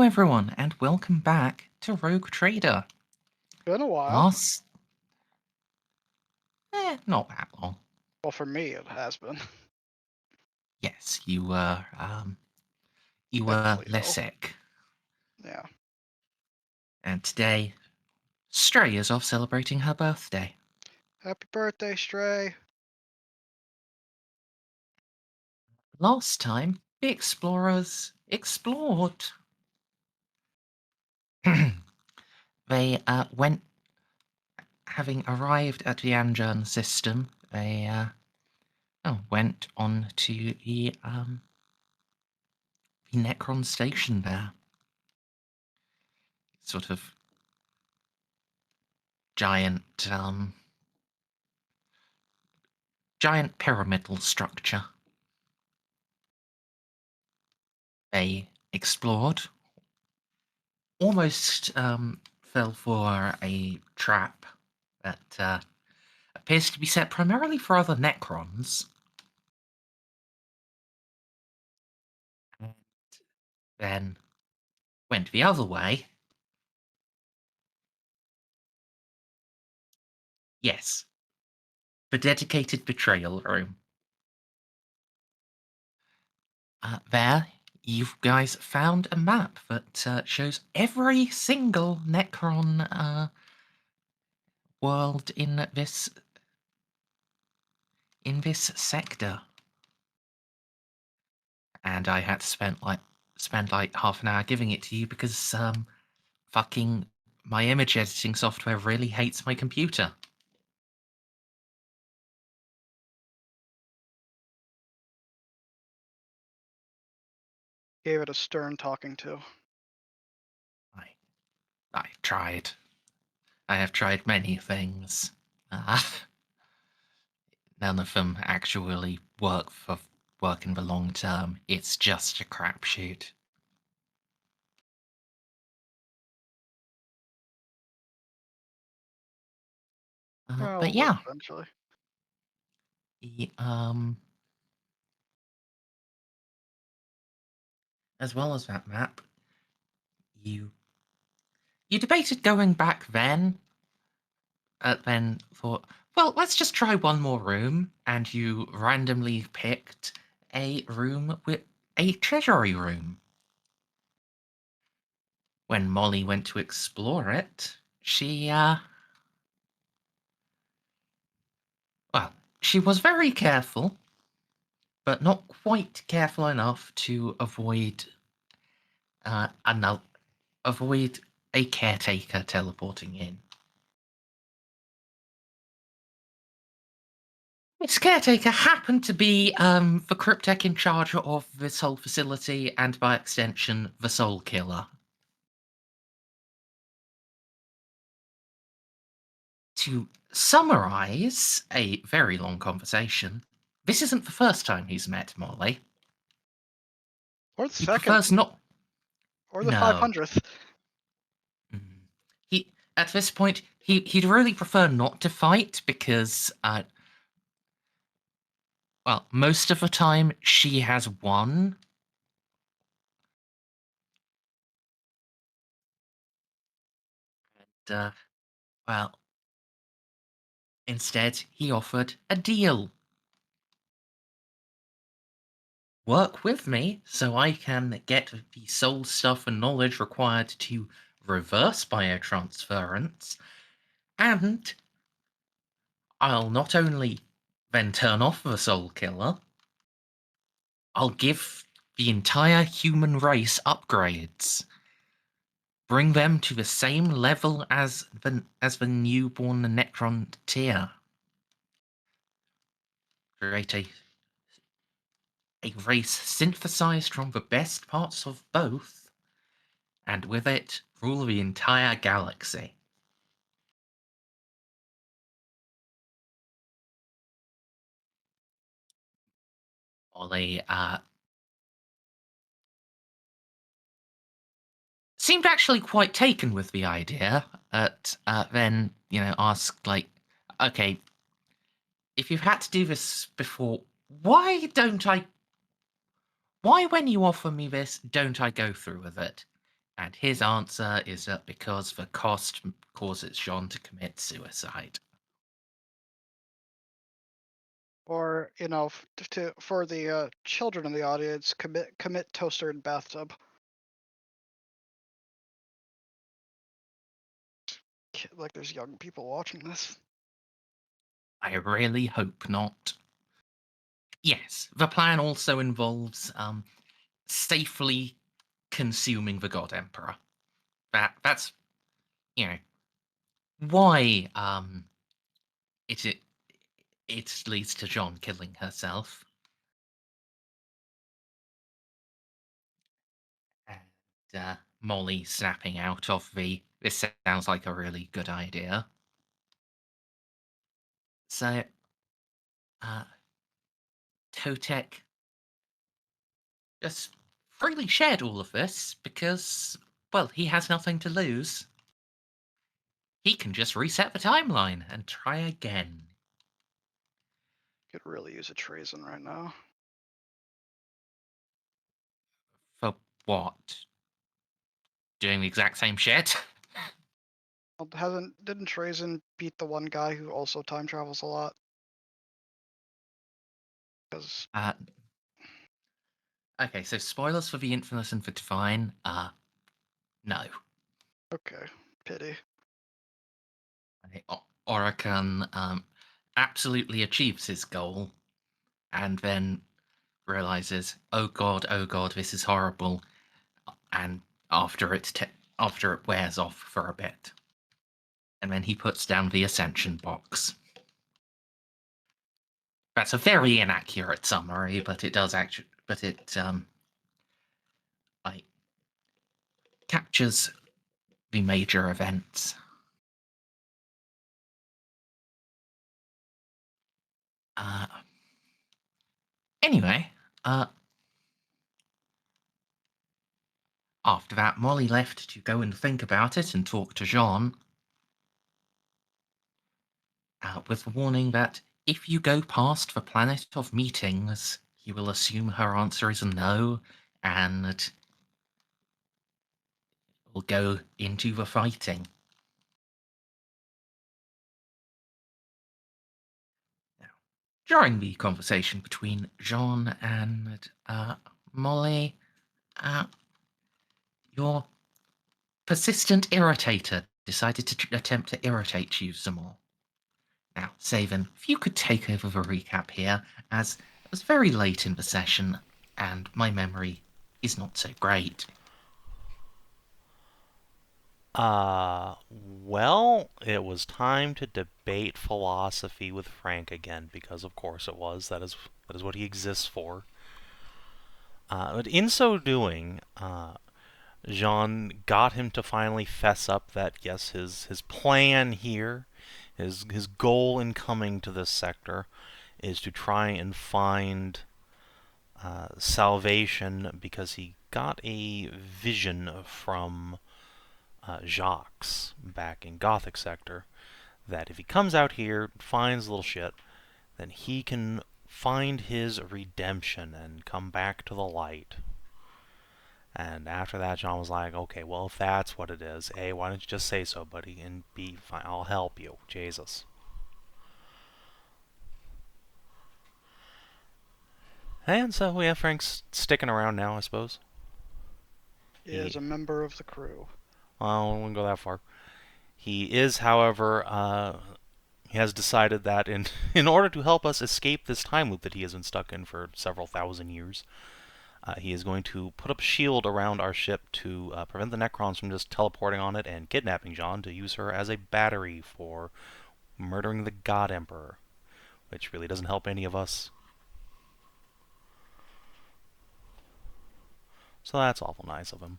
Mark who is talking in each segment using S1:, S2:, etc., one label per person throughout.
S1: Hello everyone, and welcome back to Rogue Trader.
S2: Been a while.
S1: Not that long.
S2: Well, for me, it has been.
S1: Yes, you were
S2: Definitely
S1: less
S2: ill.
S1: sick.
S2: Yeah.
S1: And today, Stray is off celebrating her birthday.
S2: Happy birthday, Stray.
S1: Last time, the explorers explored. They went, having arrived at the Anjan system, they went on to the Necron station there. Sort of giant pyramidal structure. They explored, almost fell for a trap that appears to be set primarily for other Necrons. And then went the other way. Yes, the dedicated betrayal room. There, you guys found a map that shows every single Necron world in this sector. And I had to spend like half an hour giving it to you because fucking my image editing software really hates my computer.
S2: Gave it a stern talking to.
S1: I tried. I have tried many things. None of them actually work in the long term. It's just a crapshoot.
S2: Well,
S1: But
S2: it'll work
S1: yeah,
S2: eventually.
S1: as well as that map, you debated going back then thought, well, let's just try one more room, and you randomly picked a room with a treasury room. When Molly went to explore it, she was very careful, but not quite careful enough to avoid a caretaker teleporting in. This caretaker happened to be the cryptech in charge of this whole facility, and by extension, the Soul Killer. To summarize a very long conversation, this isn't the first time he's met Molly.
S2: Or the
S1: He
S2: second.
S1: prefers not.
S2: Or the
S1: No.
S2: 500th.
S1: He at this point he'd really prefer not to fight because well, most of the time she has won. And well, instead he offered a deal. Work with me so I can get the soul stuff and knowledge required to reverse biotransference, and I'll not only then turn off the Soul Killer, I'll give the entire human race upgrades. Bring them to the same level as the newborn Necron tier. Create a race synthesized from the best parts of both, and with it, rule the entire galaxy. Ollie seemed actually quite taken with the idea, then, asked, like, okay, if you've had to do this before, why when you offer me this, don't I go through with it? And his answer is that because the cost causes Jeanne to commit suicide.
S2: Or for the children in the audience, commit toaster in bathtub. Like there's young people watching this.
S1: I really hope not. Yes, the plan also involves safely consuming the God Emperor. That's you know why it it leads to Jeanne killing herself. And Molly snapping out of the this sounds like a really good idea. So uh Totek just freely shared all of this because, well, he has nothing to lose. He can just reset the timeline and try again.
S2: Could really use a treason right now.
S1: For what? Doing the exact same shit?
S2: Well, didn't treason beat the one guy who also time travels a lot? Because
S1: Uh, okay, so spoilers for the Infamous and for Divine. No.
S2: okay, pity.
S1: Orican absolutely achieves his goal and then realizes, oh god, this is horrible. And after after it wears off for a bit, and then he puts down the Ascension box. That's a very inaccurate summary, but it does actually, but it like captures the major events. Uh, anyway, uh, after that, Molly left to go and think about it and talk to Jeanne, with the warning that if you go past the planet of meetings, he will assume her answer is no, and will go into the fighting. Now, during the conversation between Jeanne and Molly, uh, your persistent irritator decided to attempt to irritate you some more. Now, Savin, if you could take over the recap here, as it was very late in the session and my memory is not so great.
S3: Well, it was time to debate philosophy with Frank again, because of course it was. That is what he exists for. But in so doing, Jean got him to finally fess up that yes, his plan here, his goal in coming to this sector, is to try and find salvation because he got a vision from Jacques back in Gothic sector that if he comes out here, finds little shit, then he can find his redemption and come back to the light. And after that, John was like, okay, well, if that's what it is, A, why don't you just say so, buddy? And B, fine, I'll help you. Jesus. And so, yeah, Frank's sticking around now, I suppose.
S2: He is a member of the crew.
S3: Well, I wouldn't go that far. He is, however, he has decided that in order to help us escape this time loop that he has been stuck in for several thousand years, he is going to put up a shield around our ship to prevent the Necrons from just teleporting on it and kidnapping Jeanne to use her as a battery for murdering the God Emperor, which really doesn't help any of us. So that's awful nice of him.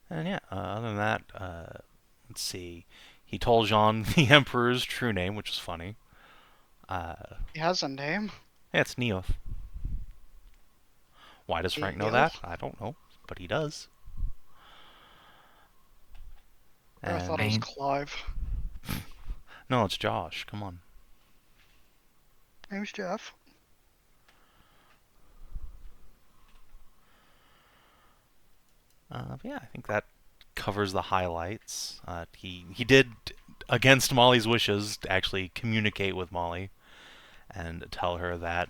S3: And yeah, other than that, let's see. He told Jeanne the Emperor's true name, which is funny. Uh,
S2: He has a name.
S3: yeah, it's Neoth. Why does Frank know
S2: Neil.
S3: that? I don't know, but he does.
S2: I thought it
S3: And
S2: was
S1: I
S2: Clive.
S3: no, it's Josh. Come on.
S2: Name's Jeff.
S3: Yeah, I think that covers the highlights. He did, against Molly's wishes, actually communicate with Molly and tell her that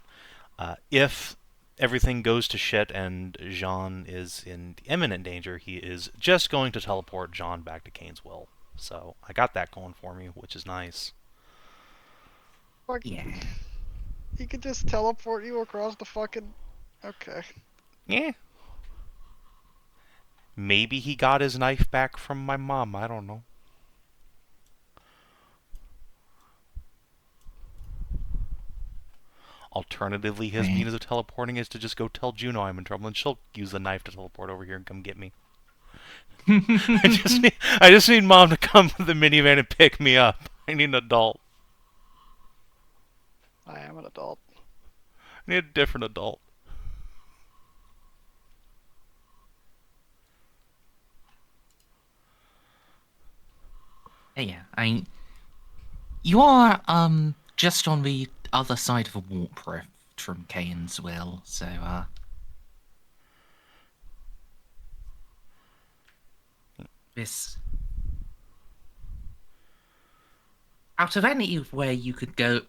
S3: if everything goes to shit and Jeanne is in imminent danger, he is just going to teleport Jeanne back to Kane's will. So I got that going for me, which is nice.
S2: Fuck,
S1: Yeah.
S2: he could just teleport you across the fucking. Okay.
S3: Yeah. Maybe he got his knife back from my mom. I don't know. Alternatively, his
S1: Right.
S3: means of teleporting is to just go tell Juno I'm in trouble, and she'll use the knife to teleport over here and come get me. I just need Mom to come with the minivan and pick me up. I need an adult.
S2: I am an adult.
S3: I need a different adult.
S1: Yeah, you are just on the other side of a warp rift from Kane's will, so this out of any where you could go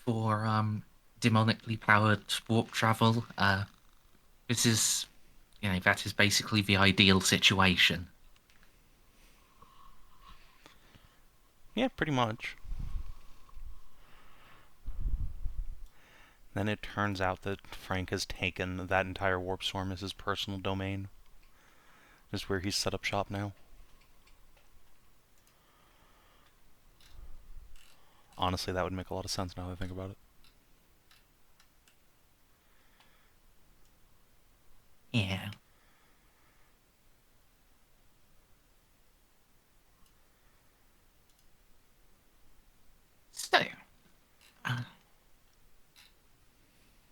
S1: for demonically powered warp travel, this is that is basically the ideal situation.
S3: Yeah, pretty much. Then it turns out that Frank has taken that entire warp storm as his personal domain. Just where he's set up shop now. Honestly, that would make a lot of sense now that I think about it.
S1: Yeah. So,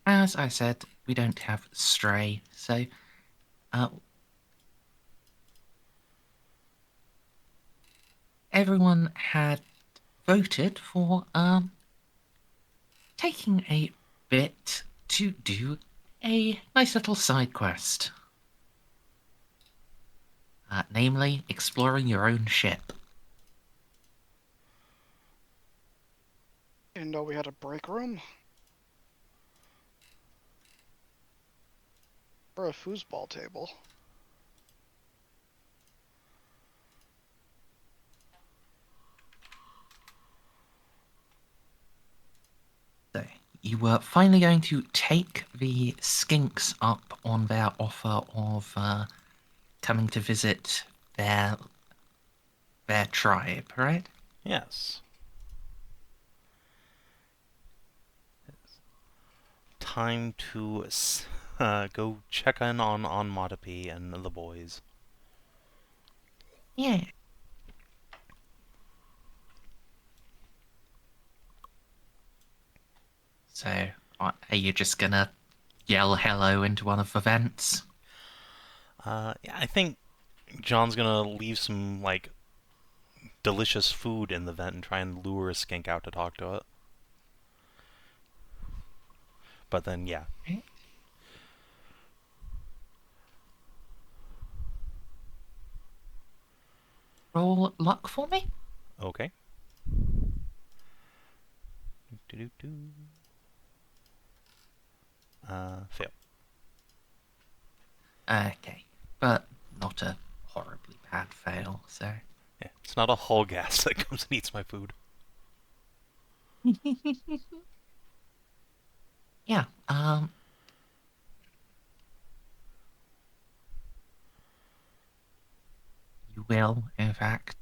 S1: as I said, we don't have Stray, so everyone had voted for taking a bit to do a nice little side quest. Namely, exploring your own ship.
S2: Didn't know we had a break room. For a foosball table.
S1: So, you were finally going to take the skinks up on their offer of coming to visit their tribe, right?
S3: Yes. Time to go check in on Motopi and the boys.
S1: Yeah. So, are you just gonna yell hello into one of the vents?
S3: Yeah, I think John's gonna leave some, like, delicious food in the vent and try and lure a skink out to talk to it. But then, yeah.
S1: Right. Roll luck for me.
S3: Okay. Do-do-do. Fail.
S1: Okay, but not a horribly bad fail, so.
S3: Yeah, it's not a whole gas that comes and eats my food.
S1: Yeah, you will, in fact.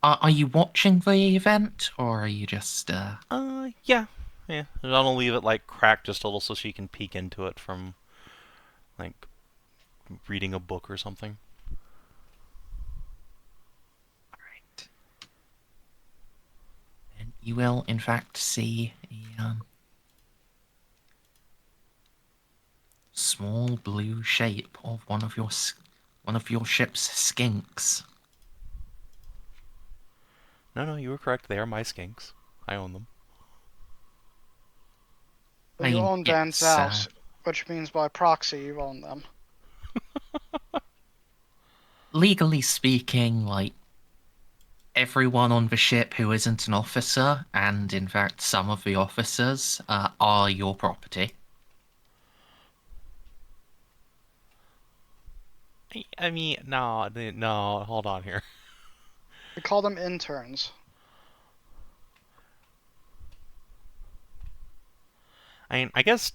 S1: Are you watching the event, or are you just,
S3: Yeah. Yeah. John will leave it, like, cracked just a little so she can peek into it from, like, reading a book or something.
S1: Alright. And you will, in fact, see a, small blue shape of one of your ship's skinks.
S3: No, you were correct. They are my skinks. I own them.
S2: But you own Van
S1: Yes,
S2: Zal's, which means by proxy you own them.
S1: legally speaking, like, everyone on the ship who isn't an officer, and in fact some of the officers, are your property.
S3: I mean, no, hold on here.
S2: We call them interns.
S3: I mean, I guess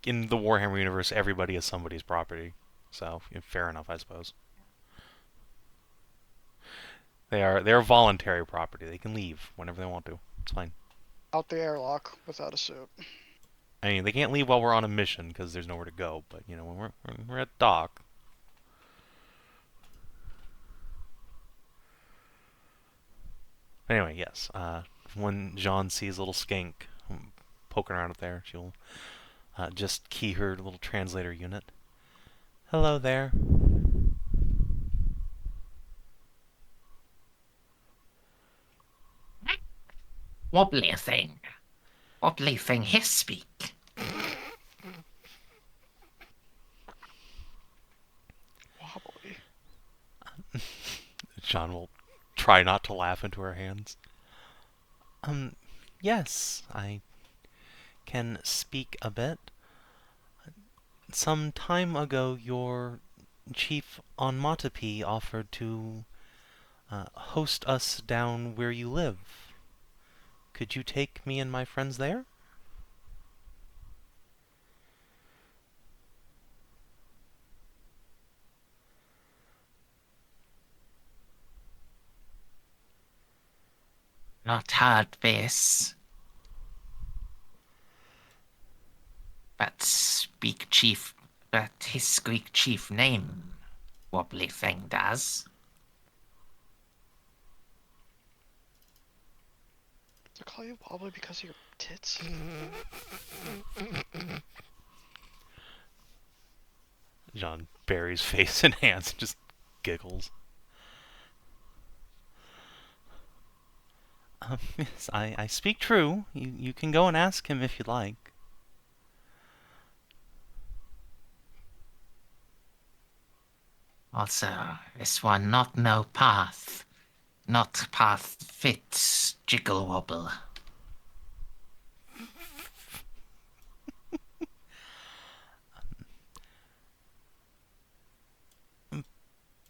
S3: in the Warhammer universe, everybody is somebody's property. So, fair enough, I suppose. They're voluntary property. They can leave whenever they want to. It's fine.
S2: Out the airlock without a suit.
S3: I mean, they can't leave while we're on a mission because there's nowhere to go. But when we're at dock. Anyway, yes. When Jeanne sees a little skank poking around up there, she'll just key her little translator unit. Hello there.
S1: Wobbly thing. Wobbly thing, his speak.
S2: Wobbly.
S3: Jeanne will try not to laugh into her hands. Yes, I can speak a bit. Some time ago, your chief on Matapi offered to host us down where you live. Could you take me and my friends there?
S1: Not heard this. But his Greek chief name, Wobbly thing does.
S2: Does it call you wobbly because of your tits?
S3: Jeanne buries face in hands and just giggles. Yes, I speak true. You can go and ask him if you like.
S1: Also, this one not no path. Not path fits jiggle wobble.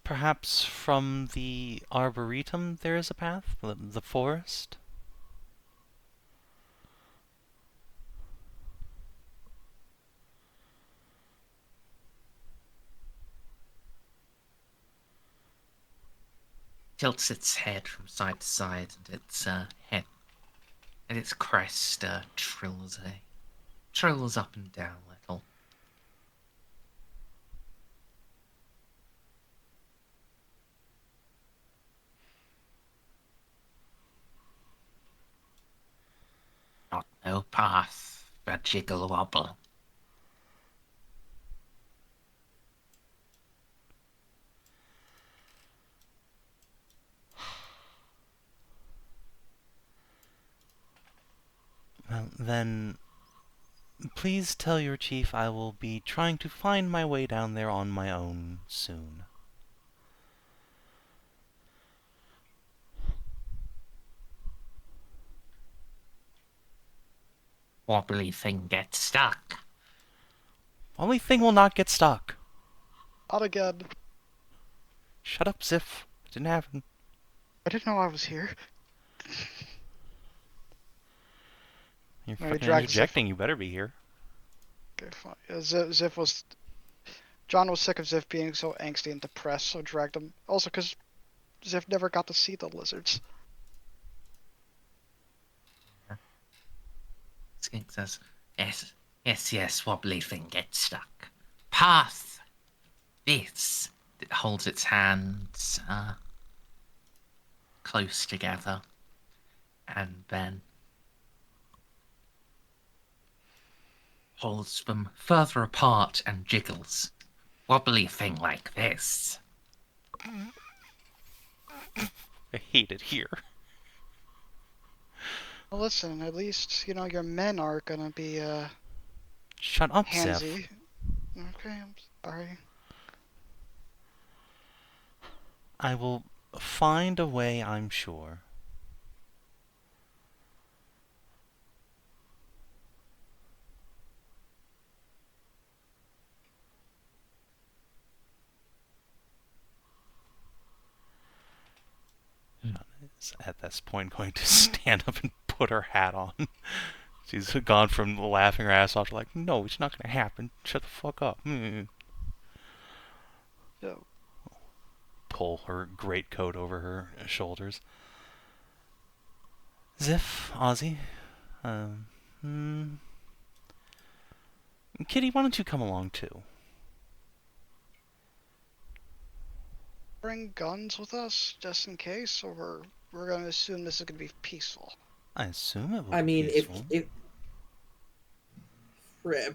S3: Perhaps from the Arboretum there is a path? The forest?
S1: Tilts its head from side to side, and its head and its crest trills up and down a little. Not no path, but jiggle wobble.
S3: Well, then, please tell your chief I will be trying to find my way down there on my own soon.
S1: Wobbly thing gets stuck.
S3: Only thing will not get stuck.
S2: Not again.
S3: Shut up, Xiph. It didn't happen.
S2: I didn't know I was here.
S3: You're
S2: No, he
S3: fucking
S2: dragged
S3: interjecting. You better be here.
S2: Okay, fine. Yeah, Xiph was... John was sick of Xiph being so angsty and depressed, so dragged him. Also, because Xiph never got to see the lizards.
S1: Skink says, yes, wobbly thing gets stuck. Path! This. It holds its hands close together. And then holds them further apart and jiggles. Wobbly thing like this.
S3: I hate it here.
S2: Well, listen, at least, your men are gonna be,
S3: Shut up,
S2: handsy.
S3: Xiph.
S2: Okay, I'm sorry.
S3: I will find a way, I'm sure. Jeanne is at this point going to stand up and put her hat on. She's gone from laughing her ass off to like, no, it's not going to happen. Shut the fuck up.
S2: Yeah.
S3: Pull her greatcoat over her shoulders. Xiph, Ozzy, Kitty, why don't you come along too?
S2: Bring guns with us just in case, or we're gonna assume this is gonna be peaceful.
S3: I assume it will
S4: I
S3: be
S4: mean,
S3: peaceful.
S4: if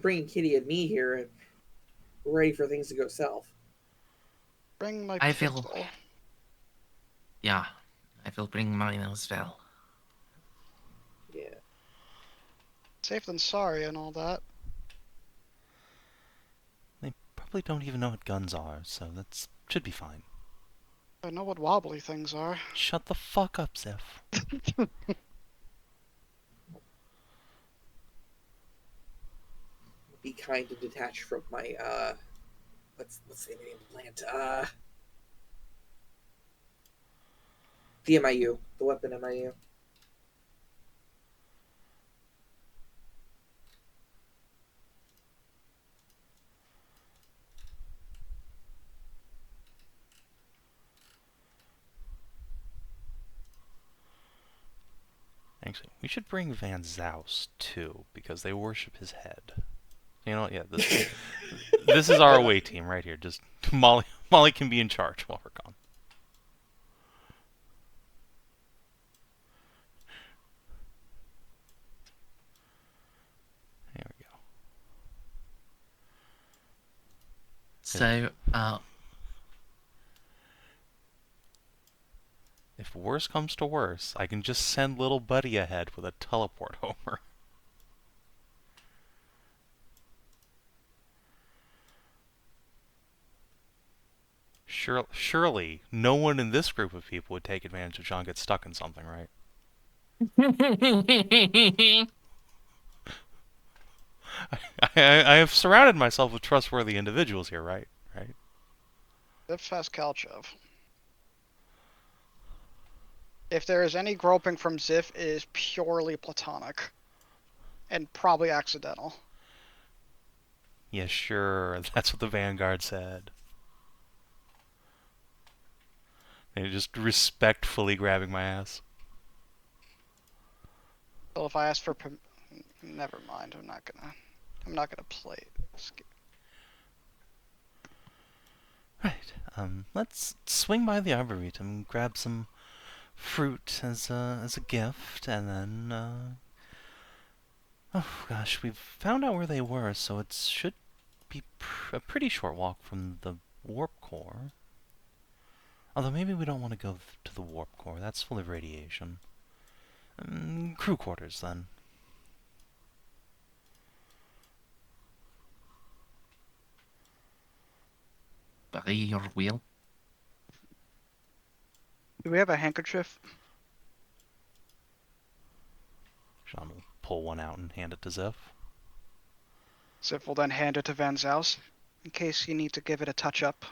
S4: bringing Kitty and me here, we're ready for things to go south.
S2: Bring my
S1: I
S2: pistol.
S1: will. Yeah, I will bring mine as well.
S4: Yeah.
S2: Safe than sorry and all that.
S3: They probably don't even know what guns are, so that should be fine.
S2: I know what wobbly things are.
S3: Shut the fuck up, Xiph.
S4: Be kind and detached from my what's the name of the plant? The MIU, the weapon MIU.
S3: Actually, we should bring Van Zaus too, because they worship his head. You know what? Yeah, this is our away team right here. Just Molly can be in charge while we're gone. There we go.
S1: So,
S3: If worse comes to worse, I can just send little buddy ahead with a teleport homer. Surely, no one in this group of people would take advantage if Jeanne gets stuck in something, right? I have surrounded myself with trustworthy individuals here, right? Right?
S2: Xiph has Kalchev. If there is any groping from Xiph, it is purely platonic. And probably accidental.
S3: Yeah, sure. That's what the Vanguard said. They're just respectfully grabbing my ass.
S2: So if I ask for never mind, I'm not gonna play this game.
S3: Right. Let's swing by the Arboretum, grab some fruit as a gift, and then oh gosh, we've found out where they were, so it should be a pretty short walk from the warp core. Although maybe we don't want to go to the warp core. That's full of radiation. Crew quarters then.
S1: by your will.
S2: Do we have a handkerchief?
S3: Jeanne will pull one out and hand it to Xiph.
S2: Xiph will then hand it to Van Zaus, in case you need to give it a touch-up.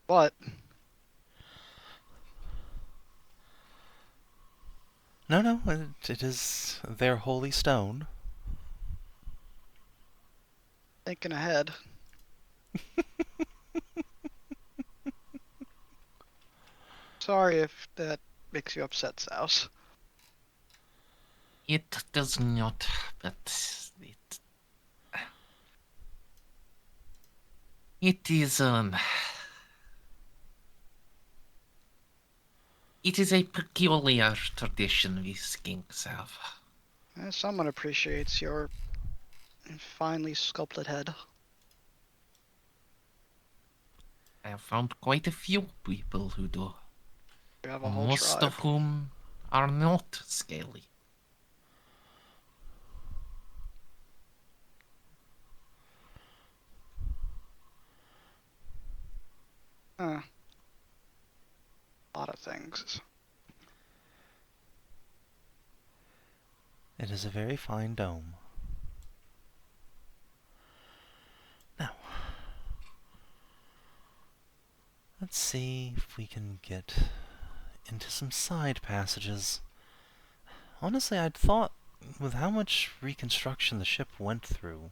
S2: But
S3: No, it is their holy stone.
S2: thinking ahead. Sorry if that makes you upset, Zaus.
S1: It does not, but it is it is a peculiar tradition we skinks have.
S2: Someone appreciates your finely sculpted head.
S1: I have found quite a few people who do,
S2: You have a whole
S1: most
S2: tribe.
S1: of whom are not scaly.
S2: A lot of things.
S3: It is a very fine dome. Now, let's see if we can get into some side passages. Honestly, I'd thought, with how much reconstruction the ship went through,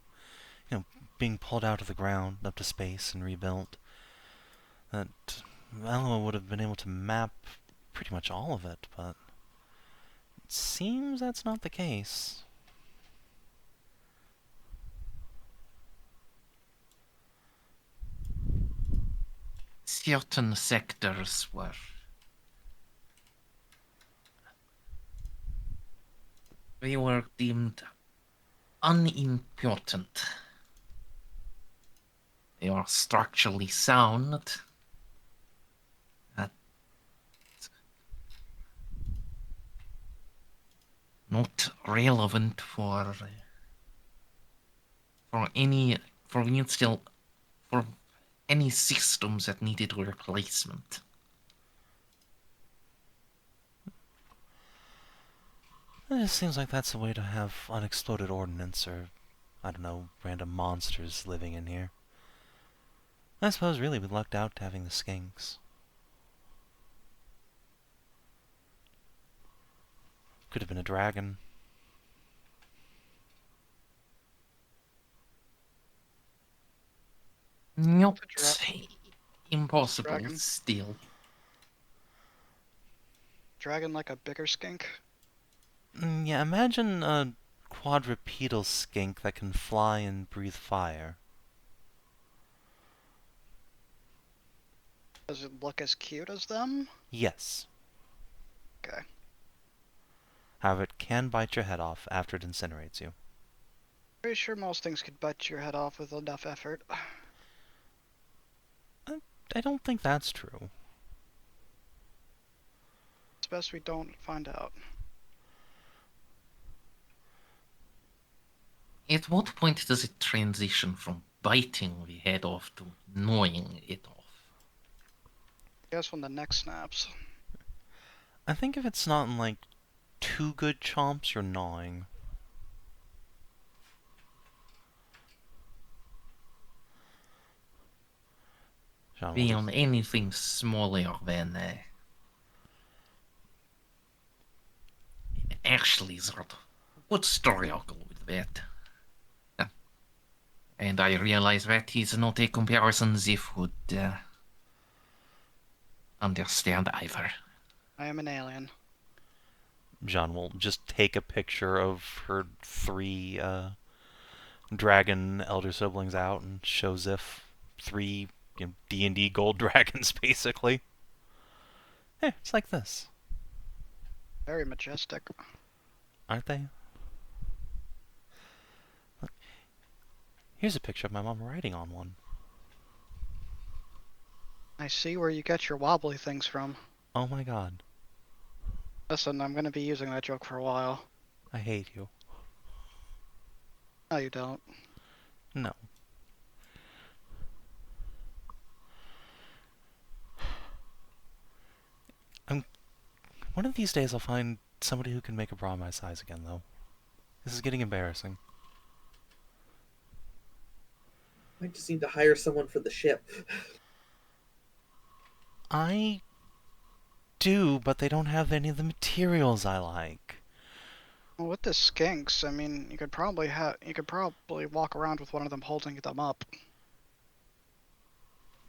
S3: being pulled out of the ground, up to space, and rebuilt, that Alma would have been able to map pretty much all of it, but it seems that's not the case.
S1: Certain sectors were deemed unimportant. They are structurally sound. Not relevant for any systems that needed replacement.
S3: It just seems like that's a way to have unexploded ordnance or, I don't know, random monsters living in here. I suppose really we lucked out having the skinks. Could have been a dragon.
S1: Not
S2: Dragon.
S1: impossible still.
S2: Dragon like a bigger skink?
S3: Yeah, imagine a quadrupedal skink that can fly and breathe fire.
S2: Does it look as cute as them?
S3: Yes.
S2: Okay.
S3: However, it can bite your head off after it incinerates you.
S2: Pretty sure most things could bite your head off with enough effort.
S3: I don't think that's true.
S2: It's best we don't find out.
S1: At what point does it transition from biting the head off to gnawing it off?
S2: I guess when the neck snaps.
S3: I think if it's not in, like, too good chomps, you're gnawing. Jeanne,
S1: Beyond anything smaller than actually sort of would struggle with that. And I realize that is not a comparison Xiph would understand either.
S2: I am an alien.
S3: Jeanne will just take a picture of her 3 dragon elder siblings out and show Xiph 3 D&D gold dragons, basically. It's like this.
S2: Very majestic.
S3: Aren't they? Look, here's a picture of my mom riding on one.
S2: I see where you get your wobbly things from.
S3: Oh my god.
S2: Listen, I'm gonna be using that joke for a while.
S3: I hate you.
S2: No, you don't.
S3: No. One of these days I'll find somebody who can make a bra my size again, though. This is getting embarrassing.
S4: I just need to hire someone for the ship.
S3: I do, but they don't have any of the materials I like.
S2: Well, with the skinks, I mean, you could probably walk around with one of them holding them up.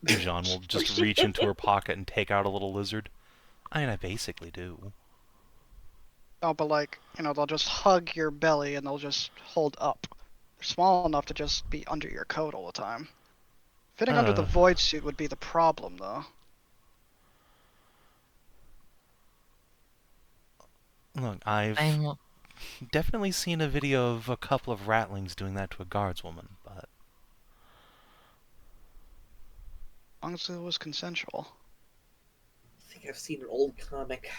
S3: Jeanne will just reach into her pocket and take out a little lizard. I mean, I basically do.
S2: Oh, but like, they'll just hug your belly and they'll just hold up. They're small enough to just be under your coat all the time. Fitting under the void suit would be the problem, though.
S3: Look, I've definitely seen a video of a couple of ratlings doing that to a guardswoman, but...
S2: As long as it was consensual.
S4: I think I've seen an old comic.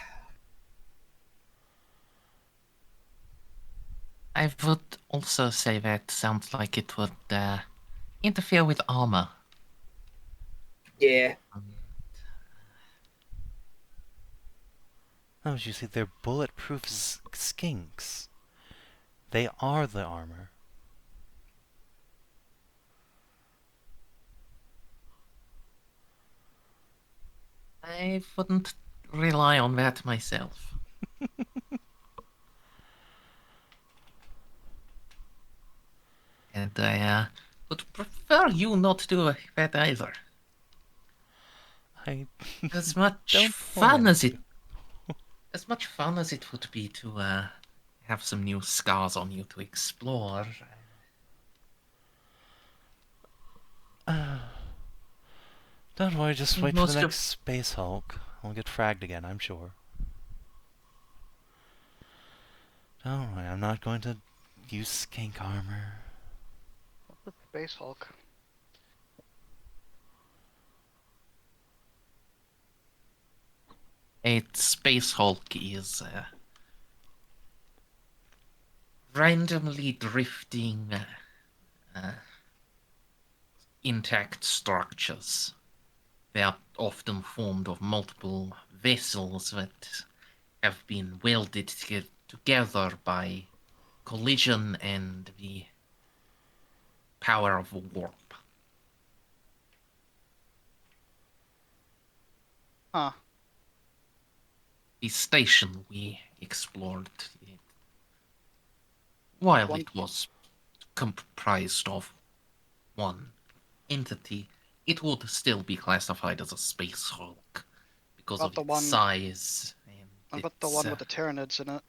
S1: I would also say that sounds like it would interfere with armor.
S4: Yeah.
S3: No, you see, they're bulletproof skinks. They are the armor.
S1: I wouldn't rely on that myself. And I would prefer you not do that either.
S3: I
S1: As much
S3: don't
S1: fun
S3: plan
S1: as
S3: to.
S1: it as much fun as it would be to have some new scars on you to explore.
S3: Don't worry, just wait for the
S1: Most
S3: next
S1: of
S3: Space Hulk. I'll get fragged again, I'm sure. Don't worry, I'm not going to use skink armor.
S2: Space Hulk.
S1: a Space Hulk is randomly drifting intact structures. They are often formed of multiple vessels that have been welded together by collision and the power of warp.
S2: Huh.
S1: The station we explored, while
S2: One-
S1: it was comprised of one entity, it would still be classified as a space hulk because
S2: About
S1: of
S2: the
S1: its
S2: one-
S1: size and
S2: What about the one with the Tyranids in it?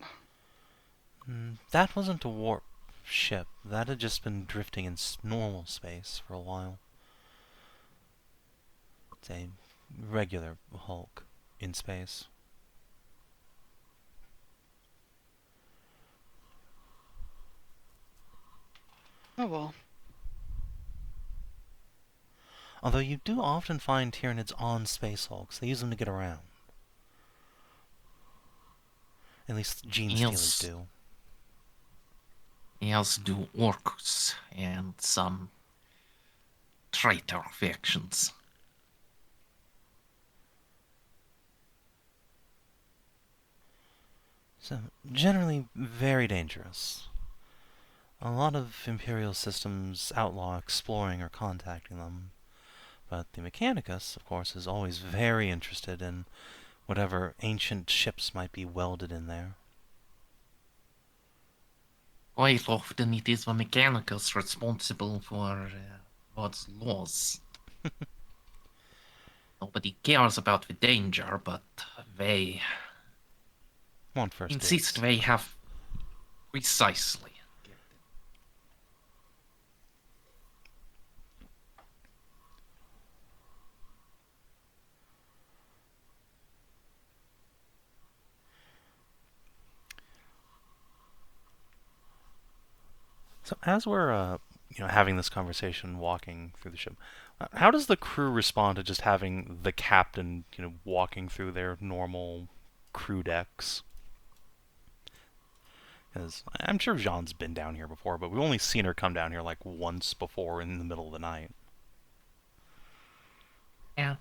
S3: That wasn't a warp ship. That had just been drifting in normal space for a while. It's a regular Hulk in space.
S2: Oh well.
S3: Although you do often find Tyranids on Space Hulks. They use them to get around. At least Gene Stealers do.
S1: As do orcs and some traitor factions.
S3: So, generally very dangerous. A lot of Imperial systems outlaw exploring or contacting them. But the Mechanicus, of course, is always very interested in whatever ancient ships might be welded in there.
S1: Quite often it is the Mechanicus responsible for God's laws. Nobody cares about the danger, but they
S3: Want first
S1: insist
S3: dibs.
S1: they have precisely.
S3: So as we're having this conversation, walking through the ship, how does the crew respond to just having the captain walking through their normal crew decks? Because I'm sure Jeanne's been down here before, but we've only seen her come down here like once before in the middle of the night.
S1: Yeah,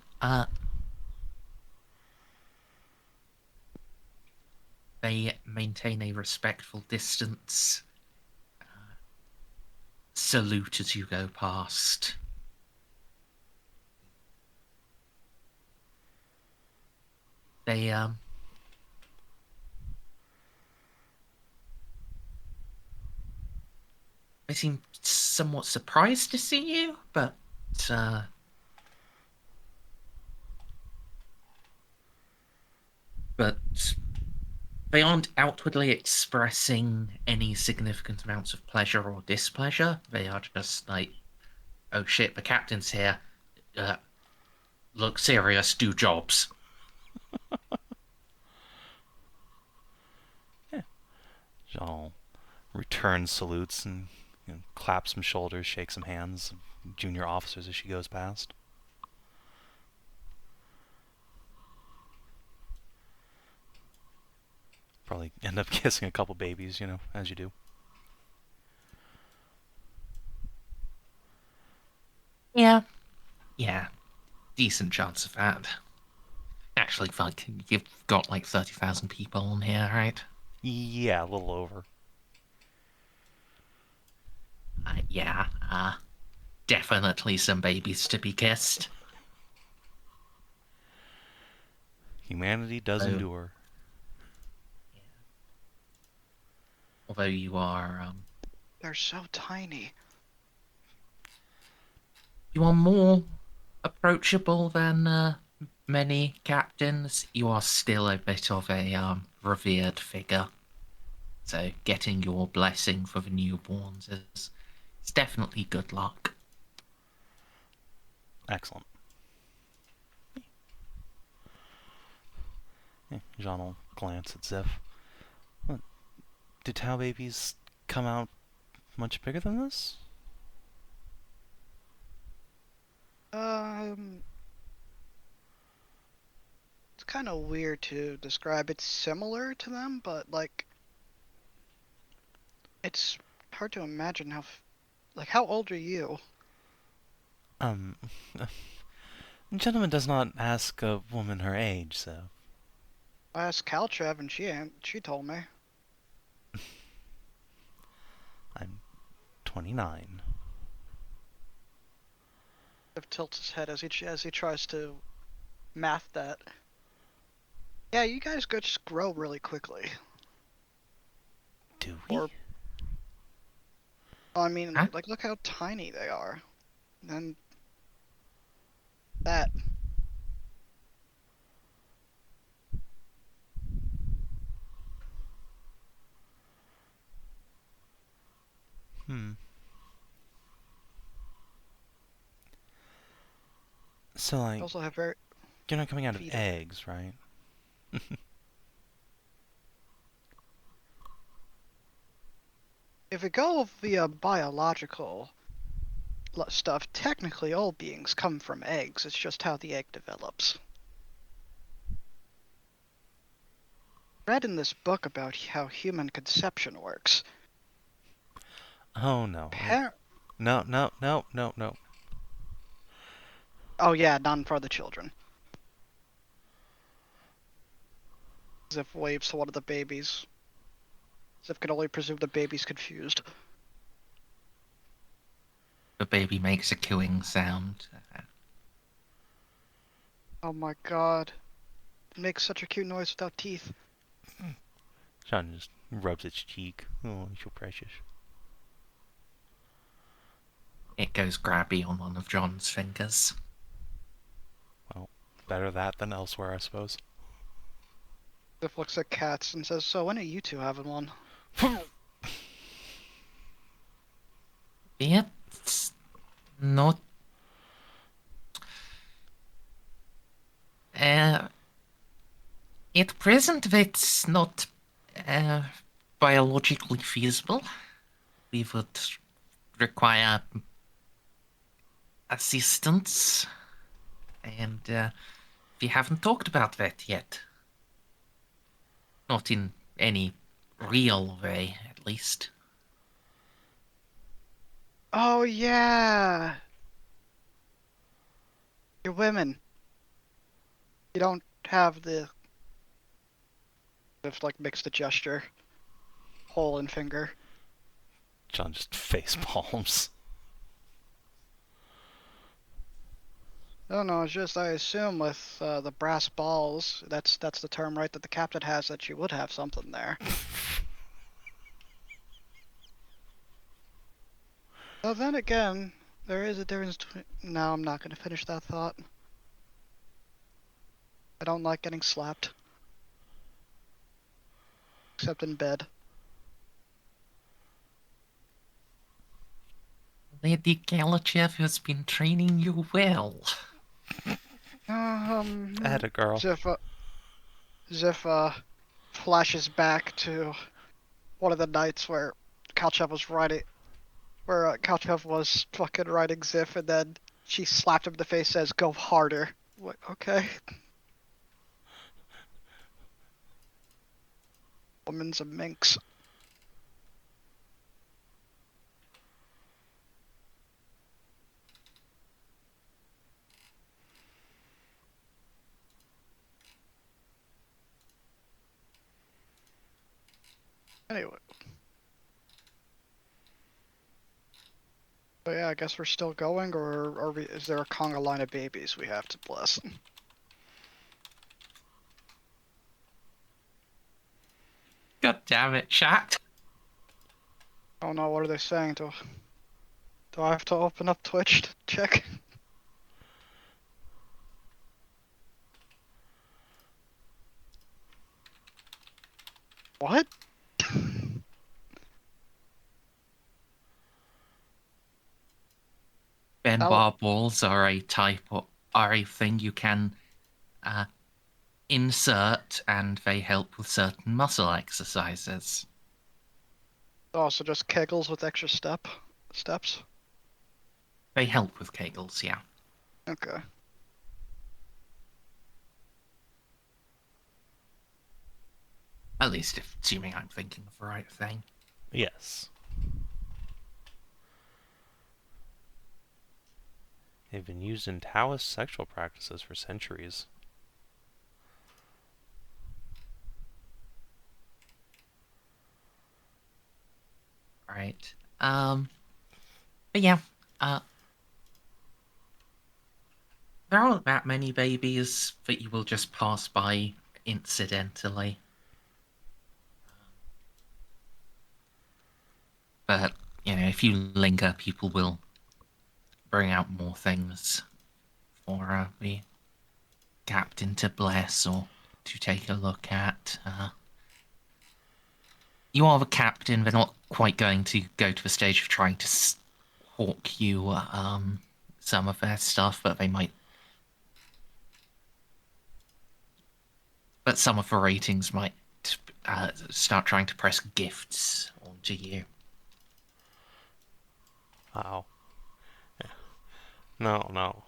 S1: they maintain a respectful distance, salute as you go past. They seem somewhat surprised to see you, but they aren't outwardly expressing any significant amounts of pleasure or displeasure. They are just like, oh shit, the captain's here. Look serious, do jobs.
S3: Yeah. Jeanne returns salutes and claps some shoulders, shakes some hands, junior officers as she goes past. Probably end up kissing a couple babies, as you do.
S1: Yeah. Yeah. Decent chance of that. Actually, fuck, you've got like 30,000 people on here, right?
S3: Yeah, a little over.
S1: Yeah, definitely some babies to be kissed.
S3: Humanity does
S1: Oh.
S3: endure.
S1: Although you are,
S2: They're so tiny.
S1: you are more approachable than many captains. You are still a bit of a revered figure. So getting your blessing for the newborns is it's definitely good luck.
S3: Excellent. Jeanne will glance at Xiph. What? Do Tau babies come out much bigger than this?
S2: It's kind of weird to describe. It's similar to them, but like, it's hard to imagine like, how old are you?
S3: A gentleman does not ask a woman her age, so...
S2: I asked Caltrev and she told me.
S3: I'm 29.
S2: It tilts his head as he tries to math that. Yeah, you guys just grow really quickly.
S3: Do we?
S2: Or, I mean,
S1: Huh?
S2: like, look how tiny they are. And that.
S3: So,
S2: They
S3: like,
S2: also have very
S3: you're not coming out of
S2: feet.
S3: eggs, right?
S2: If we go via biological stuff, technically all beings come from eggs. It's just how the egg develops. Read in this book about how human conception works.
S3: Oh, no. No, no, no, no, no.
S2: Oh yeah, none for the children. Xiph waves to one of the babies. Xiph can only presume the baby's confused.
S1: The baby makes a cooing sound.
S2: Oh my god. It makes such a cute noise without teeth.
S3: Jeanne just rubs its cheek. Oh, you're so precious.
S1: It goes grabby on one of John's fingers.
S3: Well, better that than elsewhere, I suppose.
S2: Xiph looks at cats and says, "So when are you two having one?"
S1: It's not. Uh, at present, it's not uh, biologically feasible. We would require assistance, and we haven't talked about that yet. Not in any real way, at least.
S2: Oh yeah! You're women. You don't have the... Xiph, like, makes the gesture. Hole in finger.
S3: Jeanne just face palms.
S2: No, no, it's just I assume with the brass balls, that's the term, right, that the captain has, that you would have something there. Well, then again, there is a difference between... No, I'm not going to finish that thought. I don't like getting slapped. Except in bed.
S1: Lady Galachev has been training you well.
S3: Atta girl.
S2: Xiph flashes back to one of the nights where Kalchev was riding... Where Kalchev was fucking riding Xiph, and then she slapped him in the face, says, "Go harder." Like, okay. Woman's a minx. Anyway. So yeah, I guess we're still going, or is there a conga line of babies we have to bless?
S1: God damn it, chat.
S2: Oh no, what are they saying? Do I have to open up Twitch to check? What?
S1: Benbar balls are a are a thing you can insert, and they help with certain muscle exercises.
S2: Oh, so just kegels with extra steps?
S1: They help with kegels, yeah.
S2: Okay.
S1: At least assuming I'm thinking of the right thing.
S3: Yes. They've been used in Taoist sexual practices for centuries.
S1: Right. But yeah, there aren't that many babies that you will just pass by incidentally. But, if you linger, people will bring out more things for the captain to bless or to take a look at. You are the captain, they're not quite going to go to the stage of trying to hawk you some of their stuff, but they might. But some of the ratings might start trying to press gifts onto you.
S3: Wow. Yeah. No.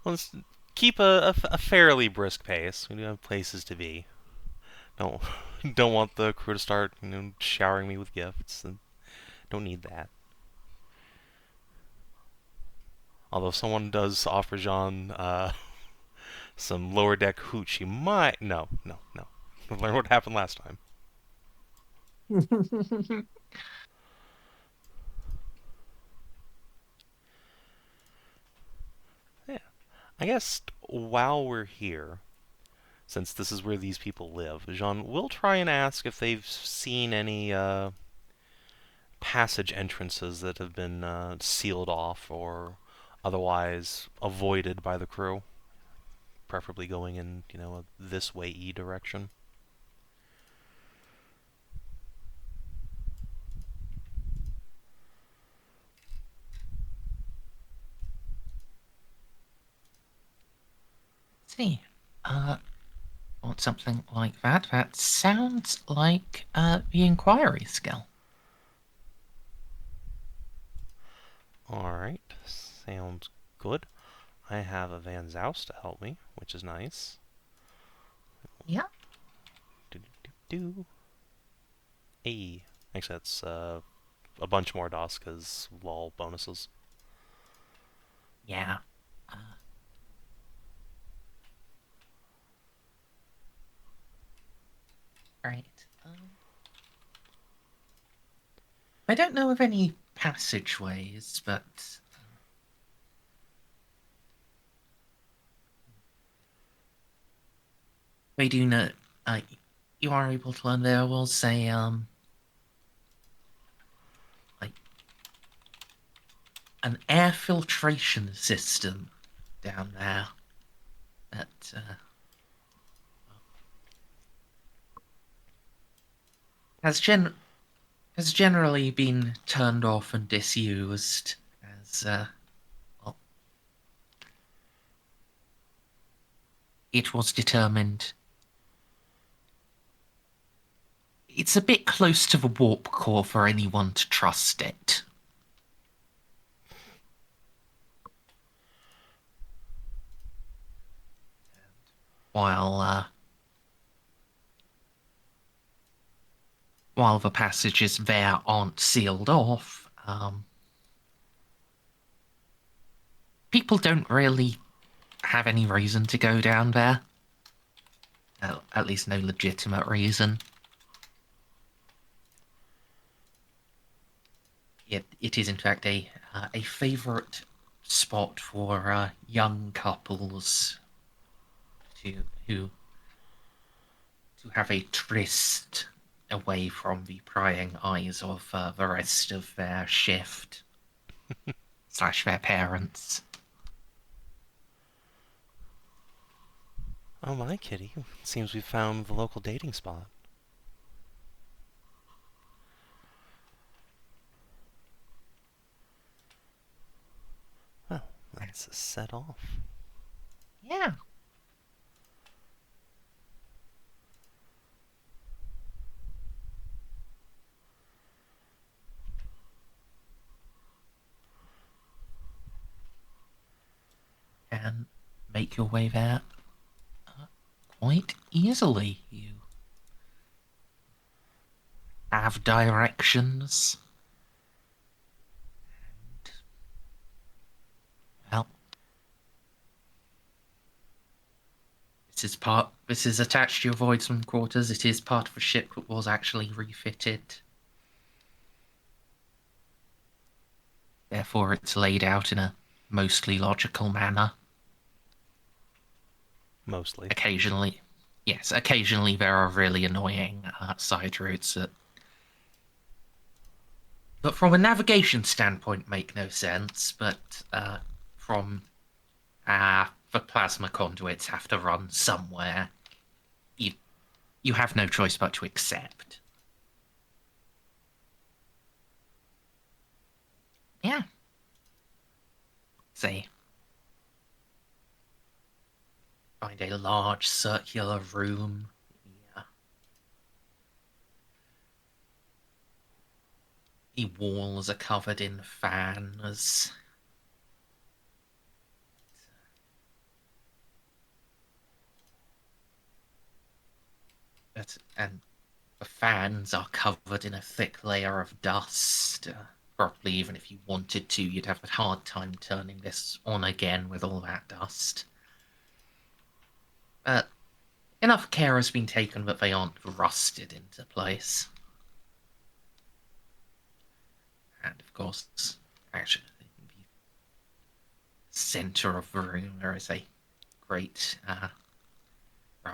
S3: Let's keep a fairly brisk pace. We do have places to be. Don't don't want the crew to start showering me with gifts. Don't need that. Although if someone does offer Jeanne some lower deck hooch, she might. No. Learn what happened last time. Yeah. I guess while we're here, since this is where these people live, Jeanne, we'll try and ask if they've seen any passage entrances that have been sealed off or otherwise avoided by the crew, preferably going in, a this way E direction.
S1: See, want something like that? That sounds like the inquiry skill.
S3: Alright, sounds good. I have a Van Zaus to help me, which is nice.
S1: Yeah.
S3: Do. Hey. Actually, that's a bunch more DOS, because lol bonuses.
S1: Yeah. Right. I don't know of any passageways, but they do know. You are able to learn there was like an air filtration system down there that has generally been turned off and disused as well, it was determined it's a bit close to the warp core for anyone to trust it. While the passages there aren't sealed off, people don't really have any reason to go down there. At least no legitimate reason. it is in fact a favourite spot for young couples to who to have a tryst away from the prying eyes of the rest of their shift slash their parents.
S3: Oh my kitty, seems we've found the local dating spot. Well, let's set off.
S1: Yeah. And make your way there quite easily. You have directions. And, well, this is attached to your voidsman quarters. It is part of a ship that was actually refitted. Therefore, it's laid out in a mostly logical manner.
S3: Mostly.
S1: Occasionally, yes, occasionally there are really annoying side routes that from a navigation standpoint make no sense, but from the plasma conduits have to run somewhere. You have no choice but to accept. Yeah. Say, find a large circular room. Yeah. The walls are covered in fans. And the fans are covered in a thick layer of dust. Probably even if you wanted to, you'd have a hard time turning this on again with all that dust. But enough care has been taken that they aren't rusted into place. And of course, actually, in the center of the room there is a great,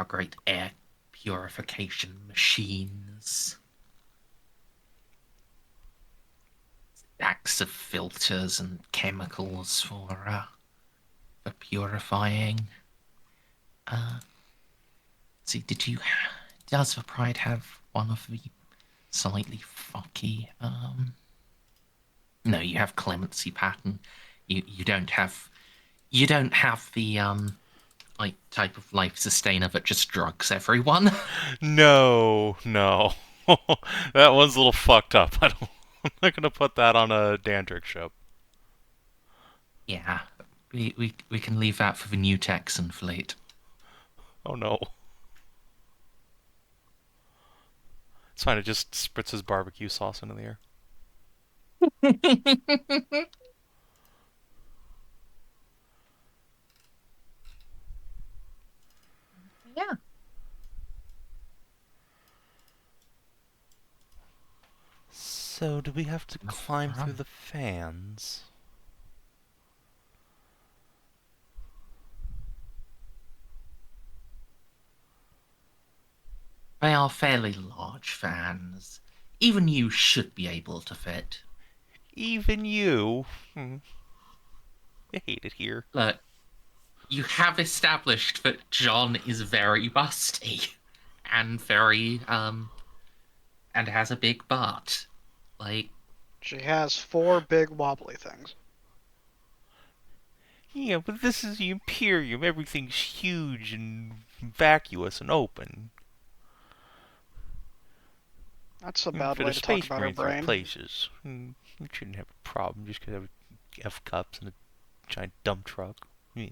S1: great air purification machines. Stacks of filters and chemicals for purifying. See, does the Pride have one of the slightly fucky, no, you have clemency pattern. You don't have the like type of life sustainer that just drugs everyone.
S3: No. That one's a little fucked up. I'm not gonna put that on a Dandrick ship.
S1: Yeah, we can leave that for the new Texan fleet.
S3: Oh no. It's fine, it just spritzes barbecue sauce into the air.
S1: Yeah.
S3: So, do we have to climb through the fans?
S1: They are fairly large fans. Even you should be able to fit.
S3: Even you? I hate it here.
S1: Look, you have established that John is very busty and very and has a big butt. Like,
S2: She has 4 big wobbly things.
S3: Yeah, but this is the Imperium. Everything's huge and vacuous and open.
S2: That's a
S3: And
S2: bad
S3: for
S2: way
S3: the
S2: to talk
S3: Space
S2: about her
S3: Marines, there are
S2: brain.
S3: places. You shouldn't have a problem just because I have F cups and a giant dump truck. Yeah.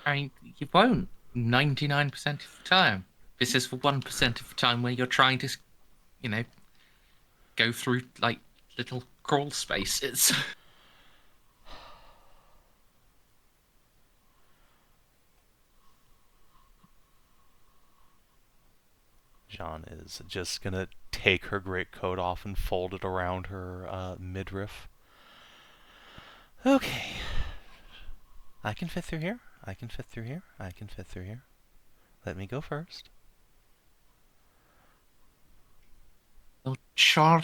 S1: I mean, you won't 99% of the time. This is the 1% of the time where you're trying to, you know, go through like little crawl spaces.
S3: Jeanne is just gonna take her greatcoat off and fold it around her midriff. Okay. I can fit through here. I can fit through here. I can fit through here. Let me go first.
S1: Oh, sure.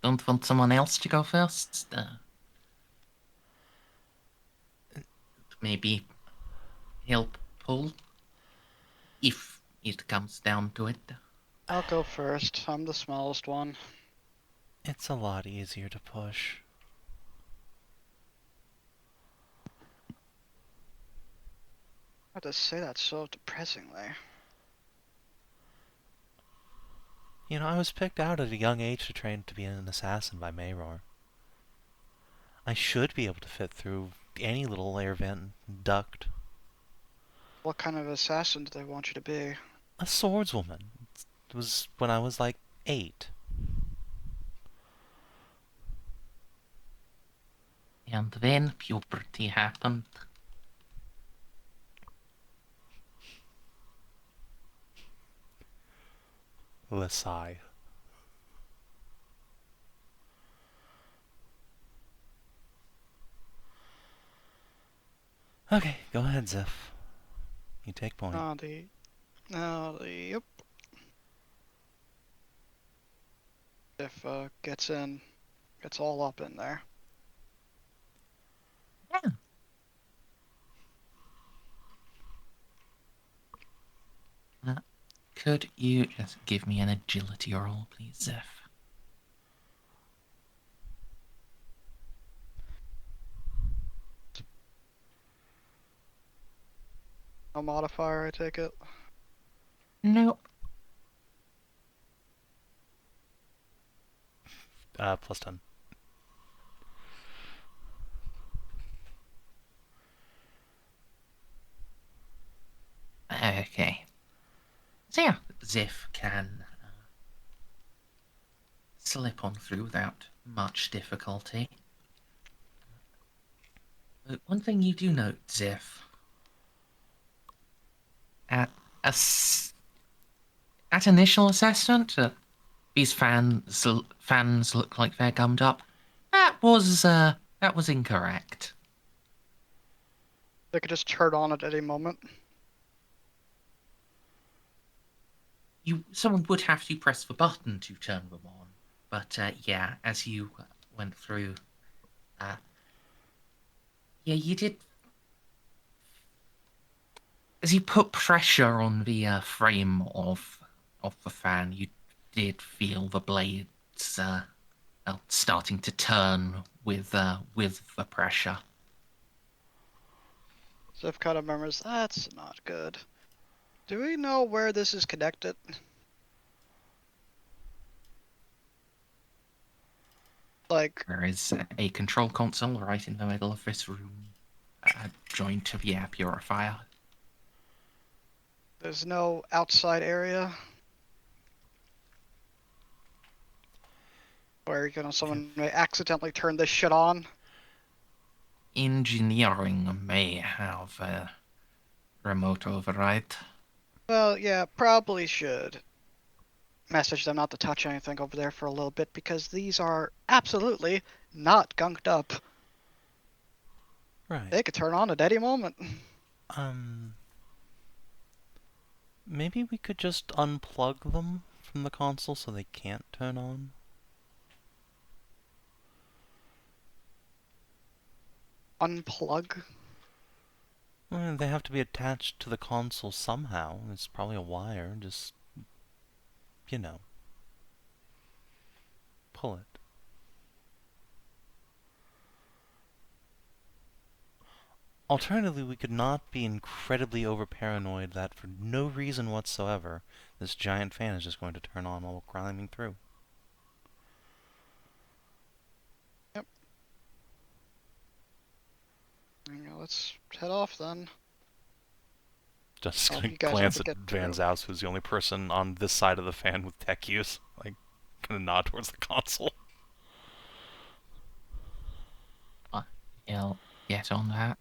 S1: Don't want someone else to go first? Maybe help pull? If it comes down to it.
S2: I'll go first. I'm the smallest one.
S3: It's a lot easier to push.
S2: I have to say that so depressingly.
S3: You know, I was picked out at a young age to train to be an assassin by Mayror. I should be able to fit through any little air vent duct.
S2: What kind of assassin do they want you to be?
S3: A swordswoman. It was when I was like 8.
S1: And then puberty happened.
S3: Lethe. Okay, go ahead, Xiph. You take point.
S2: Yep. If gets all up in there.
S1: Yeah. Could you just give me an agility roll, please, Xiph?
S2: No modifier, I take it.
S1: Nope.
S3: Plus 10.
S1: Okay. So yeah, Xiph can slip on through without much difficulty. But one thing you do note, Xiph, at initial assessment, these fans look like they're gummed up. That was incorrect.
S2: They could just turn on at any moment.
S1: Someone would have to press the button to turn them on. But yeah, as you went through, yeah, you did. As you put pressure on the frame of the fan, you did feel the blades starting to turn with the pressure.
S2: Xiph kind of murmurs, that's not good. Do we know where this is connected? Like,
S1: There is a control console right in the middle of this room, joined to the air purifier.
S2: there's no outside area where, someone may accidentally turn this shit on.
S1: Engineering may have a remote override.
S2: Well, yeah, probably should message them not to touch anything over there for a little bit, because these are absolutely not gunked up.
S3: Right.
S2: They could turn on at any moment.
S3: Maybe we could just unplug them from the console so they can't turn on?
S2: Unplug?
S3: Well, they have to be attached to the console somehow. It's probably a wire. Just, pull it. Alternatively, we could not be incredibly over-paranoid that for no reason whatsoever, this giant fan is just going to turn on while we're climbing through.
S2: Yep. Let's head off then.
S3: Just
S2: Oh,
S3: gonna
S2: you guys
S3: glance
S2: have to
S3: at
S2: get through.
S3: Van Zaus, who's the only person on this side of the fan with tech use. Like, gonna nod towards the console.
S1: He'll get on that.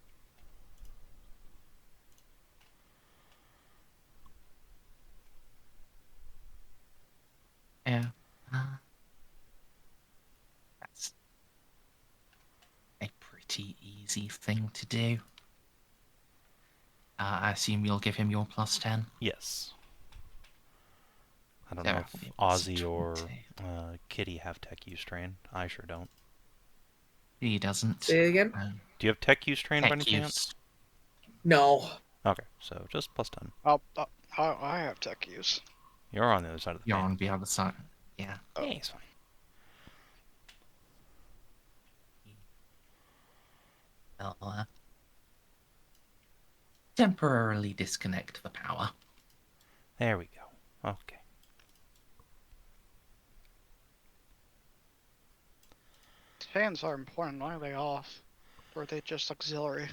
S1: easy thing to do. I assume you'll give him your +10.
S3: Yes. I don't
S1: So
S3: know if
S1: it was
S3: Ozzy or
S1: 20.
S3: Kitty have Tech Use Train. I sure don't.
S1: He doesn't.
S4: Say it again?
S3: Do you have Tech Use Train by any
S1: Tech
S3: chance?
S1: use.
S4: No.
S3: Okay, so just +10.
S2: I have tech use.
S3: You're on the other side of the
S1: You're
S3: page.
S1: on the other side. Yeah.
S2: Oh.
S3: Yeah, it's fine.
S1: I'll temporarily disconnect the power.
S3: There we go. Okay.
S2: Fans are important. Why are they off? Or are they just auxiliary?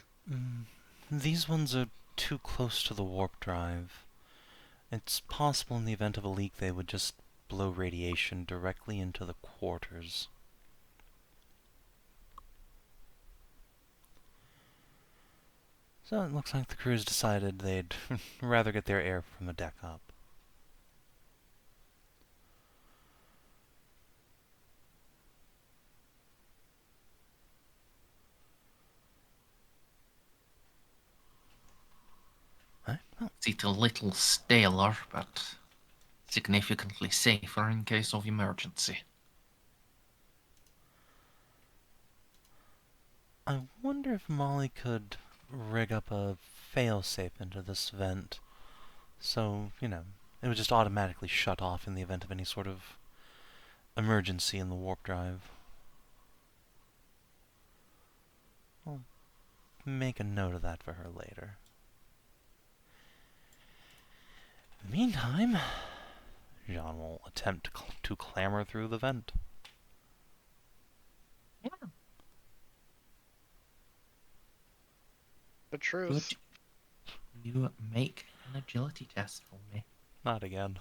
S3: These ones are too close to the warp drive. It's possible in the event of a leak they would just blow radiation directly into the quarters. So it looks like the crew's decided they'd rather get their air from the deck up. Right, well,
S1: It's a little staler, but significantly safer in case of emergency.
S3: I wonder if Molly could rig up a failsafe into this vent, so, you know, it would just automatically shut off in the event of any sort of emergency in the warp drive. I'll make a note of that for her later. In the meantime, Jeanne will attempt to clamber through the vent.
S1: Yeah.
S2: The truth.
S1: Could you make an agility test for me?
S3: Not again.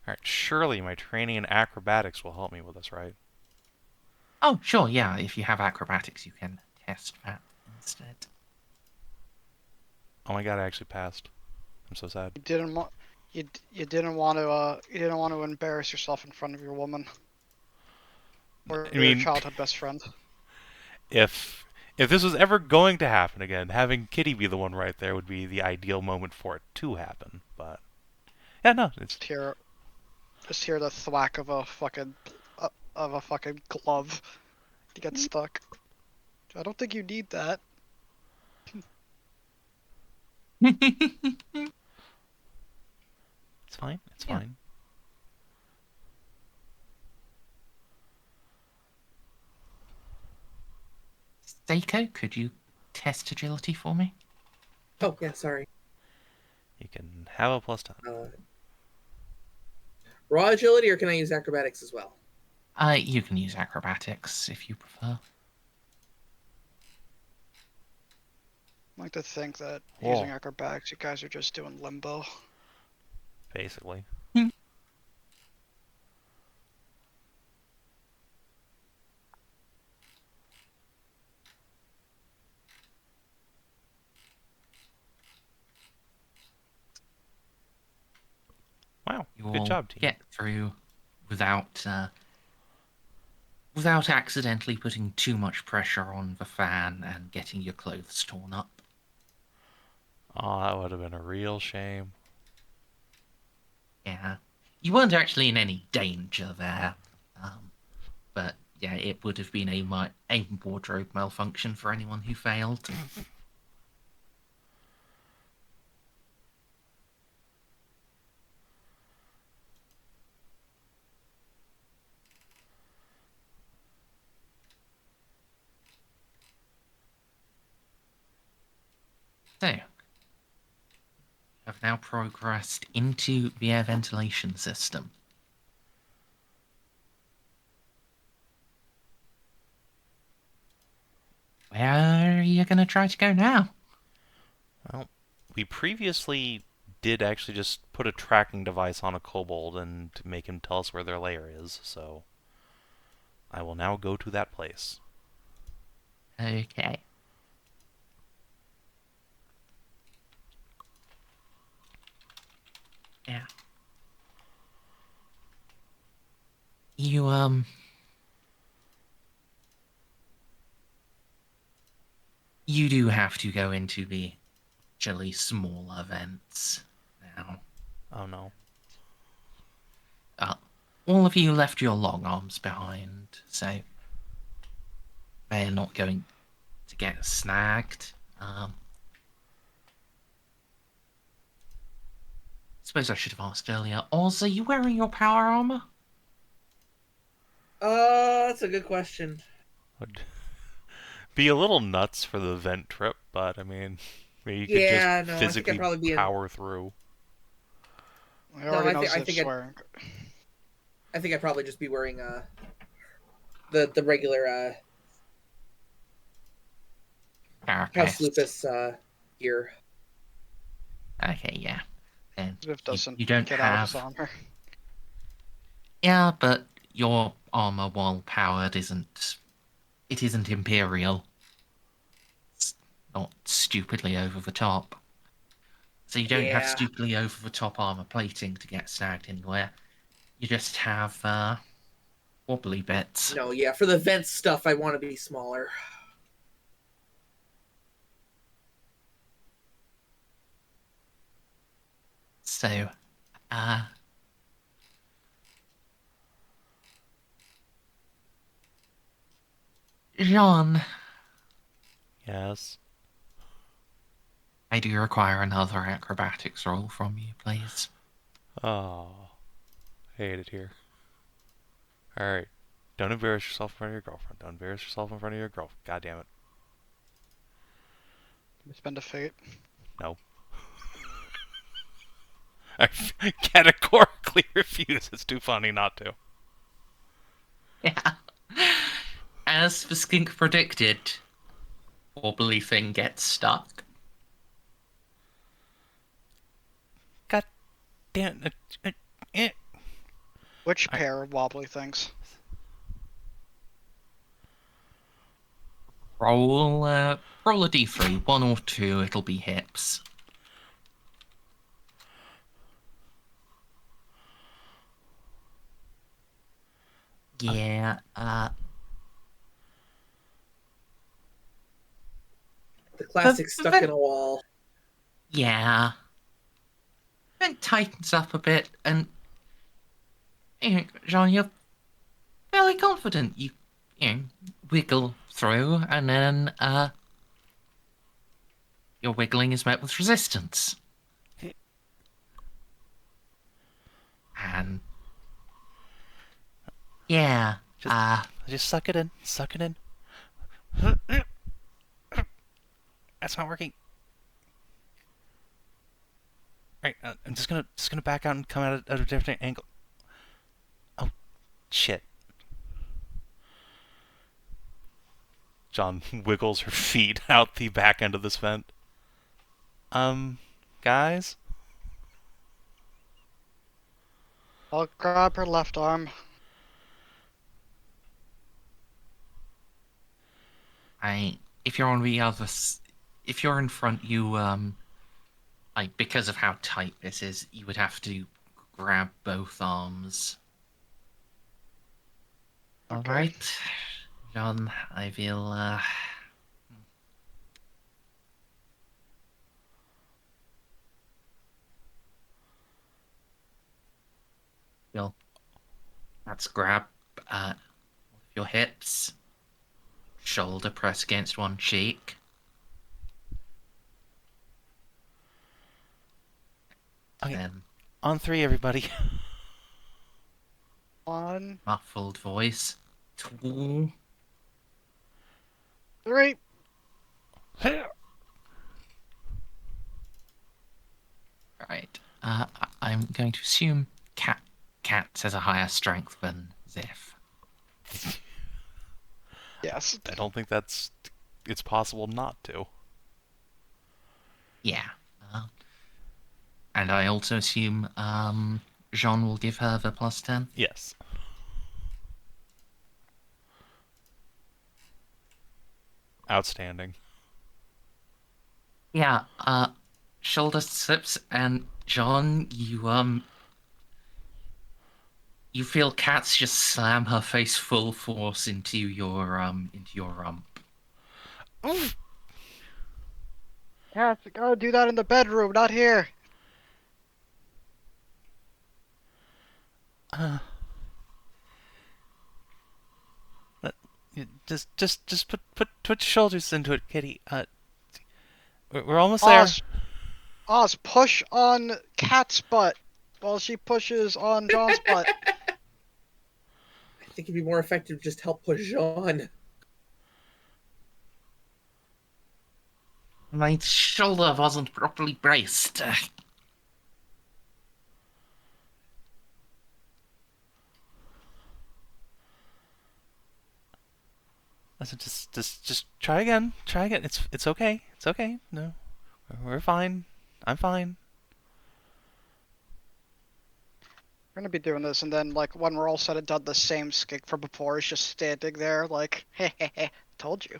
S3: Alright, surely my training in acrobatics will help me with this, right?
S1: Oh, sure, yeah. If you have acrobatics, you can test that instead.
S3: Oh my god, I actually passed. I'm so sad.
S2: You didn't want to embarrass yourself in front of your woman or
S3: I
S2: your
S3: mean,
S2: childhood best friend.
S3: if this was ever going to happen again, having Kitty be the one right there would be the ideal moment for it to happen. But yeah, no, it's
S2: Just hear the thwack of a fucking glove to get stuck. I don't think you need that.
S3: fine. It's
S1: Yeah.
S3: fine.
S1: Ceiko, could you test agility for me?
S4: Oh, yeah, sorry.
S3: You can have a +10.
S4: Raw agility, or can I use acrobatics as well?
S1: You can use acrobatics if you prefer.
S2: I like to think that
S3: Whoa.
S2: using acrobatics, you guys are just doing limbo.
S3: Basically. Wow,
S1: You'll
S3: good job, team.
S1: get through without without accidentally putting too much pressure on the fan and getting your clothes torn up.
S3: Oh, that would have been a real shame.
S1: Yeah. You weren't actually in any danger there. But yeah, it would have been a wardrobe malfunction for anyone who failed. So, you have now progressed into the air ventilation system. Where are you going to try to go now?
S3: Well, we previously did actually just put a tracking device on a kobold and make him tell us where their lair is, so I will now go to that place.
S1: Okay. Yeah. You, you do have to go into the actually smaller vents now.
S3: Oh no.
S1: Uh, all of you left your long arms behind, so they're not going to get snagged. Suppose I should have asked earlier. Oz, are you wearing your power armor?
S4: That's a good question.
S3: Would be a little nuts for the vent trip, but I mean, maybe you could just
S4: Yeah, no, I think I'd
S3: physically
S4: probably be in.
S3: power through.
S2: I
S4: No,
S2: already
S4: I
S2: know
S4: think I
S2: Xiph
S4: think I'd,
S2: swearing.
S4: I think I'd probably just be wearing the regular House
S1: Carapace.
S4: Lupus gear.
S1: Okay, yeah. Then
S2: Xiph doesn't
S1: you don't
S2: get out of his
S1: have.
S2: armor.
S1: Yeah, but your armor, while powered, it isn't imperial. It's not stupidly over the top. So you don't have
S4: Yeah.
S1: stupidly over the top armor plating to get snagged anywhere. You just have wobbly bits.
S4: No, yeah. For the vent stuff, I want to be smaller.
S1: So, uh, Jeanne,
S3: Yes.
S1: I do require another acrobatics roll from you, please.
S3: Oh, hate it here. All right. Don't embarrass yourself in front of your girlfriend. Don't embarrass yourself in front of your girlfriend. God damn it.
S2: Spend a fate.
S3: No. I categorically refuse. It's too funny not to.
S1: Yeah. As the skink predicted, wobbly thing gets stuck.
S3: God damn it.
S2: Which pair of wobbly things?
S1: Roll a d3, 1 or 2, it'll be hips. Yeah,
S4: The classic stuck in a wall.
S1: yeah. Then tightens up a bit, and Jean, you're fairly confident. You know, wiggle through, and then your wiggling is met with resistance. And yeah,
S3: Just suck it in. Suck it in. That's not working. All right, I'm just gonna back out and come at a different angle. Oh, shit. John wiggles her feet out the back end of this vent. Guys?
S2: I'll grab her left arm.
S1: if you're on the other, if you're in front, you like because of how tight this is, you would have to grab both arms.
S2: Okay.
S1: All right, John, I will. You'll let's grab your hips, shoulder press against one cheek.
S3: Okay.
S1: Then
S3: On 3, everybody.
S2: 1,
S1: muffled voice. 2.
S2: 3.
S1: Right. I'm going to assume Cat has a higher strength than Xiph.
S2: Yes.
S3: I don't think it's possible not to.
S1: Yeah. And I also assume Jeanne will give her the +10.
S3: Yes. Outstanding.
S1: Yeah. Shoulder slips, and Jeanne, you feel Cat's just slam her face full force into your rump.
S3: Oof.
S2: Cats, you gotta do that in the bedroom, not here.
S3: Uh, just put your shoulders into it, kitty. We're almost there.
S2: Oz, push on Cat's butt while she pushes on John's butt.
S4: I think it'd be more effective just help push Jeanne.
S1: My shoulder wasn't properly braced.
S3: Listen, just try again. Try again. It's okay. It's okay. No, we're fine. I'm fine.
S2: We're gonna be doing this, and then, like, when we're all said and done, the same skink from before is just standing there, like, heh, told you.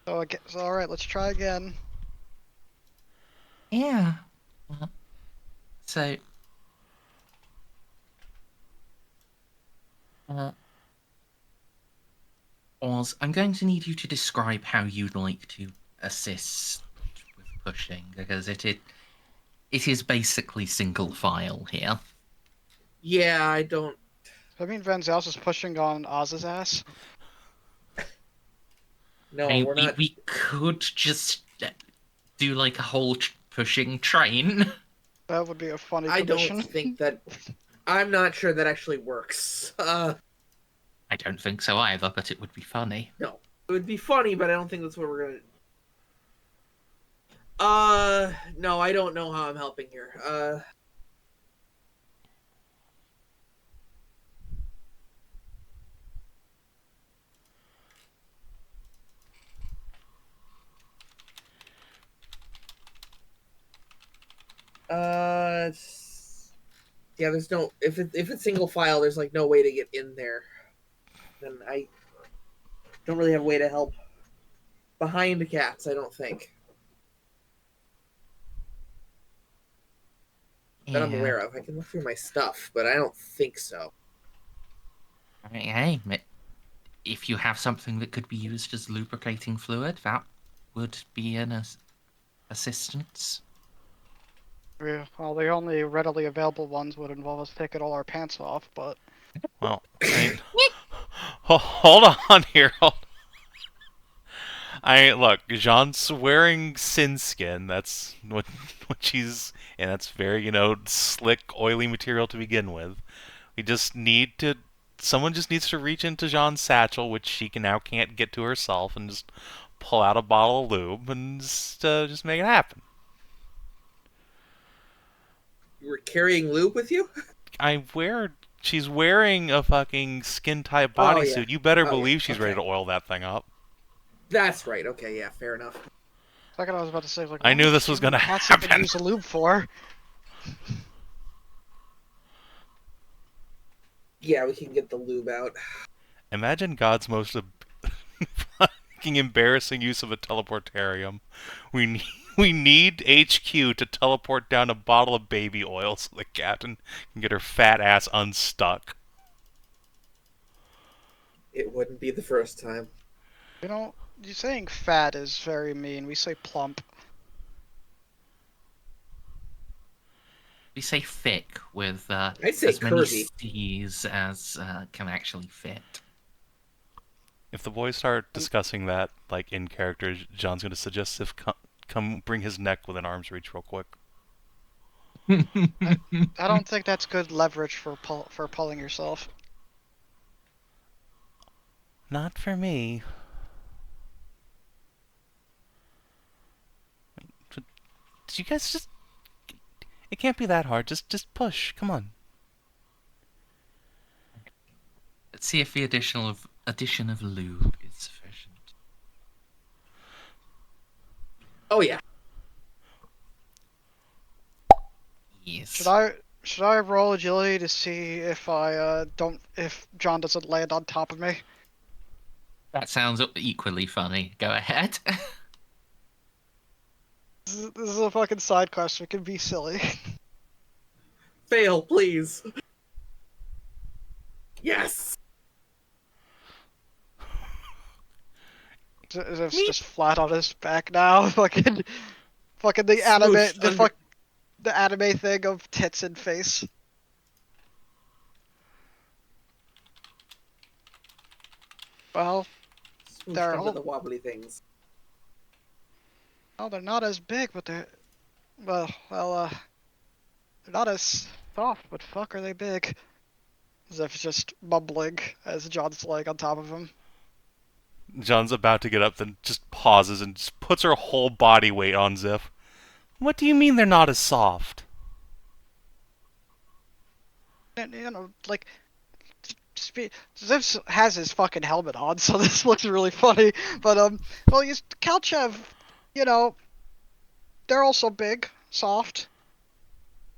S2: So alright, let's try again.
S1: Yeah. So, Oz, I'm going to need you to describe how you'd like to assist with pushing, because it is basically single file here.
S4: Yeah, I don't.
S2: I mean, Van Zels is pushing on Oz's ass.
S4: No,
S1: I mean,
S4: we're not.
S1: we could just do like a whole pushing train.
S2: That would be a funny
S4: I don't
S2: commission.
S4: think that. I'm not sure that actually works.
S1: I don't think so either, but it would be funny.
S4: No, it would be funny, but I don't think that's what we're gonna. No, I don't know how I'm helping here. Yeah, there's no if it's single file, there's like no way to get in there. Then I don't really have a way to help behind the cats. I don't think that I'm aware of. I can look through my stuff, but I don't think so.
S1: Hey, if you have something that could be used as lubricating fluid, that would be an assistance.
S2: Yeah, well, the only readily available ones would involve us taking all our pants off, but...
S3: Well, I mean, hold on here. Look, Jeanne's wearing sin skin. That's what she's, and that's very, slick, oily material to begin with. We just need to. Someone just needs to reach into Jeanne's satchel, which she can't get to herself, and just pull out a bottle of lube and just make it happen.
S4: You were carrying lube with you?
S3: She's wearing a fucking skin tight bodysuit.
S4: Yeah.
S3: You better
S4: Oh,
S3: believe
S4: yeah.
S3: she's
S4: Okay.
S3: ready to oil that thing up.
S4: That's right. Okay, yeah, fair enough.
S2: Second, I was about to say, like,
S3: I knew this was gonna
S2: cats
S3: happen.
S2: even use a lube for.
S4: Yeah, we can get the lube out.
S3: Imagine God's most fucking embarrassing use of a teleportarium. We need HQ to teleport down a bottle of baby oil so the captain can get her fat ass unstuck.
S4: It wouldn't be the first time.
S2: You saying fat is very mean. We say plump.
S1: We say thick with
S4: I'd say
S1: as many
S4: curvy.
S1: C's as can actually fit.
S3: If the boys start discussing that, like in character, John's going to suggest Xiph come bring his neck within arm's reach real quick.
S2: I don't think that's good leverage for pulling yourself.
S3: Not for me. Did you guys just... It can't be that hard. Just push. Come on.
S1: Let's see if the addition of lube is sufficient.
S4: Oh yeah.
S1: Yes.
S2: Should I roll agility to see if if John doesn't land on top of me?
S1: That sounds equally funny. Go ahead.
S2: This is a fucking side quest. We can be silly.
S4: Fail, please. Yes.
S2: Ziff's
S3: Me?
S2: just flat on his back now. Fucking the anime,
S4: Smooshed under-
S2: the anime thing of tits and face. Well,
S4: Smooshed
S2: they're
S4: under
S2: all,
S4: the wobbly things.
S2: they're not as big, but they're they're not as soft. But fuck, are they big? Ziff's just mumbling as John's laying on top of him.
S3: John's about to get up, then just pauses and just puts her whole body weight on Xiph. What do you mean they're not as soft?
S2: And, like, Ziff has his fucking helmet on, so this looks really funny. But well, Kalchev, they're also big, soft.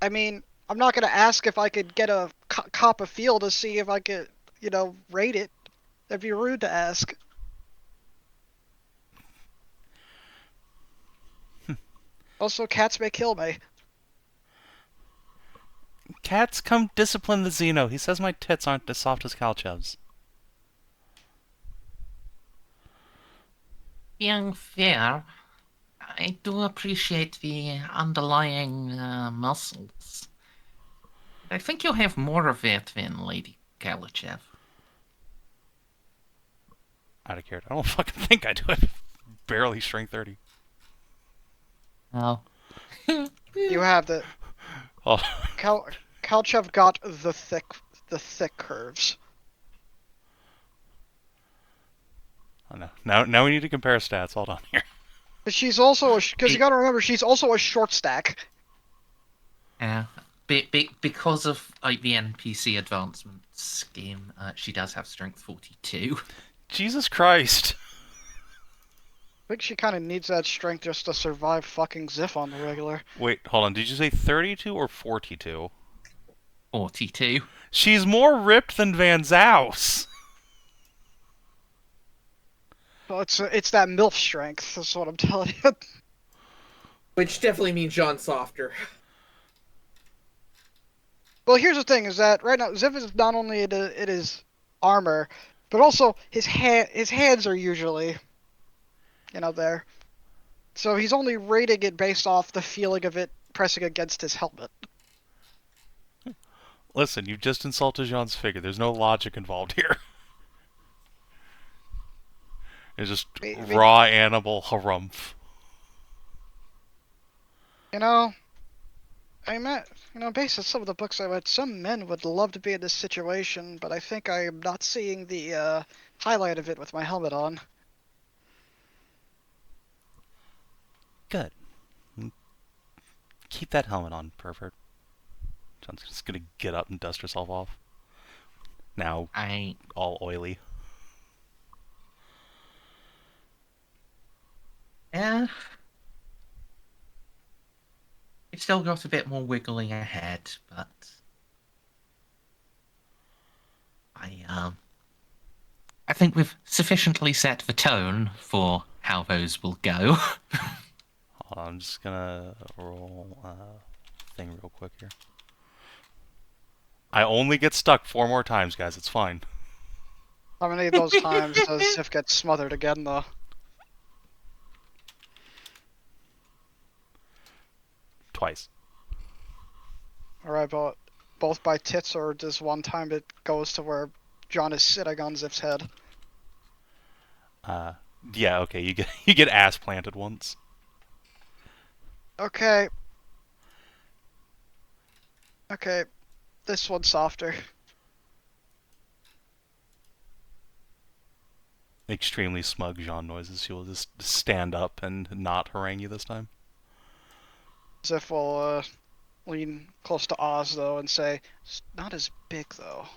S2: I mean, I'm not gonna ask if I could get a cop a feel to see if I could, rate it. That'd be rude to ask. Also, cats may kill me.
S3: Cats, come discipline the Xeno. He says my tits aren't as soft as Kalchev's.
S1: Being fair, I do appreciate the underlying muscles. I think you have more of it than Lady Kalichev.
S3: Out of character. I don't fucking think I do. I'm barely strength 30.
S1: Oh.
S2: You have the
S3: Oh.
S2: Kalchev got the thick curves.
S3: Oh, no. Now we need to compare stats. Hold on here.
S2: But she's also because you gotta remember she's also a short stack.
S1: Yeah. Because of the NPC advancement scheme, she does have strength 42.
S3: Jesus Christ.
S2: I think she kind of needs that strength just to survive fucking Xiph on the regular.
S3: Wait, hold on. Did you say 32 or 42?
S1: 42.
S3: She's more ripped than Van Zaus.
S2: Well, it's that MILF strength. That's what I'm telling you.
S4: Which definitely means Jeanne's softer.
S2: Well, here's the thing: is that right now Xiph is not only it is armor, but also his hands are usually, there. So he's only rating it based off the feeling of it pressing against his helmet.
S3: Listen, you just insulted Jean's figure. There's no logic involved here. It's just raw animal harumph.
S2: Based on some of the books I read, some men would love to be in this situation, but I think I am not seeing the highlight of it with my helmet on.
S3: Good. Keep that helmet on, pervert. John's just gonna get up and dust herself off. Now, all oily.
S1: Yeah. It's still got a bit more wiggling ahead, but I think we've sufficiently set the tone for how those will go.
S3: Hold on, I'm just gonna roll a thing real quick here. I only get stuck 4 more times, guys. It's fine.
S2: How many of those times does Xiph get smothered again, though?
S3: Twice.
S2: Alright, but both by tits, or does one time it goes to where John is sitting on Ziff's head?
S3: Yeah, okay, you get ass planted once.
S2: Okay. Okay, this one's softer.
S3: Extremely smug Jean noises. She will just stand up and not harangue you this time.
S2: Ziff will lean close to Oz, though, and say, "It's not as big, though."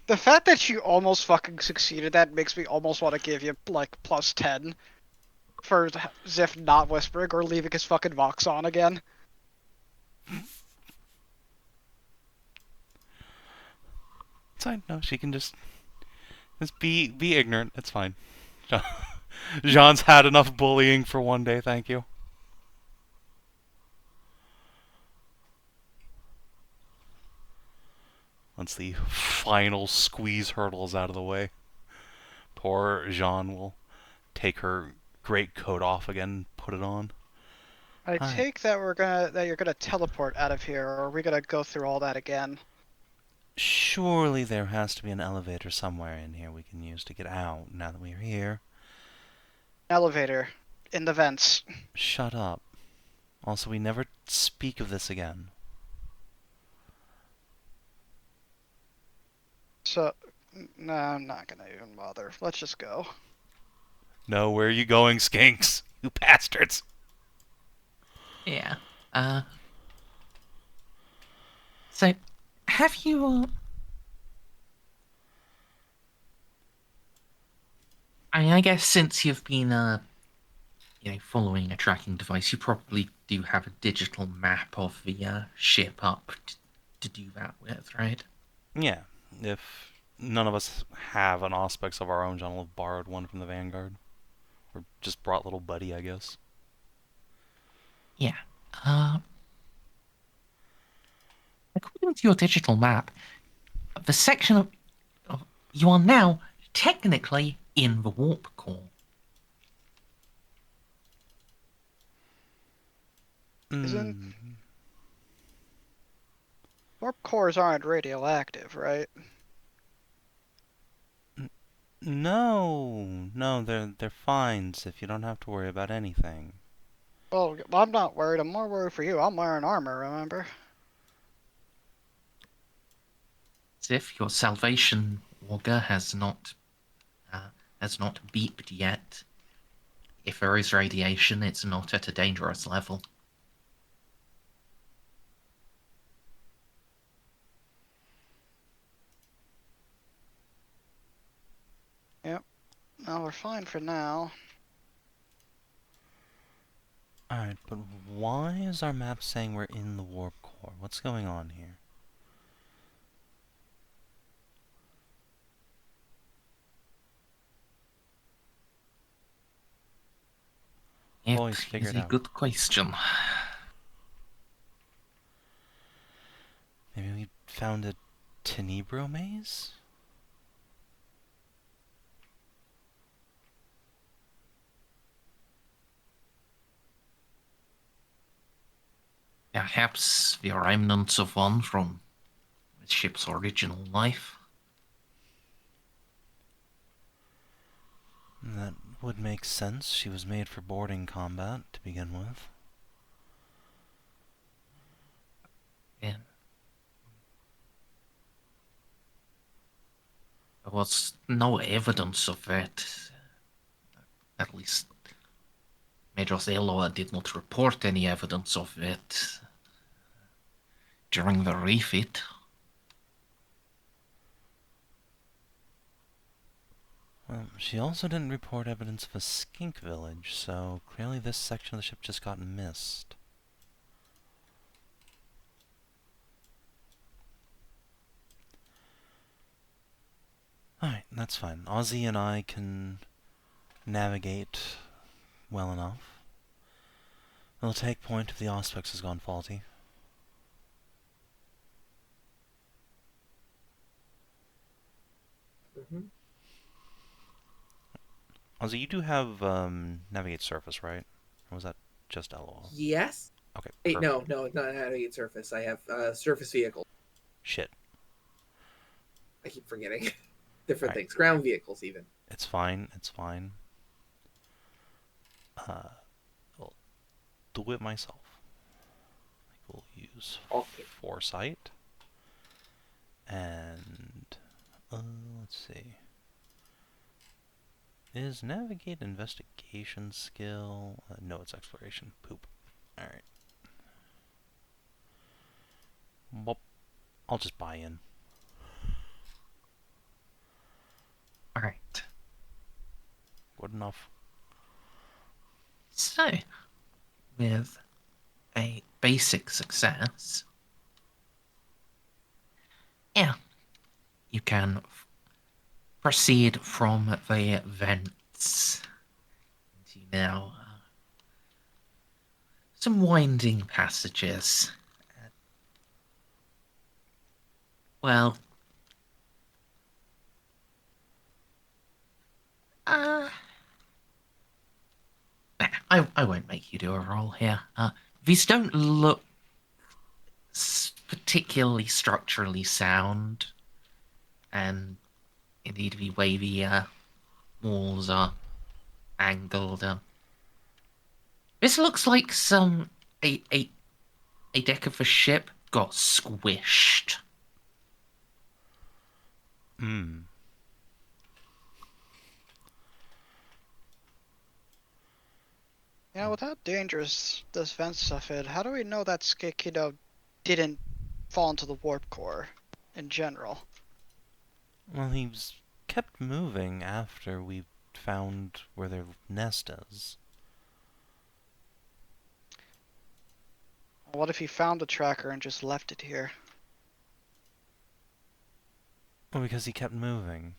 S2: The fact that you almost fucking succeeded that makes me almost want to give you, like, +10 for Ziff not whispering or leaving his fucking Vox on again.
S3: It's fine. No, she can just be ignorant. It's fine. Jeanne's had enough bullying for one day, thank you. Once the final squeeze hurdle is out of the way, poor Jeanne will take her great coat off again and put it on.
S2: I
S3: Hi.
S2: take that you're gonna teleport out of here, or are we gonna go through all that again?
S3: Surely there has to be an elevator somewhere in here we can use to get out now that we're here.
S2: Elevator. In the vents.
S3: Shut up. Also, we never speak of this again.
S2: So, no, I'm not gonna even bother. Let's just go.
S3: No, where are you going, skinks? You bastards!
S1: Yeah. So, have you, I guess since you've been, following a tracking device, you probably do have a digital map of the ship up to do that with, right?
S3: Yeah, if none of us have an Auspex of our own, John will have borrowed one from the Vanguard. Or just brought little buddy, I guess.
S1: Yeah. According to your digital map, the section of you are now technically in the warp core.
S2: Isn't
S3: Mm,
S2: warp cores aren't radioactive, right?
S3: no, they're fine, Xiph. You don't have to worry about anything.
S2: Well, I'm not worried. I'm more worried for you. I'm wearing armor, remember?
S1: As if your salvation auger has not beeped yet. If there is radiation, it's not at a dangerous level.
S2: Yep. No, we're fine for now.
S3: Alright, but why is our map saying we're in the warp core? What's going on here?
S1: It
S3: Boys, figure
S1: is
S3: it
S1: a
S3: out.
S1: good question.
S3: Maybe we found a Tenebro maze?
S1: Perhaps the remnants of one from the ship's original life.
S3: That would make sense. She was made for boarding combat to begin with.
S1: Yeah. There was no evidence of that. At least Major Eloa did not report any evidence of it during the refit.
S3: Well, she also didn't report evidence of a skink village, so clearly this section of the ship just got missed. Alright, that's fine. Ozzy and I can navigate well enough. It'll take point if the Auspex has gone faulty.
S4: Mm-hmm.
S3: Ozzy, you do have navigate surface, right? Or was that just LOL?
S4: Yes.
S3: Okay,
S4: Wait,
S3: perfect.
S4: no, not navigate surface. I have surface vehicle.
S3: Shit.
S4: I keep forgetting. Different
S3: Right.
S4: things. Ground vehicles, even.
S3: It's fine, it's fine. I'll do it myself. We'll use
S4: Okay.
S3: foresight. And let's see. Is navigate investigation skill? No, it's exploration. Poop. Alright. Well, I'll just buy in.
S1: Alright.
S3: Good enough.
S1: So, with a basic success, yeah, you can proceed from the vents Now, some winding passages. Well, uh, I won't make you do a roll here. These don't look particularly structurally sound, and indeed the way the walls are angled. This looks like a deck of a ship got squished.
S3: Hmm.
S2: With how dangerous this vent stuff is, how do we know that Ceiko didn't fall into the warp core in general?
S3: Well, he was kept moving after we found where their nest is.
S2: What if he found the tracker and just left it here?
S3: Well, because he kept moving.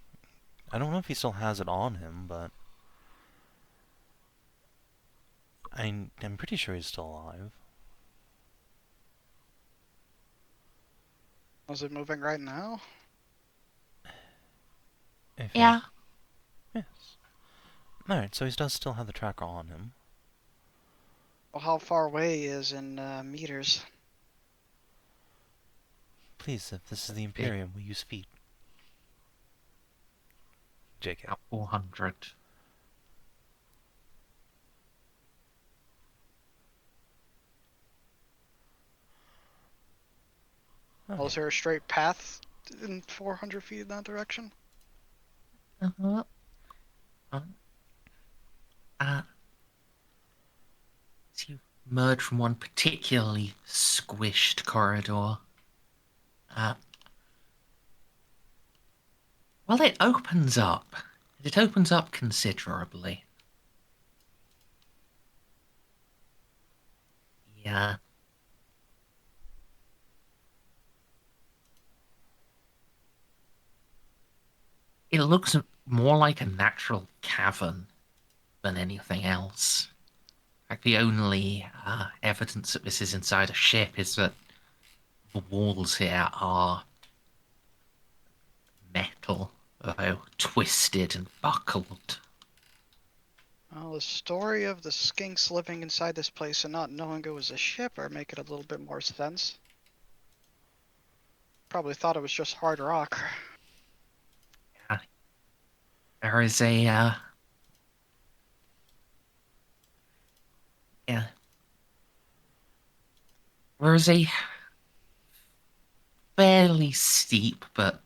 S3: I don't know if he still has it on him, but I'm pretty sure he's still alive.
S2: Was it moving right now?
S1: Yeah.
S3: Yes. Alright, so he does still have the tracker on him.
S2: Well, how far away he is in meters?
S3: Please, if this is the Imperium, we use feet. JK.
S1: About 400.
S2: Well, is there a straight path in 400 feet in that direction?
S1: Uh-huh. So you emerge from one particularly squished corridor. Well, it opens up. It opens up considerably. Yeah. It looks more like a natural cavern than anything else. Like the only evidence that this is inside a ship is that the walls here are metal, though twisted and buckled.
S2: Well, the story of the skinks living inside this place and not knowing it was a ship are making a little bit more sense. Probably thought it was just hard rock.
S1: There is a yeah. There is a fairly steep but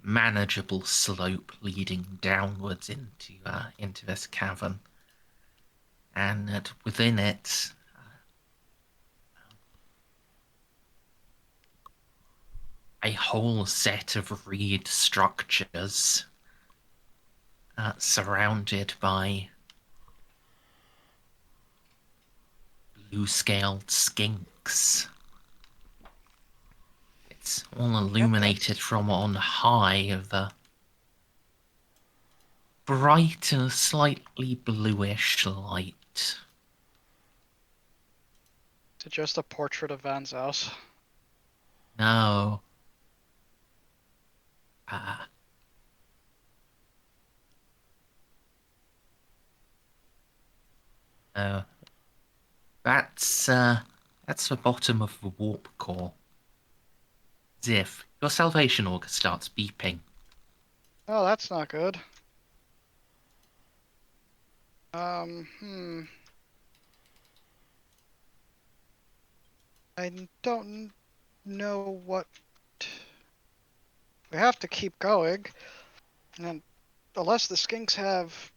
S1: manageable slope leading downwards into this cavern, and within it, a whole set of reed structures surrounded by blue-scaled skinks. It's all illuminated from on high of the bright and slightly bluish light.
S2: Is it just a portrait of Van's house?
S1: No. No. That's the bottom of the warp core. Xiph, your salvation auger starts beeping.
S2: Oh, that's not good. I don't know what... We have to keep going. And unless the skinks have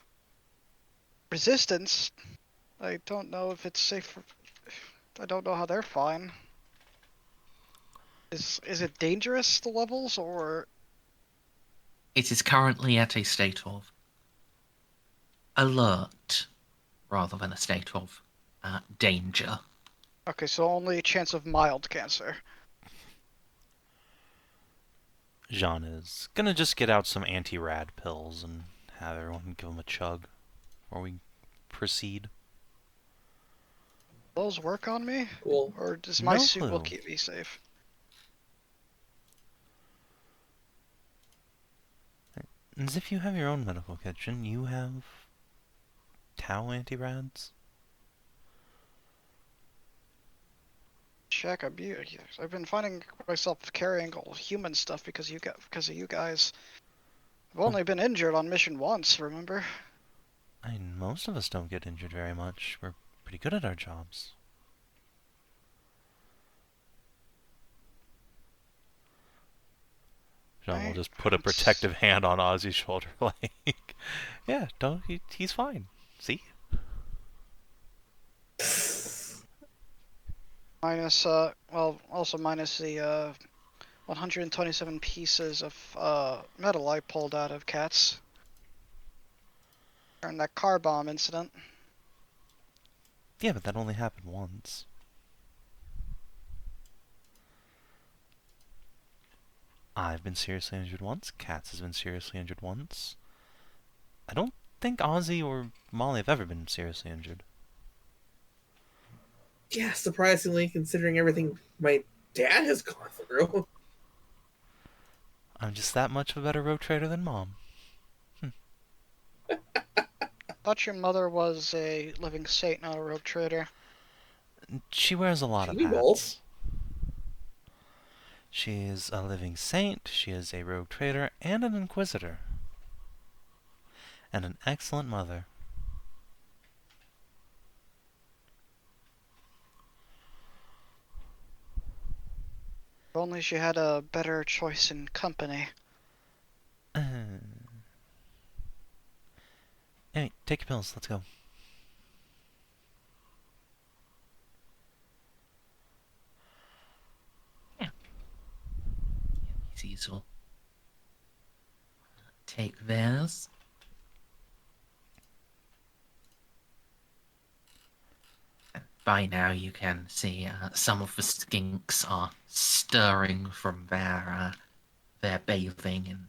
S2: resistance, I don't know if it's safe for... I don't know how they're fine. Is it dangerous, the levels, or...
S1: It is currently at a state of alert, rather than a state of danger.
S2: Okay, so only a chance of mild cancer.
S3: Jeanne is gonna just get out some anti-rad pills and have everyone give him a chug before we proceed.
S2: those work on me?
S4: Cool.
S2: Or does my
S3: No
S2: suit will
S3: clue.
S2: keep me safe?
S3: As if you have your own medical kitchen, you have Tau anti-rads.
S2: Check, I've been finding myself carrying all human stuff because of you guys. I've only been injured on mission once, remember?
S3: I mean, most of us don't get injured very much. We're pretty good at our jobs. Jeanne will just put a protective hand on Ozzy's shoulder, like, yeah, he's fine. See?
S2: Minus, also minus the 127 pieces of metal I pulled out of Cats during that car bomb incident.
S3: Yeah, but that only happened once. I've been seriously injured once. Cats has been seriously injured once. I don't think Ozzy or Molly have ever been seriously injured.
S4: Yeah, surprisingly, considering everything my dad has gone through.
S3: I'm just that much of a better rogue trader than Mom.
S2: Thought your mother was a living saint, not a rogue trader.
S3: She wears a lot of
S4: Maybe
S3: hats.
S4: both.
S3: She is a living saint, she is a rogue trader, and an inquisitor. And an excellent mother.
S2: If only she had a better choice in company.
S3: Hey, take your pills, let's go.
S1: Cecil. Take theirs. By now you can see some of the skinks are stirring from their bathing in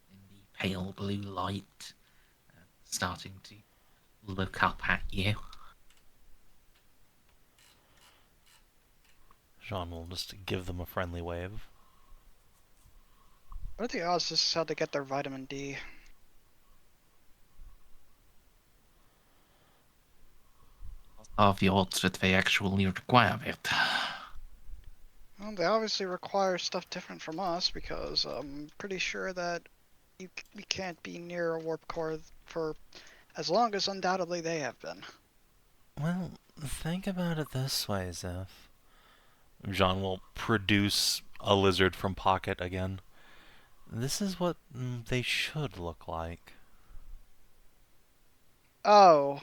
S1: the pale blue light, starting to look up at you.
S3: Jeanne will just give them a friendly wave.
S2: What are the odds this is how they get their vitamin D?
S1: Are the odds that they actually require it?
S2: Well, they obviously require stuff different from us because I'm pretty sure that we can't be near a warp core for as long as undoubtedly they have been.
S3: Well, think about it this way, Xiph. Jeanne will produce a lizard from pocket again. This is what they should look like.
S2: Oh.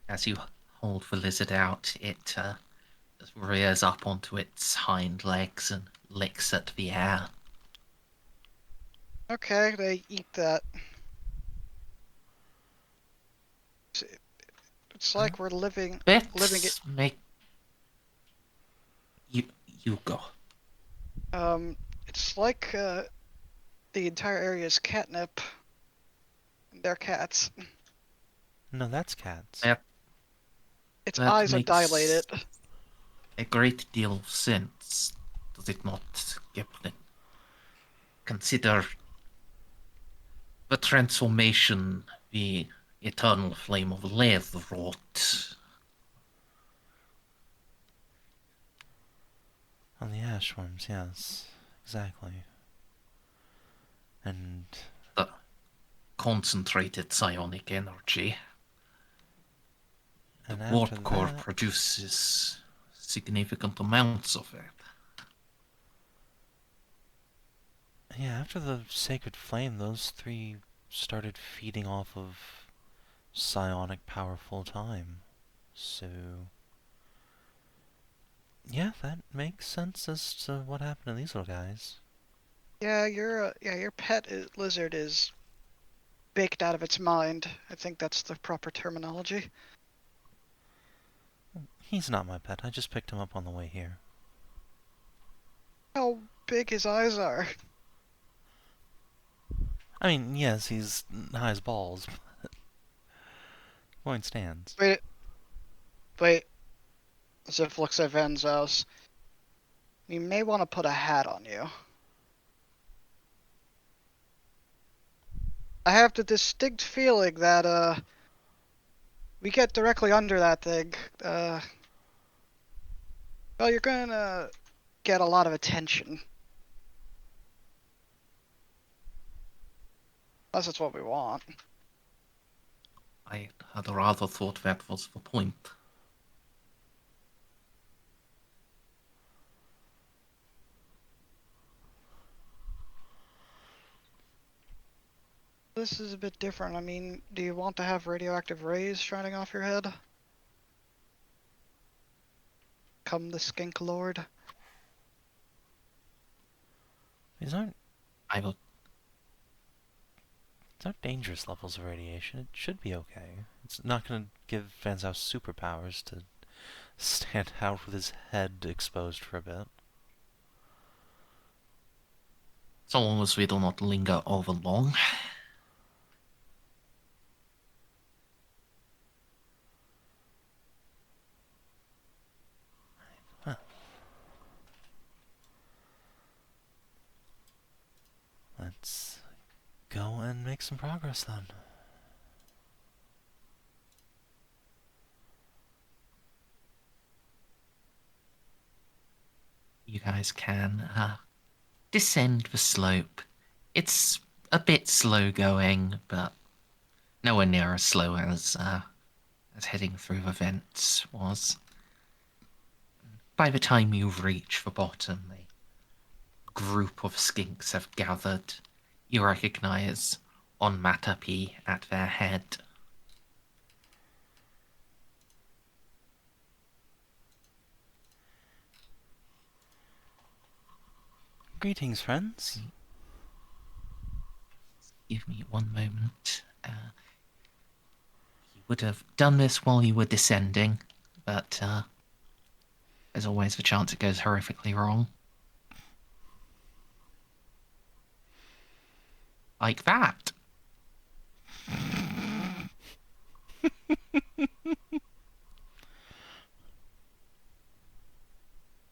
S1: As you hold the lizard out, it rears up onto its hind legs and licks at the air.
S2: Okay, they eat that. It's like we're living it.
S1: Make you go.
S2: It's like the entire area is catnip. They're cats.
S3: No, that's cats.
S2: Its
S1: That
S2: eyes are
S1: makes
S2: dilated.
S1: a great deal of sense, does it not, Kipling? Consider the transformation the eternal flame of Lethe wrought.
S3: On the ashworms, yes. Exactly. And
S1: The concentrated psionic energy. The
S3: And after
S1: warp core
S3: that-
S1: produces significant amounts of it.
S3: yeah, after the sacred flame, those three started feeding off of psionic power full time. So yeah, that makes sense as to what happened to these little guys.
S2: Yeah, your pet lizard is baked out of its mind. I think that's the proper terminology.
S3: He's not my pet. I just picked him up on the way here.
S2: How big his eyes are.
S3: I mean, yes, he's high as balls. Point stands.
S2: Wait. Xiph looks at Vanzos. You may want to put a hat on you. I have the distinct feeling that, we get directly under that thing, well, you're gonna get a lot of attention. Unless it's what we want.
S1: I had rather thought that was the point.
S2: This is a bit different. I mean, do you want to have radioactive rays shining off your head? Come the skink lord.
S3: These aren't
S1: I will.
S3: dangerous levels of radiation. It should be okay. It's not going to give Van Zao superpowers to stand out with his head exposed for a bit.
S1: So long as we do not linger over long.
S3: Huh. Let's go and make some progress then.
S1: You guys can descend the slope. It's a bit slow going, but nowhere near as slow as heading through the vents was. By the time you reach the bottom, a group of skinks have gathered. You recognize Onmatapi at their head.
S3: Greetings, friends.
S1: Give me one moment. You would have done this while you were descending, but there's always the chance it goes horrifically wrong. Like that.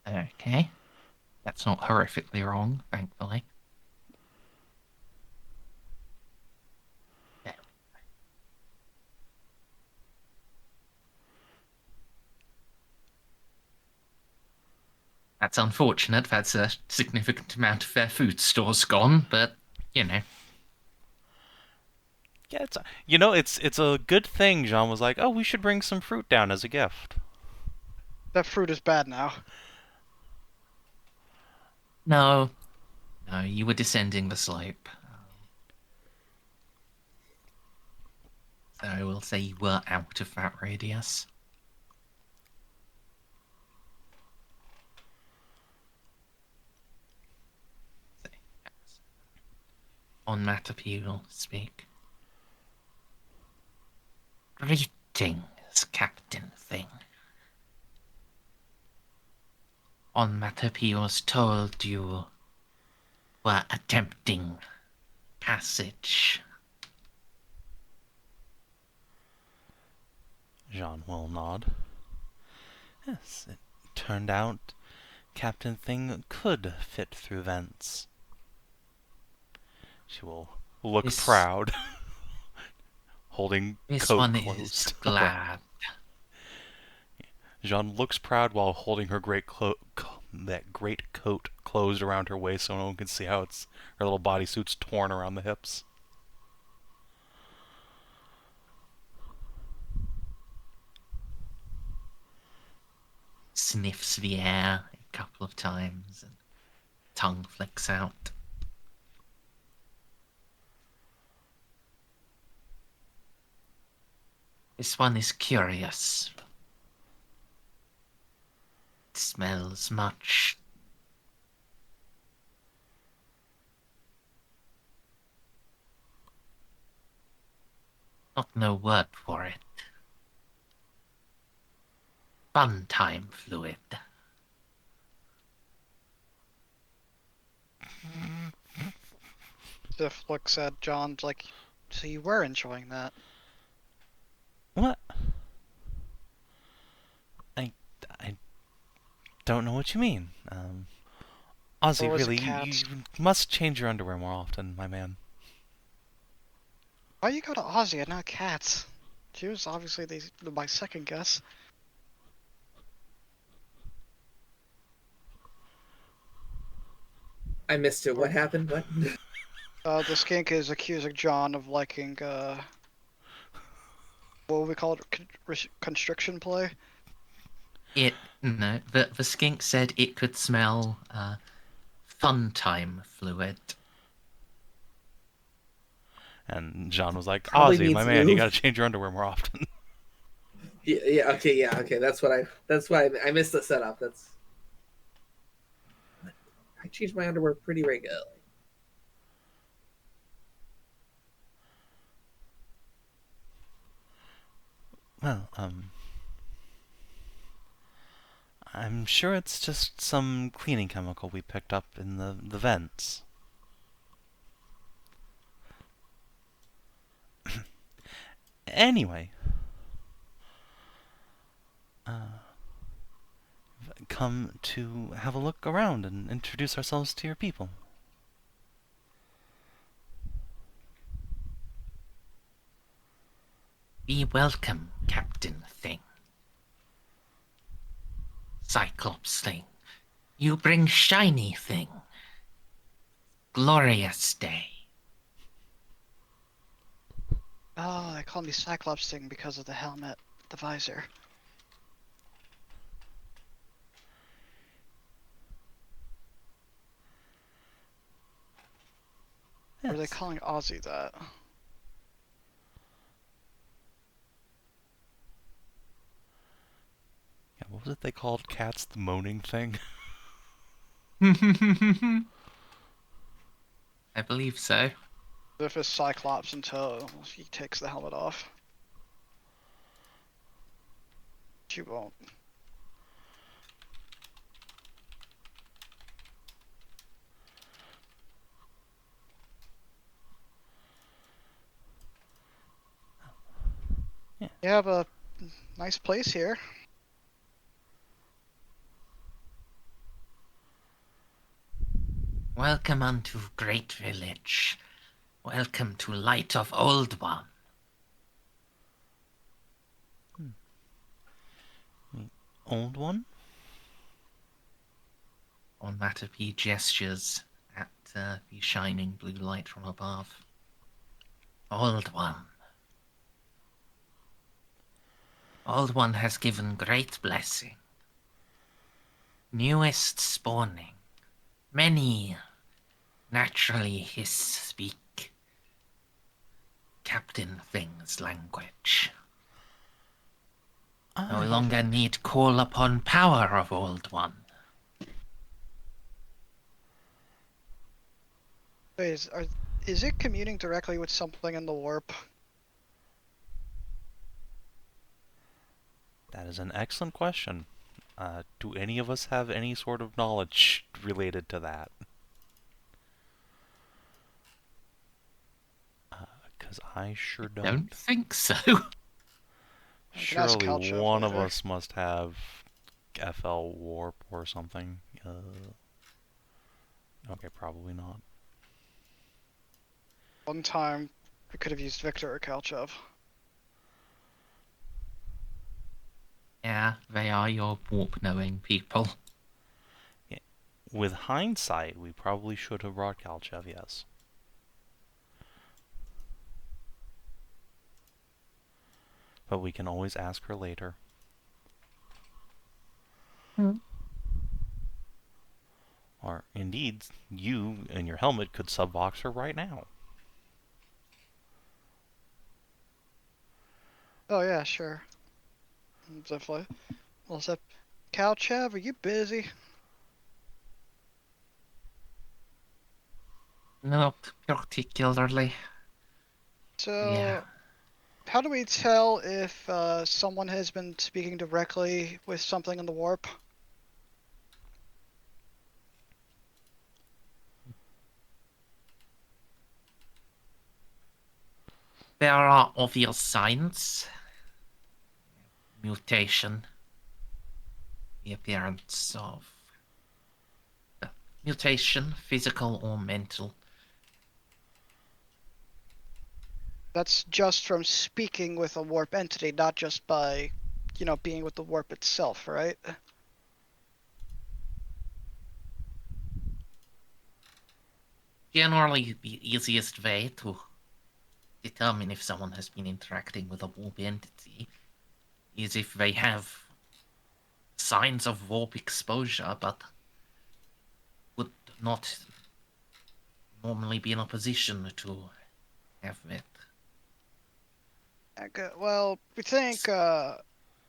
S1: Okay. That's not horrifically wrong, thankfully. There. That's unfortunate. That's a significant amount of their food stores gone, but, you know.
S3: Yeah, it's a good thing Jeanne was like, oh, we should bring some fruit down as a gift.
S2: That fruit is bad now.
S1: No, you were descending the slope. So I will say you were out of that radius. On Matapi will speak. Greetings, Captain Thing. On Matapi was told you were attempting passage.
S3: Jeanne will nod. Yes, it turned out Captain Thing could fit through vents. She will look proud, holding
S1: this
S3: coat
S1: one
S3: closed.
S1: Is glad.
S3: Jeanne looks proud while holding her great coat closed around her waist so no one can see how her little bodysuit's torn around the hips.
S1: Sniffs the air a couple of times and tongue flicks out. This one is curious. It smells much. Not no word for it. Fun time fluid.
S2: Xiph looks at John like, so you were enjoying that.
S3: What? I don't know what you mean. Ozzy,
S2: Or was it
S3: really, you
S2: cats?
S3: must change your underwear more often, my man.
S2: Why you go to Ozzy and not cats? She was obviously my second guess.
S4: I missed it. What happened? What?
S2: The skink is accusing John of liking, what would we call it? Constriction play?
S1: No, the skink said it could smell fun time fluid.
S3: And John was like,
S4: Probably
S3: Ozzy, my
S4: needs
S3: man, you
S4: lube.
S3: gotta change your underwear more often.
S4: Yeah, okay. That's why I missed the setup. I change my underwear pretty regularly.
S3: Well, I'm sure it's just some cleaning chemical we picked up in the vents. Anyway, come to have a look around and introduce ourselves to your people.
S1: Be welcome, Captain Thing. Cyclops Thing. You bring shiny thing. Glorious day.
S2: Oh, they call me Cyclops thing because of the helmet, the visor. Or are they
S3: Yes.
S2: calling Ozzy that?
S3: Yeah, what was it they called cats? The moaning thing?
S1: I believe so.
S2: If it's Cyclops until he takes the helmet off. She won't.
S3: Yeah.
S2: You have a nice place here.
S1: Welcome unto Great Village. Welcome to Light of Old One.
S3: Old one?
S1: Onomatopoeia gestures at the shining blue light from above. Old One. Old One has given great blessing. Newest spawning. Many naturally his speak. Captain Thing's language. No longer need call upon power of Old One.
S2: Wait, is it communing directly with something in the warp?
S3: That is an excellent question. Do any of us have any sort of knowledge related to that? Because I sure don't.
S1: Don't think so.
S2: can ask
S3: Surely
S2: Calchev
S3: one of
S2: later.
S3: us must have FL warp or something. Okay, probably not.
S2: One time, we could have used Victor or Calchev.
S1: Yeah, they are your warp-knowing people.
S3: With hindsight, we probably should have brought Calchev, yes. But we can always ask her later. Or, indeed, you and your helmet could subvox her right now.
S2: Oh yeah, sure. Definitely. Well, Zip, Calchev, are you busy?
S1: Not particularly.
S2: So,
S1: Yeah.
S2: how do we tell if someone has been speaking directly with something in the warp?
S1: there are obvious signs. Mutation. The appearance of mutation, physical or mental.
S2: That's just from speaking with a warp entity, not just by, being with the warp itself, right?
S1: Generally, the easiest way to determine if someone has been interacting with a warp entity is if they have signs of warp exposure, but would not normally be in a position to have it.
S2: Okay, well, we think the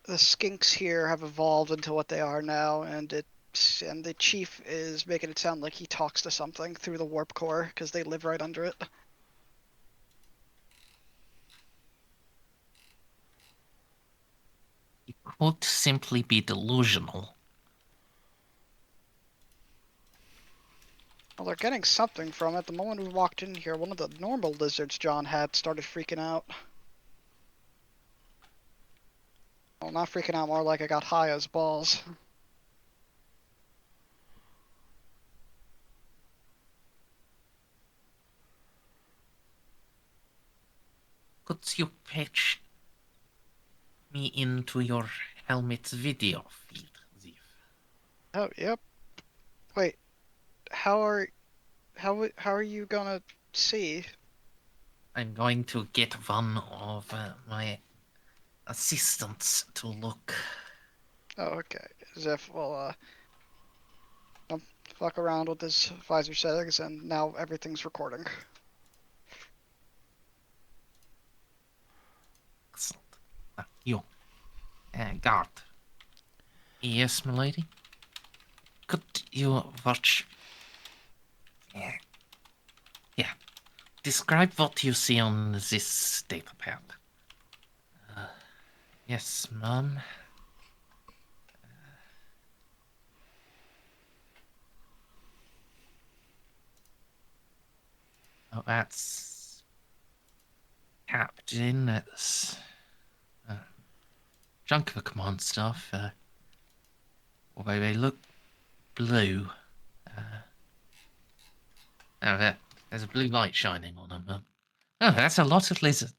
S2: skinks here have evolved into what they are now, and the chief is making it sound like he talks to something through the warp core because they live right under it.
S1: It could simply be delusional.
S2: Well, they're getting something from it. The moment we walked in here, one of the normal lizards John had started freaking out. Well, not freaking out, more like I got high as balls.
S1: Could you patch me into your helmet's video feed, Xiph?
S2: Oh, yep. Wait, how are you gonna see?
S1: I'm going to get one of my assistants to look.
S2: Oh, okay. As if, well, I'll fuck around with this visor settings, and now everything's recording.
S1: Excellent. You, guard. Yes, milady? Could you watch... Yeah. Describe what you see on this datapad. Yes, ma'am. Oh, that's... Captain, that's... Junk of the command stuff. Although they look blue. There's a blue light shining on them. Oh, that's a lot of lizards.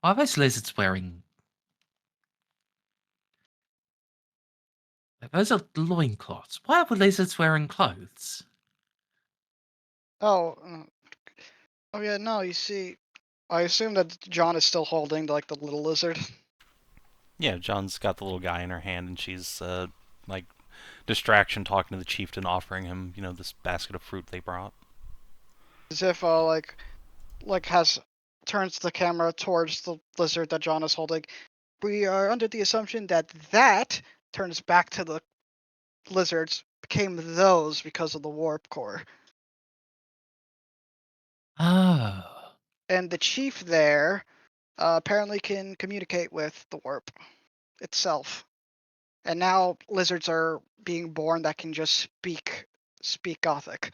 S1: Why are those lizards wearing... Those are loincloths. Why are the lizards wearing clothes?
S2: Oh, oh yeah, no, you see, I assume that John is still holding, like, the little lizard.
S3: Yeah, John's got the little guy in her hand, and she's, like, distraction talking to the chieftain, offering him, this basket of fruit they brought.
S2: As if, turns the camera towards the lizard that John is holding. We are under the assumption that turns back to the lizards, became those because of the warp core.
S1: Oh.
S2: And the chief there apparently can communicate with the warp itself. And now lizards are being born that can just speak Gothic.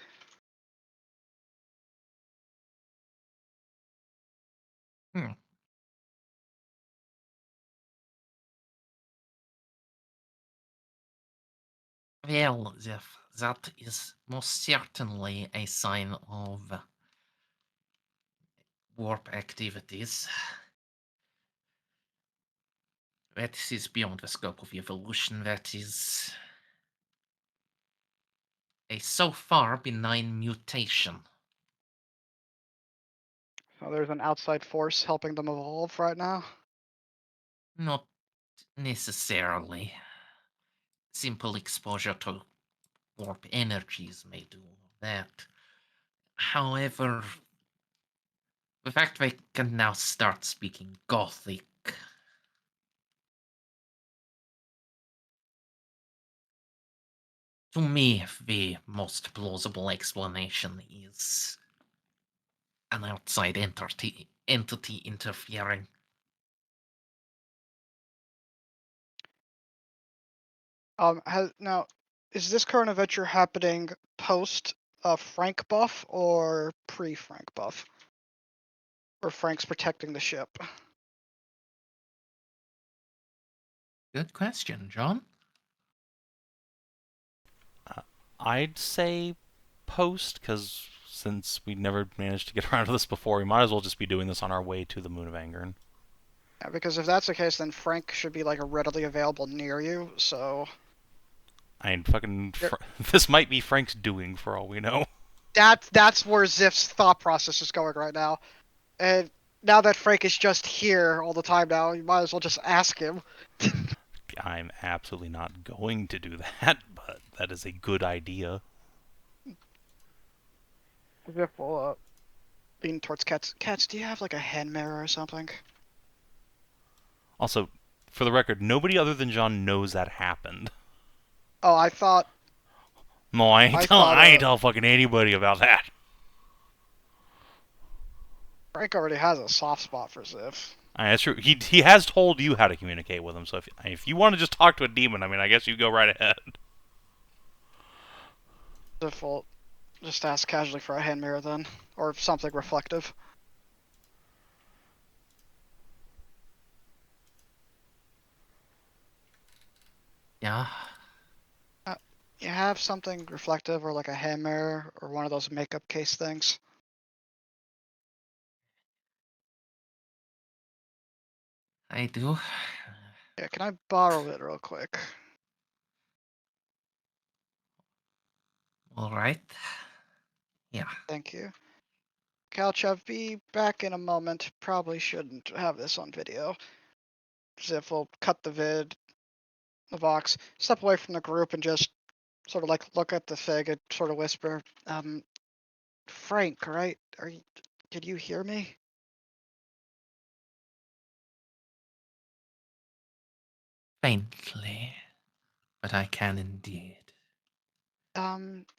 S1: Hmm. Well, that is most certainly a sign of warp activities. That is beyond the scope of evolution. That is a so far benign mutation.
S2: So there's an outside force helping them evolve right now.
S1: Not necessarily. Simple exposure to warp energies may do that. However, the fact they can now start speaking Gothic. To me, the most plausible explanation is an outside entity interfering.
S2: Now, is this current adventure happening post Frank buff or pre Frank buff? Or Frank's protecting the ship?
S1: Good question, John.
S3: I'd say post, because since we never managed to get around to this before, we might as well just be doing this on our way to the Moon of Angern.
S2: Yeah, because if that's the case, then Frank should be like readily available near you. So
S3: I mean, fucking, this might be Frank's doing for all we know.
S2: that's where Xip's thought process is going right now. And now that Frank is just here all the time now, you might as well just ask him.
S3: I'm absolutely not going to do that, but that is a good idea.
S2: Xiph will lean towards Cats. Cats, do you have like a hand mirror or something?
S3: Also, for the record, nobody other than Jeanne knows that happened.
S2: Oh, I thought.
S3: No, I
S2: I
S3: ain't
S2: thought,
S3: tell fucking anybody about that.
S2: Frank already has a soft spot for Xiph.
S3: That's true. He has told you how to communicate with him, so if you want to just talk to a demon, I mean, I guess you go right ahead.
S2: Xiph will just ask casually for a hand mirror then, or something reflective.
S1: Yeah.
S2: You have something reflective, or like a hand mirror, or one of those makeup case things?
S1: I do.
S2: Yeah, can I borrow it real quick?
S1: All right. Yeah.
S2: Thank you. Kalchev, be back in a moment. Probably shouldn't have this on video. Xiph will cut the Vox, step away from the group and just sort of like look at the Fig and sort of whisper, Frank, right? Did you hear me?
S1: Faintly, but I can indeed.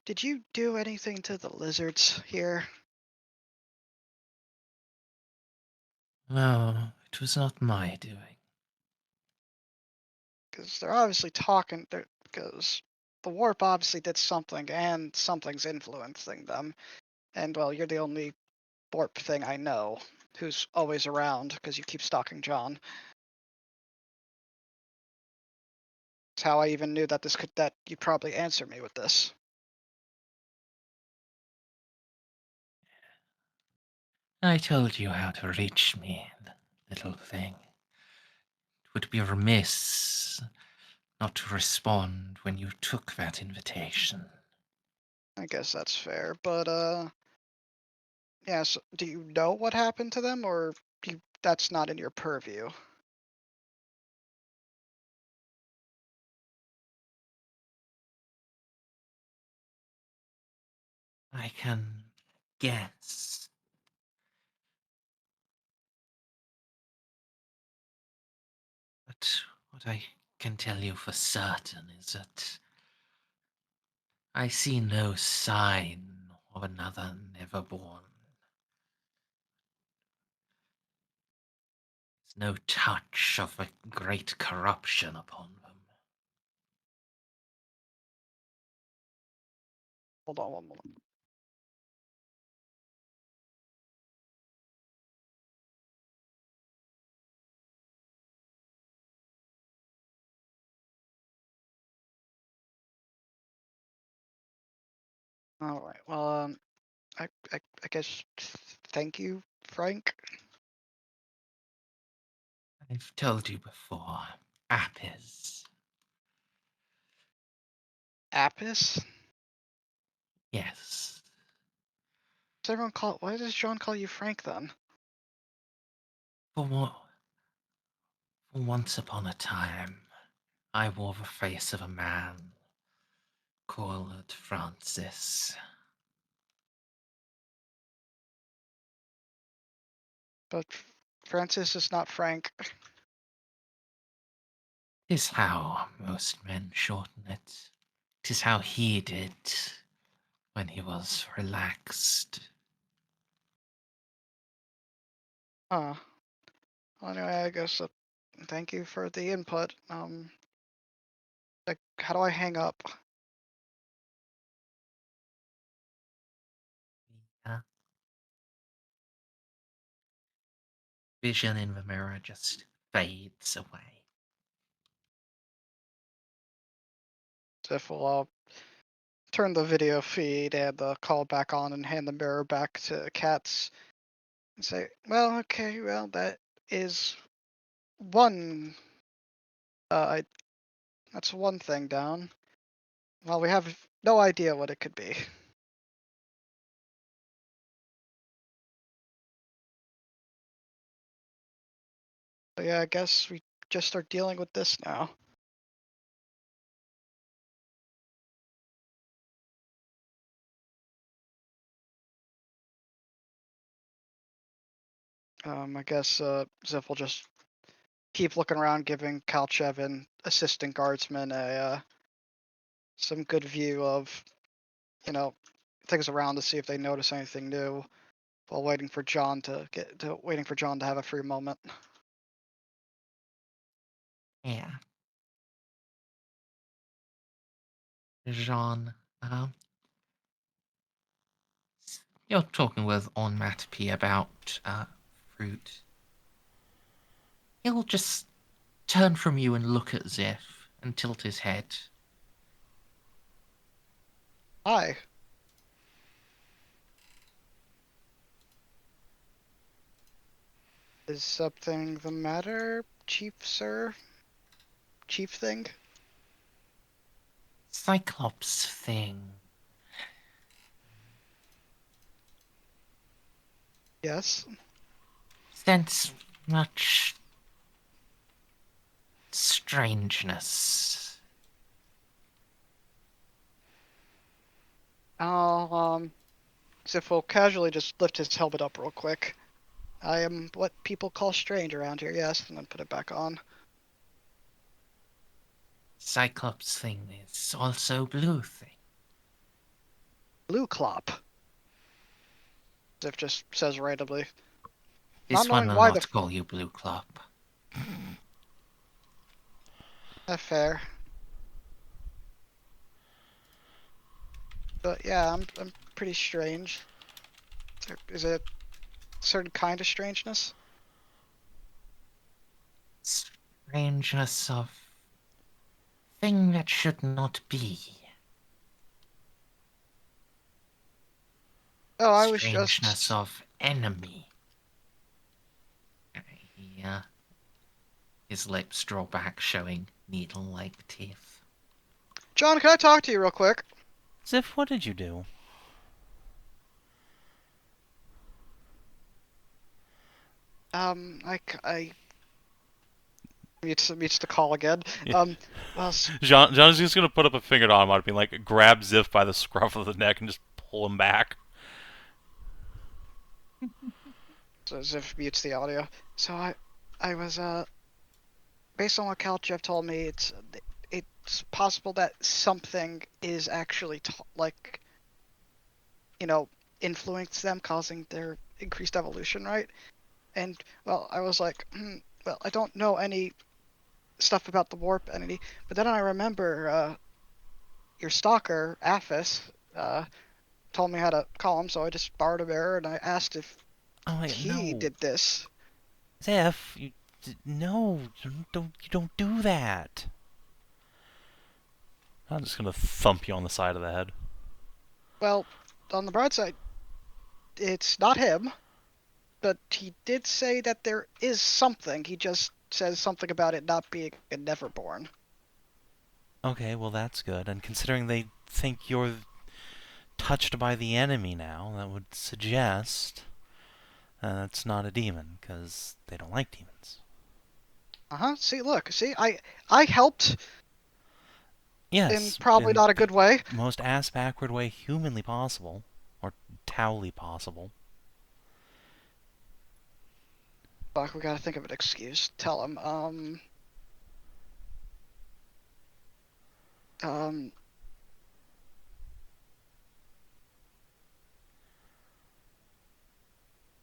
S2: Did you do anything to the lizards here?
S1: No, it was not my doing.
S2: Because they're obviously talking, because the warp obviously did something, and something's influencing them. And, well, you're the only warp thing I know who's always around, because you keep stalking John. That's how I even knew that that you'd probably answer me with this.
S1: I told you how to reach me, little thing. It would be remiss not to respond when you took that invitation.
S2: I guess that's fair, but, yeah, so do you know what happened to them, or that's not in your purview?
S1: I can guess. But what I can tell you for certain is that I see no sign of another Neverborn. There's no touch of a great corruption upon them.
S2: Hold on one moment. All right. Well, I guess thank you, Frank.
S1: I've told you before, Apis.
S2: Apis?
S1: Yes.
S2: Why does John call you Frank then?
S1: For what? For once upon a time, I wore the face of a man called Francis.
S2: But Francis is not Frank.
S1: 'Tis how most men shorten it. 'Tis how he did when he was relaxed.
S2: Huh. Well, anyway, I guess thank you for the input. Like, how do I hang up?
S1: Yeah. vision in the mirror just fades away.
S2: Xiph will turn the video feed and the call back on and hand the mirror back to Katz and say, well, okay, well, that is one, that's one thing down. Well, we have no idea what it could be. So yeah, I guess we just start dealing with this now. I guess Xiph will just keep looking around, giving Kalchev and assistant guardsmen a some good view of, things around to see if they notice anything new, while waiting for John to have a free moment.
S1: Yeah. Jeanne, you're talking with Onomatopoeia about fruit. He'll just turn from you and look at Xiph and tilt his head.
S2: Hi. Is something the matter, Chief, sir? Chief thing?
S1: Cyclops thing.
S2: Yes.
S1: Sense much strangeness.
S2: Xiph will casually just lift his helmet up real quick. I am what people call strange around here, yes, and then put it back on.
S1: Cyclops thing is also blue thing.
S2: Blue Clop. Xiph just says randomly.
S1: This
S2: Not
S1: one
S2: knowing
S1: will
S2: why
S1: not call you Blue Club.
S2: fair. But yeah, I'm pretty strange. Is it a certain kind of strangeness?
S1: Strangeness of thing that should not be.
S2: Oh, I was
S1: Strangeness
S2: just...
S1: of enemy. Yeah. His lips draw back, showing needle-like teeth.
S2: John, can I talk to you real quick?
S3: Xiph, what did you do?
S2: I meets the call again.
S3: Yeah.
S2: Well,
S3: Jeanne is just going to put up a finger to Automat, being like, grab Xiph by the scruff of the neck and just pull him back.
S2: so as if mutes the audio. So I was based on what Kalchev told me, it's possible that something is actually influence them, causing their increased evolution, right? And well, I was like, well, I don't know any stuff about the warp entity, but then I remember your stalker, Aphis, told me how to call him, so I just borrowed a mirror and I asked if
S3: Oh, wait,
S2: he
S3: no.
S2: did this.
S3: Xiph, no, you don't do that. I'm just going to thump you on the side of the head.
S2: Well, on the bright side, it's not him, but he did say that there is something. He just says something about it not being a Neverborn.
S3: Okay, well that's good. And considering they think you're touched by the enemy now, that would suggest it's not a demon, because they don't like demons.
S2: See, look, I helped
S3: Yes,
S2: in probably not a
S3: the
S2: good way.
S3: most ass-backward way humanly possible, or towly possible.
S2: Fuck, we gotta think of an excuse. Tell him,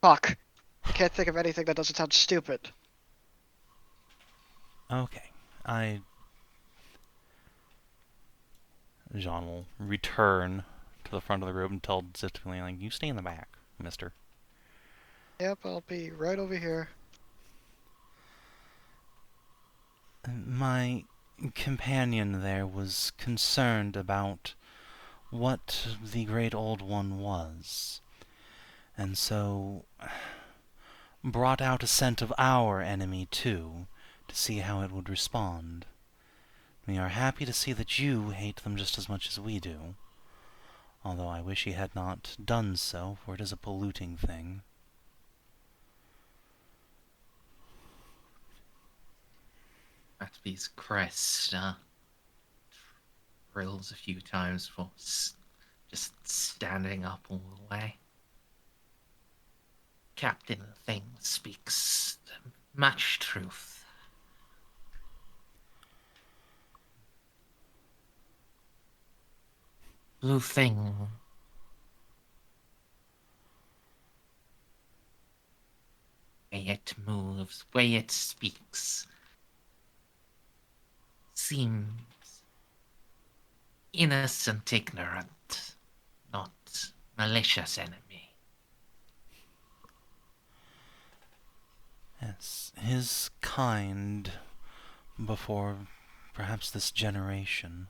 S2: fuck. I can't think of anything that doesn't sound stupid.
S3: Okay, Jeanne will return to the front of the group and tell Xiph, like, you stay in the back, mister.
S2: Yep, I'll be right over here.
S3: My companion there was concerned about what the Great Old One was, and so brought out a scent of our enemy too, to see how it would respond. We are happy to see that you hate them just as much as we do, although I wish he had not done so, for it is a polluting thing.
S1: Ratby's crest drills a few times for just standing up all the way. Captain Thing speaks much truth. Blue Thing way it moves, way it speaks, seems innocent, ignorant, not malicious enemy.
S3: Yes, his kind, before perhaps this generation,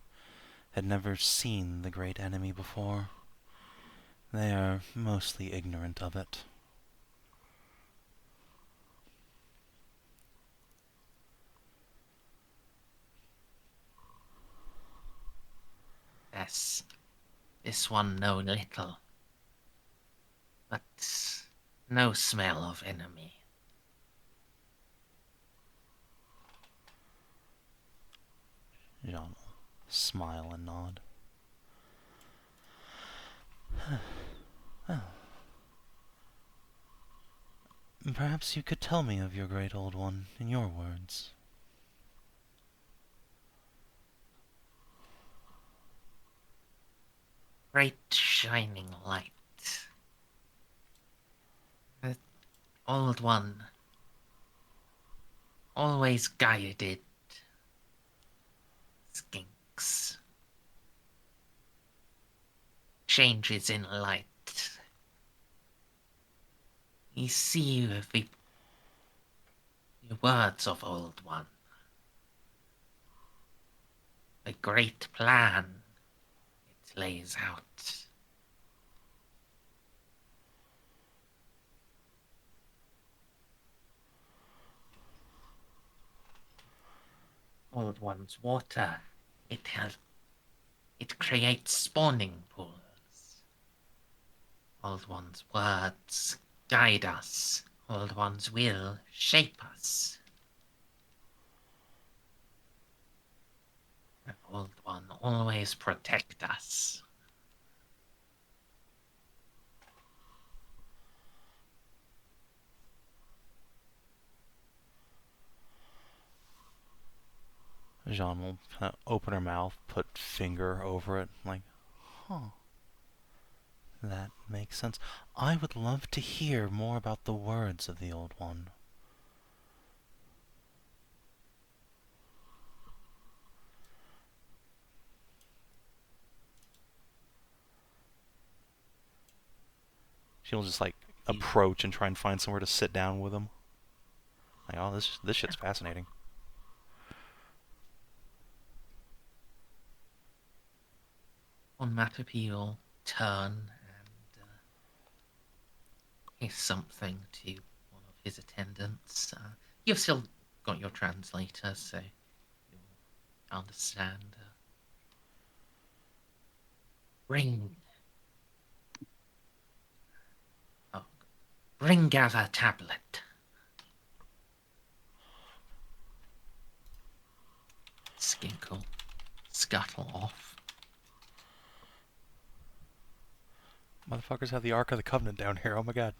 S3: had never seen the great enemy before. They are mostly ignorant of it.
S1: Yes, this one know little, but no smell of enemy.
S3: Jeanne will smile and nod. Well, perhaps you could tell me of your Great Old One in your words.
S1: Great shining light. The Old One always guided skinks. Changes in light. You see the words of Old One. The great plan it lays out. Old One's water, it creates spawning pools. Old One's words guide us. Old One's will shape us. The Old One always protect us.
S3: Jeanne will kind of open her mouth, put finger over it, like, huh. That makes sense. I would love to hear more about the words of the Old One. She'll just like approach and try and find somewhere to sit down with him. Like, oh, this shit's fascinating.
S1: On Matapi will turn and say something to one of his attendants. You've still got your translator, so you'll understand. Bring gather tablet. Skink will scuttle off.
S3: Motherfuckers have the Ark of the Covenant down here, oh my god.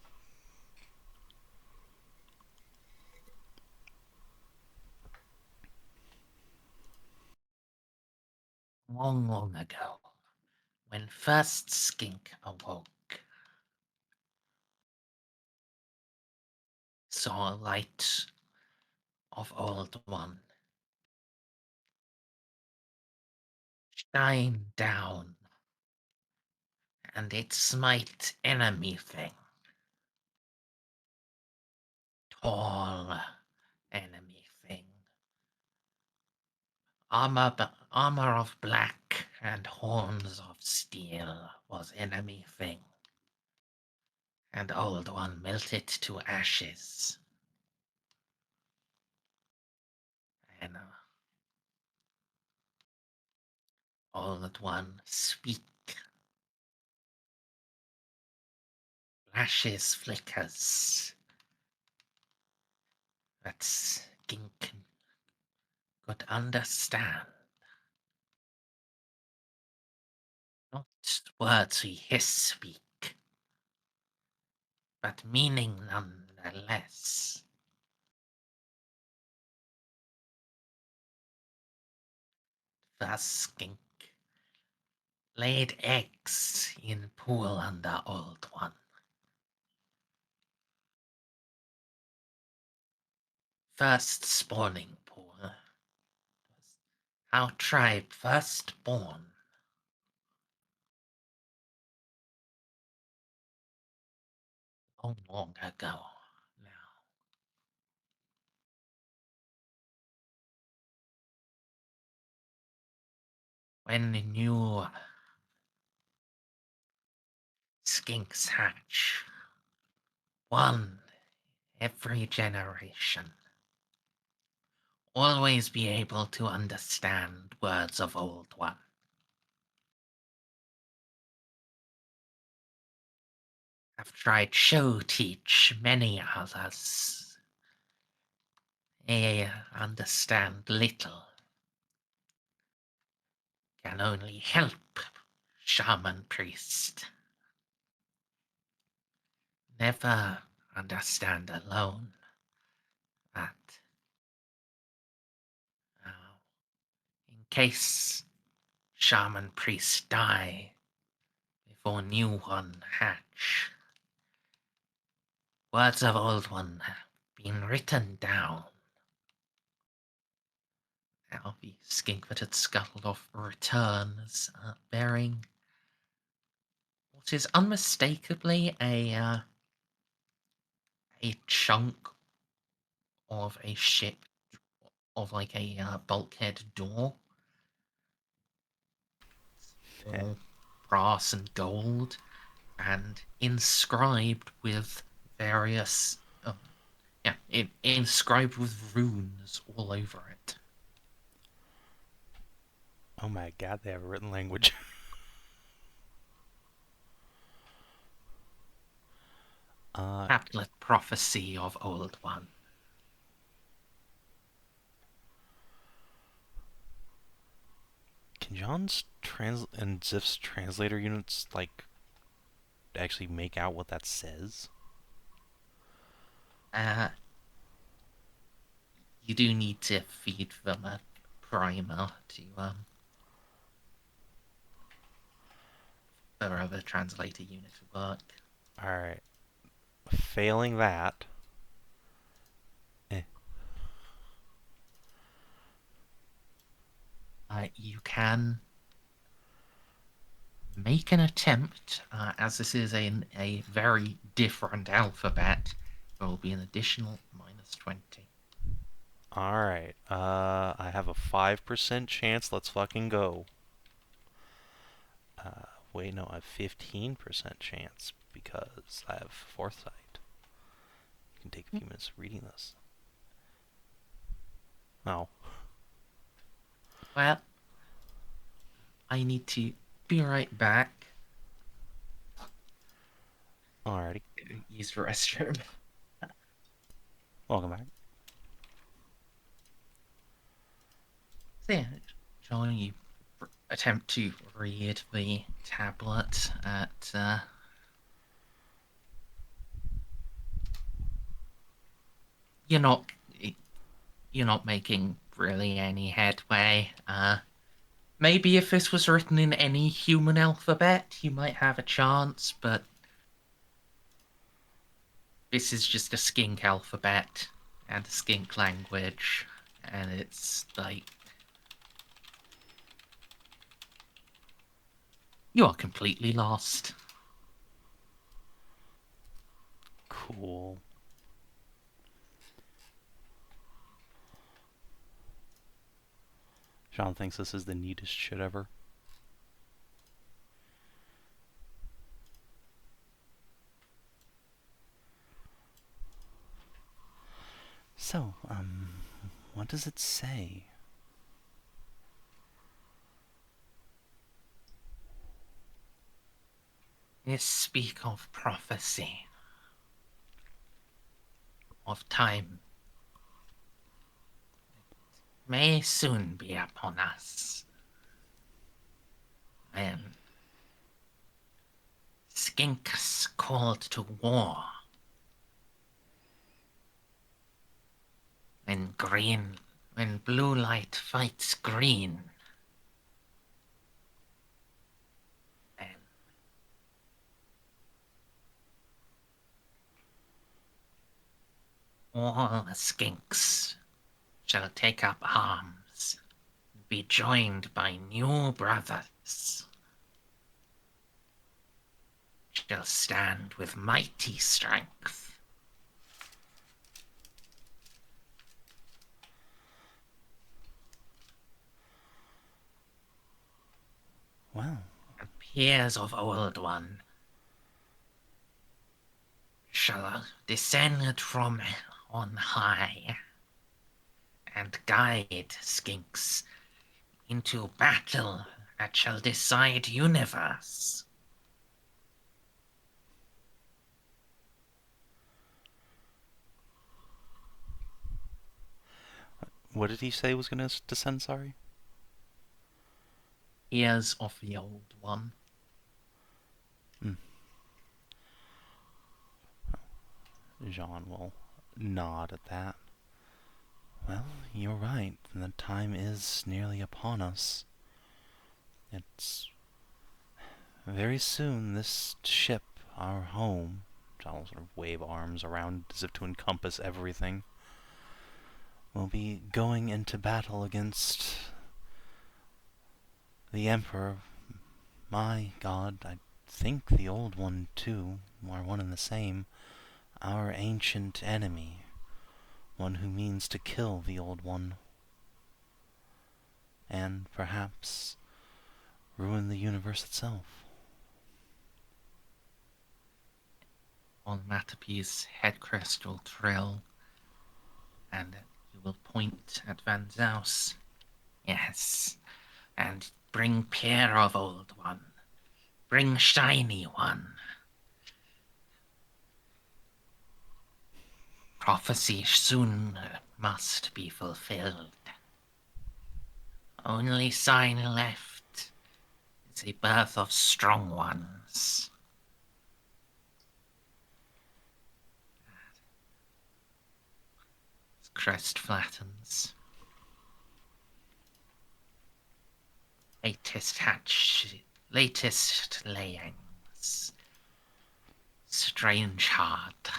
S1: Long, long ago, when first Skink awoke, saw a light of Old One shine down, and it smite enemy thing. Tall enemy thing, Armor of black and horns of steel was enemy thing, and Old One melted to ashes. And Old One speak. Flashes flickers. That skink could understand. Not words we hiss speak, but meaning nonetheless. The skink laid eggs in pool under Old One. First spawning pool. Our tribe first born. Long ago now. When new skinks hatch, one every generation. Always be able to understand words of Old One. I've tried show teach many others. They understand little. Can only help shaman priest. Never understand alone. But in case shaman priest die before new one hatch, words of Old One have been written down. Now the skink that had scuttled off returns, bearing what is unmistakably a chunk of a ship, of like a bulkhead door. All brass and gold, and inscribed with various, inscribed with runes all over it.
S3: Oh my god, they have a written language.
S1: Tablet prophecy of Old One.
S3: Can Jeanne's and Xip's translator units, like, actually make out what that says?
S1: You do need to feed them a primer to for the translator unit to work.
S3: Alright. Failing that...
S1: You can make an attempt, as this is a very different alphabet. There will be an additional -20.
S3: Alright, I have a 5% chance. Let's fucking go. Wait, no, I have 15% chance because I have foresight. You can take a few minutes reading this. Oh.
S1: Well, I need to be right back.
S3: Alrighty.
S1: Use the restroom.
S3: Welcome back.
S1: So yeah, John, you attempt to read the tablet at you're not making really any headway. Maybe if this was written in any human alphabet, you might have a chance, but this is just a skink alphabet and a skink language, and it's like you are completely lost.
S3: Cool. Jeanne thinks this is the neatest shit ever. So, what does it say?
S1: They speak of prophecy, of time. It may soon be upon us. When skinks called to war. When blue light fights green. And all the skinks shall take up arms and be joined by new brothers. Shall stand with mighty strength.
S3: Well,
S1: And peers of Old One shall descend from on high and guide skinks into battle that shall decide universe.
S3: what did he say was going to descend, sorry?
S1: Ears of the Old One.
S3: Jeanne will nod at that. Well, you're right. The time is nearly upon us. It's very soon this ship, our home, Jeanne will sort of wave arms around as if to encompass everything, will be going into battle against the Emperor. My God, I think the Old One too are one and the same. Our ancient enemy, one who means to kill the Old One, and perhaps ruin the universe itself.
S1: Onomatopoeia's head crest will trill, and you will point at Van Zaus. Yes, and bring pair of Old One. Bring shiny one. Prophecy soon must be fulfilled. Only sign left is a birth of strong ones. His crest flattens. Latest layings. Strange heart.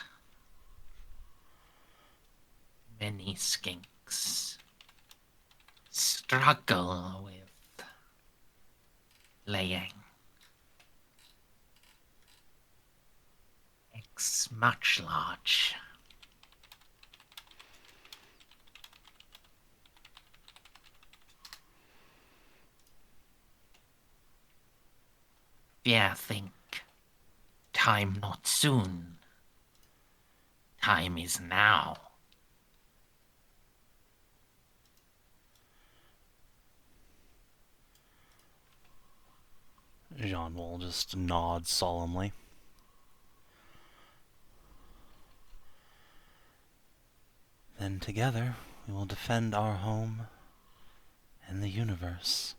S1: Many skinks struggle with laying. Eggs much large. Fear think time not soon. Time is now.
S3: Jeanne will just nod solemnly. Then together we will defend our home and the universe.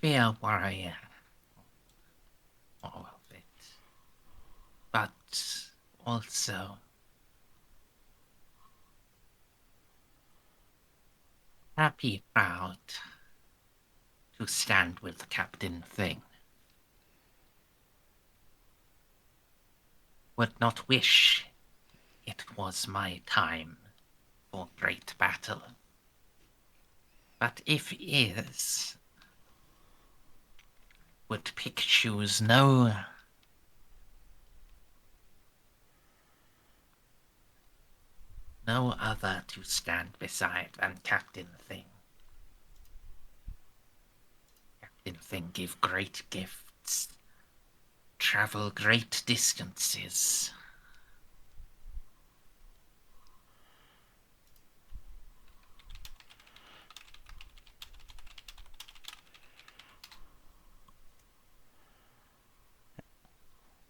S1: Fear warrior. All of it. But also happy, proud to stand with Captain Thing. Would not wish it was my time for great battle. But if is, would choose no other to stand beside than Captain Thing. Captain Thing give great gifts, travel great distances.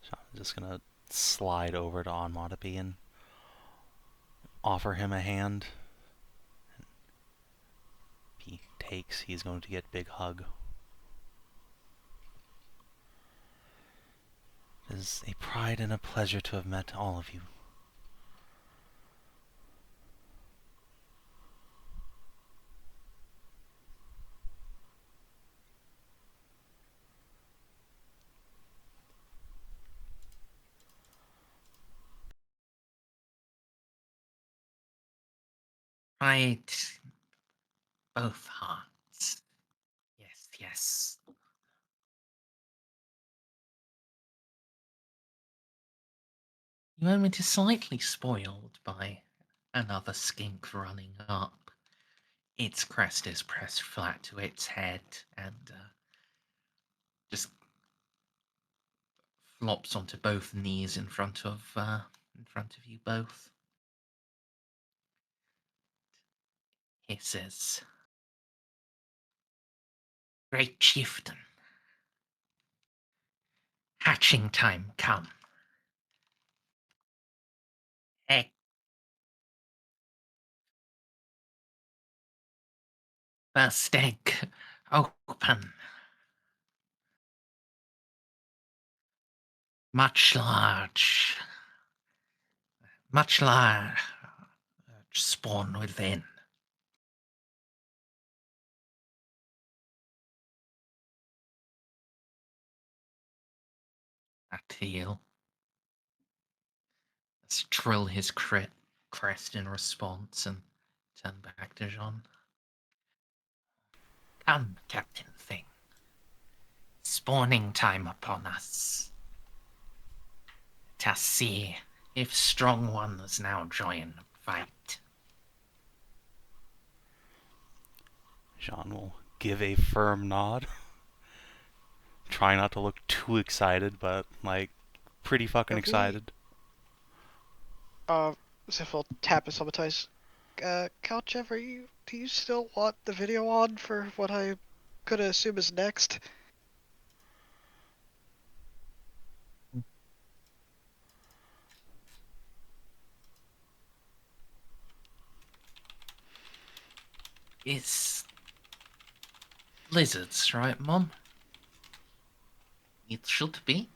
S3: So I'm just gonna slide over to Onmatopi and offer him a hand. If he takes, he's going to get big hug. It is a pride and a pleasure to have met all of you.
S1: Right, both hearts. Yes, yes. The moment is slightly spoiled by another skink running up. Its crest is pressed flat to its head and just flops onto both knees in front of you both. Hisses. Great chieftain. Hatching time come. Egg. First egg open. Much large spawn within. That he'll trill his crest in response and turn back to Jeanne. Come, Captain Thing. Spawning time upon us. To see if strong ones now join fight.
S3: Jeanne will give a firm nod. Try not to look too excited, but, like, pretty fucking excited.
S2: Xiph will tap his subatize. Couch ever, do you still want the video on for what I could assume is next?
S1: It's lizards, right, Mom? It should be.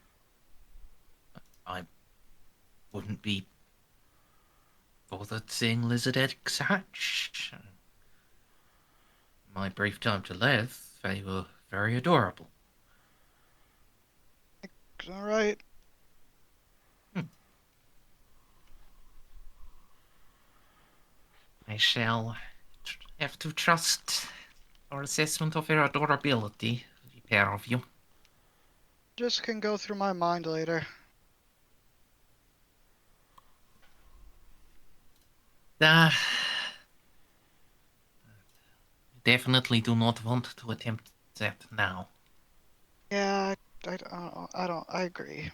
S1: I wouldn't be bothered seeing lizard eggs hatch. My brief time to live, they were very adorable.
S2: Alright.
S1: I shall have to trust our assessment of their adorability, the pair of you.
S2: Just can go through my mind later.
S1: Definitely do not want to attempt that now.
S2: Yeah, I agree.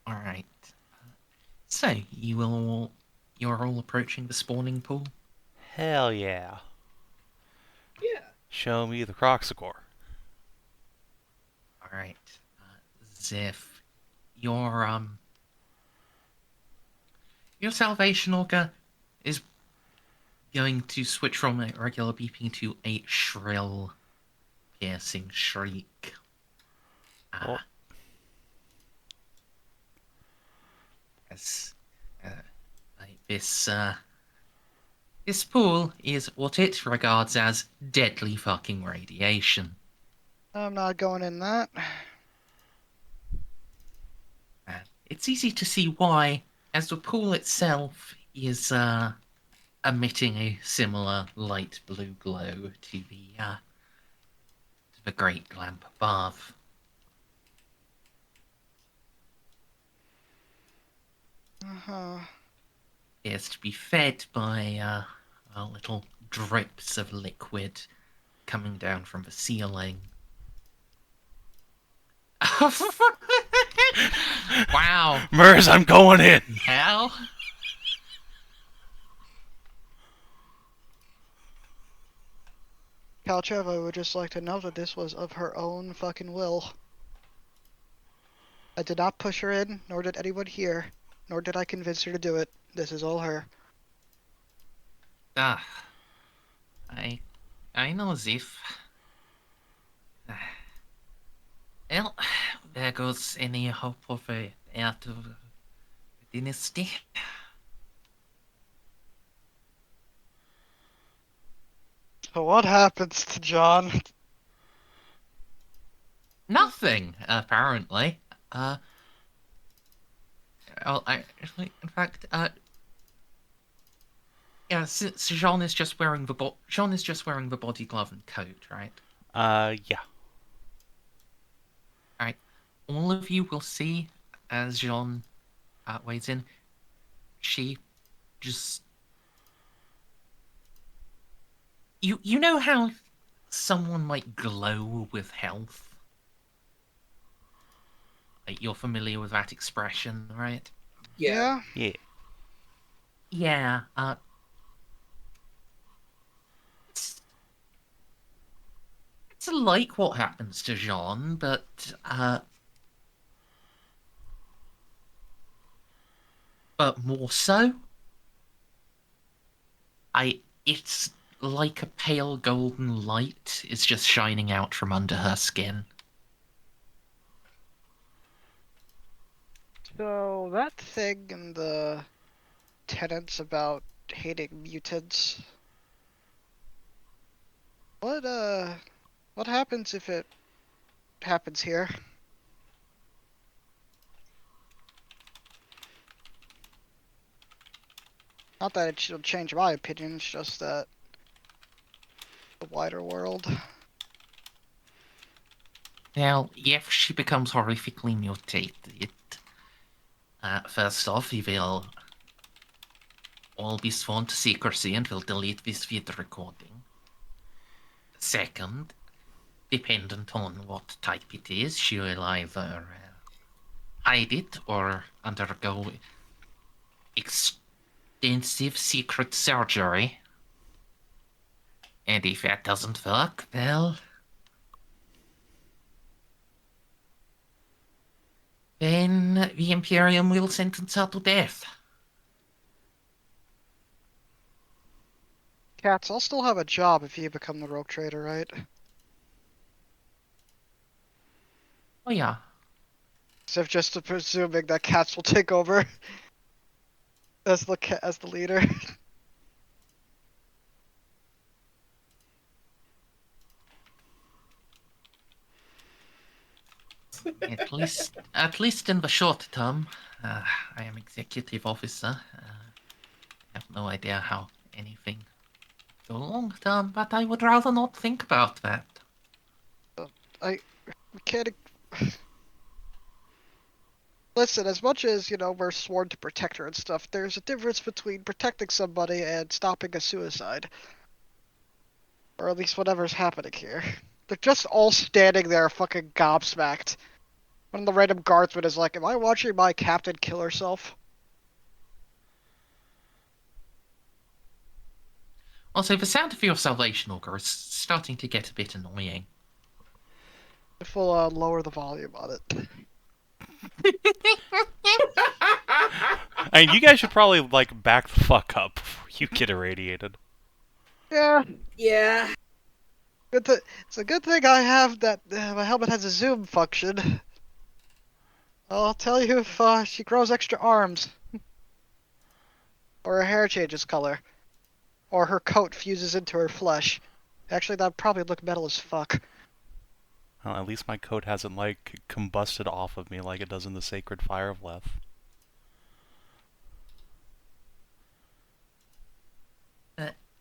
S1: Alright. So, you're all approaching the spawning pool?
S3: Hell yeah.
S4: Yeah.
S3: Show me the Croxicor.
S1: Alright. Xiph, your salvation auger is going to switch from a regular beeping to a shrill, piercing shriek.
S3: Oh.
S1: As this pool is what it regards as deadly fucking radiation.
S2: I'm not going in that.
S1: it's easy to see why, as the pool itself is emitting a similar light blue glow to the great lamp above.
S2: Uh-huh.
S1: It is to be fed by little drips of liquid coming down from the ceiling. Wow.
S3: Merz, I'm going in!
S1: Hell?
S2: Kalcheva would just like to know that this was of her own fucking will. I did not push her in, nor did anyone here, nor did I convince her to do it. This is all her.
S1: Ah, I know, Xiph. Well, there goes any hope of a heir to the dynasty.
S2: So what happens to John?
S1: Nothing, apparently. In fact, yeah, since Jeanne is just wearing the body glove and coat, right?
S3: Yeah.
S1: Alright. All of you will see as Jeanne wades in. She just. You know how someone might glow with health? Like, you're familiar with that expression, right?
S4: Yeah.
S3: Yeah.
S1: Yeah, it's like what happens to Jeanne, but more so. It's like a pale golden light is just shining out from under her skin.
S2: So that thing in the tenets about hating mutants. What happens if it happens here? Not that it should change my opinion, it's just that the wider world.
S1: Now, if she becomes horrifically mutated, first off, we will all be sworn to secrecy and will delete this video recording. Second, dependent on what type it is, she will either hide it or undergo extensive secret surgery. And if that doesn't work, well, then the Imperium will sentence her to death.
S2: Cats, I'll still have a job if you become the rogue trader, right?
S1: Oh yeah.
S2: So just presuming that Cats will take over as the leader.
S1: At least in the short term, I am executive officer. I have no idea how anything go long term, but I would rather not think about that.
S2: We can't. Listen, as much as, we're sworn to protect her and stuff, there's a difference between protecting somebody and stopping a suicide. Or at least whatever's happening here. They're just all standing there fucking gobsmacked. One of the random guardsmen is like, am I watching my captain kill herself?
S1: Also, the sound of your salvation auger is starting to get a bit annoying.
S2: If we'll lower the volume on it.
S3: I mean, you guys should probably, back the fuck up before you get irradiated.
S2: Yeah.
S4: Yeah.
S2: It's a good thing I have that my helmet has a zoom function. I'll tell you if she grows extra arms. Or her hair changes color. Or her coat fuses into her flesh. Actually, that'd probably look metal as fuck.
S3: Well, at least my coat hasn't, combusted off of me like it does in the Sacred Fire of Lethe.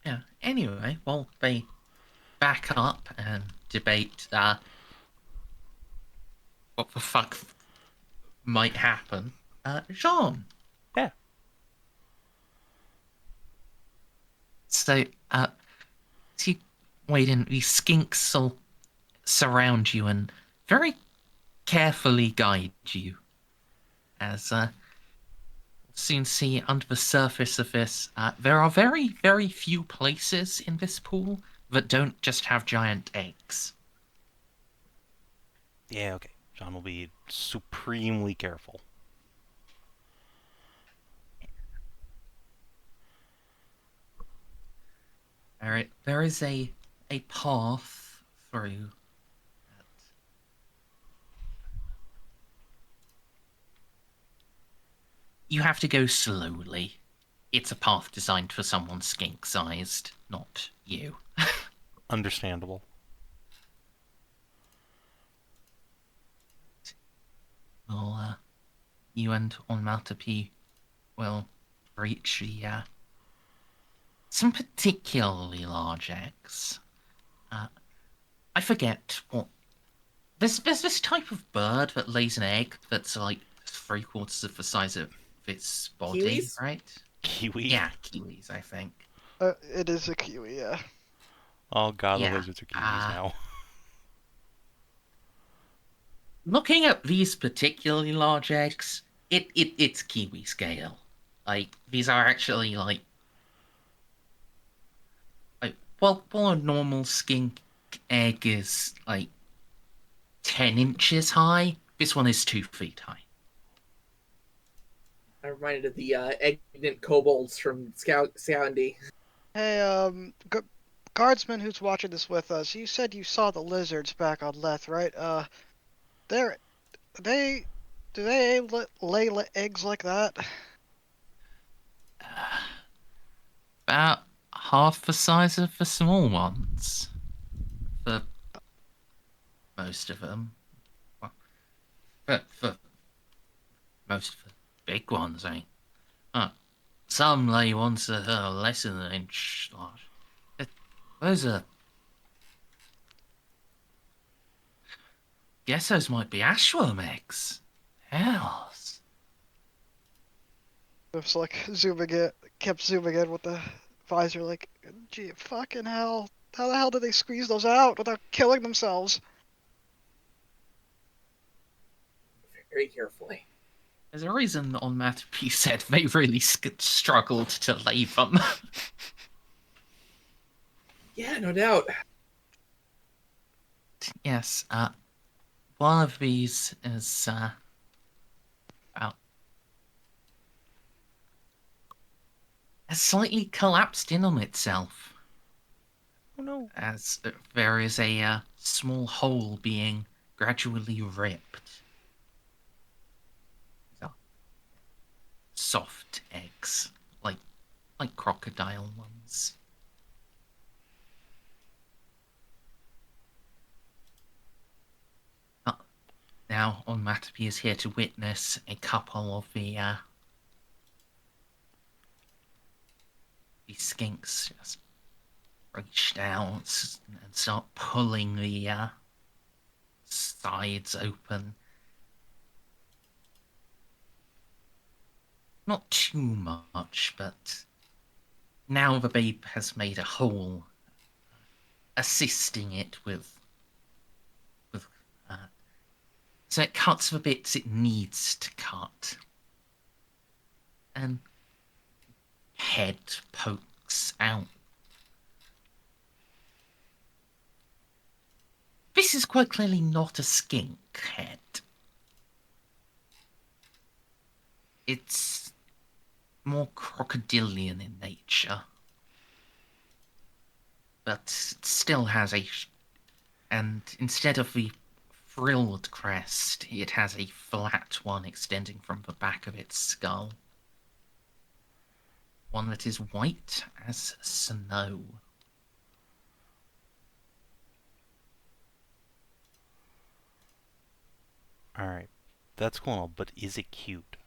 S1: Yeah. Anyway, while they back up and debate what the fuck might happen, Jean.
S3: Yeah.
S1: So, as you wade in, these skinks will surround you and very carefully guide you. As soon see under the surface of this, there are very, very few places in this pool that don't just have giant eggs.
S3: Yeah, okay. John will be supremely careful.
S1: There is a path through. You have to go slowly. It's a path designed for someone skink-sized, not you.
S3: Understandable.
S1: Well, you and Onmatapi will reach the some particularly large eggs. I forget what. There's this type of bird that lays an egg that's like 3/4 of the size of its body,
S4: Kiwis?
S1: right?
S3: Kiwi?
S1: Yeah, kiwis, I think.
S2: It is a kiwi, yeah.
S3: Oh god, the
S1: Yeah.
S3: lizards are kiwis now.
S1: Looking at these particularly large eggs, it's kiwi scale. Like these are actually like while a normal skink egg is like 10 inches high, this one is 2 feet high.
S4: I'm reminded of the ignorant kobolds from Scout D.
S2: Hey, guardsman who's watching this with us, you said you saw the lizards back on Lethe, right? They're, they, do they lay eggs like that?
S1: About half the size of the small ones. For most of them. Well, for most of the big ones, I mean. Some lay ones that are less than an inch large. Those are. Guess those might be ashworm eggs. Hells.
S2: It's like kept zooming in with the visor, like, gee, fucking hell. How the hell did they squeeze those out without killing themselves?
S4: Very carefully.
S1: There's a reason Onmatapi said they really struggled to lay them.
S4: Yeah, no doubt.
S1: Yes, one of these is, about has slightly collapsed in on itself.
S3: Oh no.
S1: As there is a small hole being gradually ripped. So, soft eggs, like crocodile ones. Now, Onmatapi is here to witness a couple of the skinks just reach down and start pulling the sides open. Not too much, but now the babe has made a hole, assisting it with so it cuts the bits it needs to cut, and head pokes out. This is quite clearly not a skink head. It's more crocodilian in nature. But it still has and instead of the frilled crest, it has a flat one extending from the back of its skull. One that is white as snow.
S3: Alright. That's cool and all, but is it cute?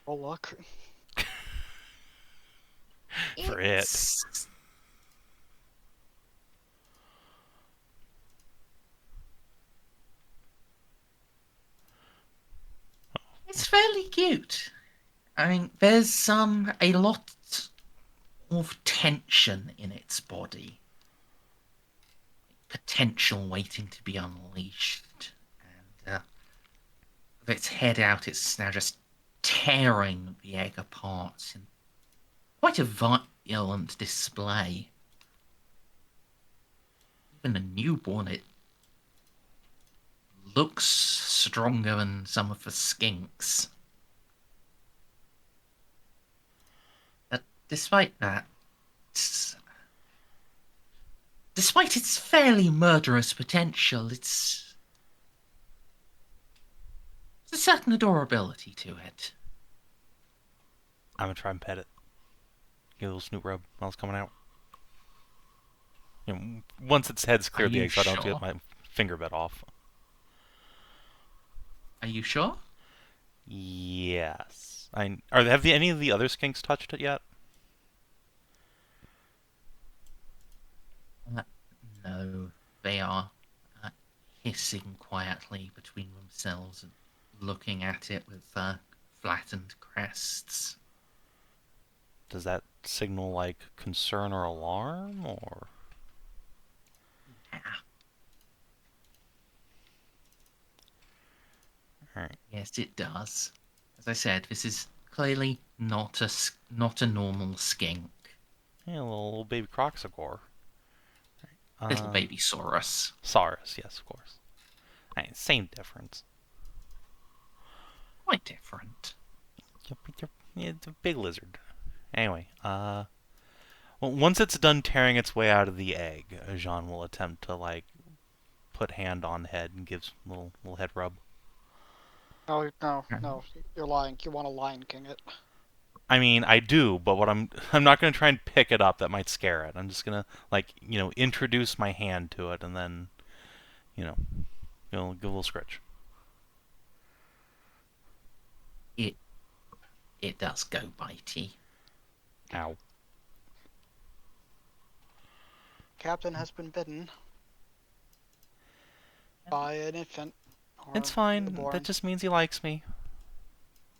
S2: Oh, luck.
S3: For it.
S1: It's fairly cute. I mean, there's a lot of tension in its body, potential waiting to be unleashed, and with its head out, it's now just tearing the egg apart in quite a violent display. Even a newborn, it looks stronger than some of the skinks. But despite that, despite its fairly murderous potential, it's a certain adorability to it.
S3: I'm gonna try and pet it. Get a little snoot rub while it's coming out. You know, once its head's cleared the egg, so I don't get my finger bit off.
S1: Are you sure?
S3: Yes. Have any of the other skinks touched it yet?
S1: No, they are hissing quietly between themselves and looking at it with flattened crests.
S3: Does that signal like concern or alarm, or?
S1: Yeah.
S3: Alright.
S1: Yes, it does. As I said, this is clearly not a normal skink.
S3: Yeah, a little baby croxagore.
S1: Little baby Saurus.
S3: Saurus, yes, of course. Same difference.
S1: Quite different.
S3: Yeah, it's a big lizard. Anyway, well, once it's done tearing its way out of the egg, Jeanne will attempt to like put hand on head and gives little head rub.
S2: No, no, you're lying. You want to Lion King it.
S3: I mean, I do, but I'm not gonna try and pick it up. That might scare it. I'm just gonna introduce my hand to it and then give a little scratch.
S1: It does go bitey.
S3: Ow.
S2: Captain has been bitten by an infant.
S3: It's fine.
S2: Newborn.
S3: That just means he likes me.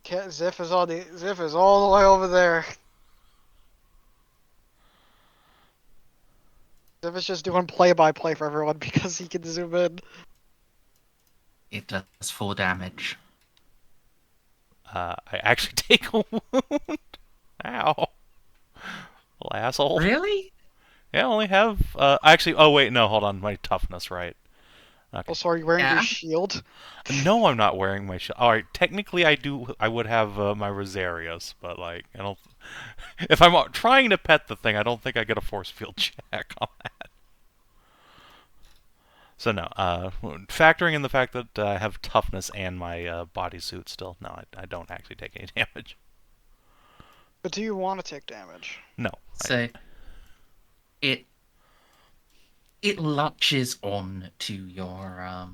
S2: Xiph is all the way over there. Xiph is just doing play-by-play for everyone because he can zoom in.
S1: It does 4 damage.
S3: I actually take a wound. Ow. Little asshole.
S1: Really?
S3: Yeah, I only have... actually, oh wait, no, hold on. My toughness, right. Okay.
S2: Also, are you wearing your shield?
S3: No, I'm not wearing my shield. Alright, technically I would have my Rosarius, but like, I don't... If I'm trying to pet the thing, I don't think I get a force field check on that. So no, factoring in the fact that I have toughness and my bodysuit still, no, I don't actually take any damage.
S2: But do you want to take damage?
S3: No.
S1: So it latches on to your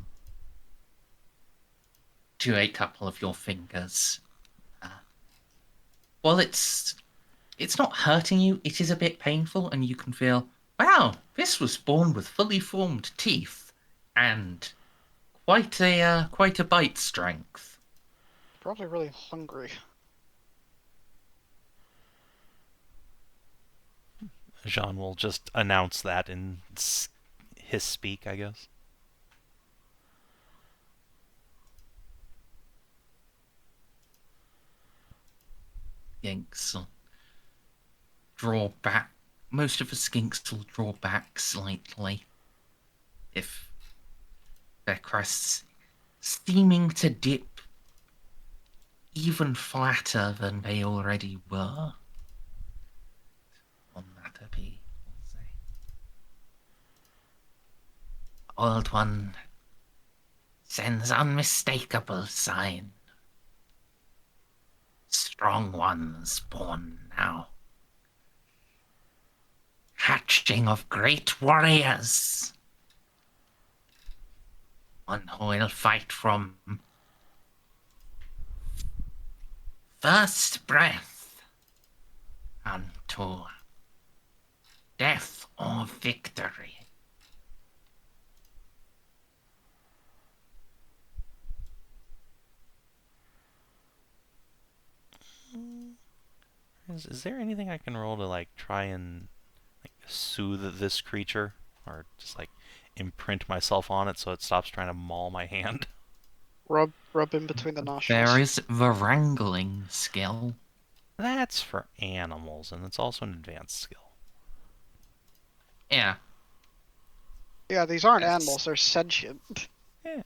S1: to a couple of your fingers. While it's not hurting you, it is a bit painful, and you can feel, wow, this was born with fully formed teeth and quite a bite strength.
S2: Probably really hungry.
S3: Jeanne will just announce that in his speak, I guess.
S1: Skinks will draw back. Most of the skinks will draw back slightly, if their crests seeming to dip even flatter than they already were. On that appeal, we'll say. Old one sends unmistakable sign. Strong ones born now. Hatching of great warriors. One who will fight from first breath unto death or victory.
S3: Is there anything I can roll to like try and like soothe this creature, or just like imprint myself on it so it stops trying to maul my hand?
S2: Rub in between the nostrils.
S1: There is the wrangling skill.
S3: That's for animals, and it's also an advanced skill.
S1: Yeah.
S2: Yeah, these aren't
S1: Yes.
S2: animals, they're sentient.
S3: Yeah.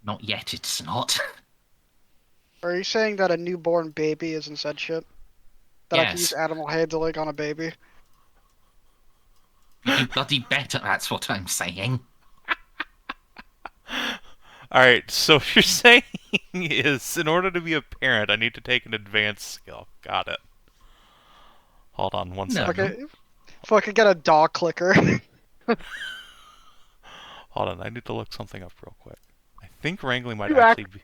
S1: Not yet, it's not.
S2: Are you saying that a newborn baby isn't sentient? That I can use
S1: Yes.
S2: animal handling on a baby?
S1: You bloody better, that's what I'm saying.
S3: Alright, so what you're saying is, in order to be a parent, I need to take an advanced skill. Got it. Hold on one
S1: No.
S3: second.
S2: If I could get a dog clicker.
S3: Hold on, I need to look something up real quick. I think wrangling might
S2: You
S3: actually be...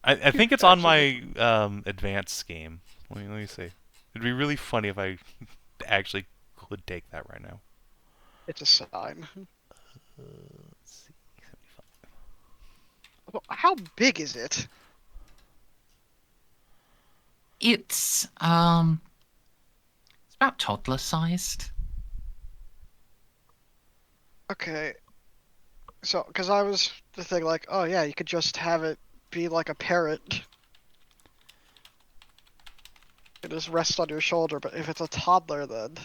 S3: I think it's on my
S2: actually
S3: advanced game. Let me see. It'd be really funny if I actually could take that right now.
S2: It's a sign.
S3: Let's see. 75.
S2: How big is it?
S1: It's about toddler sized.
S2: Okay. So, because I was the thing like, oh yeah, you could just have it be like a parrot. It just rests on your shoulder, but if it's a toddler then...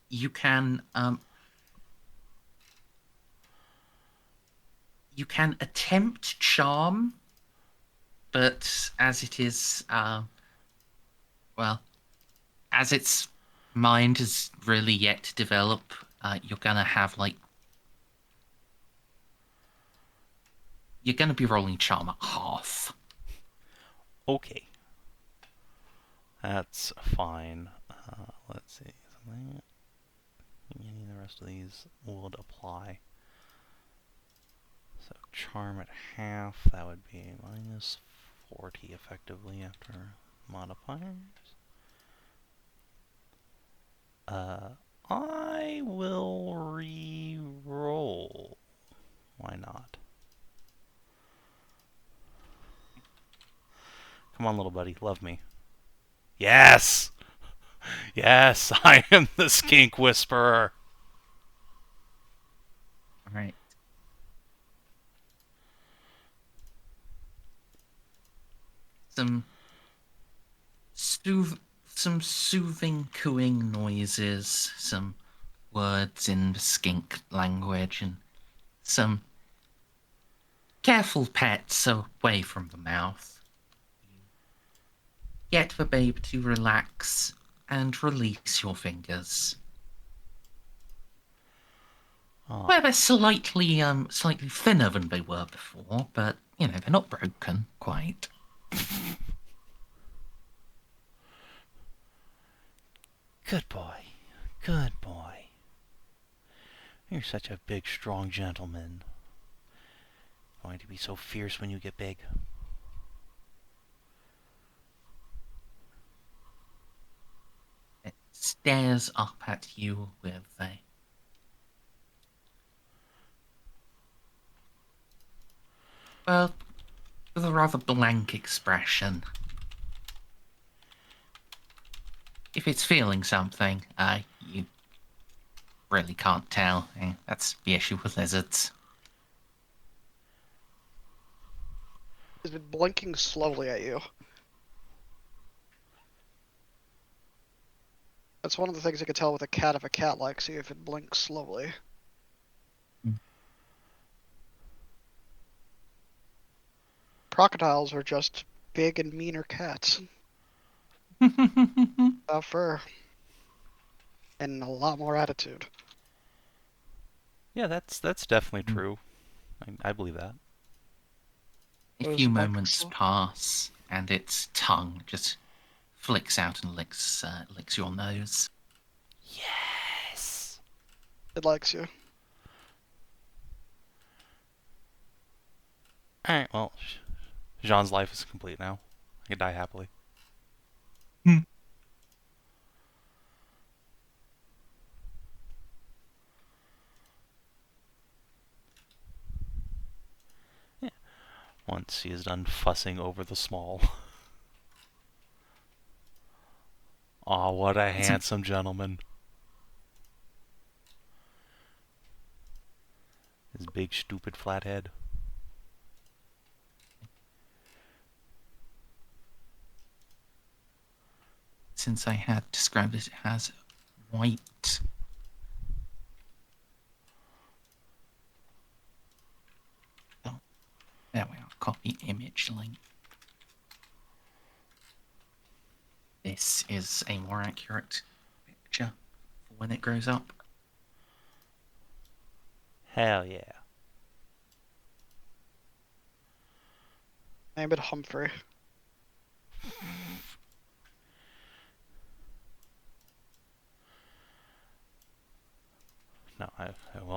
S1: You can attempt charm, but as it is well, as its mind is really yet to develop, you're gonna have like you're gonna be rolling charm at half.
S3: Okay. That's fine. Let's see. Something. Any of the rest of these would apply. So charm at half, that would be minus 40 effectively after modifiers. I will re-roll. Why not? Come on, little buddy, love me. Yes! Yes, I am the skink whisperer.
S1: All right. Some soothing cooing noises, some words in the skink language, and some careful pets away from the mouth. Get the babe to relax and release your fingers.
S3: Oh.
S1: Well, they're slightly thinner than they were before, but they're not broken quite.
S3: Good boy. Good boy. You're such a big, strong gentleman. Going to be so fierce when you get big.
S1: It stares up at you with a rather blank expression. If it's feeling something, you really can't tell. That's the issue with lizards.
S2: It's been blinking slowly at you. That's one of the things you can tell with a cat if a cat likes you, if it blinks slowly. Crocodiles are just big and meaner cats. Without fur. And a lot more attitude.
S3: Yeah, that's definitely true. I believe that.
S1: A few moments pass, and its tongue just flicks out and licks your nose.
S3: Yes!
S2: It likes you.
S3: Alright, well, Jeanne's life is complete now. I can die happily.
S1: Hmm.
S3: Yeah. Once he is done fussing over the small. Aw, what a handsome gentleman. His big, stupid flat head.
S1: Since I had described it as white. Oh, there we are. Copy image link. This is a more accurate picture for when it grows up.
S3: Hell yeah.
S2: Name it Humphrey.
S3: No,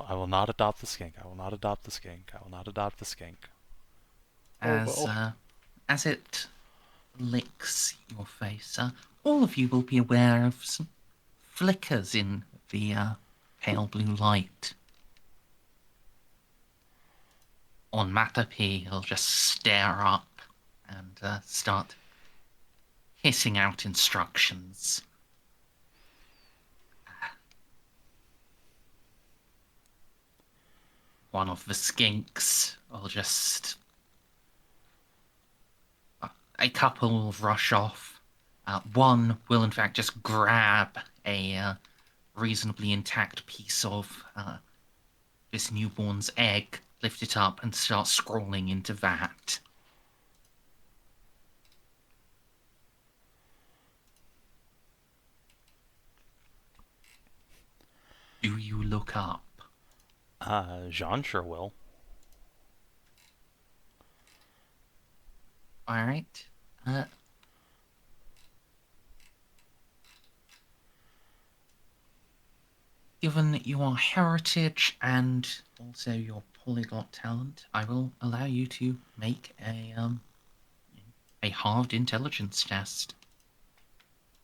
S3: I will not adopt the skink. I will not adopt the skink. I will not adopt the skink.
S1: As it licks your face, all of you will be aware of some flickers in the pale blue light. On Matapi, he'll just stare up and start hissing out instructions. One of the skinks will just... a couple will rush off. One will, in fact, just grab a reasonably intact piece of this newborn's egg, lift it up, and start scrolling into that. Do you look up?
S3: Jeanne sure will.
S1: Alright. Given your heritage and also your polyglot talent, I will allow you to make a hard intelligence test.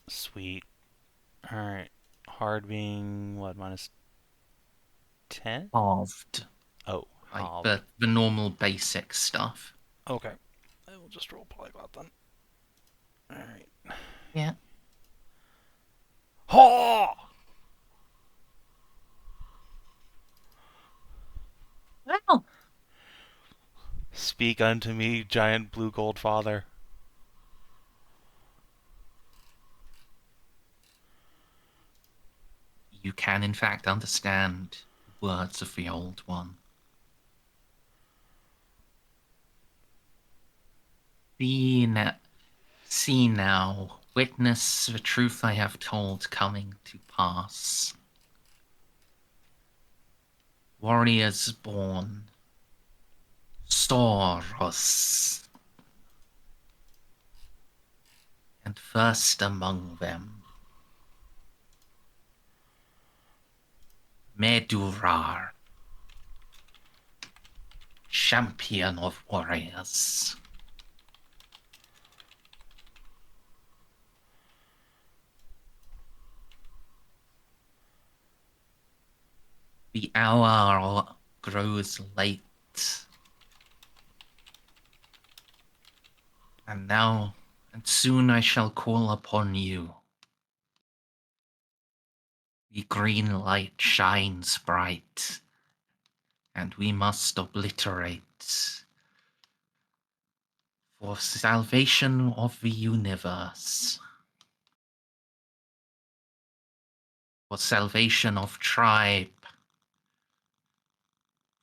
S3: Sweet. Alright. Hard being, what, minus 10?
S1: Halved.
S3: Oh,
S1: Like
S3: halved.
S1: the normal basic stuff.
S3: Okay. I will just roll polyglot then. Alright.
S1: Yeah.
S3: Ha!
S1: Well,
S3: Speak unto me, giant blue gold father.
S1: you can in fact understand the words of the old one. See now, witness the truth I have told coming to pass. Warriors born, Saurus, and first among them, Medurar, champion of warriors. The hour grows late, and now and soon I shall call upon you. The green light shines bright, and we must obliterate for salvation of the universe, for salvation of tribe,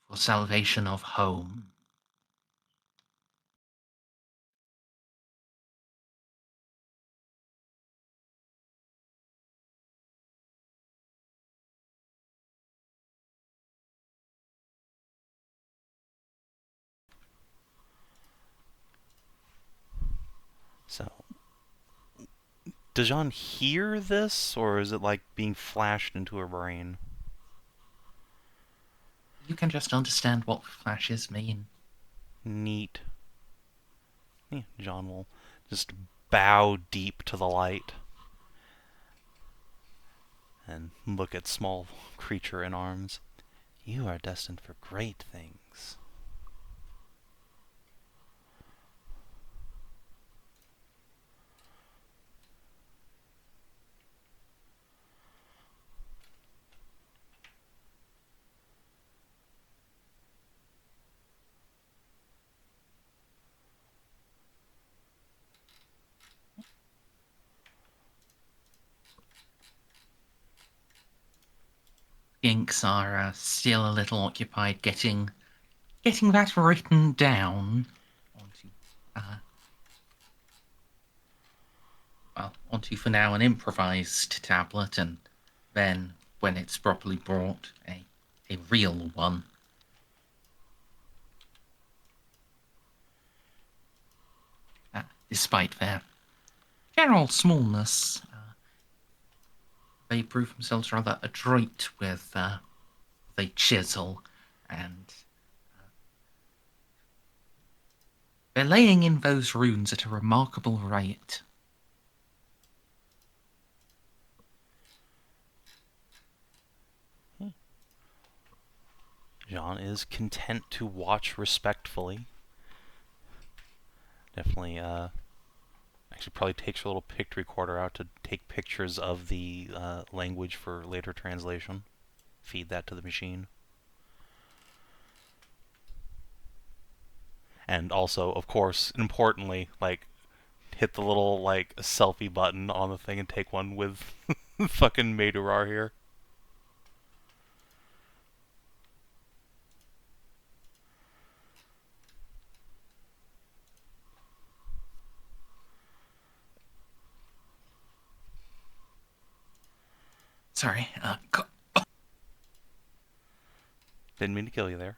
S1: for salvation of home.
S3: So, does Jeanne hear this, or is it like being flashed into her brain?
S1: You can just understand what flashes mean.
S3: Neat. Yeah, Jeanne will just bow deep to the light and look at small creature in arms. You are destined for great things.
S1: Inks are still a little occupied getting that written down onto onto for now an improvised tablet, and then when it's properly brought, a real one. Despite their general smallness, they prove themselves rather adroit with a chisel, and they're laying in those runes at a remarkable rate.
S3: Jeanne is content to watch respectfully. Definitely, actually probably takes her little pict recorder out to take pictures of the language for later translation. Feed that to the machine. And also, of course, importantly, like, hit the little, like, selfie button on the thing and take one with fucking Madurar here.
S1: Sorry,
S3: Didn't mean to kill you there.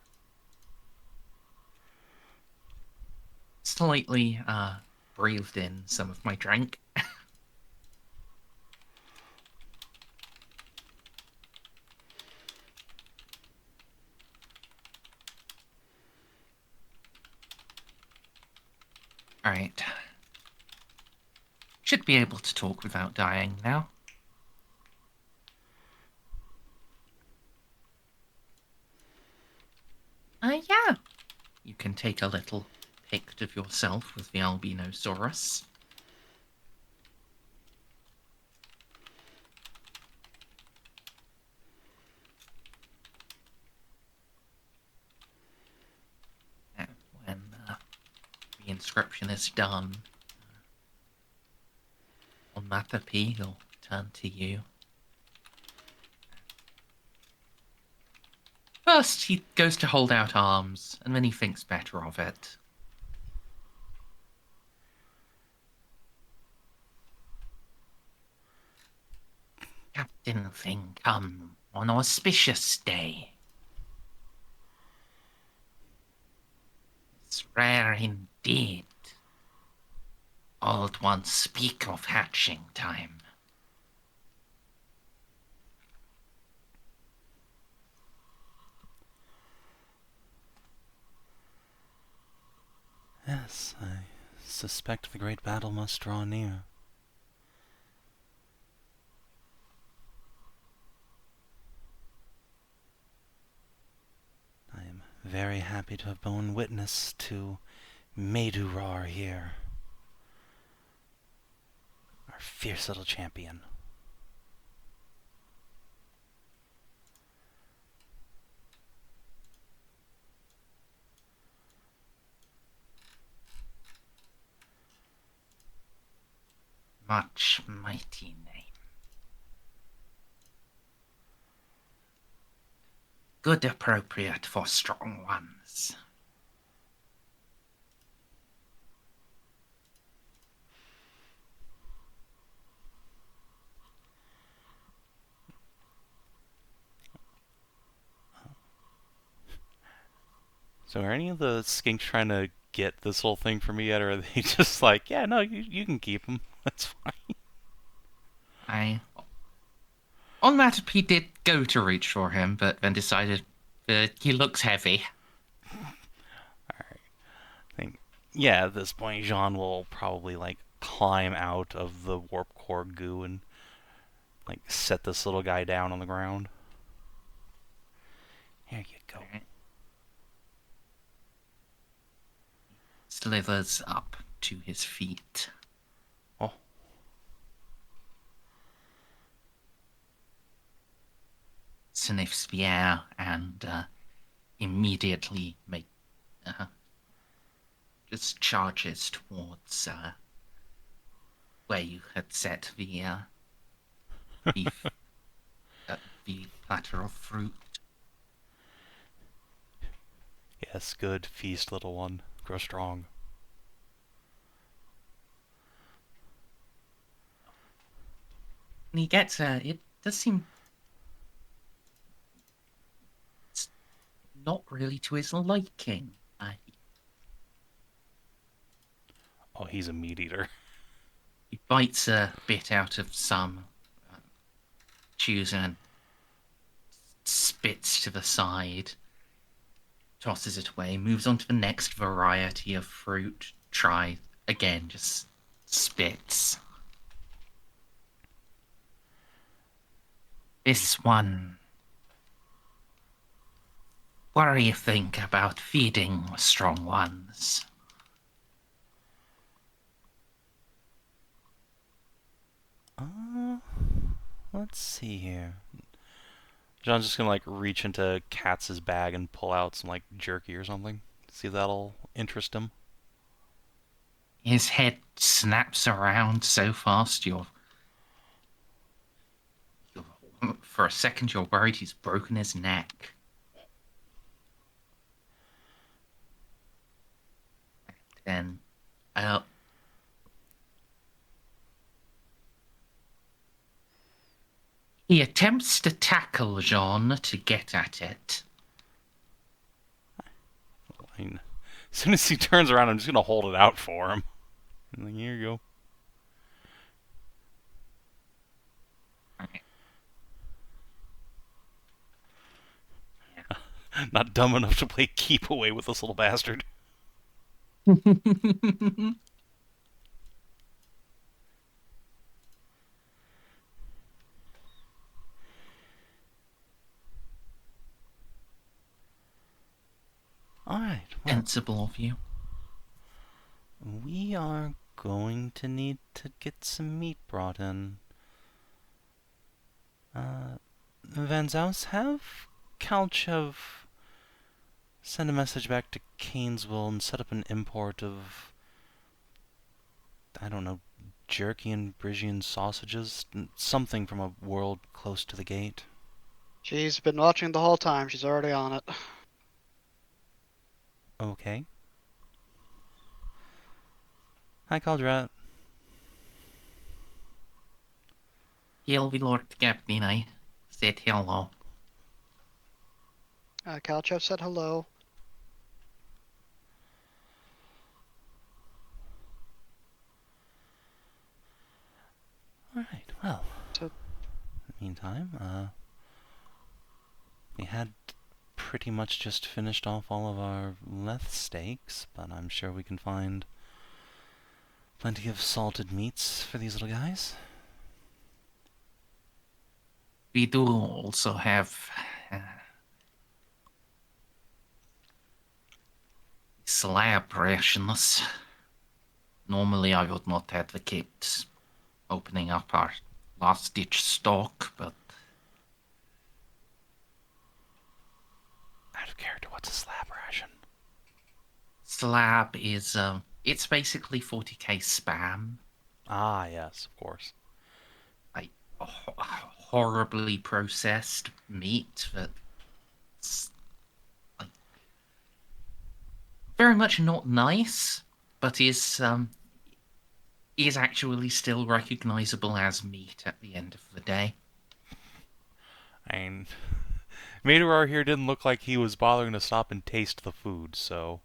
S1: slightly breathed in some of my drink. Alright. Should be able to talk without dying now. Yeah. You can take a little pict of yourself with the albino Saurus. When the inscription is done, on Mathapi, he'll turn to you. First, he goes to hold out arms, and then he thinks better of it. Captain Thing come on auspicious day. It's rare indeed. Old ones speak of hatching time.
S3: Yes, I suspect the great battle must draw near. I am very happy to have borne witness to Madurar here. Our fierce little champion.
S1: Much mighty name. Good appropriate for strong ones.
S3: So are any of the skinks trying to get this whole thing for me yet, or are they just like, yeah, no, you can keep them. That's fine.
S1: On that, he did go to reach for him, but then decided that he looks heavy.
S3: Alright. Yeah, at this point, Jeanne will probably, like, climb out of the warp core goo and, like, set this little guy down on the ground. Here you go.
S1: Slithers up to his feet.
S3: Oh.
S1: Sniffs the air and immediately just charges towards where you had set the beef, the platter of fruit.
S3: Yes, good. Feast, little one. Grow strong.
S1: And he gets it does seem it's not really to his liking.
S3: Oh, he's a meat eater.
S1: He bites a bit out of some, chews and spits to the side, tosses it away, moves on to the next variety of fruit, try again, just spits. This one. What do you think about feeding the strong ones?
S3: Let's see here. John's just gonna, like, reach into Katz's bag and pull out some, like, jerky or something. See if that'll interest him.
S1: His head snaps around so fast, for a second you're worried he's broken his neck. And he attempts to tackle Jeanne to get at it.
S3: I mean, as soon as he turns around, I'm just gonna hold it out for him. And then, here you go. Not dumb enough to play keep away with this little bastard. Alright, well,
S1: Sensible of you.
S3: we are going to need to get some meat brought in. Van Zaus, have Kalchev send a message back to Canesville and set up an import of, I don't know, jerky and Bridgian sausages? Something from a world close to the gate.
S2: She's been watching the whole time. She's already on it.
S3: Okay. Hi, Caldrat.
S1: He'll be Lord Captain, I said hello.
S2: Kalchev said hello.
S3: Alright, well.
S2: So-
S3: In the meantime, we had pretty much just finished off all of our Lethe steaks, but I'm sure we can find plenty of salted meats for these little guys.
S1: We do also have slab rations. Normally I would not advocate opening up our last-ditch stock, but
S3: Out of character, what's a slab ration?
S1: slab is, it's basically 40k spam.
S3: Ah, yes, of course.
S1: Like, horribly processed meat that's like very much not nice, but is actually still recognizable as meat at the end of the day.
S3: I mean, Madorar here didn't look like he was bothering to stop and taste the food, so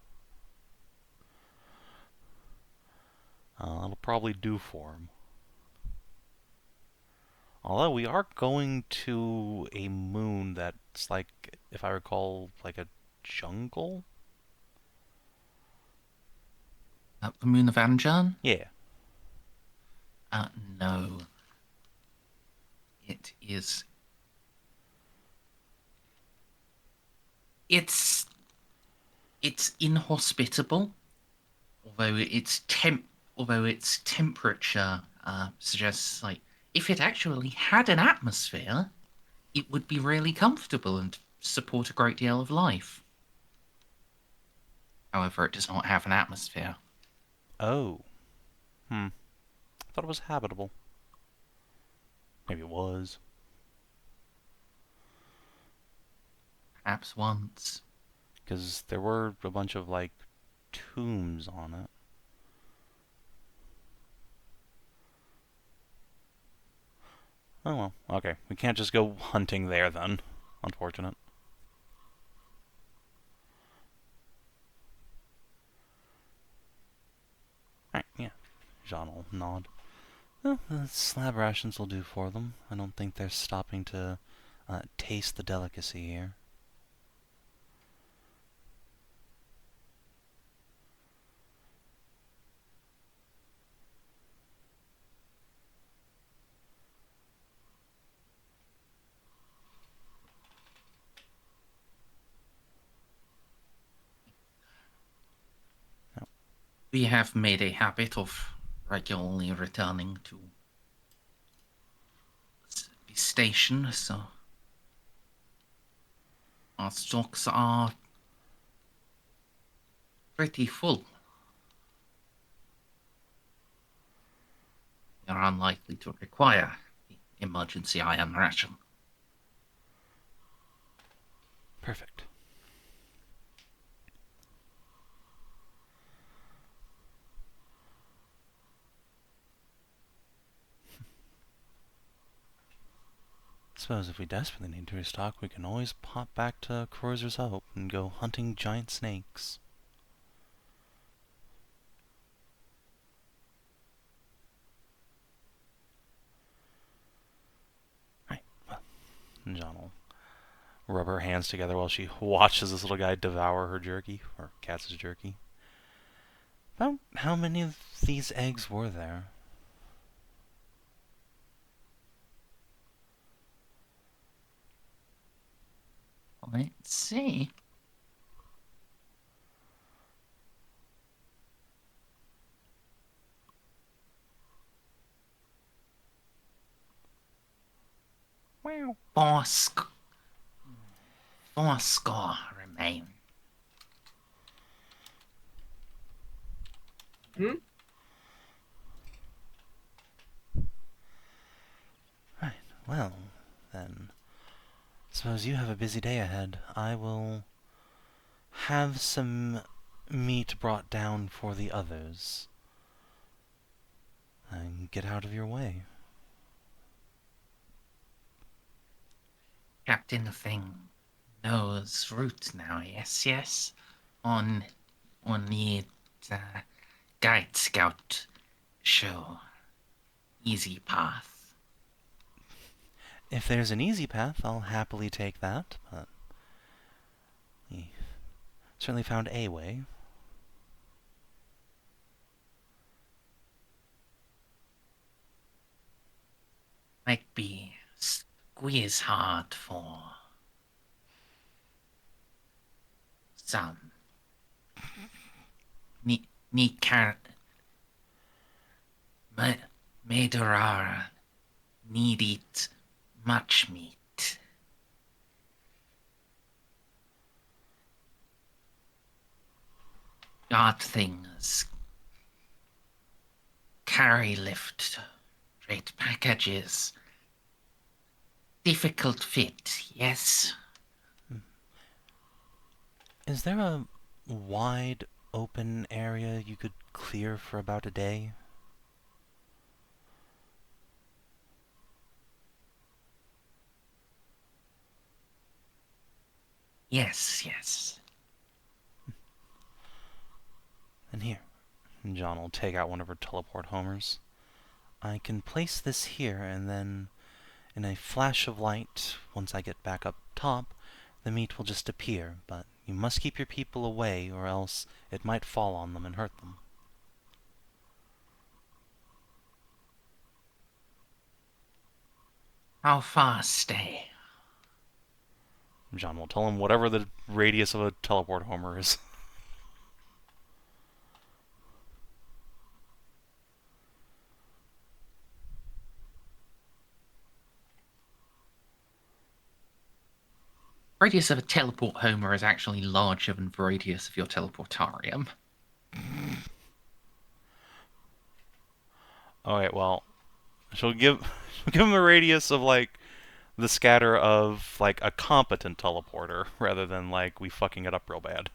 S3: that'll probably do for him. Although we are going to a moon that's, like, if I recall, like a jungle?
S1: The moon of Anjan?
S3: Yeah.
S1: No. It is. It's inhospitable, although its temperature suggests like if it actually had an atmosphere, it would be really comfortable and support a great deal of life. However, it does not have an atmosphere.
S3: Oh. I thought it was habitable. Maybe it was.
S1: Perhaps once.
S3: Because there were a bunch of, like, tombs on it. Oh well, okay. We can't just go hunting there then. Unfortunate. Alright, yeah. Jeanne will nod. Well, the slab rations will do for them. I don't think they're stopping to taste the delicacy here.
S1: We have made a habit of regularly returning to the station, so our stocks are pretty full. We are unlikely to require the emergency iron ration.
S3: Perfect. Suppose if we desperately need to restock, we can always pop back to Cruiser's Hope and go hunting giant snakes. Right, well, Jeanne will rub her hands together while she watches this little guy devour her jerky, or Katz's jerky. About how many of these eggs were there?
S1: Let's see.
S3: Wow.
S1: Fourscore remain.
S3: Right, well, then, suppose you have a busy day ahead. I will have some meat brought down for the others. And get out of your way.
S1: Captain Thing knows route now, yes? On the uh, Guide Scout show. Easy path.
S3: If there's an easy path, I'll happily take that, but we certainly found a way.
S1: Might be squeeze hard for some. Need carrot. Maderar need eat much meat. Got things. Carry lift. Great packages. Difficult fit, yes?
S3: Is there a wide open area you could clear for about a day?
S1: Yes.
S3: And here, Jeanne will take out one of her teleport homers. I can place this here, and then, in a flash of light, once I get back up top, the meat will just appear, but you must keep your people away, or else it might fall on them and hurt them.
S1: How far stay?
S3: Jeanne will tell him whatever the radius of a teleport homer is.
S1: Radius of a teleport homer is actually larger than the radius of your teleportarium.
S3: Alright, well, she'll give him a radius of, like, the scatter of, like, a competent teleporter, rather than, like, we fucking it up real bad.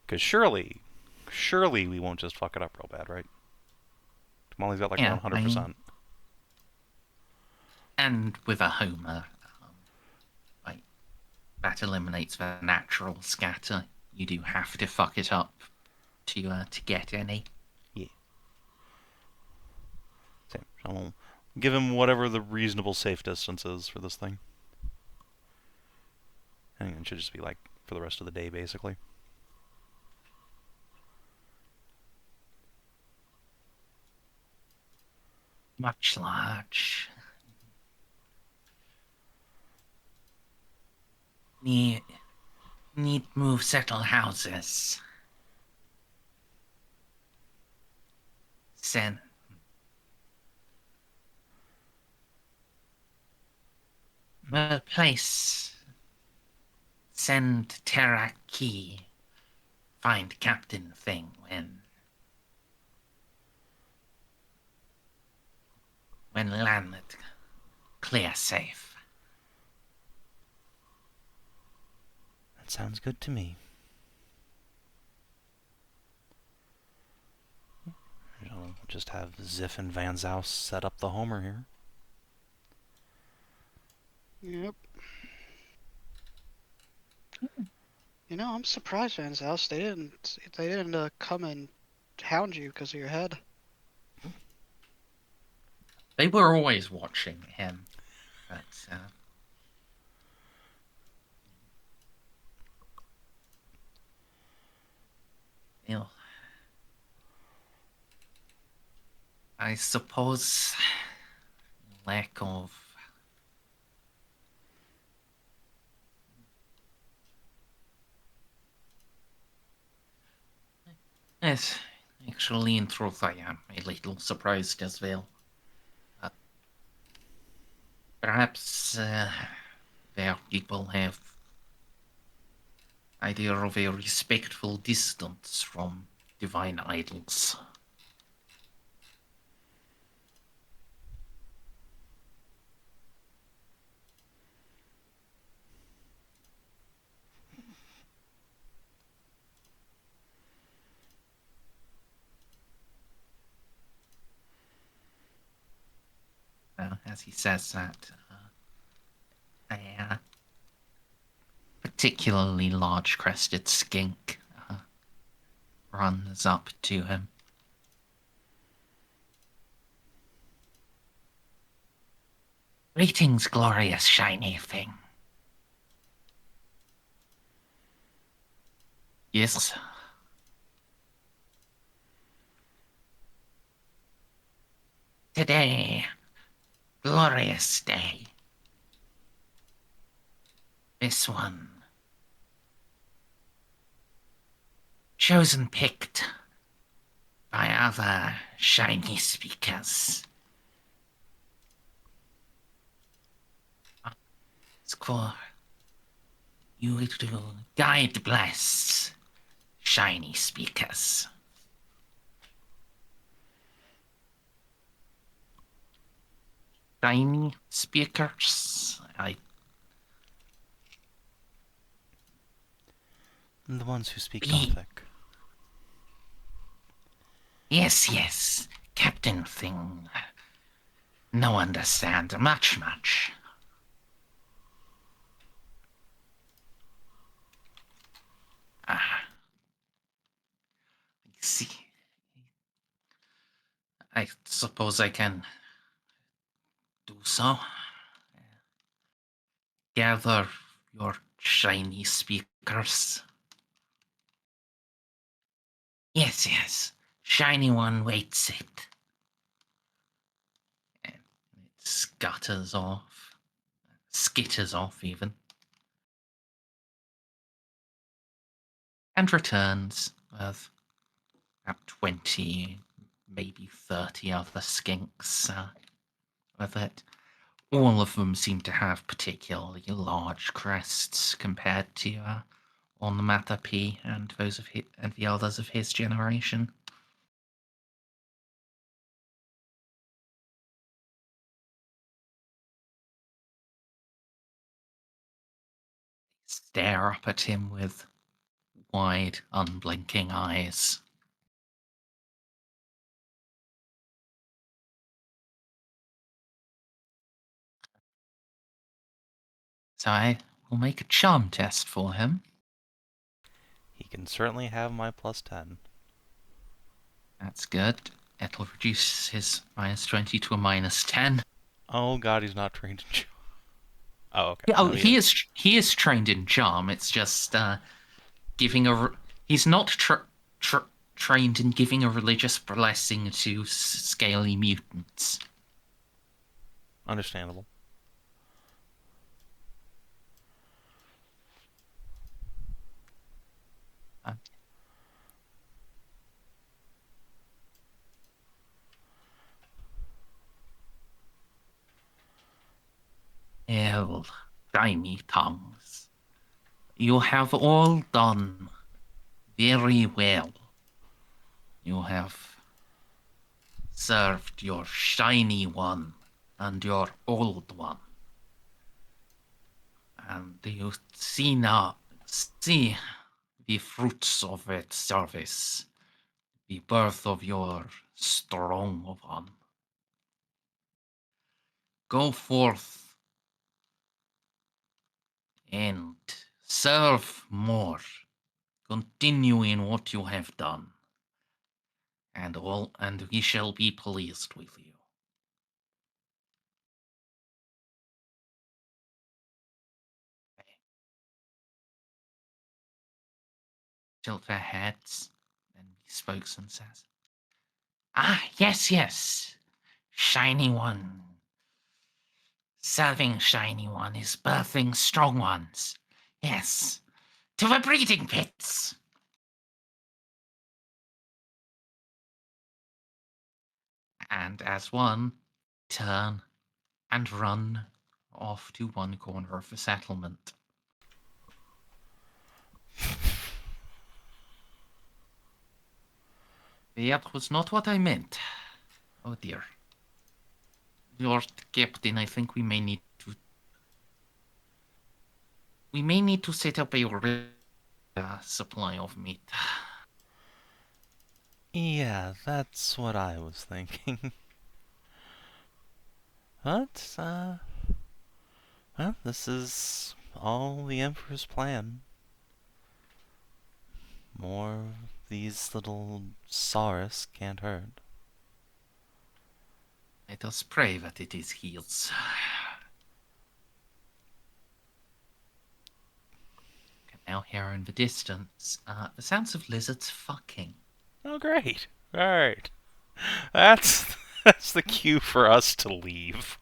S3: Because surely we won't just fuck it up real bad, right? Molly's got, like,
S1: Yeah,
S3: 100%.
S1: And with a homer, like, that eliminates the natural scatter. You do have to fuck it up to get any.
S3: Yeah. Same. I'll give him whatever the reasonable safe distance is for this thing. And it should just be, like, for the rest of the day, basically.
S1: Much large. Need move settle houses. Send place. Send Terraki. Find Captain Thing when landed. Clear safe.
S3: That sounds good to me. I'll just have Xiph and Van Zaus set up the homer here.
S2: Yep. You know, I'm surprised, Van Zaus. They didn't come and hound you because of your head.
S1: They were always watching him, but you know, I suppose lack of yes, actually, in truth, I am a little surprised as well. Perhaps their people have idea of a respectful distance from divine idols. As he says that, a particularly large-crested skink runs up to him. Greetings, glorious shiny thing. Yes. Today, glorious day. This one. Chosen picked by other shiny speakers. It's for you to guide bless shiny speakers. Shiny speakers?
S3: The ones who speak Gothic.
S1: Yes, Captain Thing. No understand much. See. I suppose I can do so. Gather your shiny speakers. Yes. Shiny one waits it. And skitters off even, and returns with about 20, maybe 30 other skinks with it. All of them seem to have particularly large crests compared to Onomata P and those of and the others of his generation. Stare up at him with wide, unblinking eyes. So I will make a charm test for him.
S3: He can certainly have my +10.
S1: That's good. It'll reduce his -20 to a -10.
S3: Oh god, he's not trained in charm. Oh, okay.
S1: Yeah, oh,
S3: No,
S1: he is trained in charm. It's just giving a. He's not trained in giving a religious blessing to scaly mutants.
S3: Understandable.
S1: Hell, tiny tongues. You have all done very well. You have served your shiny one and your old one. And you see the fruits of its service, the birth of your strong one. Go forth and serve more. Continue in what you have done, and we shall be pleased with you. Tilt their heads, then the spokesman says, "Ah, yes. Shiny one. Serving shiny one is birthing strong ones. Yes. To the breeding pits." And as one, turn and run off to one corner of the settlement. That was not what I meant. Oh dear. Lord Captain, I think we may need to set up a supply of meat.
S3: Yeah, that's what I was thinking. But, well, this is all the Emperor's plan. More of these little Saurus can't hurt.
S1: Let us pray that it is heals. Can now hear in the distance the sounds of lizards fucking.
S3: Oh, great. Alright. That's the cue for us to leave.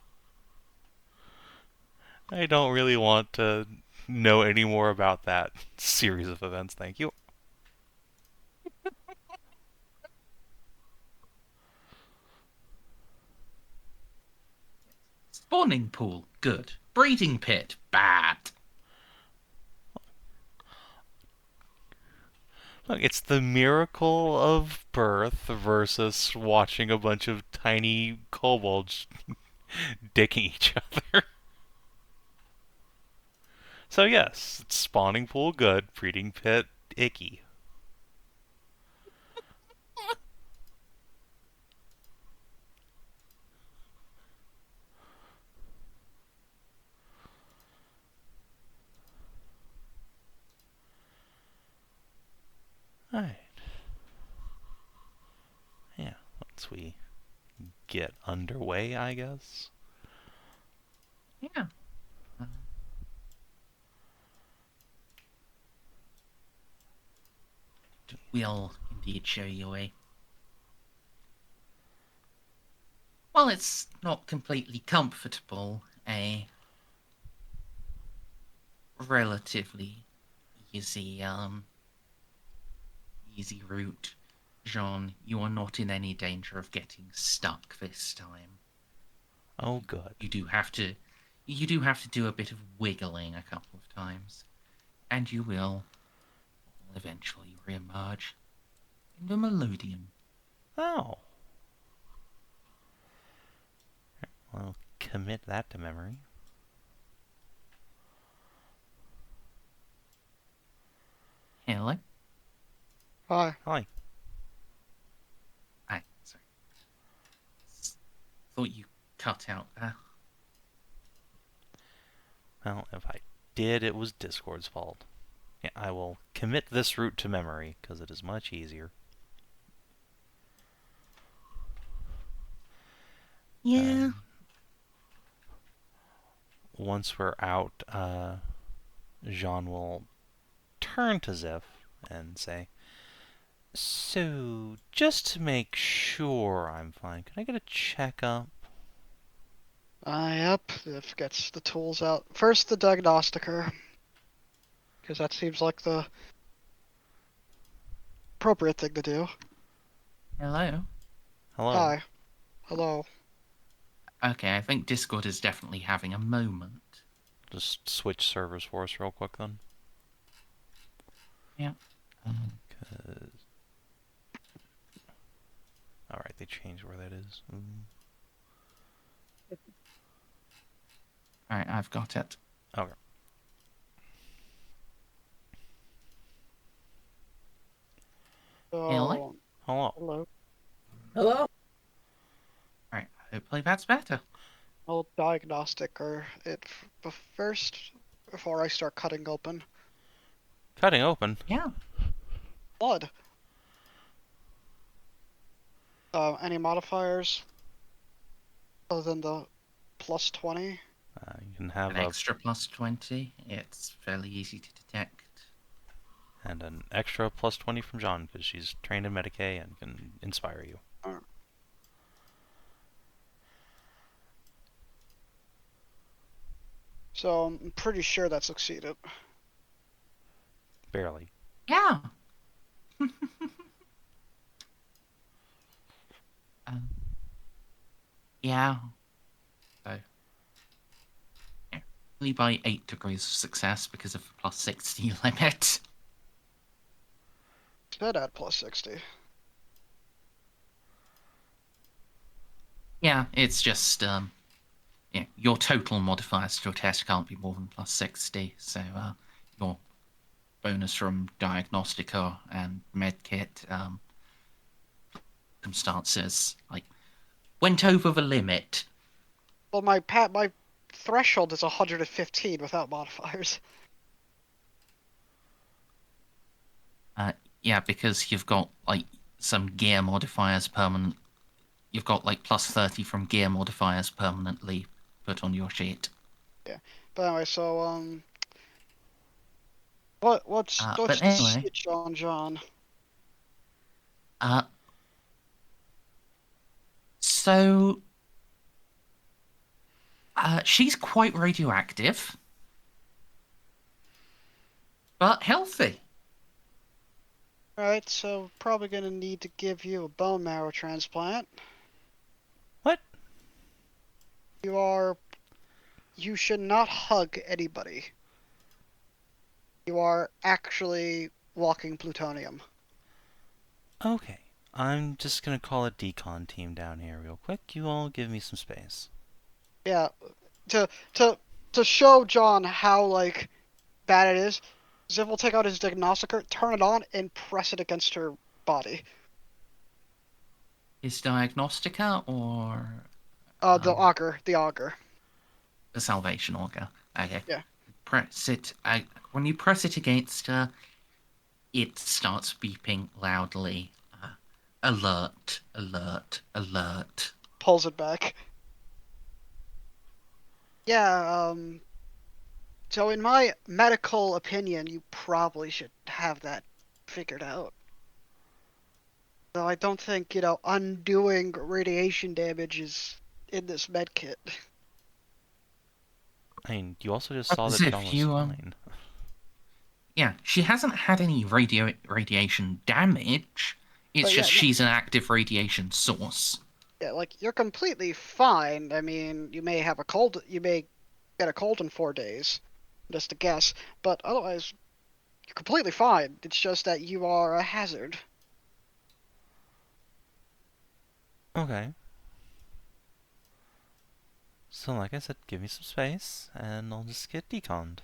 S3: I don't really want to know any more about that series of events, thank you.
S1: Spawning pool, good. Breeding pit, bad.
S3: Look, it's the miracle of birth versus watching a bunch of tiny kobolds dicking each other. So yes, it's spawning pool good, breeding pit icky. Alright. Yeah, once we get underway, I guess.
S1: Yeah. We'll indeed show you a Well, it's not completely comfortable. A relatively easy, easy route. Jeanne, you are not in any danger of getting stuck this time.
S3: Oh, good.
S1: You do have to do a bit of wiggling a couple of times, and you will eventually re-emerge in the Melodium.
S3: Oh. I'll commit that to memory.
S1: Hello?
S2: Hi.
S3: Hi.
S1: Sorry. Thought you cut out there.
S3: Well, if I did, it was Discord's fault. Yeah, I will commit this route to memory, because it is much easier.
S1: Yeah.
S3: Once we're out, Jeanne will turn to Xiph and say, "So, just to make sure I'm fine, can I get a checkup?"
S2: Yep. If gets the tools out. First, the diagnostiker. Because that seems like the appropriate thing to do.
S1: Hello?
S3: Hello.
S2: Hi. Hello.
S1: Okay, I think Discord is definitely having a moment.
S3: Just switch servers for us real quick then.
S1: Yeah.
S3: Alright, they changed where that is.
S1: Alright, I've got it.
S3: Okay.
S1: Hello?
S3: Hello.
S2: Hello.
S4: Hello?
S1: Alright, hopefully that's better.
S2: I'll diagnostiker it first before I start cutting open.
S3: Cutting open.
S1: Yeah.
S2: Blood. Any modifiers other than the plus 20?
S3: You can have
S1: An
S3: a
S1: extra plus 20. It's fairly easy to detect.
S3: and an extra plus 20 from Jeanne because she's trained in Medicae and can inspire you.
S2: So I'm pretty sure that succeeded.
S3: Barely.
S1: Yeah. Yeah. So, yeah. Only by 8 degrees of success because of the plus 60 limit.
S2: Should add plus 60.
S1: Yeah, it's just, yeah, your total modifiers to your test can't be more than plus 60, so, your bonus from Diagnostica and Medkit, circumstances, like, went over the limit.
S2: Well, my threshold is 115 without modifiers.
S1: Yeah, because you've got, like, some gear modifiers permanent. You've got, like, plus 30 from gear modifiers permanently put on your sheet.
S2: Yeah. But anyway, so what's
S1: But
S2: the
S1: anyway,
S2: stitch on Jeanne?
S1: So, she's quite radioactive, but healthy.
S2: Alright, so probably gonna need to give you a bone marrow transplant.
S3: What?
S2: You should not hug anybody. You are actually walking plutonium.
S3: Okay. I'm just gonna call a decon team down here real quick. You all give me some space.
S2: Yeah, to show John how like bad it is, Xiph will take out his diagnostiker, turn it on, and press it against her body.
S1: Is Diagnostica or
S2: The auger,
S1: the Salvation Auger? Okay.
S2: Yeah.
S1: Press it. When you press it against her, it starts beeping loudly. Alert! Alert! Alert!
S2: pulls it back. Yeah, so in my medical opinion, you probably should have that figured out. Though I don't think, undoing radiation damage is in this med kit.
S3: I mean, you also just saw that
S1: Xiph,
S3: Jeanne was
S1: you,
S3: fine.
S1: Yeah, she hasn't had any radiation damage. It's
S2: But yeah,
S1: just
S2: no,
S1: she's an active radiation source.
S2: yeah, like you're completely fine. I mean, you may have a cold. You may get a cold in 4 days, just a guess. But otherwise, you're completely fine. It's just that you are a hazard.
S3: Okay. So, like I said, give me some space, and I'll just get deconned.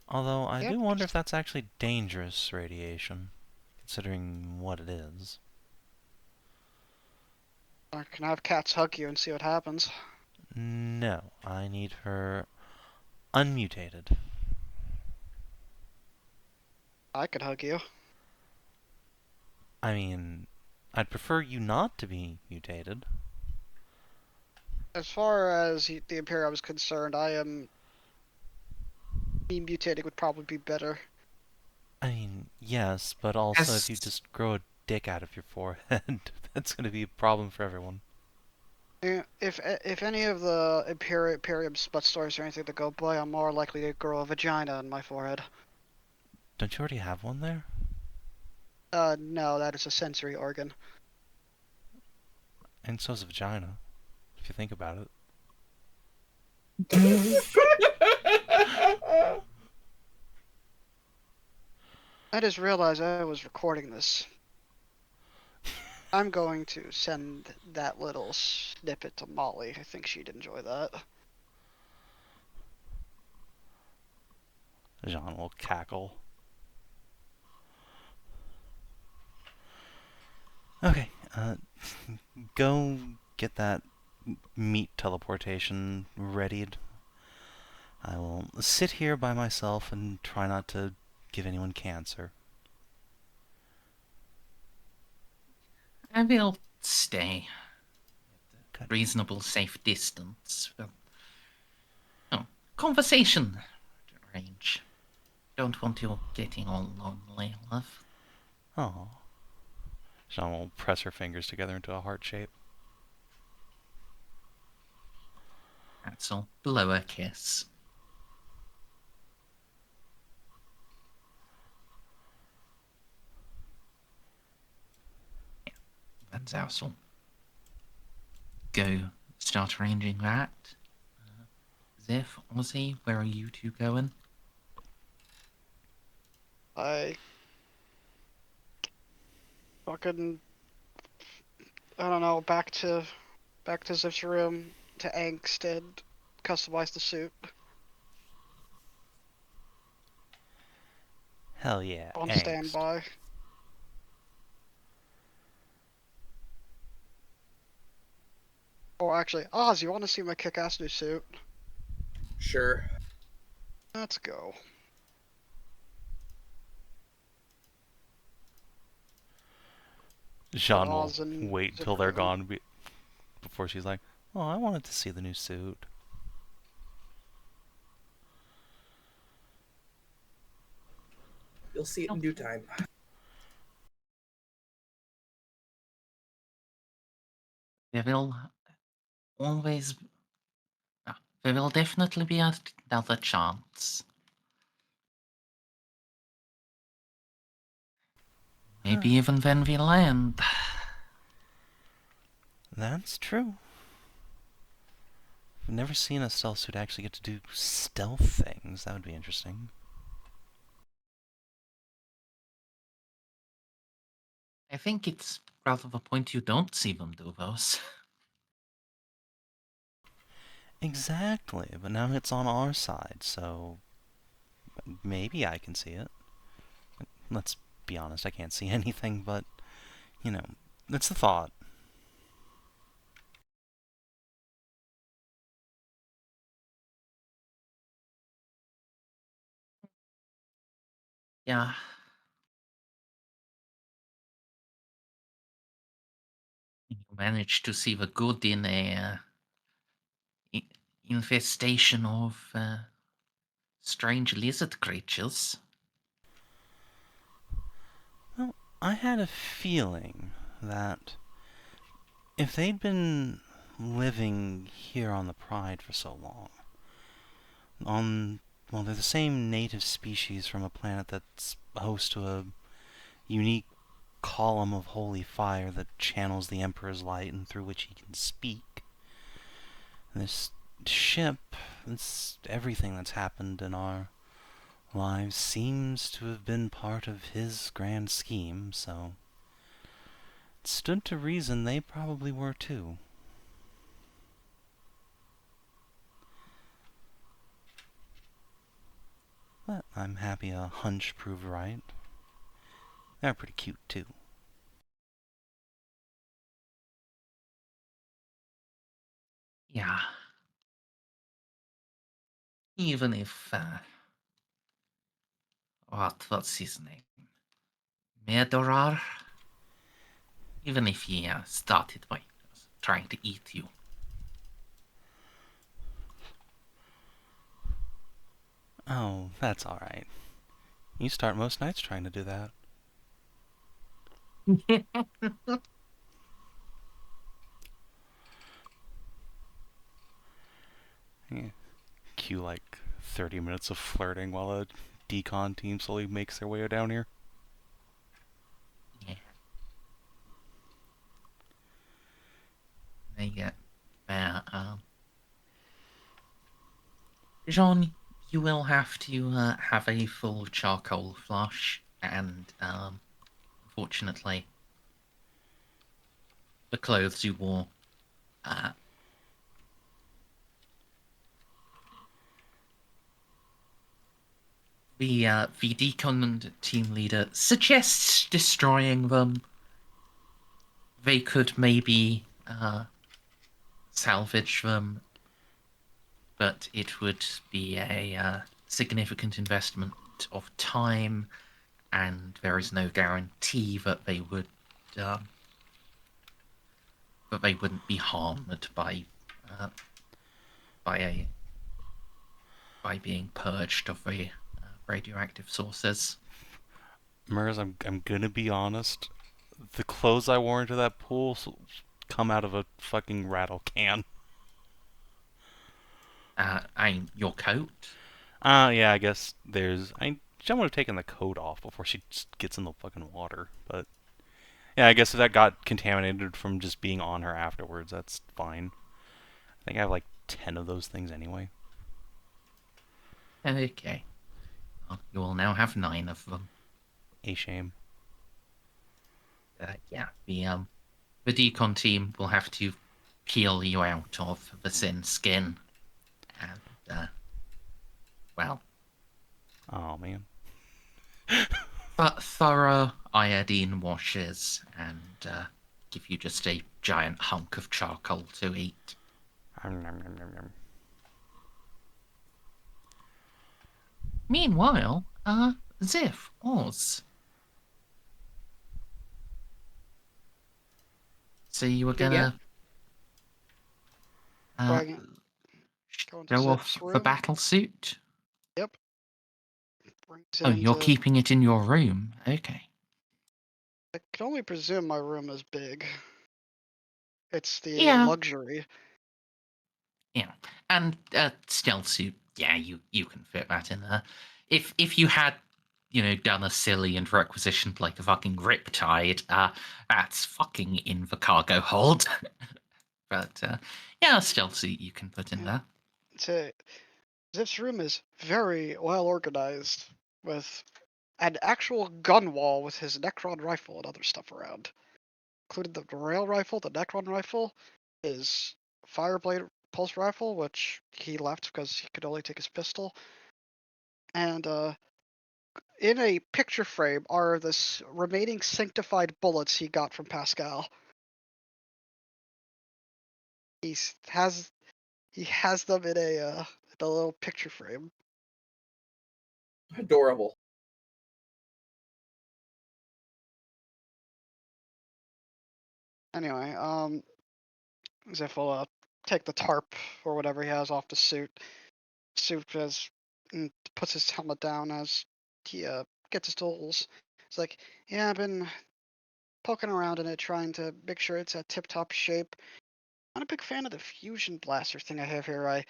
S3: Although, I
S2: Yep.
S3: do wonder if that's actually dangerous radiation, considering what it is.
S2: I can have cats hug you and see what happens.
S3: No, I need her unmutated.
S2: I could hug you.
S3: I mean, I'd prefer you not to be mutated.
S2: As far as the Imperium is concerned, I am. Me mutating would probably be better.
S3: I mean, yes, but also if you
S1: As
S3: just grow a dick out of your forehead, that's going to be a problem for everyone.
S2: Yeah, if any of the Imperium smut stories or anything to go by, I'm more likely to grow a vagina on my forehead.
S3: Don't you already have one there?
S2: No, that is a sensory organ.
S3: And so's a vagina, if you think about it.
S2: I just realized I was recording this. I'm going to send that little snippet to Molly. I think she'd enjoy that.
S3: Jeanne will cackle. Okay, go get that meat teleportation readied. I will sit here by myself and try not to give anyone cancer.
S1: I will stay
S3: Good.
S1: reasonable safe distance. Well, oh, conversation range. Don't want you getting all lonely, love.
S3: Oh. Jeanne will press her fingers together into a heart shape.
S1: That's all. Blow a kiss. Yeah, that's awesome. Go start arranging that. Xiph, Ozzy, where are you two going?
S2: I fucking I don't know. Back to Zip's room to angst and customize the suit.
S3: Hell yeah,
S2: On
S3: angst.
S2: standby. Or actually, Oz, you want to see my kick-ass new suit?
S4: Sure.
S2: Let's go.
S3: Jeanne will
S2: Oz and
S3: wait
S2: Zip
S3: till they're
S2: are going.
S3: gone before she's like, oh, I wanted to see the new suit.
S4: You'll see it in due time.
S1: There will always. There will definitely be another chance. Maybe even when we land.
S3: That's true. I've never seen a stealth suit actually get to do stealth things. That would be interesting.
S1: I think it's rather the point you don't see them do those.
S3: Exactly, but now it's on our side, so maybe I can see it. Let's be honest, I can't see anything, but, you know, it's the thought.
S1: Yeah. You managed to see the good in a infestation of strange lizard creatures.
S3: Well, I had a feeling that if they'd been living here on the Pride for so long. Well, they're the same native species from a planet that's host to a unique column of holy fire that channels the Emperor's light and through which he can speak. And this ship, everything that's happened in our lives seems to have been part of his grand scheme, so it stood to reason they probably were too. But I'm happy a hunch proved right. They're pretty cute too.
S1: Yeah. Even if, what's his name? Medorar? Even if he started by trying to eat you.
S3: Oh, that's alright. You start most nights trying to do that. Yeah. Cue like 30 minutes of flirting while a decon team slowly makes their way down here.
S1: Yeah. They get Jeanne, you will have to have a full charcoal flush, and unfortunately, the clothes you wore the decon team leader suggests destroying them. They could maybe salvage them, but it would be a significant investment of time, and there is no guarantee that they would that they wouldn't be harmed by being purged of the radioactive sources.
S3: Merz, I'm gonna be honest. The clothes I wore into that pool come out of a fucking rattle can.
S1: Your coat?
S3: Yeah, I guess there's. I would have taken the coat off before she just gets in the fucking water. But yeah, I guess if that got contaminated from just being on her afterwards, that's fine. I think I have like 10 of those things anyway.
S1: Okay. Well, you will now have 9 of them.
S3: A shame.
S1: Yeah, the decon team will have to peel you out of the sin skin, and well,
S3: Oh man.
S1: but thorough iodine washes, and give you just a giant hunk of charcoal to eat. Meanwhile, Xiph, Oz. So you were gonna
S2: Go into
S1: show
S2: Ziph's
S1: off the
S2: room.
S1: battle suit?
S2: Yep. Brings it
S1: Oh, you're
S2: into...
S1: keeping it in your room. Okay.
S2: I can only presume my room is big. It's the
S1: Yeah.
S2: luxury.
S1: Yeah, and stealth suit. Yeah, you can fit that in there. If you had, done a silly and requisitioned like a fucking riptide, that's fucking in the cargo hold. But yeah, stealth suit you can put in there.
S2: Ziph's room is very well organized, with an actual gun wall with his Necron rifle and other stuff around, including the rail rifle, the Necron rifle, his Fireblade pulse rifle, which he left because he could only take his pistol, and in a picture frame are the remaining sanctified bullets he got from Pascal. He has them in a little picture frame.
S4: Adorable.
S2: Anyway, Xiph will take the tarp or whatever he has off the suit. And puts his helmet down as he gets his tools. It's like, yeah, I've been poking around in it, trying to make sure it's a tip-top shape. Not a big fan of the fusion blaster thing I have here. I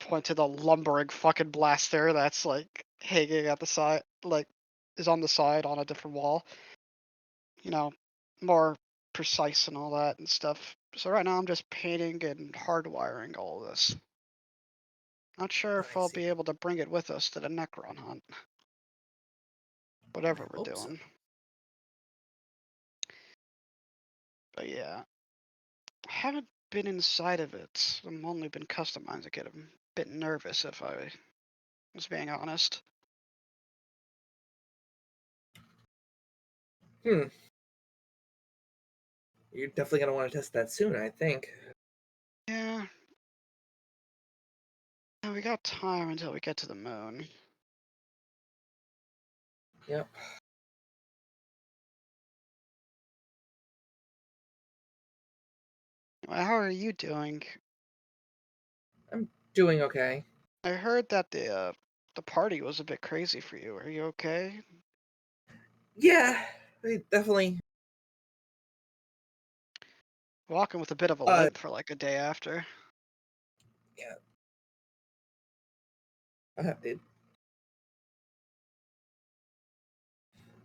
S2: point to the lumbering fucking blaster that's like hanging at the side, like is on the side on a different wall. You know, more precise and all that and stuff. So right now I'm just painting and hardwiring all of this. Not sure if
S4: I
S2: I'll
S4: see.
S2: be able to bring it with us to the Necron hunt. Whatever
S4: I
S2: we're
S4: hope so.
S2: doing. But yeah. I haven't been inside of it. I've only been customizing it. I'm a bit nervous if I was being honest.
S4: You're definitely gonna want to test that soon, I think.
S2: Yeah. Yeah, we got time until we get to the moon.
S4: Yep.
S2: How are you doing?
S4: I'm doing okay.
S2: I heard that the party was a bit crazy for you. Are you okay?
S4: Yeah, I definitely.
S2: Walking with a bit of a
S4: Uh,
S2: limp for like a day after.
S4: yeah. Dude.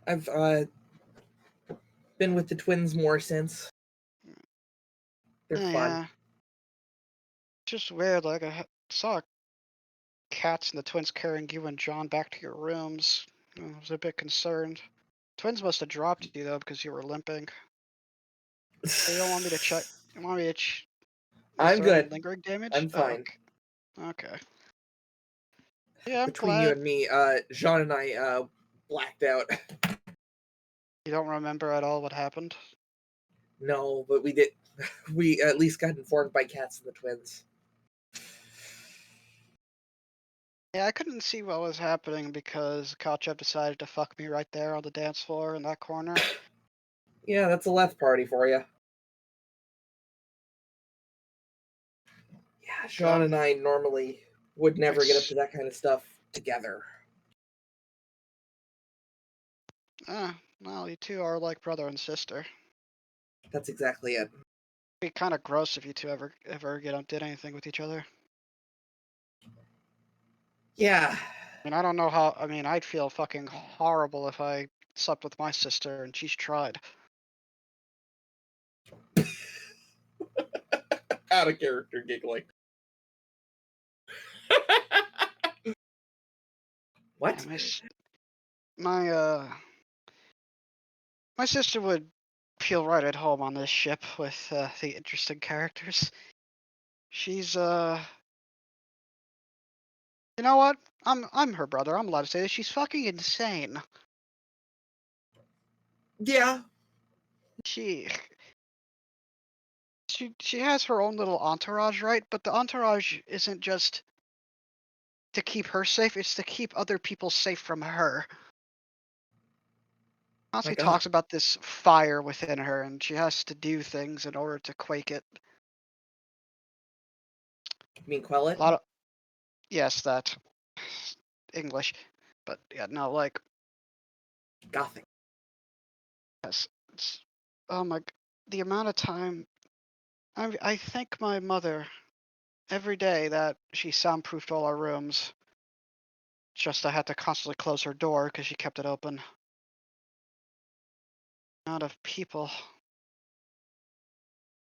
S4: I've been with the twins more since. They're fun.
S2: Yeah. Just weird. Like saw cats and the twins carrying you and John back to your rooms. I was a bit concerned. Twins must have dropped you though because you were limping. So you don't want me to check? You want me to? Is
S4: I'm
S2: there any
S4: good.
S2: lingering damage?
S4: I'm
S2: Oh,
S4: fine.
S2: okay. Okay. Yeah, I'm
S4: Between you
S2: glad.
S4: and me, Jeanne and I blacked out.
S2: You don't remember at all what happened?
S4: No, but we did. We at least got informed by cats and the twins.
S2: Yeah, I couldn't see what was happening because Kalchev decided to fuck me right there on the dance floor in that corner.
S4: Yeah, that's a Lethe party for you. Yeah, Jeanne and I normally would never get up to that kind of stuff together.
S2: Well, you two are like brother and sister.
S4: That's exactly it.
S2: It'd be kind of gross if you two ever did anything with each other.
S4: Yeah.
S2: I mean, I don't know how. I mean, I'd feel fucking horrible if I slept with my sister and she's tried.
S4: Out of character giggling. What?
S2: Yeah, my my sister would feel right at home on this ship with the interesting characters. She's you know what? I'm her brother. I'm allowed to say this. She's fucking insane.
S4: Yeah.
S2: She she has her own little entourage, right? But the entourage isn't just to keep her safe, it's to keep other people safe from her.
S4: My
S2: Constantly
S4: God.
S2: talks about this fire within her and she has to do things in order to quake it.
S4: You mean quell
S2: A
S4: it?
S2: lot of yes, that English. But yeah, no, like
S4: Gothic.
S2: yes, oh my, the amount of time I thank my mother every day that she soundproofed all our rooms. Just I had to constantly close her door because she kept it open. Amount of people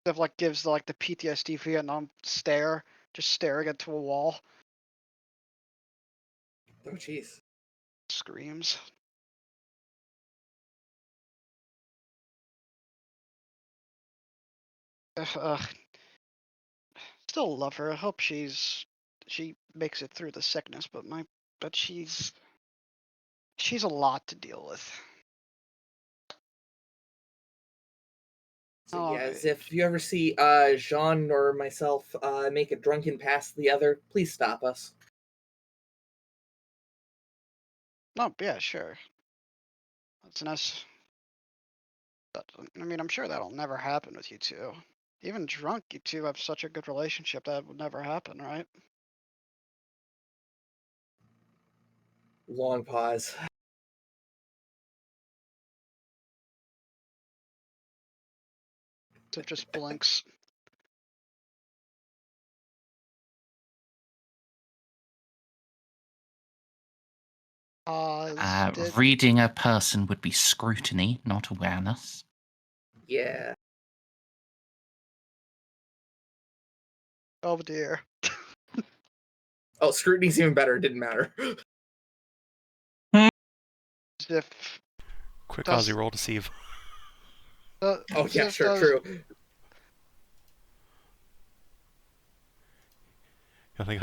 S2: that like gives like the PTSD Vietnam stare, just staring into a wall,
S4: Oh, jeez.
S2: screams. Ugh, still love her. I hope she makes it through the sickness, but she's a lot to deal with.
S4: So
S2: Oh,
S4: yeah, as if you ever see Jeanne or myself make a drunken pass to the other, please stop us.
S2: no, yeah, sure. That's nice. I mean, I'm sure that'll never happen with you two. Even drunk, you two have such a good relationship that would never happen, right?
S4: Long pause.
S2: So just blinks.
S1: Reading a person would be scrutiny, not awareness.
S4: Yeah.
S2: Oh dear.
S4: Oh, scrutiny's even better. It didn't matter.
S2: Xiph
S3: Quick
S2: does-
S3: Aussie roll to see.
S4: Oh yeah,
S2: Xiph
S4: sure,
S2: does-
S4: true.
S3: You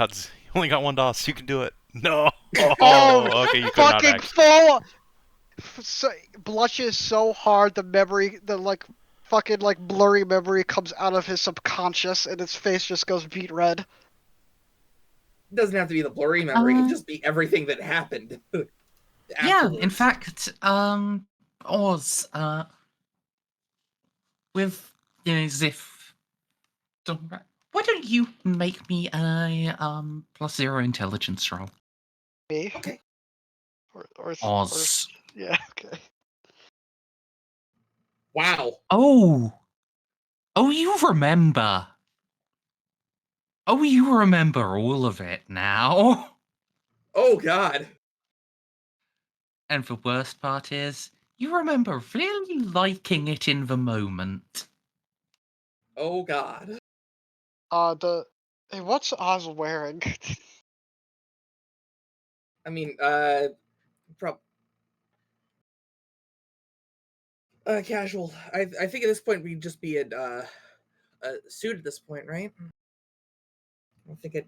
S3: only got one DOS. You can do it. No.
S2: Oh,
S3: okay, you could not
S2: fucking
S3: actually.
S2: so, blushes so hard the fucking blurry memory comes out of his subconscious and his face just goes beet red.
S4: It doesn't have to be the blurry memory. It can just be everything that happened.
S1: Yeah, in
S4: afterwards.
S1: fact, Oz, with Xiph, why don't you make me a +0 intelligence roll?
S2: Me?
S4: Okay.
S1: Oz.
S2: Yeah, okay.
S4: Wow.
S1: Oh, you remember. Oh, you remember all of it now.
S4: Oh god.
S2: Oh,
S4: Oh,
S2: uh,
S1: And the worst part is, you remember really liking it in the moment.
S4: Oh god.
S2: Hey, what's Oz wearing?
S4: I mean, casual. I think at this point we'd just be in a suit at this point, right? I think I'd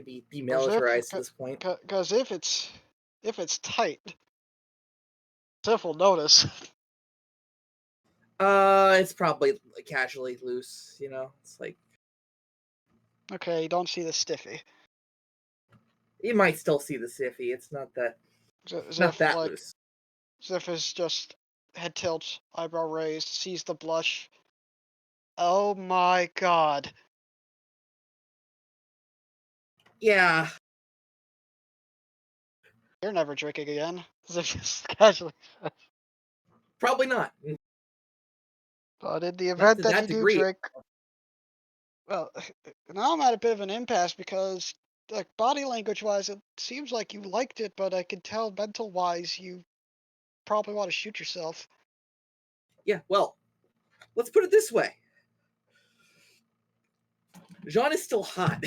S4: be demilitarized at this point.
S2: Because if it's tight, Xiph will notice.
S4: It's probably casually loose, you know. It's like
S2: Okay, you don't see the stiffy.
S4: you might still see the siffy. It's not that
S2: Xiph
S4: loose.
S2: Xiph is just head tilt, eyebrow raised, sees the blush. Oh my god.
S4: Yeah.
S2: You're never drinking again. Xiph just casually.
S4: Probably not.
S2: But in the
S4: Not
S2: event
S4: to
S2: that
S4: that
S2: you do
S4: degree.
S2: drink, well, now I'm at a bit of an impasse because, like, body language wise, it seems like you liked it, but I can tell mental wise you probably want to shoot yourself.
S4: Yeah, well, let's put it this way. Jeanne is still hot.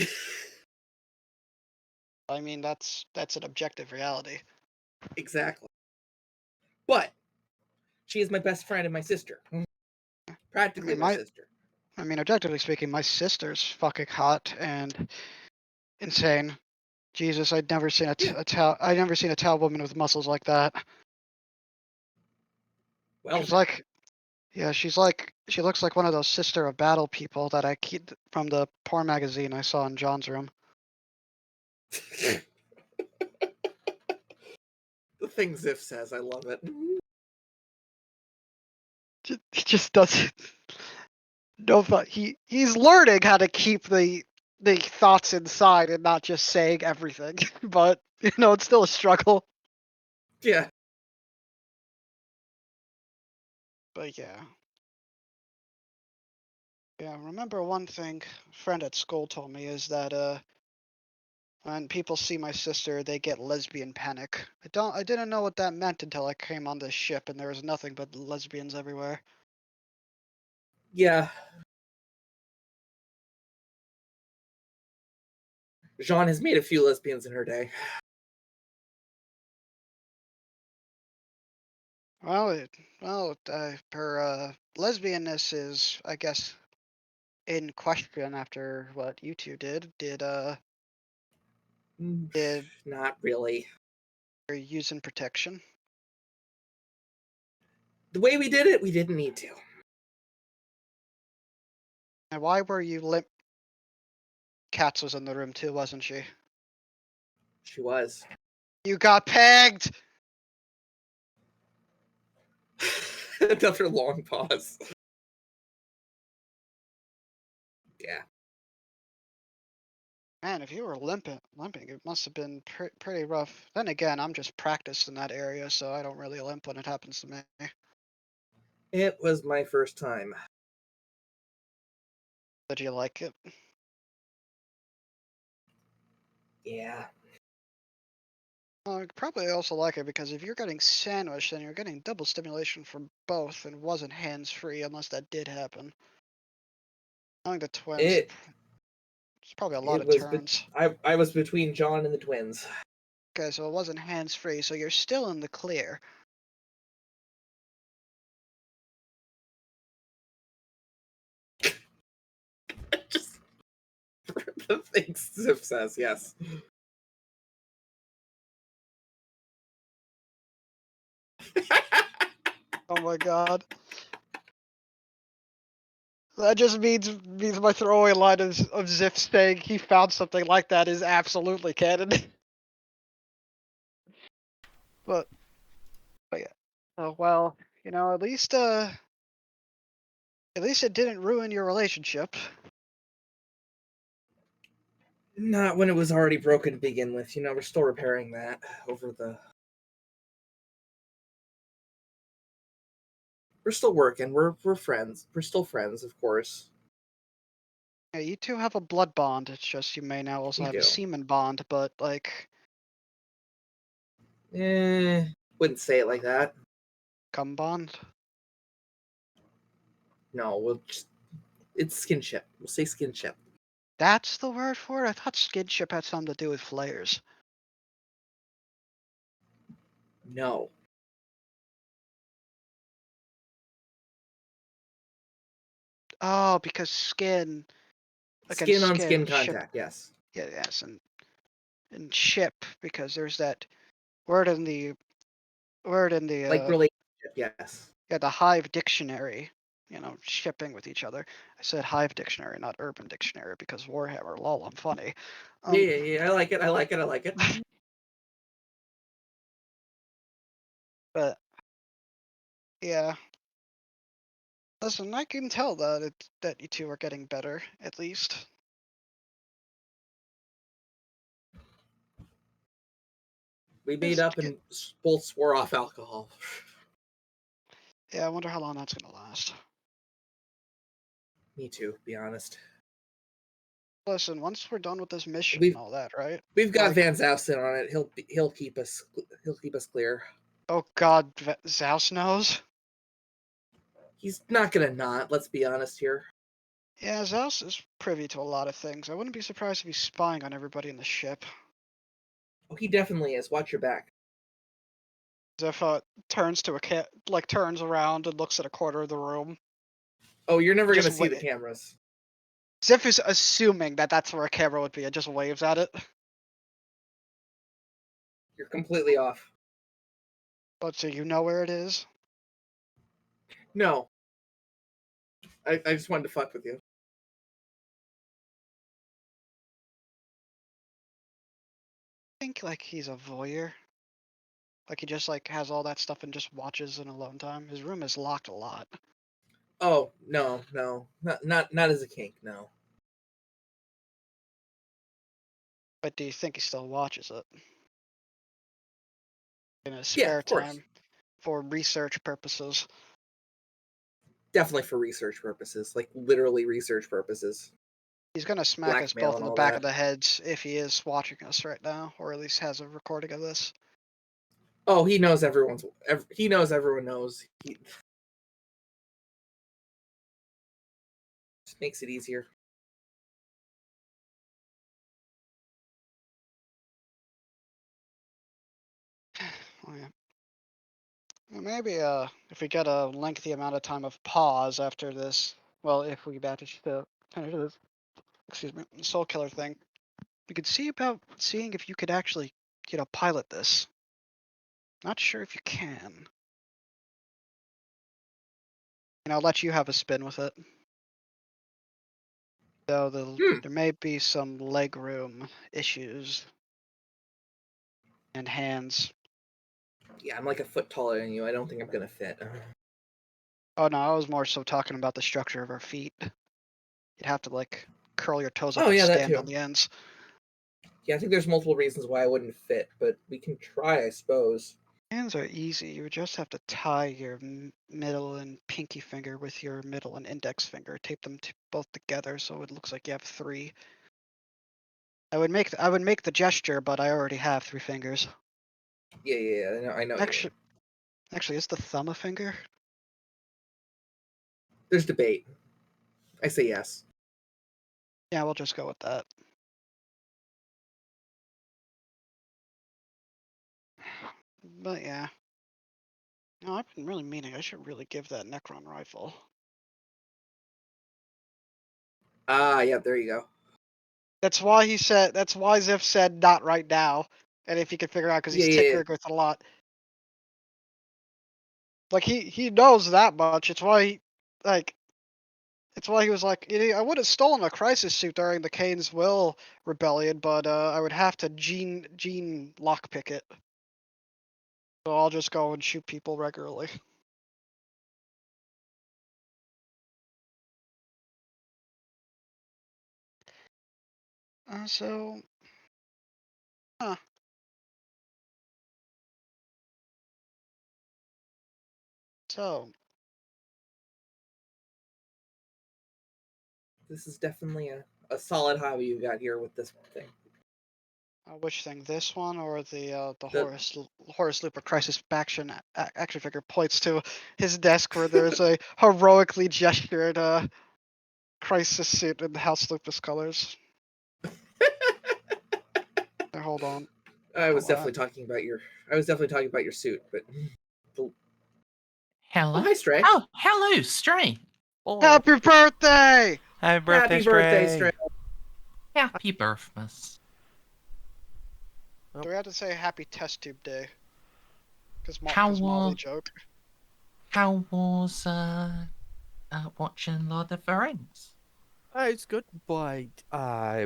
S2: I mean, that's an objective reality.
S4: Exactly. But she is my best friend and my sister. Practically my sister.
S2: I mean, objectively speaking, my sister's fucking hot and insane. Jesus, I'd never seen I'd never seen a tall woman with muscles like that.
S4: Well,
S2: She's like, yeah, she looks like one of those Sister of Battle people that I keep from the porn magazine I saw in John's room.
S4: the thing Xiph says, I love it.
S2: He just doesn't. No, but he's learning how to keep the thoughts inside and not just saying everything. But it's still a struggle.
S4: Yeah.
S2: But yeah. Yeah, remember one thing a friend at school told me is that when people see my sister, they get lesbian panic. I didn't know what that meant until I came on this ship and there was nothing but lesbians everywhere.
S4: Yeah. Jeanne has made a few lesbians in her day.
S2: Well, her lesbianness is, I guess, in question after what you two did. Did
S4: Not really.
S2: are you using protection?
S4: The way we did it, we didn't need to.
S2: And why were you limp? Katz was in the room too, wasn't she?
S4: She was.
S2: You got pegged!
S4: Another long pause. Yeah.
S2: Man, if you were limping, it must have been pretty rough. Then again, I'm just practiced in that area, so I don't really limp when it happens to me.
S4: It was my first time.
S2: Did you like it?
S4: Yeah.
S2: I probably also like it because if you're getting sandwiched, then you're getting double stimulation from both, and wasn't hands-free unless that did happen. I think the twins.
S4: It
S2: It's probably a lot
S4: it
S2: of
S4: was
S2: turns.
S4: I was between John and the twins.
S2: Okay, so it wasn't hands-free, so you're still in the clear.
S4: Just the things Xiph says, yes.
S2: Oh my god. That just means my throwaway line of Xiph saying he found something like that is absolutely canon. but yeah. Oh well, at least it didn't ruin your relationship.
S4: Not when it was already broken to begin with. We're still repairing that over the. We're still working. We're friends. We're still friends, of course.
S2: Yeah, you two have a blood bond. It's just you may now also
S4: We
S2: have a
S4: do.
S2: semen bond, but like
S4: Wouldn't say it like that.
S2: cum bond.
S4: No, it's skinship. We'll say skinship.
S2: That's the word for it. I thought skinship had something to do with flares.
S4: No.
S2: Oh, because skin against
S4: Skin on skin
S2: ship.
S4: contact, yes.
S2: Yeah, yes, and ship because there's that word in the
S4: Like relationship, yes.
S2: the Hive dictionary. Shipping with each other. I said Hive dictionary, not Urban Dictionary, because Warhammer. Lol, I'm funny.
S4: Yeah. I like it. I like it.
S2: But yeah, listen, I can tell that you two are getting better at least.
S4: We made up and both swore off alcohol.
S2: Yeah, I wonder how long that's gonna last.
S4: Me too, to be honest.
S2: Listen, once we're done with this mission
S4: We've
S2: and all that, right?
S4: we've got
S2: Like,
S4: Van Zousen on it. He'll keep us clear.
S2: oh God, Zaus knows.
S4: He's not gonna not. Let's be honest here.
S2: Yeah, Zaus is privy to a lot of things. I wouldn't be surprised if he's spying on everybody in the ship.
S4: Oh, he definitely is. Watch your back.
S2: Zeph turns to turns around and looks at a corner of the room.
S4: Oh, you're never
S2: Just
S4: gonna see the cameras.
S2: Zeph is assuming that that's where a camera would be and just waves at it.
S4: You're completely off.
S2: But so you know where it is?
S4: No. I just wanted to fuck with you.
S2: I think like he's a voyeur. Like he just has all that stuff and just watches in alone time. His room is locked a lot.
S4: Oh, no. Not as a kink, no.
S2: But do you think he still watches it? In his
S4: Yeah,
S2: spare
S4: of course.
S2: time for research purposes.
S4: Definitely for research purposes. Like literally research purposes.
S2: He's gonna smack us
S4: Blackmail
S2: both in
S4: and
S2: the
S4: all
S2: back
S4: that.
S2: of the heads if he is watching us right now, or at least has a recording of this.
S4: Oh, he knows he knows everyone knows. He just makes it easier.
S2: Oh, yeah. Well, maybe if we get a lengthy amount of time of pause after this, well, if we manage to finish this, excuse me, soul killer thing, we could see about seeing if you could actually, pilot this. Not sure if you can. And I'll let you have a spin with it. Though there may be some leg room issues and hands.
S4: Yeah, I'm like a foot taller than you. I don't think I'm gonna fit.
S2: Oh no, I was more so talking about the structure of our feet. You'd have to curl your toes up
S4: Oh
S2: and
S4: yeah, that
S2: stand
S4: too.
S2: on the ends.
S4: Yeah, I think there's multiple reasons why I wouldn't fit, but we can try, I suppose.
S2: Hands are easy. You would just have to tie your middle and pinky finger with your middle and index finger. Tape them both together so it looks like you have three. I would make the gesture, but I already have three fingers.
S4: Yeah. I know.
S2: Actually, is the thumb a finger?
S4: There's debate. I say yes.
S2: Yeah, we'll just go with that. But yeah. No, I've been really meaning I should really give that Necron rifle.
S4: Yeah, there you go.
S2: That's why Xiph said not right now. And if he could figure out, because he's
S4: Yeah.
S2: tinkering with it a lot. Like, he knows that much. It's why he was like, I would have stolen a crisis suit during the Kane's Will rebellion, but I would have to Jeanne lockpick it. So I'll just go and shoot people regularly. So, huh. So,
S4: This is definitely a solid hobby you got here with this thing.
S2: which thing? This one or the
S4: The-
S2: Horus Looper Crisis action figure points to his desk where there's a heroically gestured crisis suit in the House Lupus colors. Hold on.
S4: I was definitely talking about your suit, but
S1: Hello?
S4: hi, Stray.
S1: Oh, hello, Stray.
S3: Oh,
S2: Happy birthday!
S3: happy birthday,
S4: Happy birthday,
S3: Stray!
S4: Stray.
S1: Happy birthmas.
S2: Do we have to say Happy Test Tube Day? Because
S1: How
S2: Molly joke.
S1: How was watching Lord of the Rings?
S5: It's good, but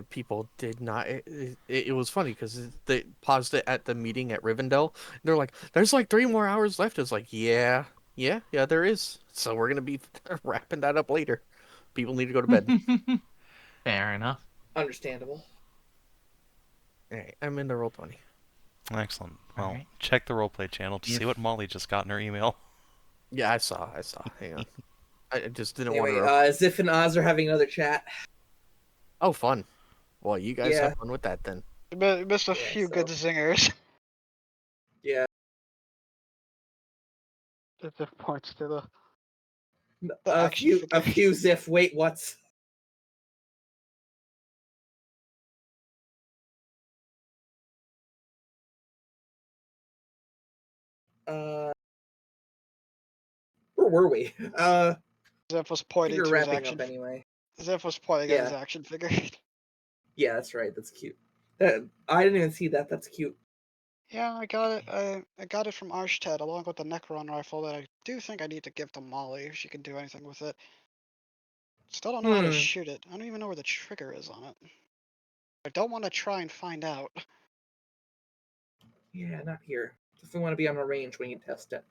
S5: people did not. It was funny because they paused it at the meeting at Rivendell. And they're like, "There's like 3 more hours left." It's like, yeah, there is. So we're gonna be wrapping that up later. People need to go to bed.
S1: Fair enough.
S4: Understandable.
S5: Alright, I'm in the Roll20.
S3: Excellent. Well,
S1: Alright.
S3: check the roleplay channel to see what Molly just got in her email.
S5: Yeah, I saw. Hang on. I just didn't
S4: Anyway,
S5: want to.
S4: Xiph and Oz are having another chat.
S5: Oh, fun. Well, you guys
S4: Yeah.
S5: have fun with that then.
S2: You missed a
S4: Yeah,
S2: few
S4: so-
S2: good zingers.
S4: Yeah.
S2: It just points to the
S4: A
S2: action
S4: few
S2: figure.
S4: Xiph. Wait, what's? Where were we?
S2: Xiph was pointing
S4: You're
S2: to his
S4: wrapping
S2: action.
S4: up anyway.
S2: Ziph was pointing at his action figure.
S4: Yeah, that's right. That's cute. I didn't even see that. That's cute.
S2: Yeah, I got it. I got it from Arch-Ted along with the Necron rifle that I do think I need to give to Molly if she can do anything with it. Still don't know how to shoot it. I don't even know where the trigger is on it. I don't want to try and find out.
S4: Yeah, not here. Definitely want to be on a range when you test it.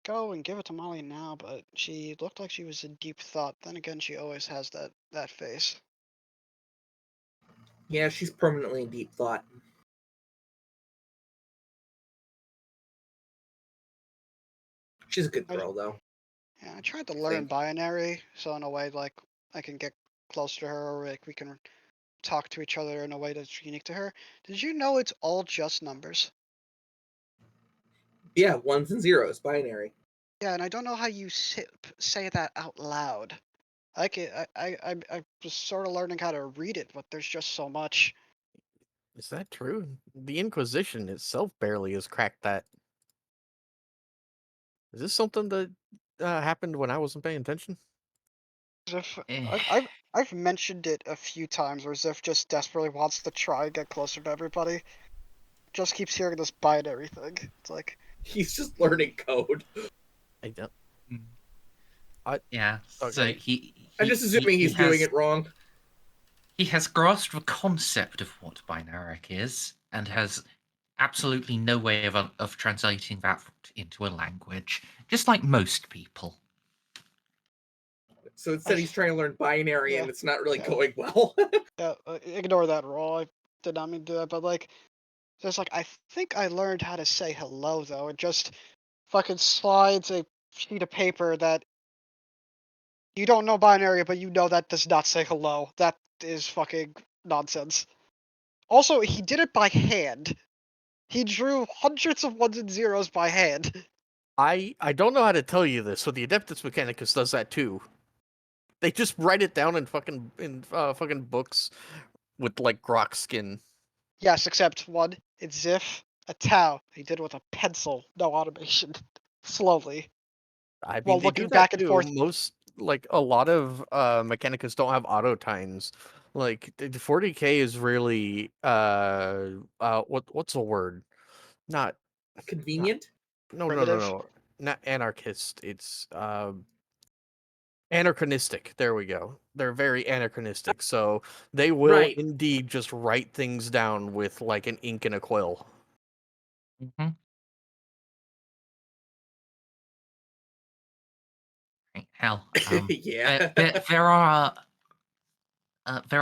S2: Go and give it to Molly now, but she looked like she was in deep thought. Then again, she always has that face.
S4: Yeah, she's permanently in deep thought. She's a good girl, though.
S2: Yeah, I tried to learn binary, so in a way, like, I can get close to her, or like we can talk to each other in a way that's unique to her. Did you know it's all just numbers?
S4: Yeah, ones and zeros, binary.
S2: Yeah, and I don't know how you say that out loud. I'm just sort of learning how to read it, but there's just so much.
S5: Is that true? The Inquisition itself barely has cracked that. Is this something that happened when I wasn't paying attention?
S2: I've mentioned it a few times where Xiph just desperately wants to try and get closer to everybody. Just keeps hearing this binary thing. It's like
S4: he's just learning code.
S5: I don't.
S1: Yeah.
S5: Okay.
S1: So
S4: I'm just assuming he's doing it wrong.
S1: He has grasped the concept of what binaric is and has absolutely no way of translating that into a language, just like most people.
S4: So instead, he's trying to learn binary, and it's not really going well.
S2: yeah, ignore that roll. I did not mean to do that, but like, there's like I think I learned how to say hello though. It just fucking slides a sheet of paper that you don't know binary, but you know that does not say hello. That is fucking nonsense. Also, he did it by hand. He drew hundreds of ones and zeros by hand.
S5: I don't know how to tell you this, so the Adeptus Mechanicus does that too. They just write it down in fucking books with like grok skin.
S2: Yes, except one in Xiph, a Tau. He did it with a pencil, no automation. Slowly.
S5: I mean,
S2: While
S5: they do
S2: looking
S5: that
S2: back and
S5: too.
S2: forth.
S5: Most, like, a lot of Mechanicus don't have auto tines. Like, the 40k is really what's the word? Not
S4: Convenient.
S5: no,
S2: Primitive.
S5: not anarchist. It's anachronistic. There we go. They're very anachronistic. So they will
S4: Right.
S5: indeed just write things down with like an ink and a quill.
S1: Mm-hmm. Hell,
S4: Yeah.
S1: there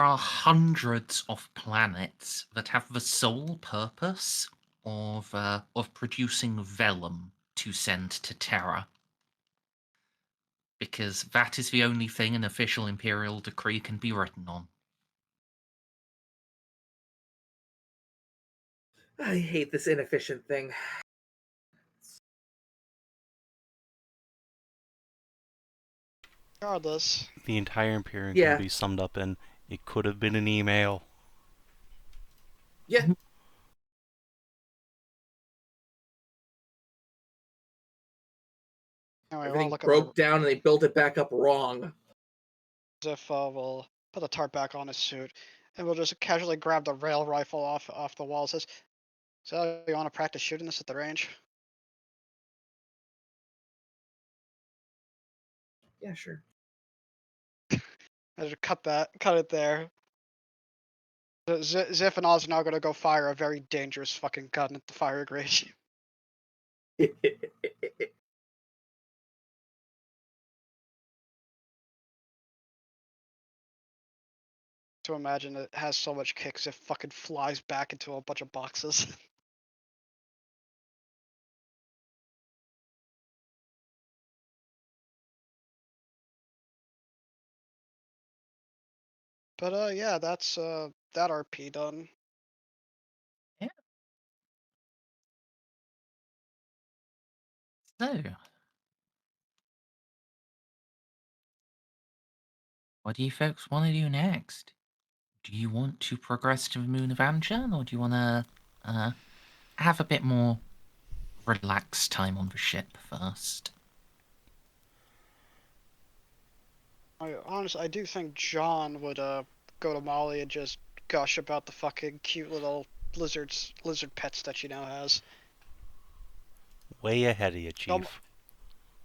S1: are hundreds of planets that have the sole purpose of producing vellum to send to Terra, because that is the only thing an official imperial decree can be written on.
S4: I hate this inefficient thing.
S2: Regardless.
S3: The entire Imperium
S4: Yeah.
S3: can be summed up in, it could have been an email.
S4: Yeah.
S2: Anyway,
S4: Everything
S2: we'll look
S4: broke down and they built it back up wrong.
S2: Xiph will put the tarp back on his suit, and we'll just casually grab the rail rifle off the wall. Says, "So you want to practice shooting this at the range?"
S4: Yeah, sure.
S2: I just cut it there. Xiph and Oz are now gonna go fire a very dangerous fucking gun at the fire grade. To imagine it has so much kicks, it fucking flies back into a bunch of boxes. But yeah, that's that RP done.
S1: Yeah. So, what do you folks want to do next? Do you want to progress to the moon of Anshan, or do you want to have a bit more relaxed time on the ship first?
S2: Honestly, I do think John would go to Molly and just gush about the fucking cute little lizard pets that she now has.
S3: Way ahead of you, Chief.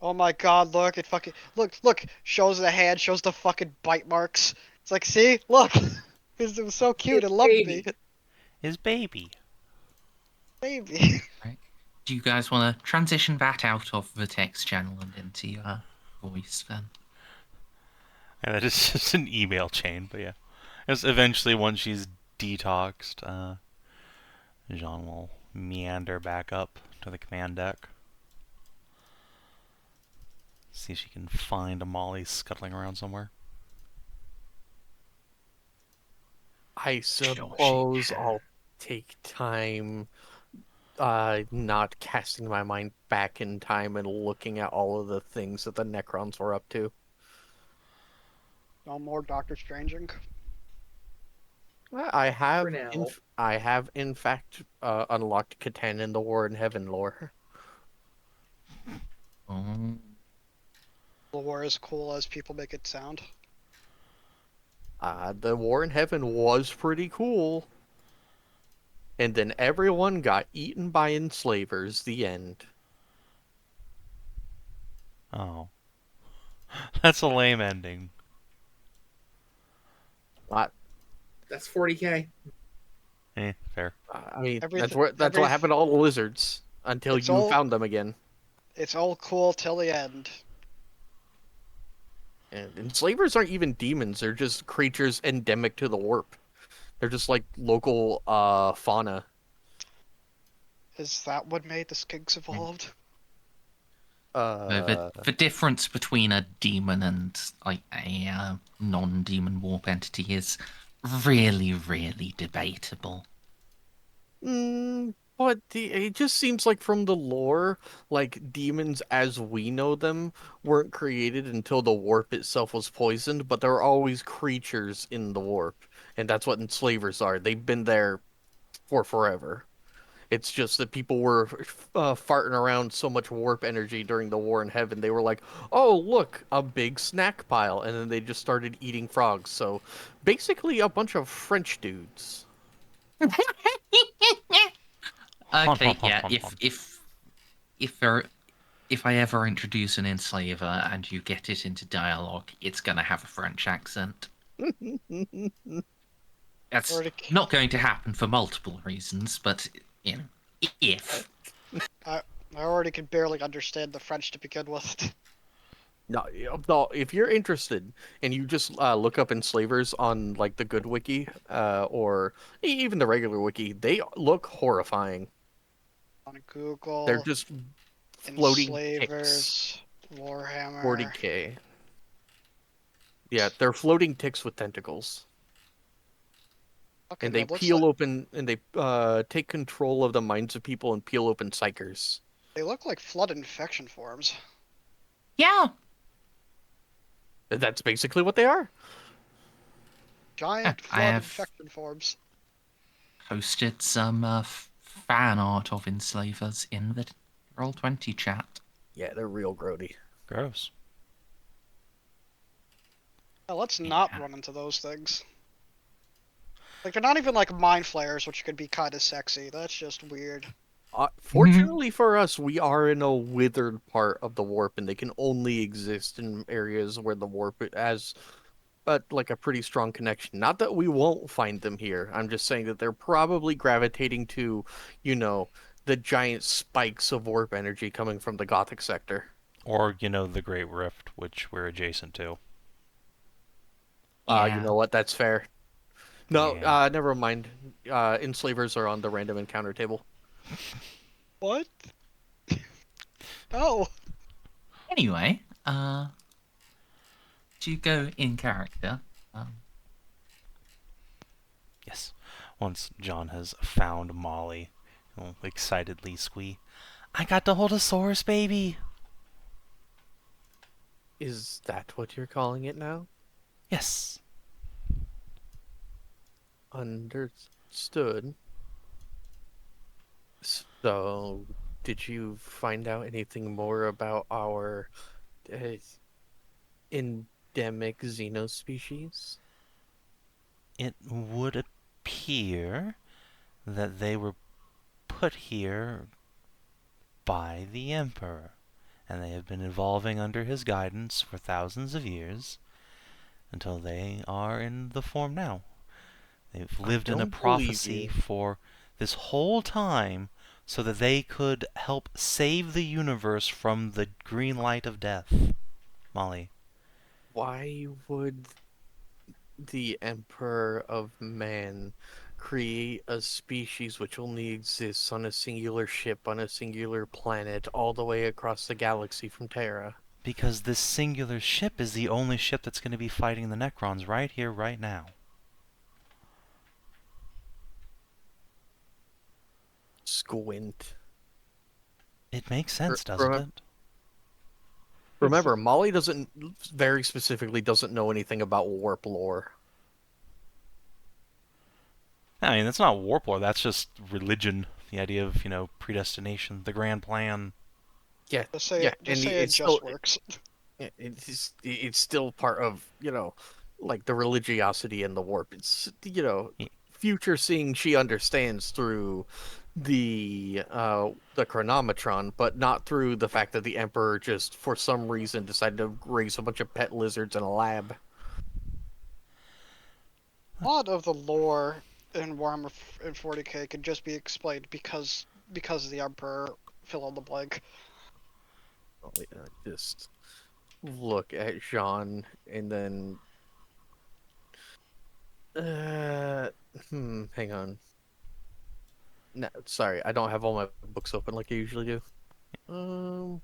S2: Oh my god, look, it fucking look, shows the hand, shows the fucking bite marks. It's like, see, look. It was so cute, it loved me.
S3: His baby.
S2: Baby.
S1: Right. Do you guys want to transition that out of the text channel and into your voice then?
S3: And that is just an email chain, but yeah. As eventually, once she's detoxed, Jeanne will meander back up to the command deck. See if she can find a Molly scuttling around somewhere.
S5: I suppose I'll take time not casting my mind back in time and looking at all of the things that the Necrons were up to.
S2: No more Doctor Stranging.
S5: I have,
S4: For now.
S5: I have in fact unlocked Catan in the War in Heaven lore.
S1: Oh.
S2: The war as cool as people make it sound.
S5: The War in Heaven was pretty cool. And then everyone got eaten by enslavers. The end.
S3: Oh. That's a lame ending.
S4: That's 40k.
S3: Fair.
S5: I mean,
S2: Everything-
S5: that's what happened to all the lizards until
S2: It's
S5: you
S2: all-
S5: found them again.
S2: It's all cool till the end.
S5: And enslavers aren't even demons; they're just creatures endemic to the warp. They're just like local fauna.
S2: Is that what made the skinks evolved?
S1: The difference between a demon and like a non-demon warp entity is really, really debatable.
S5: But it just seems like from the lore, like demons as we know them weren't created until the warp itself was poisoned, but there are always creatures in the warp, and that's what enslavers are. They've been there for forever. It's just that people were farting around so much warp energy during the war in heaven. They were like, "Oh, look, a big snack pile," and then they just started eating frogs. So, basically, a bunch of French dudes.
S3: Hon, hon,
S1: Okay,
S3: hon,
S1: yeah.
S3: hon,
S1: If
S3: hon.
S1: if if there if I ever introduce an enslaver and you get it into dialogue, it's gonna have a French accent. That's
S2: Already,
S1: not going to happen for multiple reasons, but you know, if.
S2: I, I already could barely understand the French to begin with.
S5: No, if you're interested and you just look up enslavers on like the good wiki or even the regular wiki, they look horrifying.
S2: On
S5: They're
S2: Google,
S5: just floating ticks.
S2: enslavers, Warhammer.
S5: 40K. Yeah, they're floating ticks with tentacles.
S2: Okay,
S5: And
S2: no,
S5: they
S2: it looks
S5: peel
S2: like
S5: open and they take control of the minds of people and peel open psychers.
S2: they look like flood infection forms.
S1: Yeah,
S5: That's basically what they are.
S2: Giant
S1: I
S2: flood
S1: have
S2: infection forms.
S1: posted some fan art of enslavers in the Roll20 chat.
S5: Yeah, they're real grody.
S3: Gross.
S2: Now, let's not
S1: Yeah.
S2: run into those things. Like, they're not even like mind flayers, which could be kind of sexy. That's just weird.
S5: Fortunately for us, we are in a withered part of the warp, and they can only exist in areas where the warp has, like a pretty strong connection. Not that we won't find them here. I'm just saying that they're probably gravitating to, you know, the giant spikes of warp energy coming from the Gothic sector.
S3: Or, the Great Rift, which we're adjacent to.
S5: You
S1: Yeah.
S5: know what? That's fair. No,
S3: Yeah.
S5: never mind. Enslavers are on the random encounter table.
S2: What? No.
S1: Anyway, to go in character,
S3: Yes. Once John has found Molly, he'll excitedly squee, "I got to hold a Saurus baby!"
S5: Is that what you're calling it now?
S3: Yes.
S5: Understood. So, did you find out anything more about our uh, endemic xenospecies?
S3: It would appear that they were put here by the Emperor, and they have been evolving under his guidance for thousands of years until they are in the form now. They've lived in a
S5: don't believe
S3: prophecy
S5: you.
S3: for this whole time so that they could help save the universe from the green light of death. Molly.
S5: Why would the Emperor of Man create a species which only exists on a singular ship on a singular planet all the way across the galaxy from Terra?
S3: Because this singular ship is the only ship that's going to be fighting the Necrons right here, right now.
S5: Squint.
S3: It makes sense,
S5: R-
S3: doesn't
S5: remem-
S3: it?
S5: Remember, Molly doesn't very specifically doesn't know anything about warp lore.
S3: I mean, that's not warp lore, that's just religion. The idea of, predestination, the grand plan.
S5: Yeah,
S2: Just say
S5: yeah,
S2: it. Just
S5: and
S2: say it
S5: it's
S2: just
S5: still
S2: works.
S5: it's still part of, like the religiosity and the warp. It's,
S3: Y-
S5: future seeing she understands through the chronometron, but not through the fact that the emperor just for some reason decided to raise a bunch of pet lizards in a lab.
S2: A lot of the lore in Warhammer in 40k can just be explained because the Emperor fill in the blank.
S5: Just look at Jeanne and then uh hang on. No, sorry, I don't have all my books open like I usually do. Um,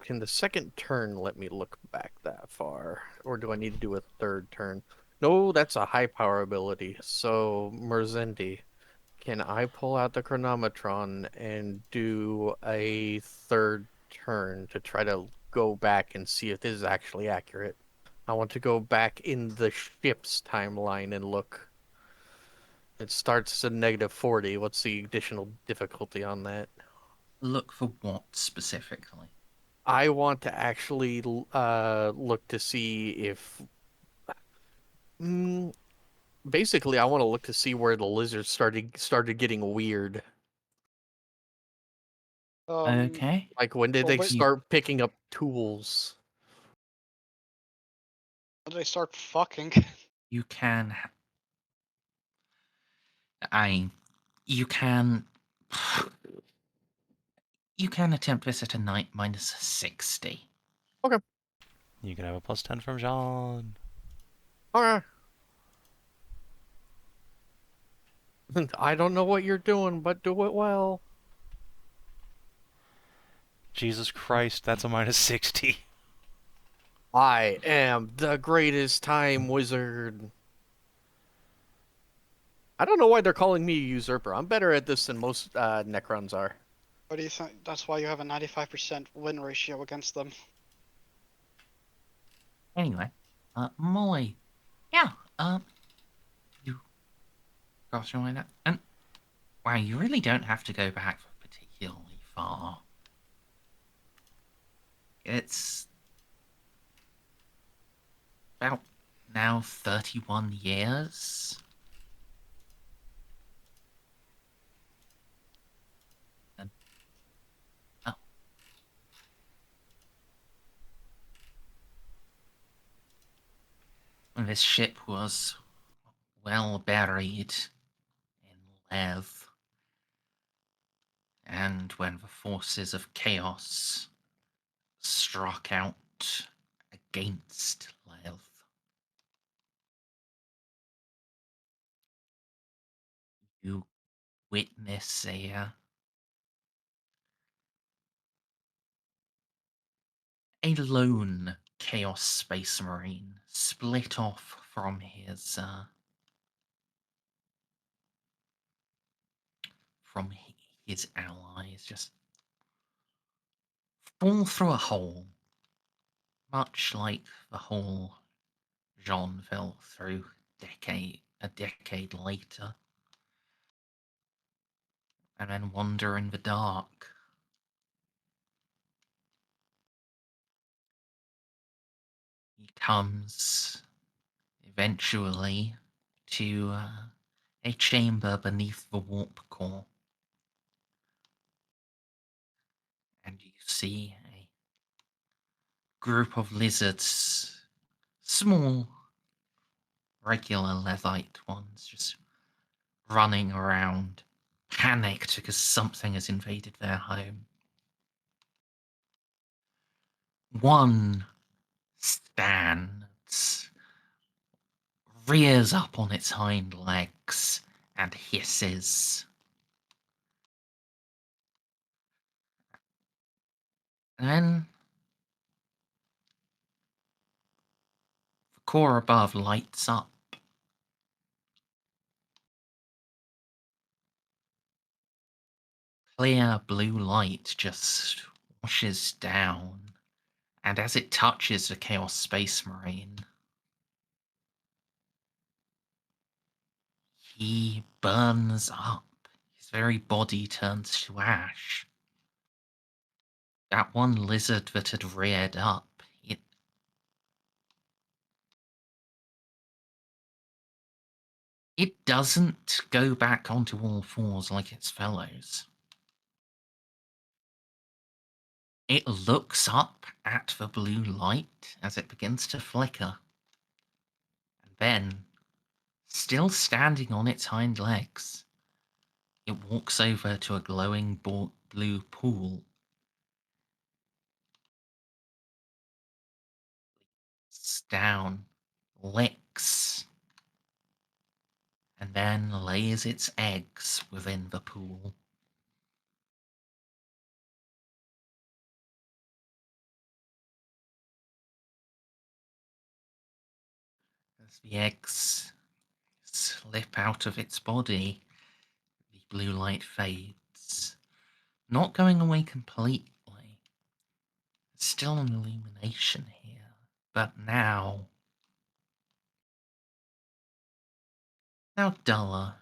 S5: can the second turn let me look back that far, or do I need to do a third turn? No, that's a high power ability. So, Merzendi, can I pull out the chronometron and do a third turn to try to go back and see if this is actually accurate? I want to go back in the ship's timeline and look. It starts at -40. What's the additional difficulty on that?
S1: Look for what specifically?
S5: I want to actually look to see if. Mm, basically, I want to look to see where the lizards started getting weird.
S1: Okay.
S5: Like when did
S2: Well,
S5: they
S2: wait,
S5: start picking up tools?
S2: when did they start fucking?
S1: You can. I. You can. You can attempt this at a night -60.
S5: Okay.
S3: You can have a +10 from Jeanne.
S5: Okay. I don't know what you're doing, but do it well.
S3: Jesus Christ, that's a -60.
S5: I am the greatest time wizard. I don't know why they're calling me a usurper. I'm better at this than most Necrons are.
S2: What do you think? That's why you have a 95% win ratio against them.
S1: Anyway, Molly. Yeah, you cross your mind, and wow, you really don't have to go back particularly far. It's about now 31 years. And, oh. And this ship was well buried in Lethe. And when the forces of chaos struck out against Lethe, you witness a lone Chaos Space Marine split off from his allies, just fall through a hole, much like the hole Jeanne fell through a decade later, and then wander in the dark. He comes eventually to a chamber beneath the warp core, and you see a group of lizards, small, regular Levite ones, just running around, panicked because something has invaded their home. One stands, rears up on its hind legs, and hisses. And then the core above lights up. Clear blue light just washes down, and as it touches the Chaos Space Marine, he burns up. His very body turns to ash. That one lizard that had reared up, it doesn't go back onto all fours like its fellows. It looks up at the blue light as it begins to flicker. And then, still standing on its hind legs, it walks over to a glowing blue pool. Sits down, licks, and then lays its eggs within the pool. As The eggs slip out of its body. The blue light fades. Not going away completely. Still an illumination here, but now duller.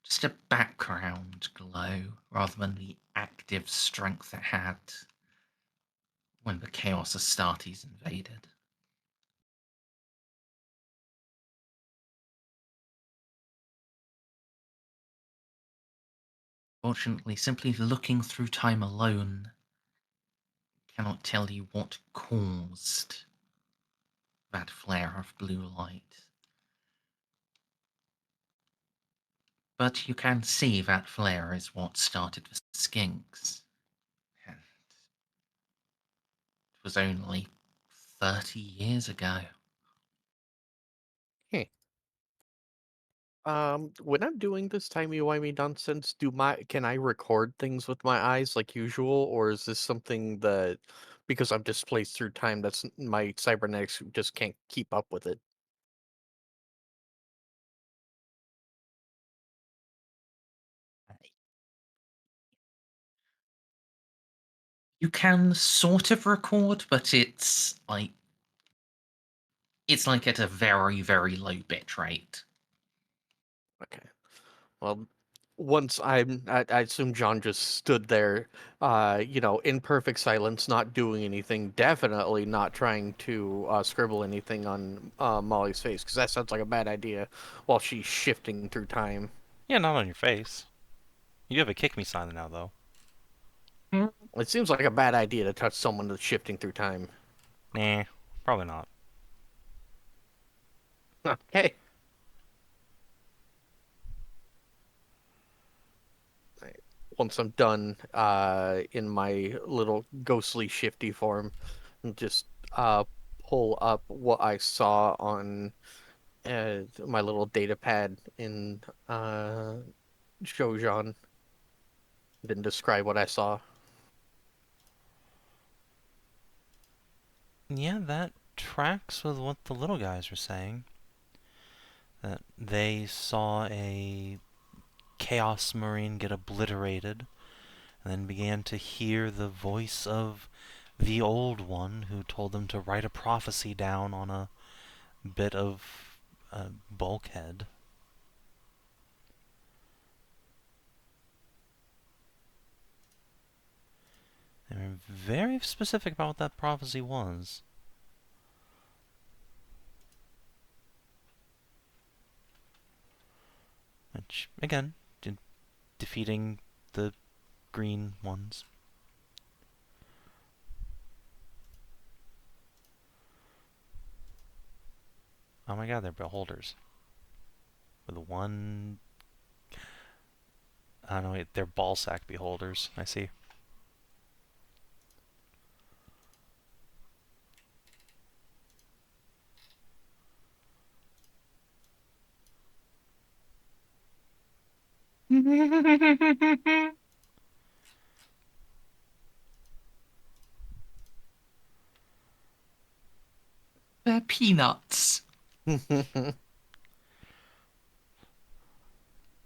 S1: Just a background glow rather than the active strength it had when the Chaos Astartes invaded. Fortunately, simply looking through time alone cannot tell you what caused that flare of blue light. But you can see that flare is what started the skinks. And it was only 30 years ago.
S5: Hey. When I'm doing this timey-wimey nonsense, can I record things with my eyes like usual, or is this something that, because I'm displaced through time, that's my cybernetics just can't keep up with it?
S1: You can sort of record, but it's like at a very, very low bit rate.
S5: Okay. Well, I assume John just stood there, in perfect silence, not doing anything, definitely not trying to scribble anything on Molly's face, because that sounds like a bad idea while she's shifting through time.
S3: Yeah, not on your face. You have a kick me sign now, though.
S5: It seems like a bad idea to touch someone that's shifting through time.
S3: Nah, probably not.
S5: Okay. Once I'm done in my little ghostly shifty form, and just pull up what I saw on my little data pad in show Jeanne, then describe what I saw.
S3: Yeah, that tracks with what the little guys were saying. That they saw a Chaos Marine get obliterated, and then began to hear the voice of the Old One who told them to write a prophecy down on a bit of bulkhead. They were very specific about what that prophecy was. Which, again, defeating the green ones. Oh my god, they're beholders. With one... I don't know, wait, they're ballsack beholders, I see.
S1: They're peanuts.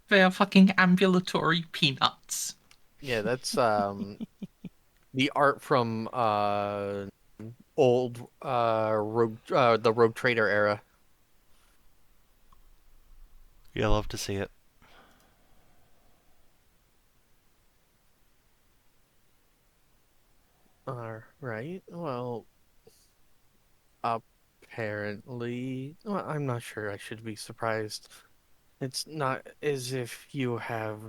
S1: They're fucking ambulatory peanuts.
S5: Yeah, that's the art from old the Rogue Trader era.
S3: Yeah, I love to see it.
S5: Right. Well, apparently, well, I'm not sure I should be surprised. It's not as if you have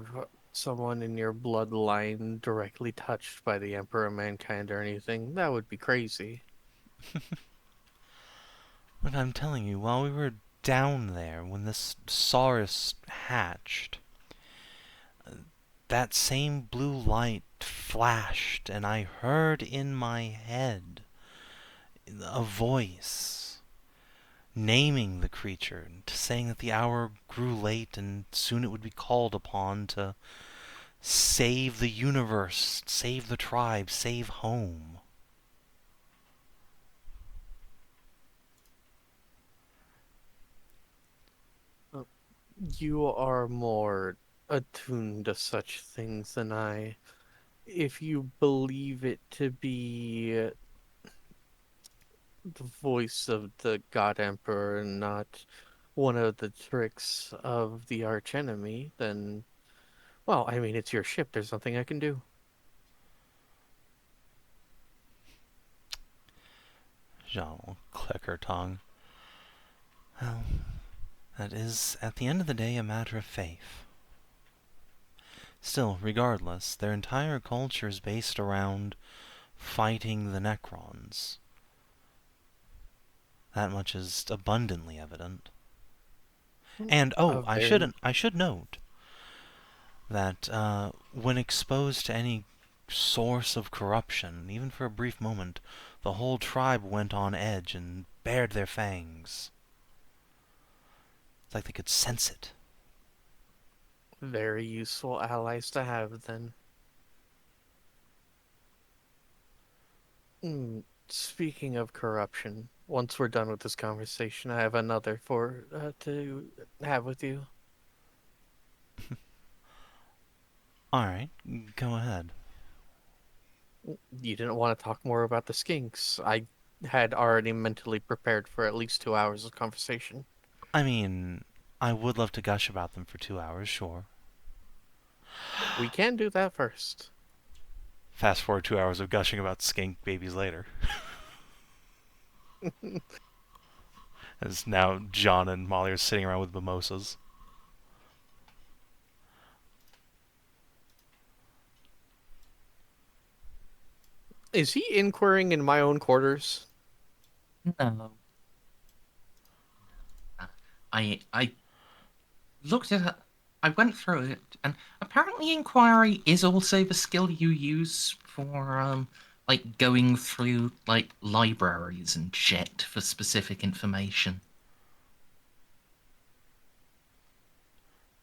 S5: someone in your bloodline directly touched by the Emperor of Mankind or anything. That would be crazy.
S3: Look, I'm telling you, while we were down there, when this Saurus hatched, that same blue light flashed, and I heard in my head a voice naming the creature, and saying that the hour grew late and soon it would be called upon to save the universe, save the tribe, save home.
S5: You are more attuned to such things than I. If you believe it to be the voice of the God Emperor and not one of the tricks of the archenemy, then, well, I mean, it's your ship. There's nothing I can do.
S3: Jeanne will click her tongue. Well, that is, at the end of the day, a matter of faith. Still, regardless, their entire culture is based around fighting the Necrons. That much is abundantly evident. And,
S5: A
S3: I
S5: very
S3: should note that when exposed to any source of corruption, even for a brief moment, the whole tribe went on edge and bared their fangs. It's like they could sense it.
S5: Very useful allies to have, then. Speaking of corruption, once we're done with this conversation, I have another for to have with you.
S3: Alright, go ahead.
S5: You didn't want to talk more about the skinks. I had already mentally prepared for at least 2 hours of conversation.
S3: I mean, I would love to gush about them for 2 hours, sure.
S5: We can do that first.
S3: Fast forward 2 hours of gushing about skink babies later. As now John and Molly are sitting around with mimosas.
S5: Is he inquiring in my own quarters?
S1: No. I looked at it. I went through it, and apparently inquiry is also the skill you use for like going through like libraries and shit for specific information.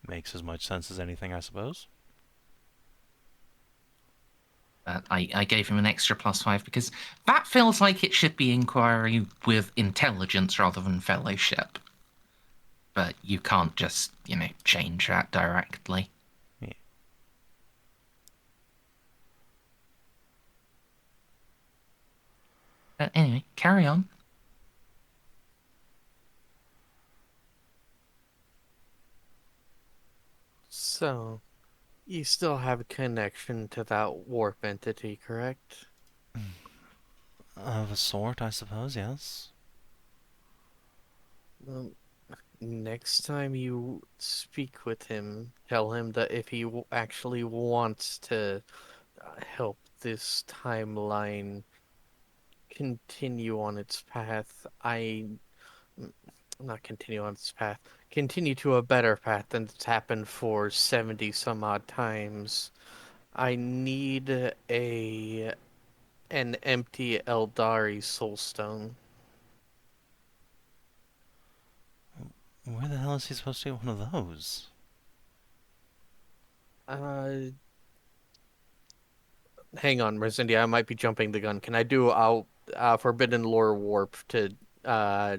S3: Makes as much sense as anything, I suppose.
S1: But I gave him an extra +5 because that feels like it should be inquiry with intelligence rather than fellowship. But you can't just, change that directly.
S3: Yeah.
S1: But anyway, carry on.
S5: So, you still have a connection to that warp entity, correct?
S3: Of a sort, I suppose, yes.
S5: Well, next time you speak with him, tell him that if he actually wants to help this timeline continue on its path, mm, not continue on its path, continue to a better path than it's happened for 70 some odd times. I need an empty Eldari soulstone.
S3: Where the hell is he supposed to get one of those?
S5: Uh, Hang on, Merzendi, I might be jumping the gun. Can I do Forbidden Lore Warp to uh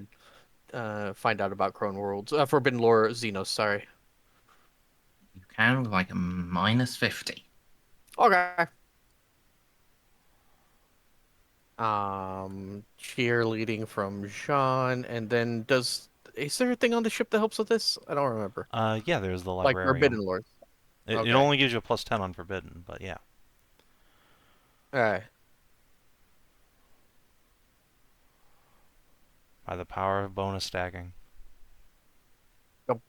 S5: find out about Crone Worlds? Forbidden Lore Xenos, sorry.
S1: You can with like a -50.
S5: Okay. Cheerleading from Jeanne, and then is there a thing on the ship that helps with this? I don't remember.
S3: Yeah, there's the
S5: Like Forbidden
S3: librarian.
S5: Lore.
S3: It
S5: Okay.
S3: only gives you a +10 on Forbidden, but yeah.
S5: Alright.
S3: By the power of bonus stacking.
S5: Yep.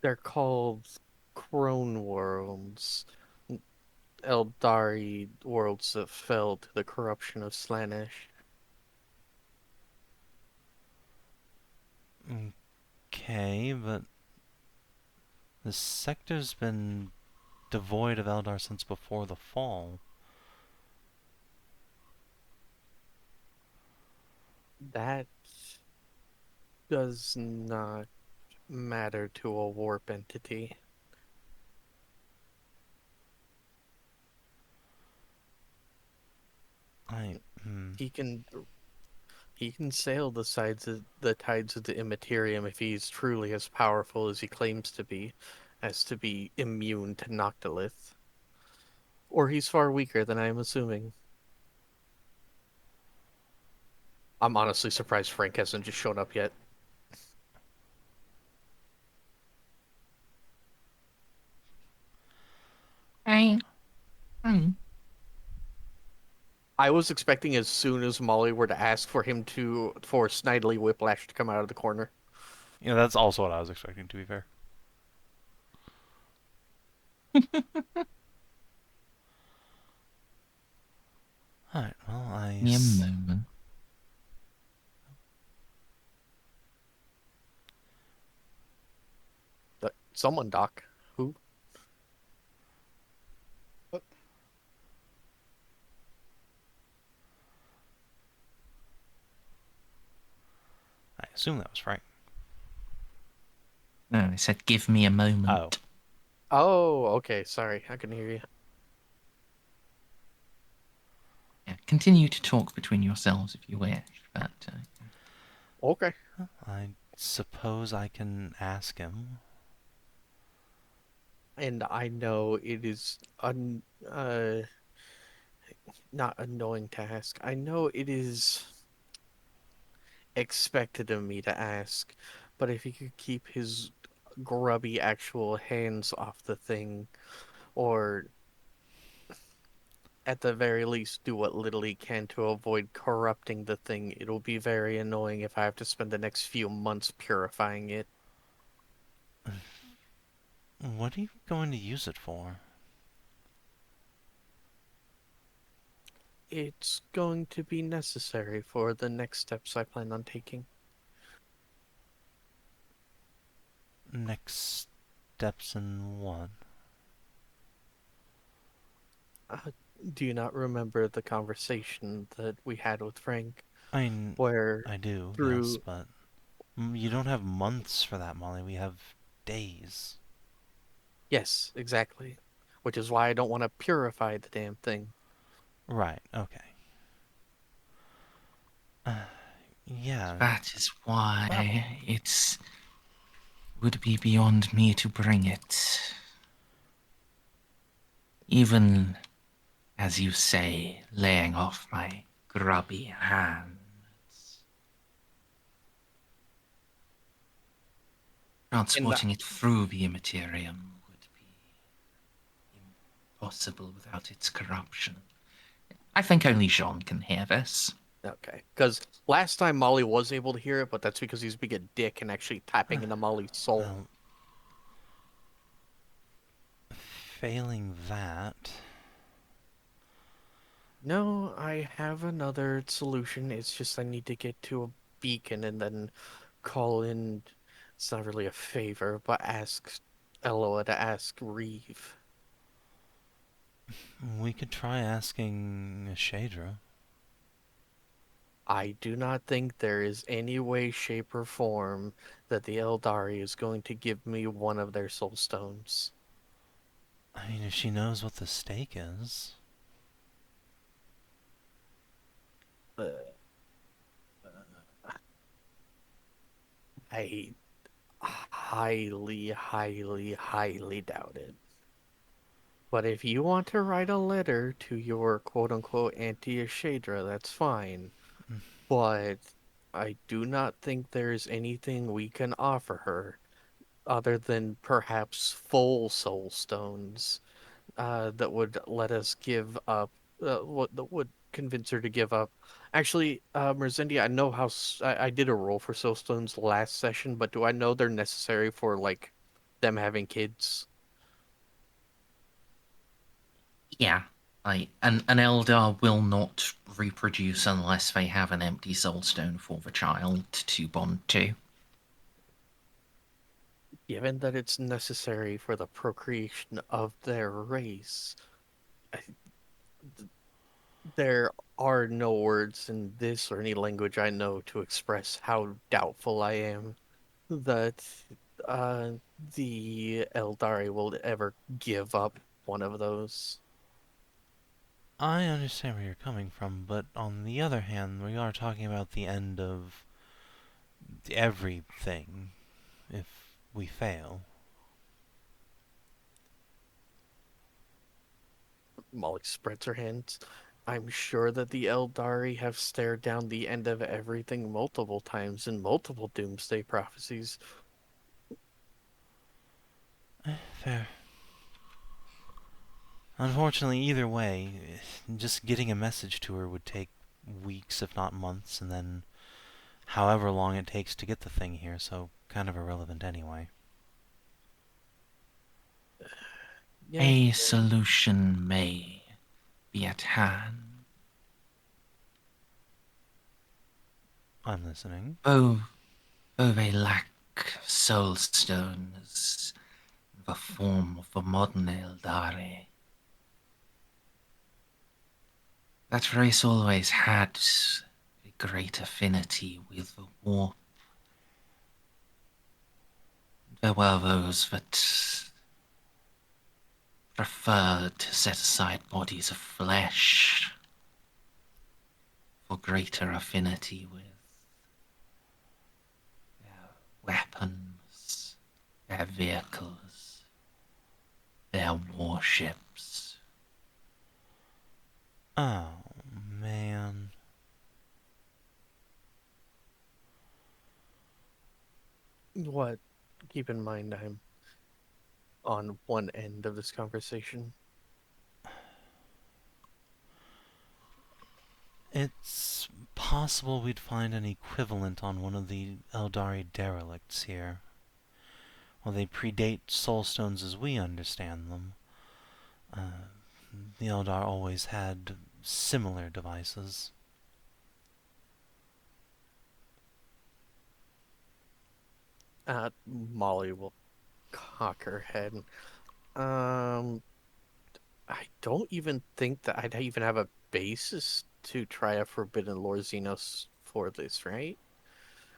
S5: They're called Crone Worlds. Eldari worlds that fell to the corruption of Slaanesh.
S3: Okay, but the sector's been devoid of Eldar since before the fall.
S5: That does not matter to a warp entity.
S3: I...
S5: He can He can sail the tides of the Immaterium if he's truly as powerful as he claims to be, as to be immune to Noctilith. Or he's far weaker than I am assuming. I'm honestly surprised Frank hasn't just shown up yet.
S1: I,
S5: I was expecting as soon as Molly were to ask for Snidely Whiplash to come out of the corner.
S3: That's also what I was expecting, to be fair. Alright, well,
S1: Give me a moment.
S5: Someone, Doc. Who?
S3: I assume that was Frank.
S1: No, I said give me a moment.
S3: Oh.
S5: Oh, okay. Sorry, I couldn't hear you.
S1: Yeah, continue to talk between yourselves if you wish, but...
S5: Okay.
S3: I suppose I can ask him.
S5: And I know it is not annoying to ask. I know it is expected of me to ask, but if he could keep his grubby actual hands off the thing, or at the very least do what little he can to avoid corrupting the thing, it'll be very annoying if I have to spend the next few months purifying it.
S3: What are you going to use it for?
S5: It's going to be necessary for the next steps I plan on taking.
S3: Next steps in what?
S5: Do you not remember the conversation that we had with Frank?
S3: I mean,
S5: Where
S3: I do,
S5: through...
S3: yes, but you don't have months for that, Molly. We have days.
S5: Yes, exactly. Which is why I don't want to purify the damn thing.
S3: Right, okay. Yeah.
S1: That is why it would be beyond me to bring it. Even, as you say, laying off my grubby hands. Transporting it through the Immaterium would be impossible without its corruption. I think only Jeanne can hear this.
S5: Okay. Because last time Molly was able to hear it, but that's because he's being a dick and actually tapping into Molly's soul.
S3: Well, failing that...
S5: No, I have another solution. It's just I need to get to a beacon and then call in. It's not really a favor, but ask Eloa to ask Reeve.
S3: We could try asking Shadra.
S5: I do not think there is any way, shape, or form that the Eldari is going to give me one of their soul stones.
S3: I mean, if she knows what the stake is...
S5: I highly, highly, highly doubt it. But if you want to write a letter to your quote-unquote Auntie Ashadra, that's fine. But I do not think there's anything we can offer her other than perhaps full soul stones that would let us give up, what that would convince her to give up. Actually, Merzendi, I know I did a roll for soul stones last session, but do I know they're necessary for like them having kids?
S1: Yeah, an Eldar will not reproduce unless they have an empty soulstone for the child to bond to.
S5: Given that it's necessary for the procreation of their race, there are no words in this or any language I know to express how doubtful I am that uh, the Eldari will ever give up one of those.
S3: I understand where you're coming from, but on the other hand, we are talking about the end of everything if we fail.
S5: Molly spreads her hands. I'm sure that the Eldari have stared down the end of everything multiple times in multiple doomsday prophecies.
S3: Fair. Unfortunately, either way, just getting a message to her would take weeks, if not months, and then however long it takes to get the thing here, so kind of irrelevant anyway.
S5: Yeah,
S1: A solution may be at hand.
S3: I'm listening.
S1: Though they lack soul stones in the form of the modern Eldari, that race always had a great affinity with the warp. There were those that preferred to set aside bodies of flesh for greater affinity with their weapons, their vehicles, their warships.
S3: Oh, man.
S5: what? Keep in mind, I'm on one end of this conversation.
S3: It's possible we'd find an equivalent on one of the Eldari derelicts here. While they predate soulstones as we understand them, the Eldar always had similar devices.
S5: Molly will cock her head. Um, I don't even think that I'd even have a basis to try a Forbidden Lore Xenos for this, right?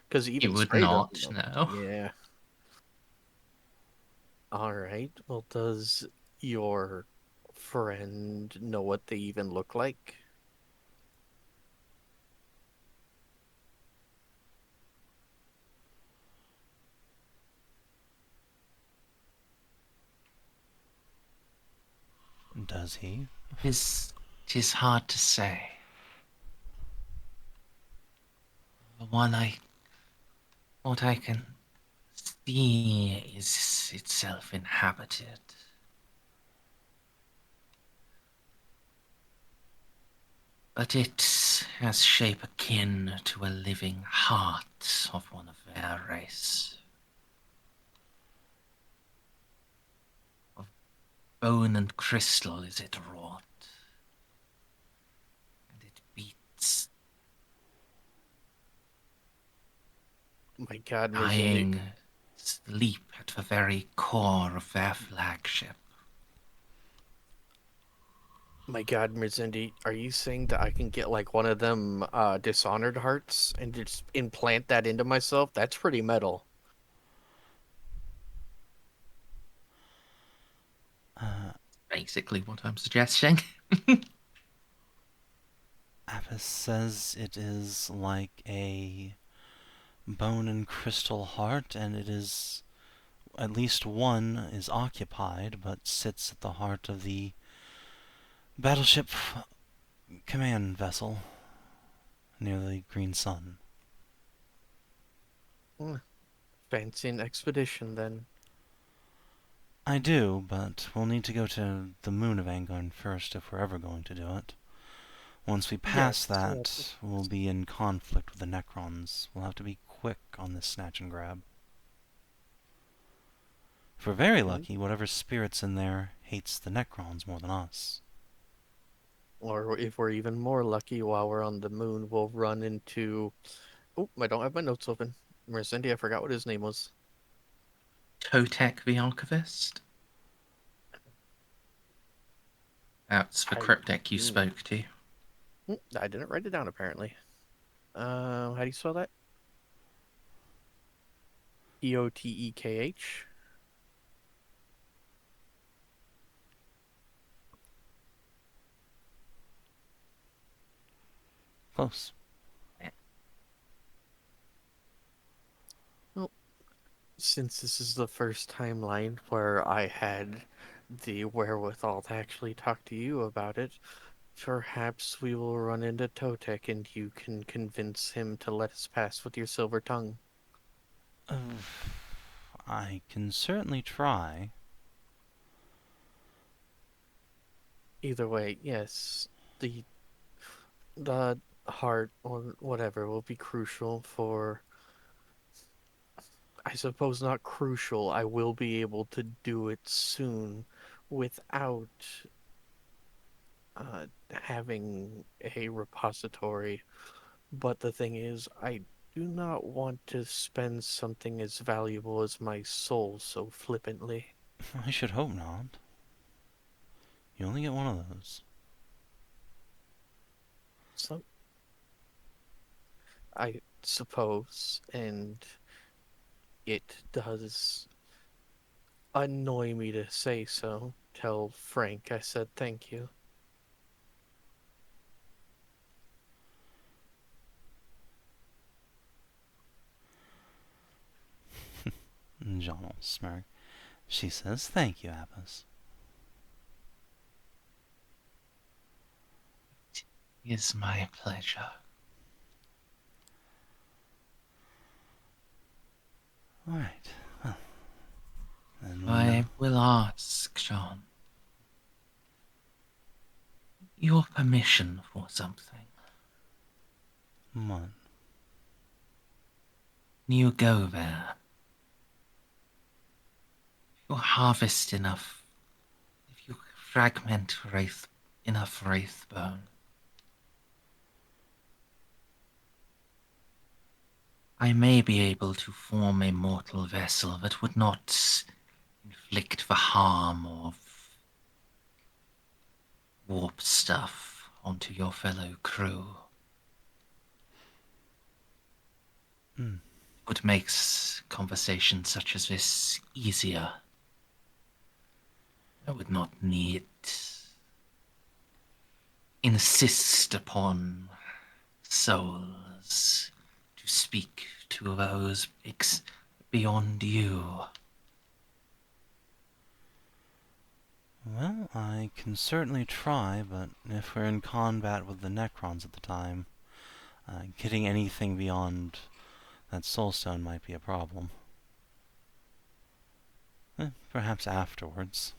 S5: Because
S1: You
S5: even
S1: would
S5: Stray doesn't
S1: not
S5: know.
S1: know.
S5: Yeah. All right. Well, does your friend know what they even look like?
S3: Does he?
S1: Tis hard to say. The one what I can see is itself inhabited. But it has shape akin to a living heart of one of their race. Of bone and crystal is it wrought, and it beats,
S5: My God, Merzendi.
S1: dying sleep at the very core of their flagship.
S5: My God, Merzendi, are you saying that I can get like one of them Dishonored hearts and just implant that into myself? That's pretty metal.
S1: Basically what I'm suggesting.
S3: Apis says it is like a bone and crystal heart, and it is at least one is occupied, but sits at the heart of the battleship command vessel near the Green Sun.
S5: Fancy an expedition then.
S3: I do, but we'll need to go to the moon of Angarn first if we're ever going to do it. Once we pass
S5: Yes,
S3: that, we'll be in conflict with the Necrons. We'll have to be quick on this snatch and grab. If we're very lucky, whatever spirit's in there hates the Necrons more than us.
S5: Or if we're even more lucky, while we're on the moon, we'll run into. Oh, I don't have my notes open. Merzendi, I forgot what his name was.
S1: Totek the Archivist. That's the cryptic you spoke to.
S5: I didn't write it down apparently. How do you spell that? Eotekh.
S3: Close.
S5: Since this is the first timeline where I had the wherewithal to actually talk to you about it, perhaps we will run into Totek and you can convince him to let us pass with your silver tongue.
S3: I can certainly try.
S5: Either way, yes, the heart or whatever will be crucial for, I suppose not crucial. I will be able to do it soon without having a repository. But the thing is, I do not want to spend something as valuable as my soul so flippantly.
S3: I should hope not. You only get one of those.
S5: So, I suppose, and it does annoy me to say so. Tell Frank I said thank you.
S3: Jeanne will smirk. She says, "Thank you, Abbas."
S1: It's my pleasure.
S3: All right. Well, then
S1: I will ask, Jeanne, your permission for something.
S3: What?
S1: You go there. If you harvest enough, if you fragment enough wraith bone, I may be able to form a mortal vessel that would not inflict the harm of warp stuff onto your fellow crew. Would make conversations such as this easier. I would not need insist upon souls to speak to those beyond you.
S3: Well, I can certainly try, but if we're in combat with the Necrons at the time, getting anything beyond that soulstone might be a problem. Perhaps afterwards.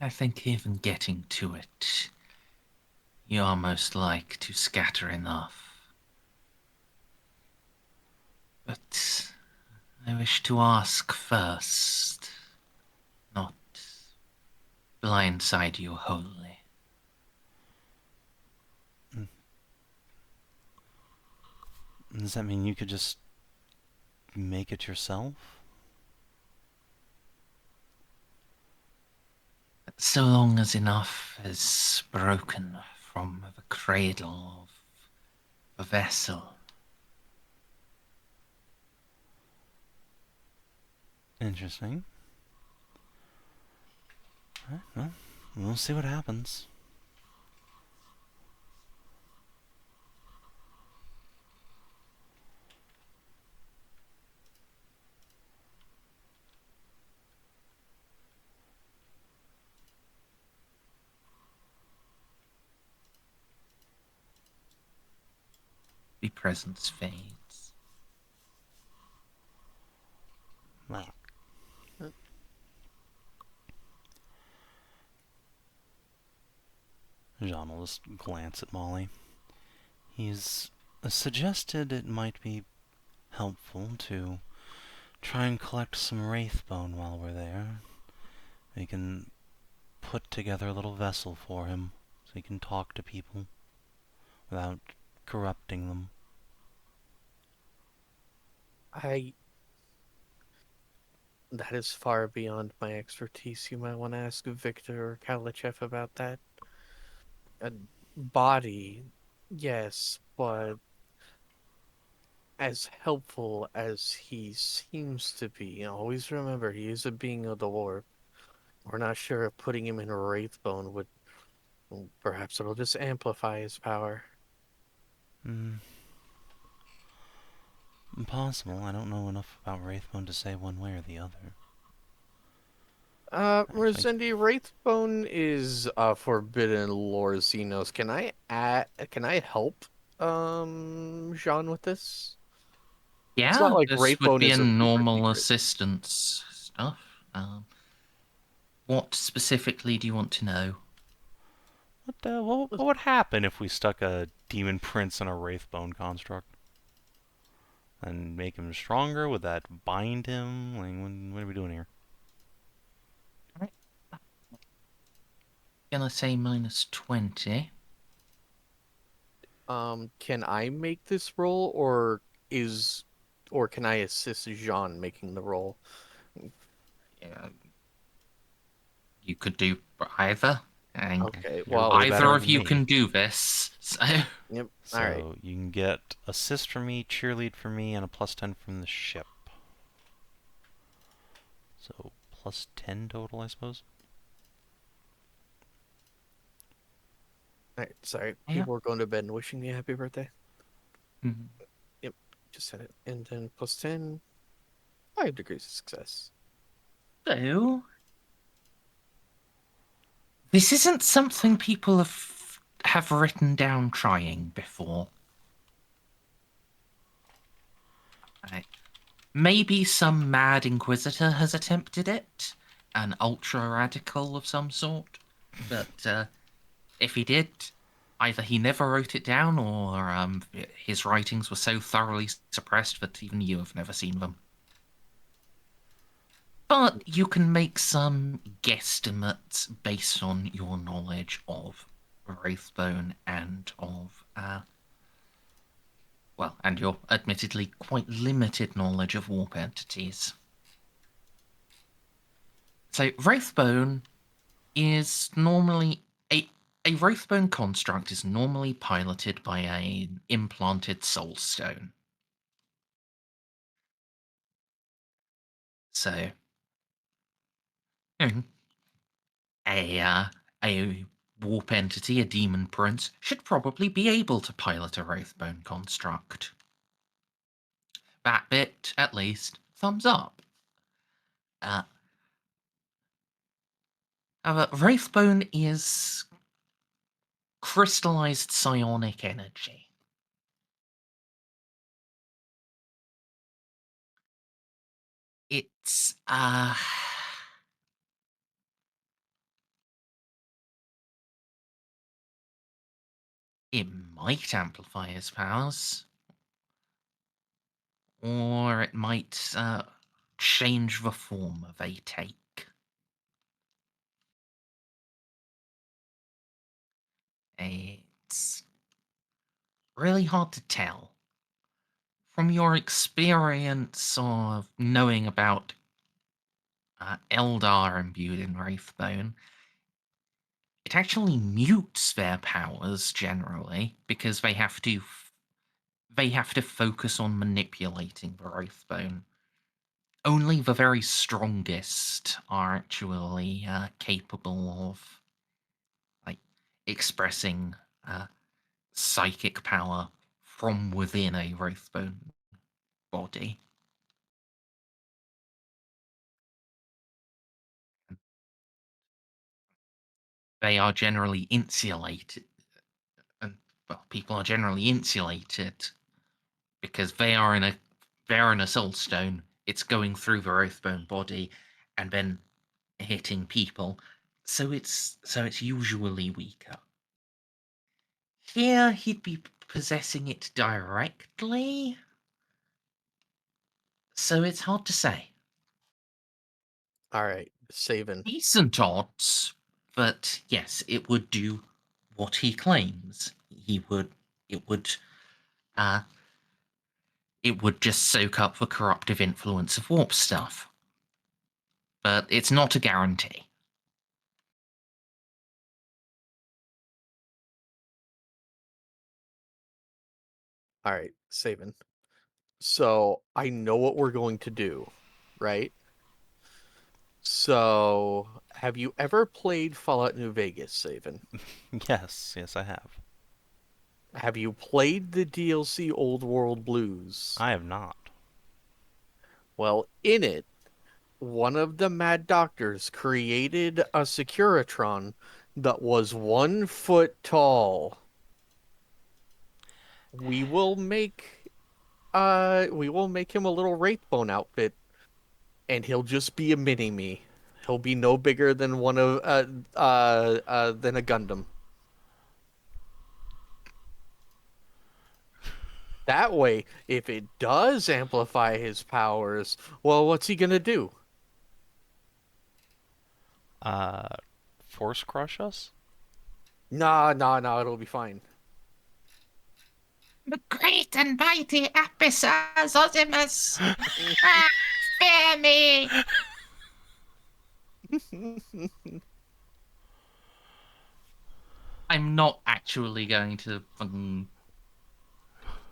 S1: I think even getting to it, you are most like to scatter enough. But I wish to ask first, not blindside you wholly.
S3: Does that mean you could just make it yourself?
S1: So long as enough is broken from the cradle of a vessel.
S3: Interesting. Alright, well, we'll see what happens.
S1: The presence fades.
S3: Well. Jeanne will just glance at Molly. He's suggested it might be helpful to try and collect some wraith bone while we're there. We can put together a little vessel for him so he can talk to people without corrupting them.
S5: That is far beyond my expertise. You might want to ask Victor or Kalichev about that. A body, yes, but as helpful as he seems to be, always remember he is a being of the Lord. We're not sure if putting him in a Wraithbone would. Well, perhaps it'll just amplify his power.
S3: Hmm. Impossible. I don't know enough about Wraithbone to say one way or the other. Actually,
S5: Merzendi, Wraithbone is forbidden lore Xenos. Can I help Jeanne with this? It's not
S1: Yeah,
S5: like
S1: this would
S5: Wraithbone
S1: be a
S5: is a super
S1: normal
S5: secret.
S1: assistance stuff. What specifically do you want to know?
S3: What would happen if we stuck a demon prince in a Wraithbone construct? And make him stronger? Would that bind him? Like, what are we doing here?
S1: Gonna say -20.
S5: Can I make this roll, or can I assist Jeanne making the roll?
S1: Yeah, you could do either. And
S5: Okay,
S3: You're
S5: well,
S3: way better
S1: either of
S3: than
S1: you can
S3: me.
S1: do this. So
S5: yep.
S3: So
S5: All right.
S3: you can get assist from me, cheerlead from me, and a +10 from the ship. So +10 total, I suppose.
S5: All right. Sorry,
S1: yeah.
S5: people are going to bed and wishing me a happy birthday.
S1: Mhm.
S5: Yep, just said it. And then +10, 5 degrees of success.
S1: So this isn't something people have written down trying before. Right. Maybe some mad inquisitor has attempted it, an ultra radical of some sort. But if he did, either he never wrote it down, or his writings were so thoroughly suppressed that even you have never seen them. But you can make some guesstimates based on your knowledge of Wraithbone and of, well, and your admittedly quite limited knowledge of warp entities. So, Wraithbone is normally a Wraithbone construct is normally piloted by an implanted soul stone. So, hmm, a warp entity, a demon prince, should probably be able to pilot a Wraithbone construct. That bit, at least, thumbs up. Uh, Wraithbone is crystallized psionic energy. It's it might amplify his powers, or it might change the form they take. It's really hard to tell. From your experience of knowing about Eldar imbued in Wraithbone, it actually mutes their powers generally because they have to focus on manipulating the Wraithbone. Only the very strongest are actually capable of like expressing psychic power from within a Wraithbone body. They are generally insulated, and well, people are generally insulated because they're in a soul stone. It's going through the Wraithbone body and then hitting people, so it's usually weaker. Here, he'd be possessing it directly, so it's hard to say.
S5: All right, Savin.
S1: Decent odds, but yes, it would do what he claims. It would, uh, it would just soak up the corruptive influence of warp stuff. But it's not a guarantee.
S5: All right, Savin. So I know what we're going to do, right? So have you ever played Fallout New Vegas, Savin?
S3: Yes, I have.
S5: Have you played the DLC Old World Blues?
S3: I have not.
S5: Well, in it, one of the Mad Doctors created a Securitron that was 1 foot tall. We will make him a little Wraithbone outfit, and he'll just be a mini-me. He'll be no bigger than than a Gundam. That way, if it does amplify his powers, well, what's he gonna do?
S3: Uh, Force crush us?
S5: Nah, it'll be fine.
S1: The great and mighty Apis Osimus! Ah, spare me! I'm not actually going to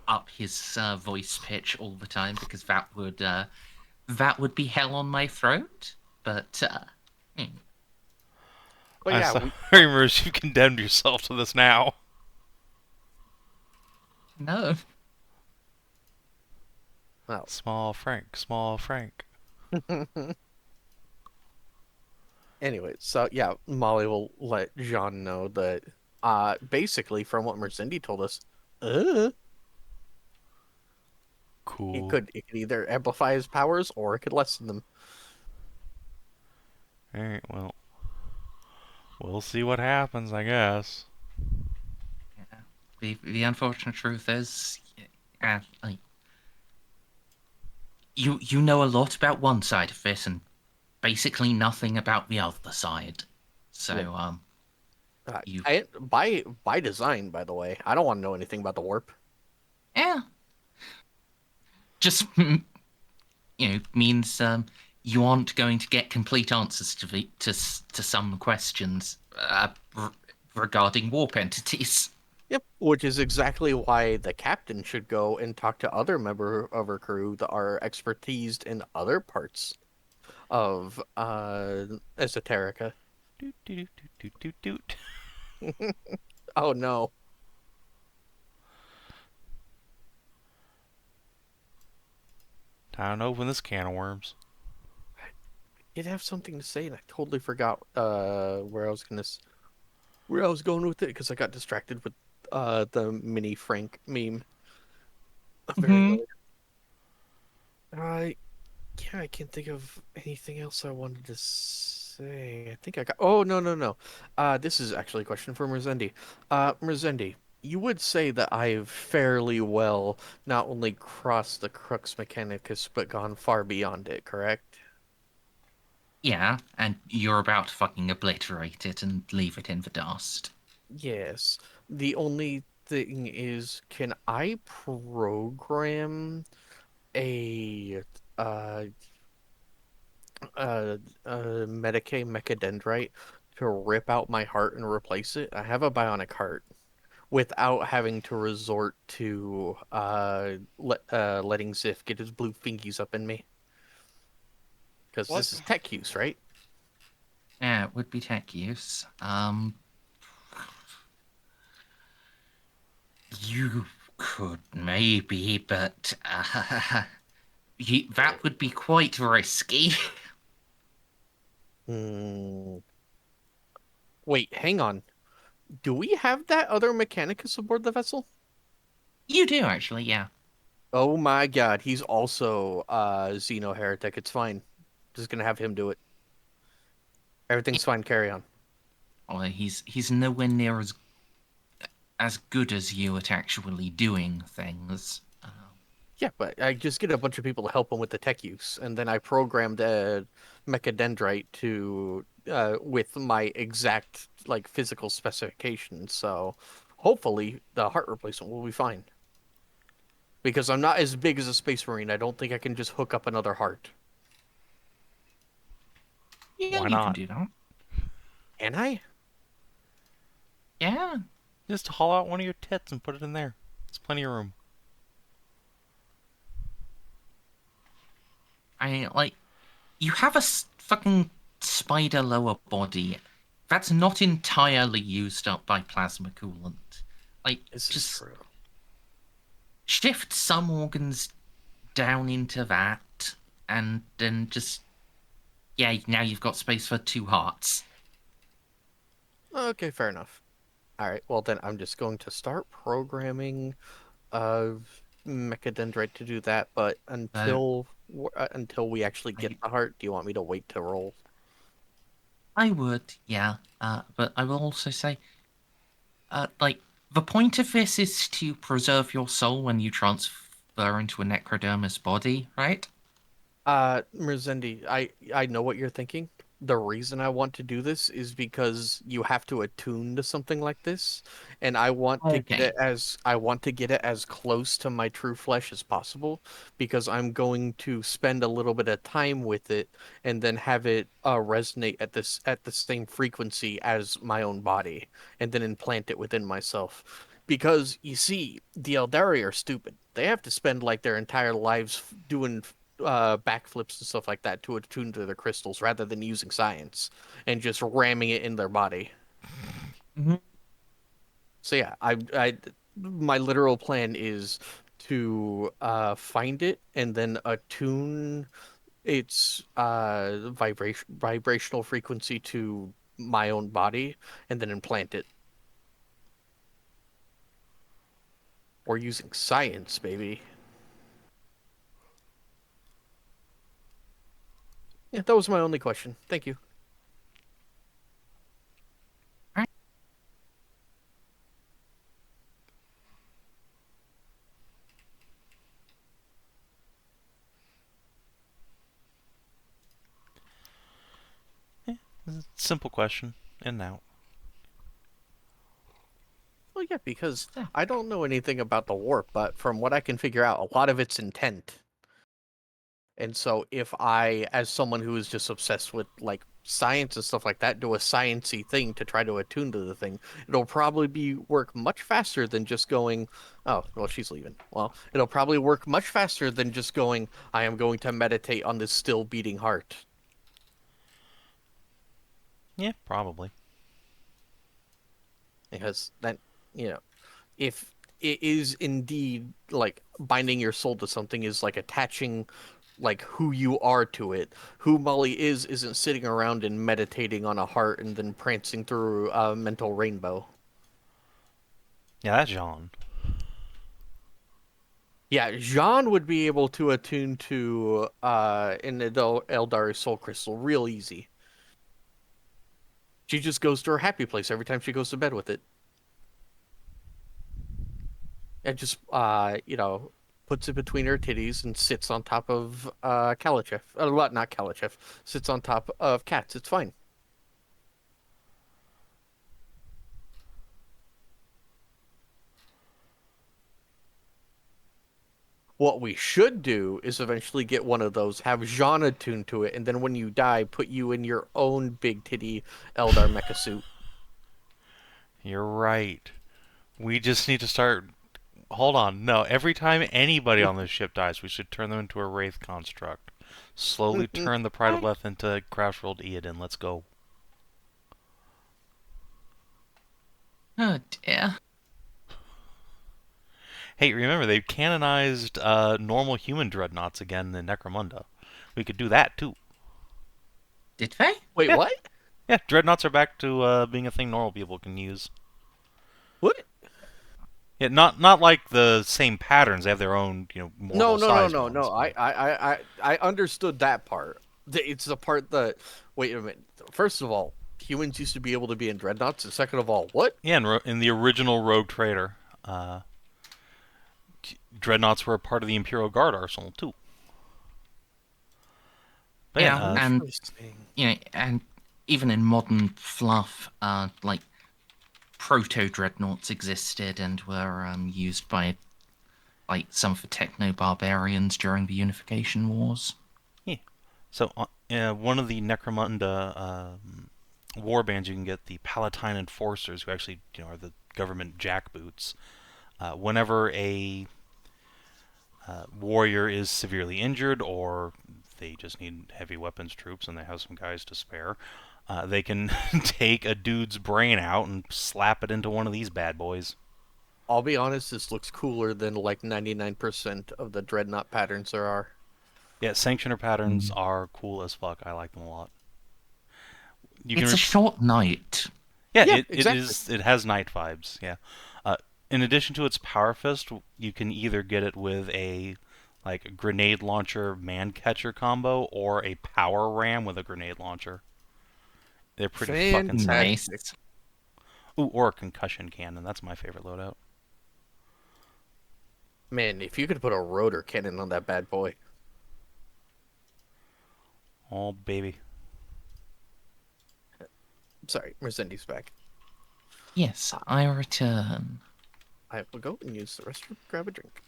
S1: up his voice pitch all the time because that would be hell on my throat. But
S5: But
S3: I'm
S5: yeah,
S3: sorry, Merz, you condemned yourself to this now.
S1: no.
S5: well,
S3: Small Frank.
S5: anyway, so yeah, Molly will let Jeanne know that basically from what Merzendi told us, it
S3: Cool.
S5: could either amplify his powers or it could lessen them.
S3: Alright, well. We'll see what happens, I guess.
S1: The unfortunate truth is, like, you know a lot about one side of this and basically nothing about the other side. So you
S5: By design, by the way, I don't want to know anything about the warp.
S1: yeah, just means you aren't going to get complete answers to some questions regarding warp entities.
S5: Yep, which is exactly why the captain should go and talk to other member of her crew that are expertised in other parts of esoterica.
S3: Doot, doot, doot, doot, doot, doot.
S5: Oh no.
S3: Time to open this can of worms.
S5: Did have something to say and I totally forgot where I was going with it because I got distracted with the mini Frank meme. Very early. Yeah, I can't think of anything else I wanted to say. I think I got. Oh no. This is actually a question for Merzendi. Merzendi, you would say that I've fairly well not only crossed the Crux Mechanicus but gone far beyond it, correct?
S1: Yeah, and you're about to fucking obliterate it and leave it in the dust.
S5: Yes. The only thing is, can I program a uh Medicae Mechadendrite to rip out my heart and replace it? I have a bionic heart without having to resort to letting Xiph get his blue fingies up in me. Because
S2: What?
S5: this is tech use, right?
S1: Yeah, it would be tech use. You could maybe, but that would be quite risky.
S5: Hmm. Wait, hang on. Do we have that other Mechanicus aboard the vessel?
S1: You do actually, yeah.
S5: Oh my god, he's also Xeno heretic. It's fine. Just gonna have him do it. Everything's fine, carry on.
S1: Well, he's nowhere near as good as you at actually doing things.
S5: Yeah, but I just get a bunch of people to help him with the tech use, and then I programmed a Mechadendrite to with my exact like physical specifications. So hopefully the heart replacement will be fine. Because I'm not as big as a Space Marine, I don't think I can just hook up another heart.
S1: Yeah,
S3: Why
S1: you can
S3: not?
S1: do that.
S5: Can I?
S1: Yeah.
S3: Just haul out one of your tits and put it in there. There's plenty of room.
S1: You have a fucking spider lower body that's not entirely used up by plasma coolant.
S5: This is
S1: Just
S5: true.
S1: shift some organs down into that, and then just, yeah, now you've got space for 2 hearts.
S5: Okay, fair enough. All right, well then I'm just going to start programming Mechadendrite to do that, but until we actually get
S1: I,
S5: the heart, do you want me to wait to roll?
S1: I would, yeah, but I will also say, the point of this is to preserve your soul when you transfer into a necrodermis body, right?
S5: Merzendi, I know what you're thinking. The reason I want to do this is because you have to attune to something like this, and
S1: Okay.
S5: I want to get it as close to my true flesh as possible, because I'm going to spend a little bit of time with it and then have it resonate at the same frequency as my own body, and then implant it within myself. Because you see, the Eldari are stupid. They have to spend like their entire lives doing backflips and stuff like that to attune to their crystals rather than using science and just ramming it in their body.
S1: Mhm.
S5: So yeah, my literal plan is to find it and then attune its vibrational frequency to my own body and then implant it. We're using science, baby. Yeah, that was my only question. Thank you.
S3: Simple question, and now.
S5: Well, yeah, because
S1: Yeah.
S5: I don't know anything about the warp, but from what I can figure out, a lot of it's intent. And so if I, as someone who is just obsessed with like science and stuff like that, do a sciencey thing to try to attune to the thing, it'll probably be work much faster than just going, oh, well, she's leaving. Well, it'll probably work much faster than just going, I am going to meditate on this still beating heart.
S3: Yeah, probably.
S5: Because that, you know, if it is indeed like binding your soul to something is like attaching like who you are to it. Who Molly is isn't sitting around and meditating on a heart and then prancing through a mental rainbow.
S3: Yeah, that's Jeanne.
S5: Yeah, Jeanne would be able to attune to an Eldari soul crystal real easy. She just goes to her happy place every time she goes to bed with it. And just puts it between her titties and sits on top of Kalachef. Well, not Kalachef. Sits on top of cats. It's fine. What we should do is eventually get one of those, have Jeanne attuned to it, and then when you die, put you in your own big titty Eldar mecha suit.
S3: You're right. We just need to start. Hold on. No, every time anybody on this ship dies, we should turn them into a Wraith construct. Slowly turn the Pride of Lethe into Crash-Rolled Eodin. Let's go.
S1: Oh dear.
S3: Hey, remember, they've canonized normal human dreadnoughts again in Necromunda. We could do that, too.
S1: Did they?
S5: Wait,
S3: Yeah.
S5: what?
S3: Yeah, dreadnoughts are back to being a thing normal people can use.
S5: What?
S3: Yeah, not like the same patterns. They have their own,
S5: No,
S3: mortal
S5: no, no,
S3: size
S5: no,
S3: ones.
S5: no. I understood that part. It's the part that. Wait a minute. First of all, humans used to be able to be in dreadnoughts, and second of all, what?
S3: Yeah, in the original Rogue Trader, dreadnoughts were a part of the Imperial Guard arsenal too. But
S1: Yeah,
S3: yeah,
S1: and
S5: Interesting.
S1: and even in modern fluff, like proto dreadnoughts existed and were used by like some of the techno barbarians during the Unification Wars.
S3: yeah. So one of the Necromunda war bands you can get, the Palatine Enforcers, who actually are the government jackboots. Whenever a warrior is severely injured or they just need heavy weapons troops and they have some guys to spare, they can take a dude's brain out and slap it into one of these bad boys.
S5: I'll be honest, this looks cooler than like 99% of the Dreadnought patterns there are.
S3: Yeah, Sanctioner patterns are cool as fuck. I like them a lot.
S1: It's a short night.
S3: Yeah,
S5: Yeah,
S3: it
S5: exactly.
S3: is. It has night vibes. Yeah. In addition to its power fist, you can either get it with a like grenade launcher man catcher combo or a power ram with a grenade launcher. They're pretty fucking sick.
S1: Nice.
S3: Ooh, or a concussion cannon. That's my favorite loadout.
S5: Man, if you could put a rotor cannon on that bad boy.
S3: Oh baby.
S5: Sorry, Merzendi's back.
S1: Yes, I return.
S5: I will go and use the restroom, grab a drink.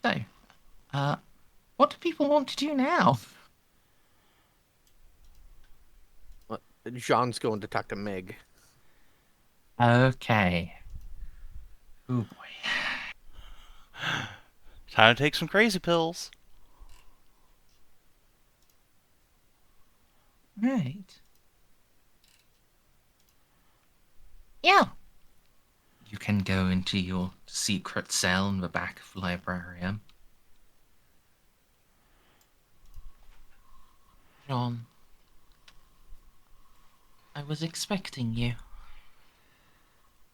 S1: So, what do people want to do now?
S5: Jeanne's going to talk to Meg.
S1: Okay. Oh boy.
S3: Time to take some crazy pills.
S1: Right. Yeah. You can go into your secret cell in the back of the librarium. John, I was expecting you.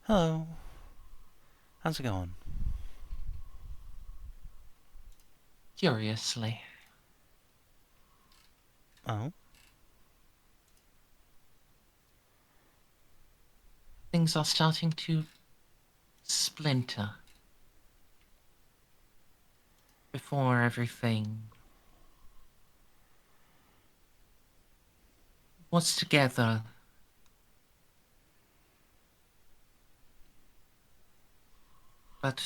S3: Hello. How's it going?
S1: Curiously.
S3: Oh.
S1: Things are starting to splinter. Before everything was together. But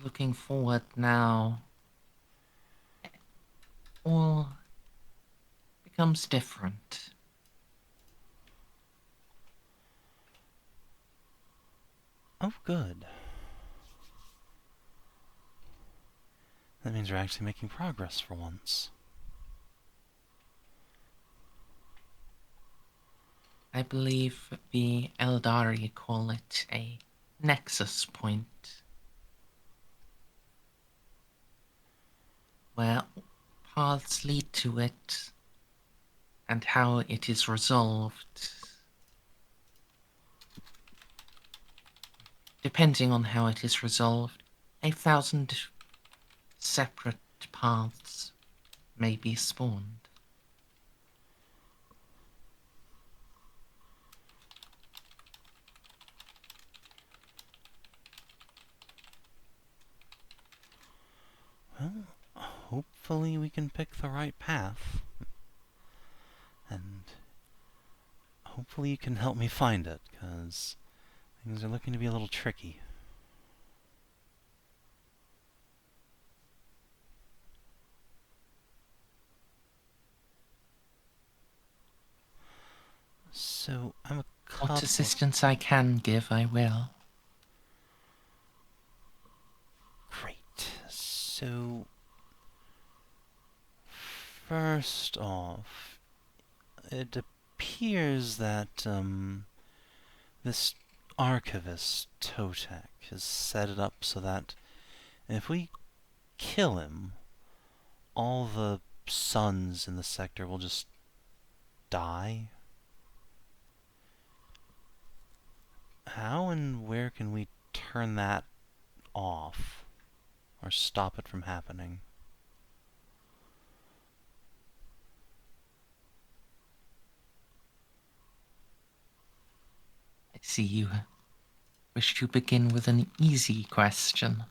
S1: looking forward now, all becomes different.
S3: Oh, good. That means we're actually making progress for once.
S1: I believe the Eldari call it a nexus point, where paths lead to it, and how it is resolved. Depending on how it is resolved, 1,000 separate paths may be spawned.
S3: Well, hopefully we can pick the right path. And hopefully you can help me find it, because things are looking to be a little tricky. So, I'm a couple...
S1: What assistance I can give, I will.
S3: Great. So, first off, it appears that, this archivist, Totek, has set it up so that if we kill him, all the sons in the sector will just die. How and where can we turn that off or stop it from happening?
S1: I see you wish to begin with an easy question.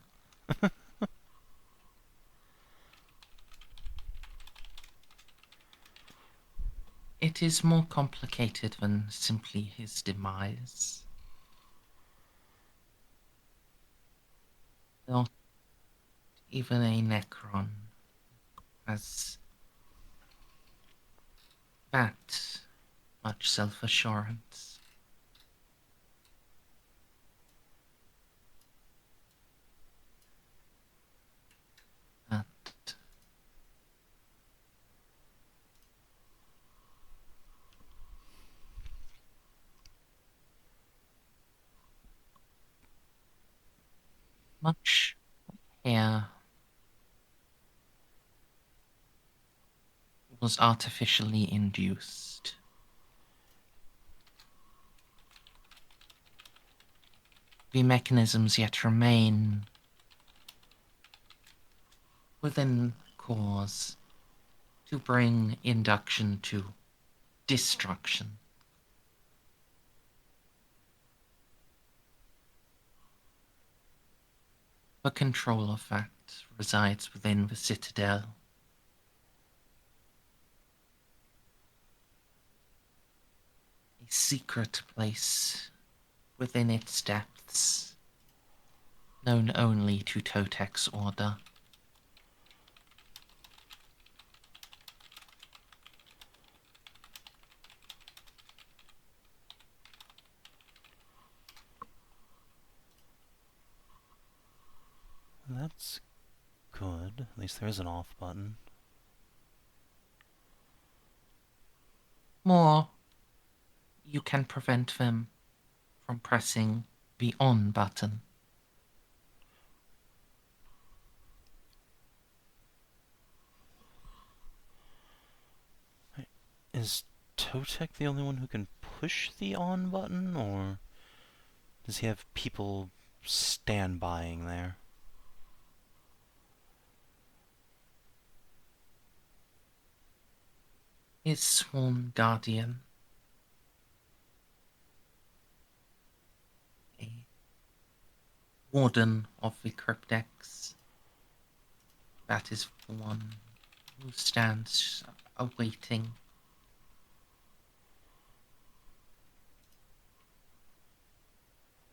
S1: It is more complicated than simply his demise. Not even a Necron has that much self-assurance. But Much hair was artificially induced. The mechanisms yet remain within cause to bring induction to destruction. The control of that resides within the citadel. A secret place within its depths, known only to Totek's order.
S3: That's good. At least there is an off button.
S1: More, you can prevent them from pressing the on button.
S3: Is Totek the only one who can push the on button, or does he have people standbying there?
S1: His sworn guardian, a warden of the cryptex, that is the one who stands awaiting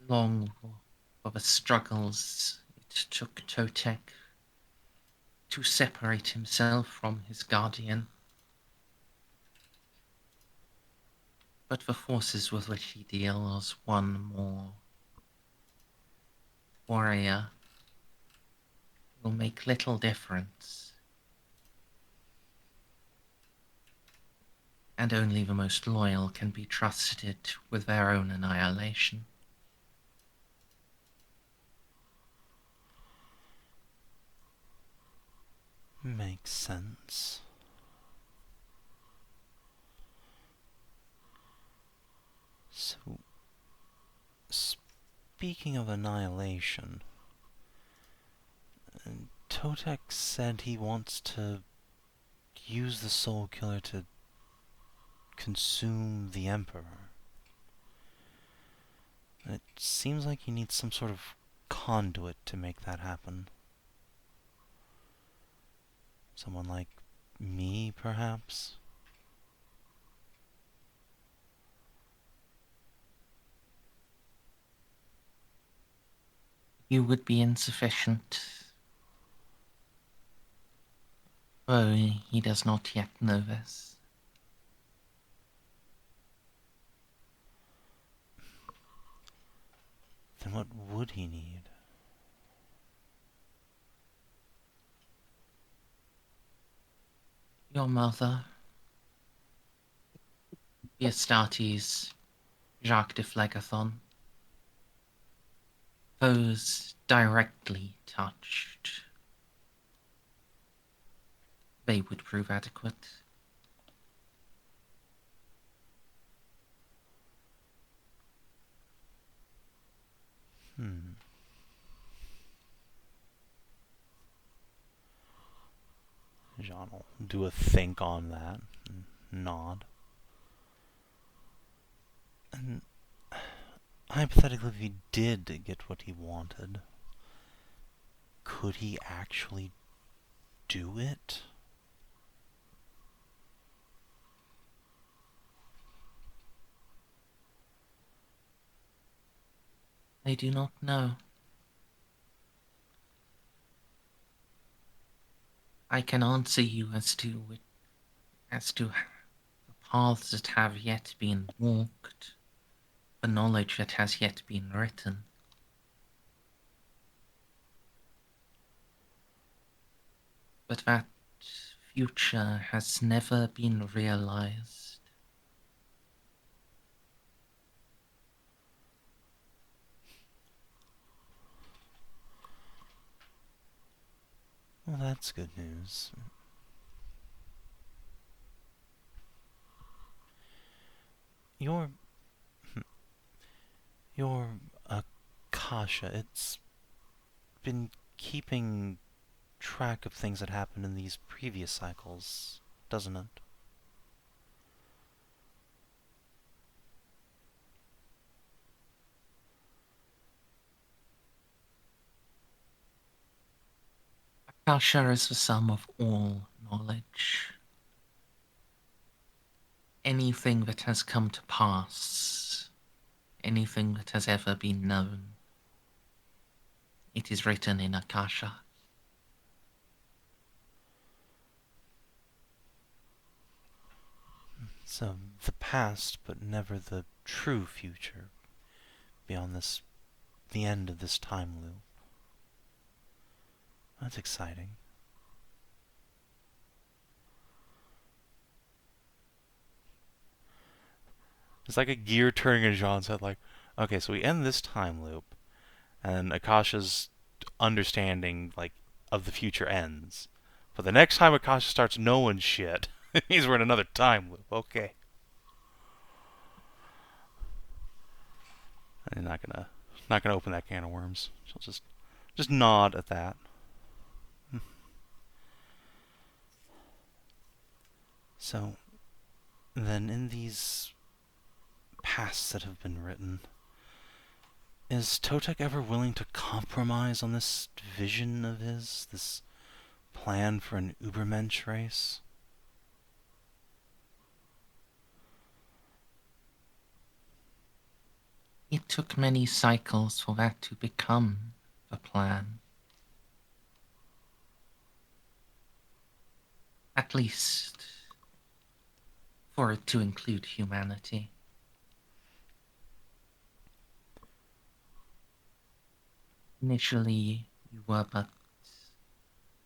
S1: long for the struggles it took Totek to separate himself from his guardian. But the forces with which he deals, one more warrior, will make little difference. And only the most loyal can be trusted with their own annihilation.
S3: Makes sense. So, speaking of annihilation, Totek said he wants to use the Soul Killer to consume the Emperor. It seems like he needs some sort of conduit to make that happen. Someone like me, perhaps?
S1: You would be insufficient. Though he does not yet know this.
S3: Then what would he need?
S1: Your mother, the Astartes, Jacques de Phlegathon, those directly touched, they would prove adequate.
S3: Jeanne will do a think on that and nod. And hypothetically, if he did get what he wanted, could he actually do it?
S1: I do not know. I can answer you as to the paths that have yet been walked, the knowledge that has yet been written. But that future has never been realized.
S3: Well, that's good news. Your... Your Akasha, it's been keeping track of things that happened in these previous cycles, doesn't it?
S1: Akasha is the sum of all knowledge. Anything that has come to pass, anything that has ever been known, it is written in Akasha.
S3: So, the past, but never the true future, beyond the end of this time loop. That's exciting. It's like a gear turning in Jeanne's head, like, okay, so we end this time loop, and Akasha's understanding, like, of the future ends. But the next time Akasha starts knowing shit, it means we're in another time loop. Okay. I'm not gonna open that can of worms. She'll just nod at that. So, then in these pasts that have been written, is Totek ever willing to compromise on this vision of his? This plan for an Ubermensch race?
S1: It took many cycles for that to become the plan. At least, for it to include humanity. Initially, we were but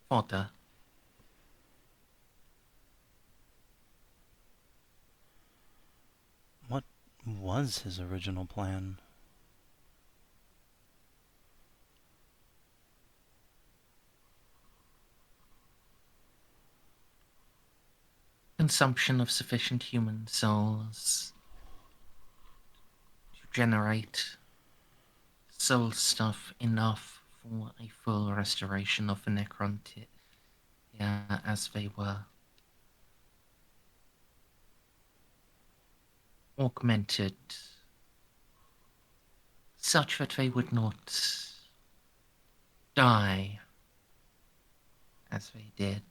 S1: fodder.
S3: What was his original plan?
S1: Consumption of sufficient human souls to generate soul stuff enough for a full restoration of the Necrontyp as they were. Augmented such that they would not die as they did,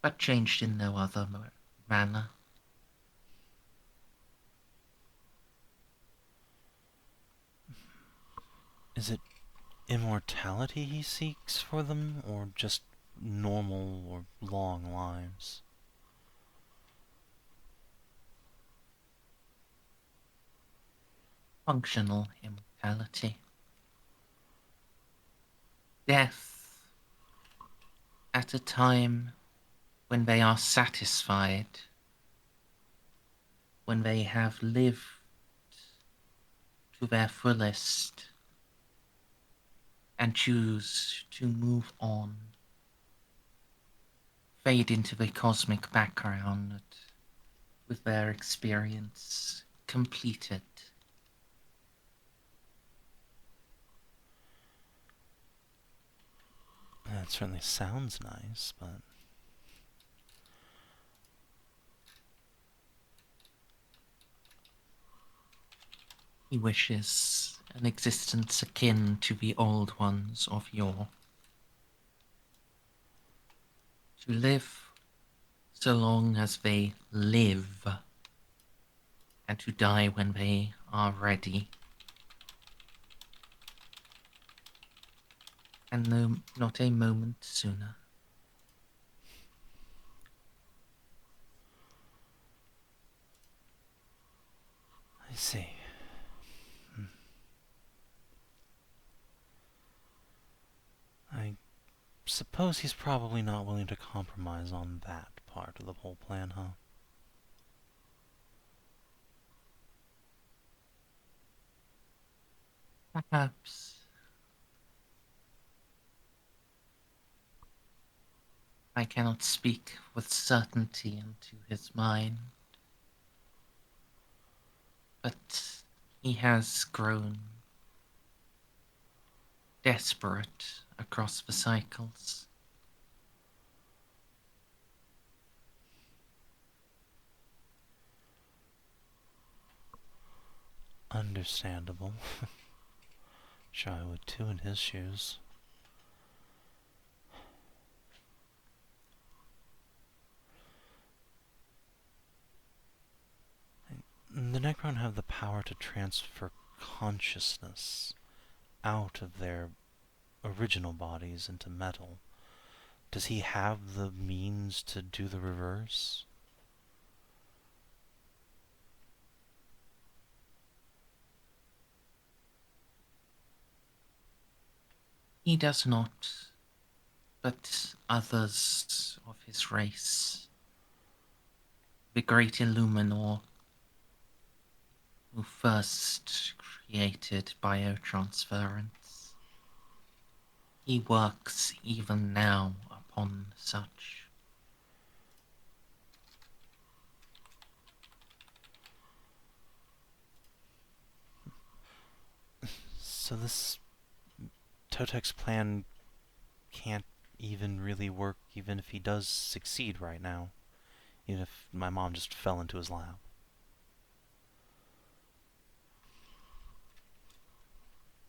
S1: but changed in no other manner.
S3: Is it immortality he seeks for them, or just normal or long lives?
S1: Functional immortality. Death at a time when they are satisfied, when they have lived to their fullest and choose to move on, fade into the cosmic background with their experience completed.
S3: That certainly sounds nice, but...
S1: He wishes an existence akin to the old ones of yore. To live so long as they live, and to die when they are ready. And no, not a moment sooner.
S3: I see. I suppose he's probably not willing to compromise on that part of the whole plan, huh?
S1: Perhaps. I cannot speak with certainty into his mind, but he has grown desperate across the cycles.
S3: Understandable. Sure, I would too in his shoes. The Necron have the power to transfer consciousness out of their original bodies into metal. Does he have the means to do the reverse?
S1: He does not, but others of his race. The great Illuminor who first created biotransference. He works even now upon such.
S3: So this Totek's plan can't even really work even if he does succeed right now. Even if my mom just fell into his lap.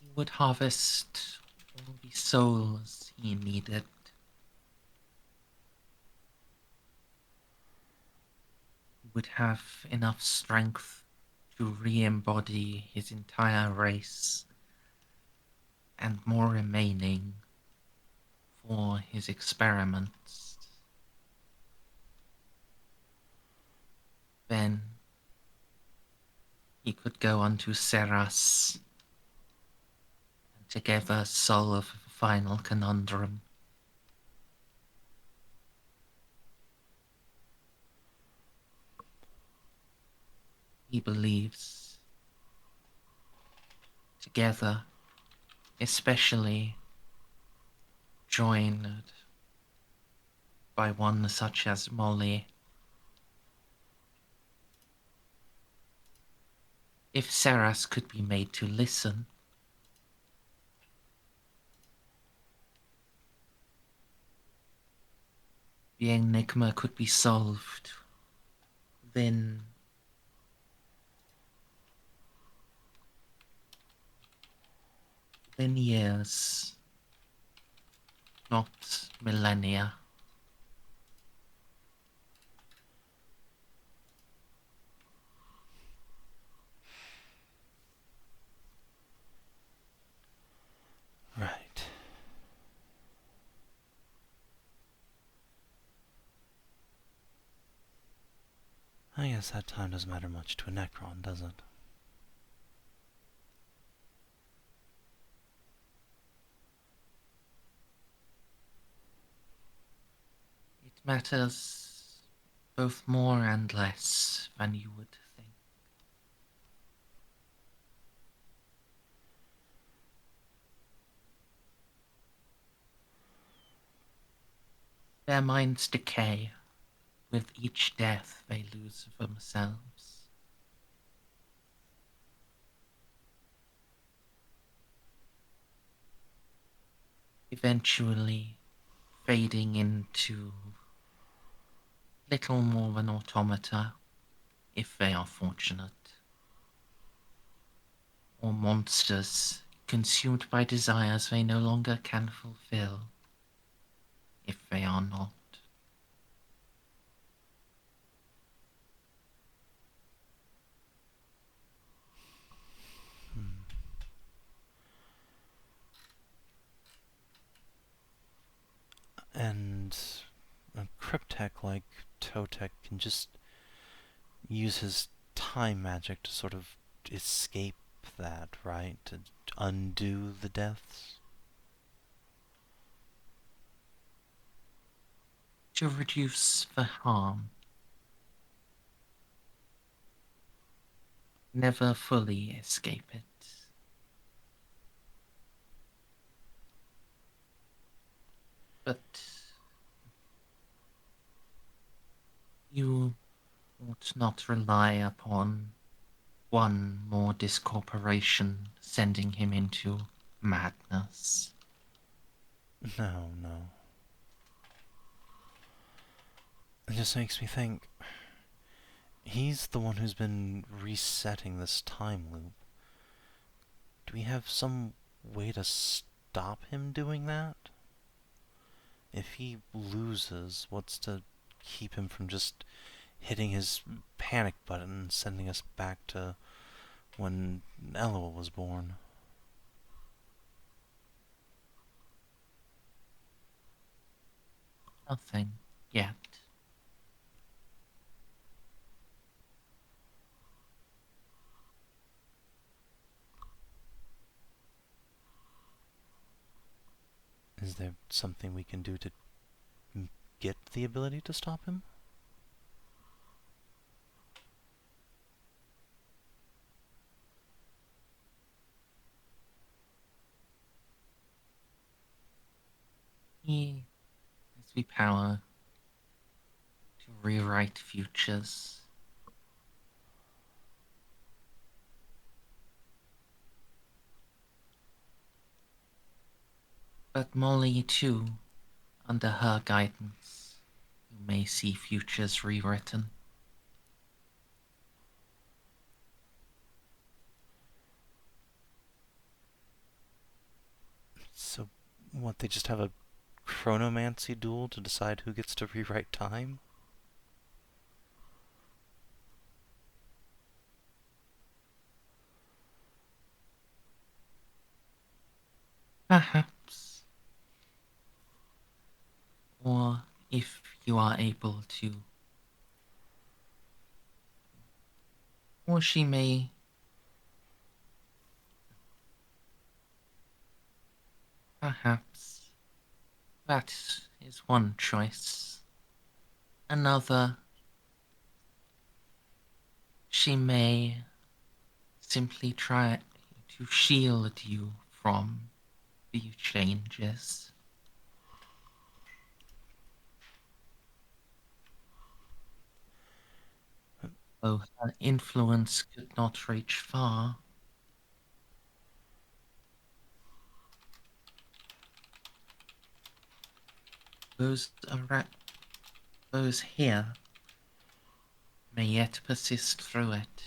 S1: He would harvest all the souls he needed. He would have enough strength to re-embody his entire race, and more remaining for his experiments. Then he could go on to Seras and together solve the final conundrum. He believes together, especially joined by one such as Molly, if Seras could be made to listen, the enigma could be solved within years, not millennia.
S3: Right. I guess that time doesn't matter much to a Necron, does it?
S1: It matters both more and less than you would think. Their minds decay. With each death they lose themselves. Eventually fading into little more than automata, if they are fortunate, or monsters consumed by desires they no longer can fulfill, if they are not.
S3: And a cryptech like Totek can just use his time magic to sort of escape that, right? To undo the deaths?
S1: To reduce the harm. Never fully escape it. But You ought not rely upon one more discorporation sending him into madness.
S3: No, no. It just makes me think, he's the one who's been resetting this time loop. Do we have some way to stop him doing that? If he loses, what's to keep him from just hitting his panic button and sending us back to when Ella was born?
S1: Nothing yet.
S3: Is there something we can do to get the ability to stop him?
S1: He has the power to rewrite futures. But Molly, too, under her guidance, you may see futures rewritten.
S3: So, what, they just have a chronomancy duel to decide who gets to rewrite time?
S1: Perhaps. Or if you are able to. Or she may. Perhaps. That is one choice. Another. She may simply try to shield you from the changes. Though her influence could not reach far. Those here may yet persist through it.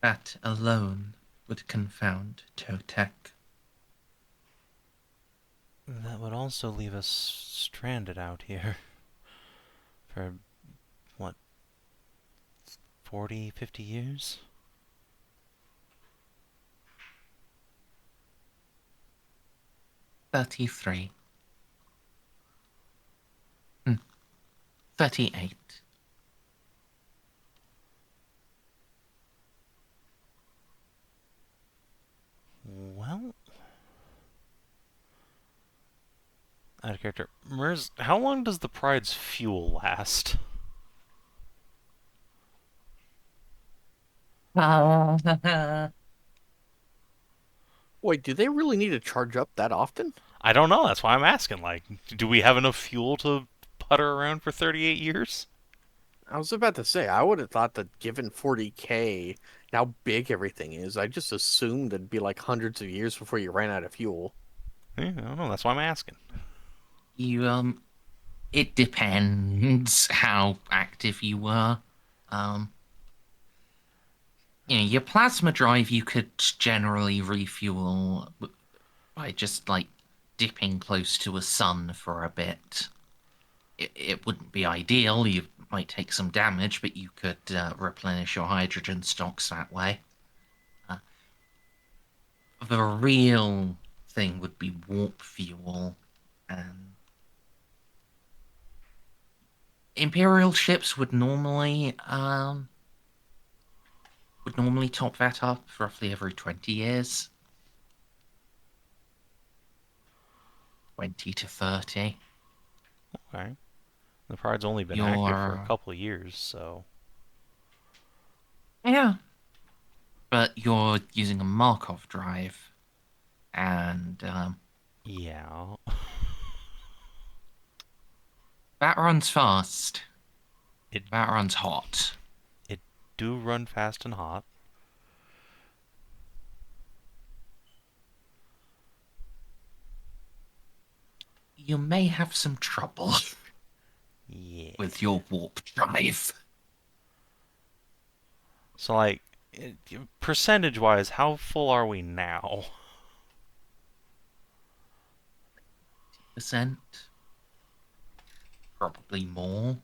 S1: That alone would confound Totec.
S3: That would also leave us stranded out here for, what, 40, 50 years?
S1: 33. 38.
S3: Well, out of character. How long does the Pride's fuel last?
S5: Wait, do they really need to charge up that often?
S3: I don't know, that's why I'm asking. Like, do we have enough fuel to putter around for 38 years?
S5: I was about to say, I would have thought that given 40K, how big everything is, I just assumed it'd be like hundreds of years before you ran out of fuel.
S3: Yeah, I don't know, that's why I'm asking.
S1: It depends how active you were. Your plasma drive you could generally refuel by just like dipping close to a sun for a bit. It wouldn't be ideal. You might take some damage, but you could replenish your hydrogen stocks that way. The real thing would be warp fuel, and Imperial ships would normally top that up roughly every 20 years. 20 to 30.
S3: Okay. The Pride's only been active for a couple of years, so...
S1: Yeah. But you're using a Markov drive, and
S3: yeah.
S1: That runs fast.
S3: It
S1: That runs hot.
S3: it do run fast and hot.
S1: You may have some trouble
S3: Yeah.
S1: with your warp drive.
S3: So like, percentage-wise, how full are we now?
S1: Percent, probably more.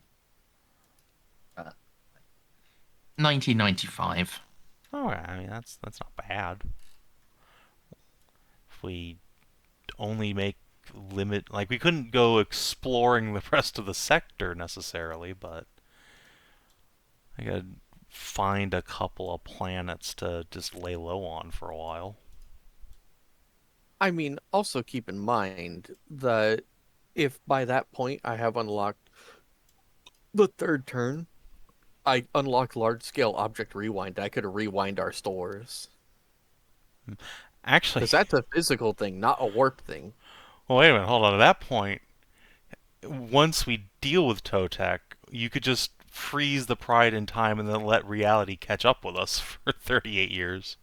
S1: 1995.
S3: Oh, I mean that's not bad. If we only make limit, like we couldn't go exploring the rest of the sector necessarily, but I could find a couple of planets to just lay low on for a while.
S5: I mean, also keep in mind that if by that point I have unlocked the third turn, I unlocked large scale object rewind. I could rewind our stores.
S3: Actually,
S5: Because that's a physical thing, not a warp thing.
S3: well, wait a minute, hold on. At that point, once we deal with Totec, you could just freeze the Pride in time and then let reality catch up with us for 38 years.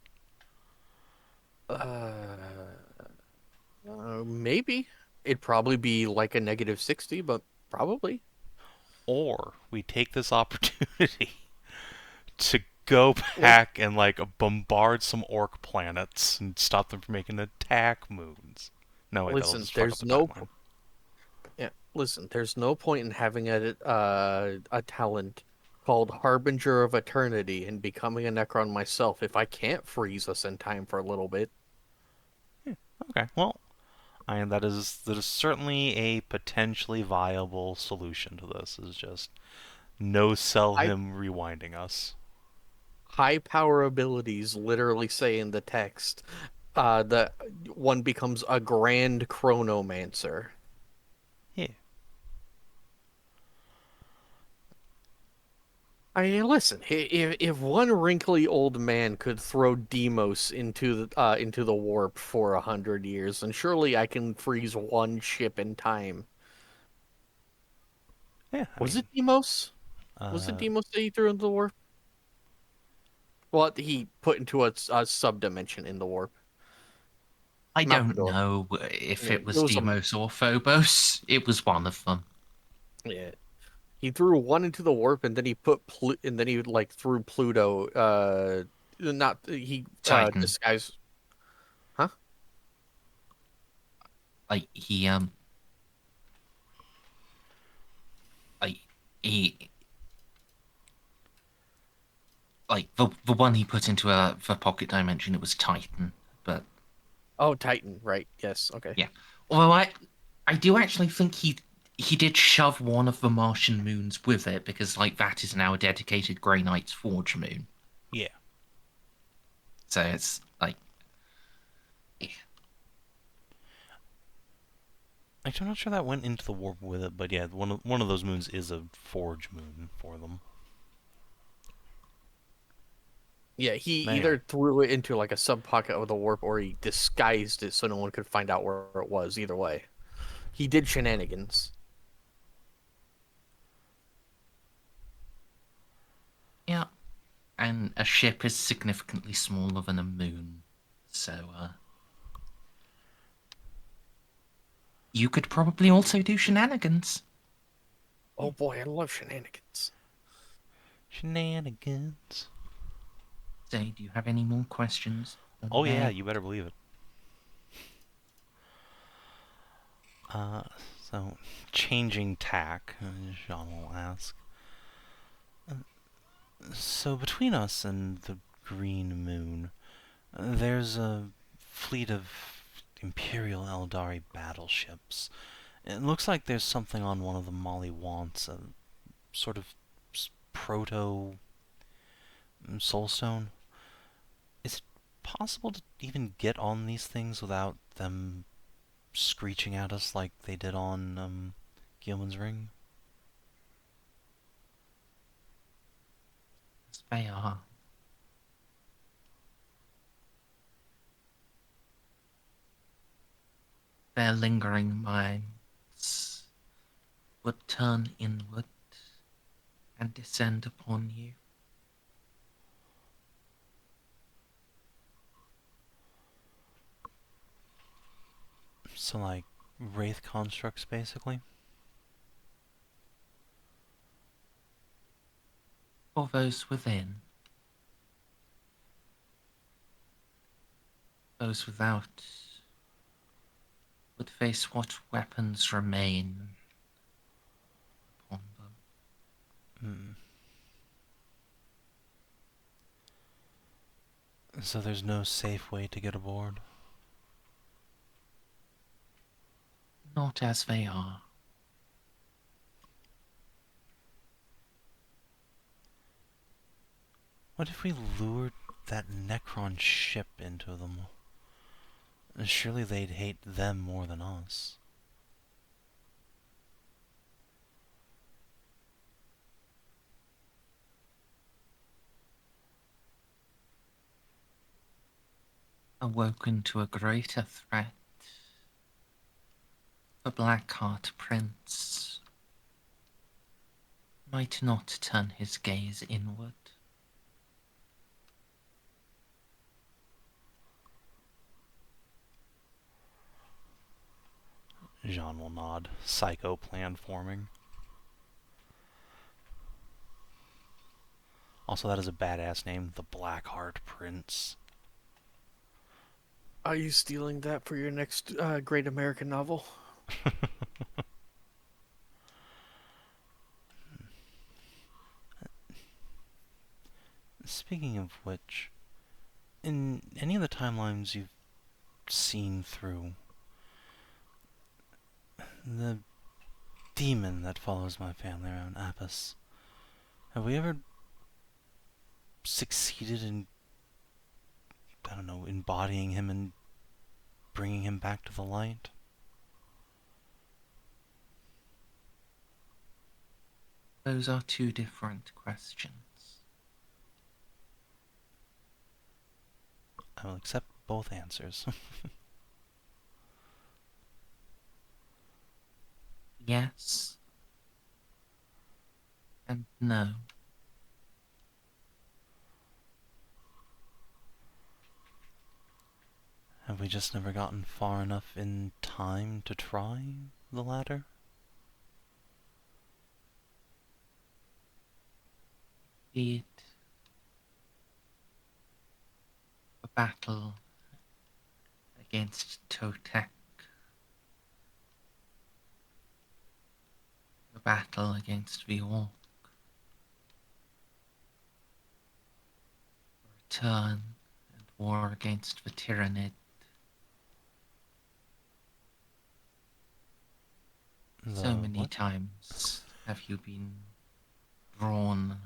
S5: Maybe. It'd probably be like a -60, but probably.
S3: Or we take this opportunity to go back and like bombard some orc planets and stop them from making attack moons. No, wait, that'll
S5: Listen,
S3: just fuck up
S5: there's
S3: the
S5: no
S3: timeline.
S5: yeah, listen, there's no point in having a talent called Harbinger of Eternity and becoming a Necron myself if I can't freeze us in time for a little bit.
S3: Okay, well, I mean that is certainly a potentially viable solution to this. Is just no sell
S5: I
S3: him rewinding us.
S5: High power abilities literally say in the text that one becomes a grand chronomancer.
S3: Yeah.
S5: I mean, listen, if one wrinkly old man could throw Demos into the warp for 100 years, then surely I can freeze one ship in time.
S3: Yeah, I
S5: Was
S3: mean,
S5: it Demos? Was it
S3: uh,
S5: Demos that he threw into the warp? Well, he put into a sub-dimension in the warp.
S1: I
S5: Not
S1: don't
S5: Fedora.
S1: know if
S5: Yeah,
S1: it
S5: it
S1: was
S5: was
S1: Demos or Phobos. It was one of them.
S5: yeah. He threw one into the warp, and then he put and then he like threw Pluto. Not he
S1: Titan.
S5: disguised. Huh?
S1: Like like he like the one he put into the pocket dimension. It was Titan, but
S5: Oh, Titan. Right. Yes. Okay.
S1: yeah. Although I do actually think he did shove one of the Martian moons with it because like that is now a dedicated Grey Knight's Forge moon.
S3: yeah.
S1: So it's like yeah.
S3: Actually, I'm not sure that went into the warp with it, but yeah, one of those moons is a forge moon for them.
S5: Yeah. He
S3: Anyway,
S5: either threw it into like a sub pocket of the warp, or he disguised it so no one could find out where it was. Either way, he did shenanigans.
S1: Yeah. And a ship is significantly smaller than a moon. So you could probably also do shenanigans.
S5: Oh boy, I love shenanigans.
S3: shenanigans.
S1: So do you have any more questions on
S3: Oh yeah,
S1: that?
S3: you better believe it. Uh, so changing tack, Jeanne will ask. So between us and the Green Moon, there's a fleet of Imperial Eldari battleships. It looks like there's something on one of them Molly wants, a sort of proto soulstone. Is it possible to even get on these things without them screeching at us like they did on Gilman's Ring?
S1: They are. Their lingering minds would turn inward and descend upon you.
S3: So, like, wraith constructs, basically?
S1: For those within, those without would face what weapons remain upon them.
S3: So there's no safe way to get aboard?
S1: Not as they are.
S3: What if we lured that Necron ship into them? Surely they'd hate them more than us.
S1: Awoken to a greater threat. The Blackheart Prince might not turn his gaze inward.
S3: Jeanne will nod. Ceiko plan forming. Also, that is a badass name, the Blackheart Prince.
S5: Are you stealing that for your next great American novel?
S3: Speaking of which, in any of the timelines you've seen through, the demon that follows my family around Apis, have we ever succeeded in, I don't know, embodying him and bringing him back to the light?
S1: Those are two different questions.
S3: I will accept both answers.
S1: Yes and no.
S3: Have we just never gotten far enough in time to try the latter?
S1: Indeed, a battle against Totec, a battle against the Orc, a return and war against the Tyrannid. So many
S3: What?
S1: times have you been drawn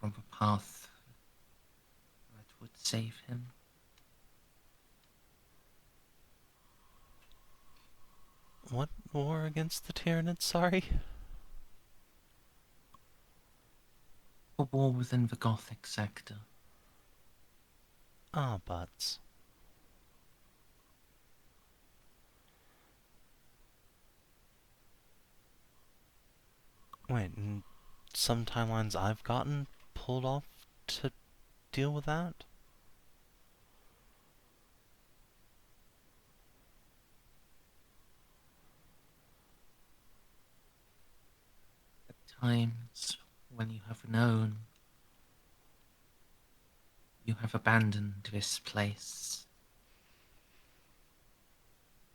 S1: from the path that would save him.
S3: What war against the Tyrannid, sorry?
S1: A war within the Gothic sector.
S3: Ah, butts. Wait, and some timelines I've gotten pulled off to deal with that?
S1: At times when you have known you have abandoned this place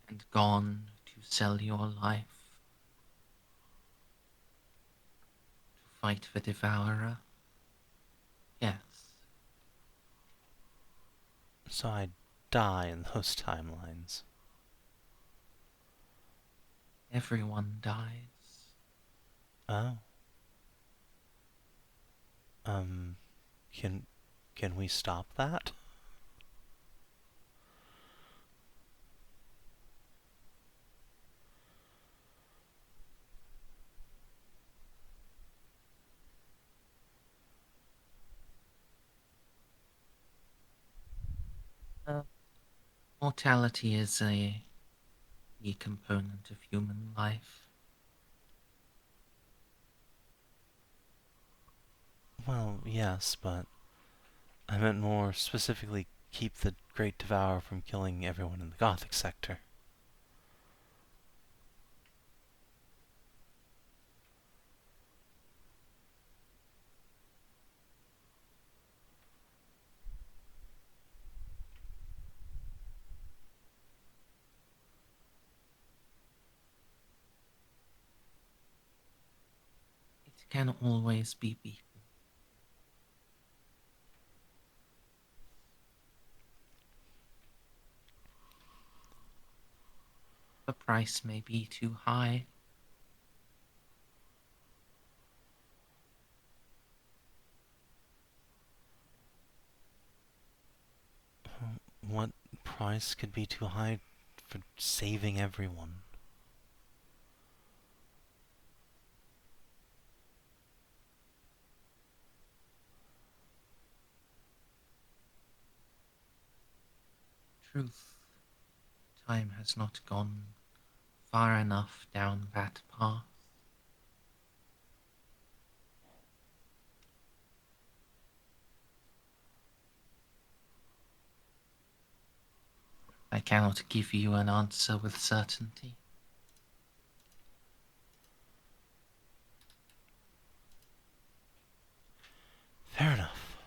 S1: and gone to sell your life to fight the Devourer. Yes.
S3: So I die in those timelines.
S1: Everyone dies.
S3: Oh. Can we stop that?
S1: Mortality is a key component of human life.
S3: Well, yes, but I meant more specifically keep the Great Devourer from killing everyone in the Gothic sector.
S1: It can always be beaten. The price may be too high.
S3: What price could be too high for saving everyone?
S1: Truth, time has not gone far enough down that path. I cannot give you an answer with certainty.
S3: Fair enough.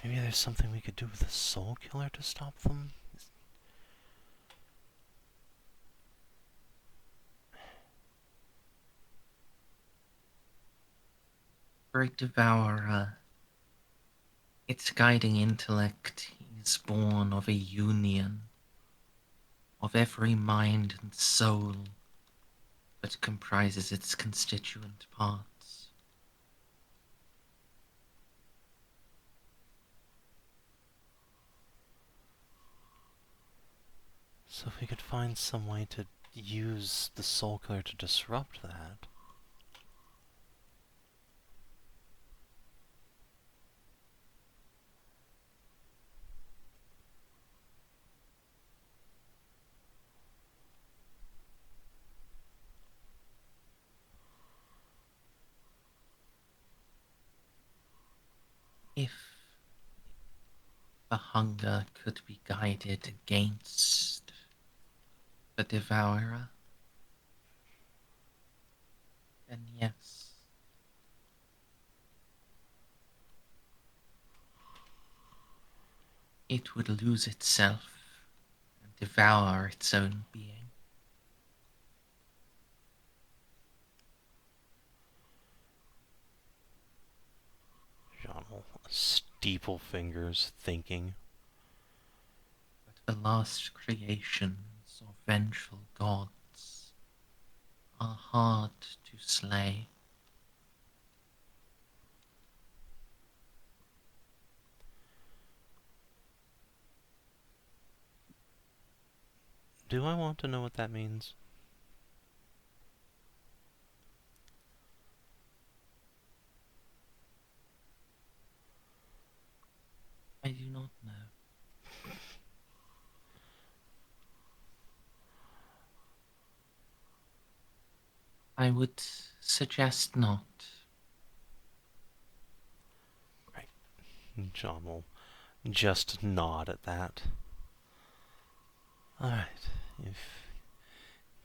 S3: Maybe there's something we could do with the Soul Killer to stop them?
S1: Great Devourer, its guiding intellect is born of a union of every mind and soul that comprises its constituent parts.
S3: So if we could find some way to use the Soul Killer to disrupt that.
S1: If the hunger could be guided against the Devourer, then yes. It would lose itself and devour its own being.
S3: Jeanne will steeple fingers, thinking.
S1: But the last creations of vengeful gods are hard to slay.
S3: Do I want to know what that means?
S1: I do not know. I would suggest not.
S3: Jeanne will just nod at that. Alright, you've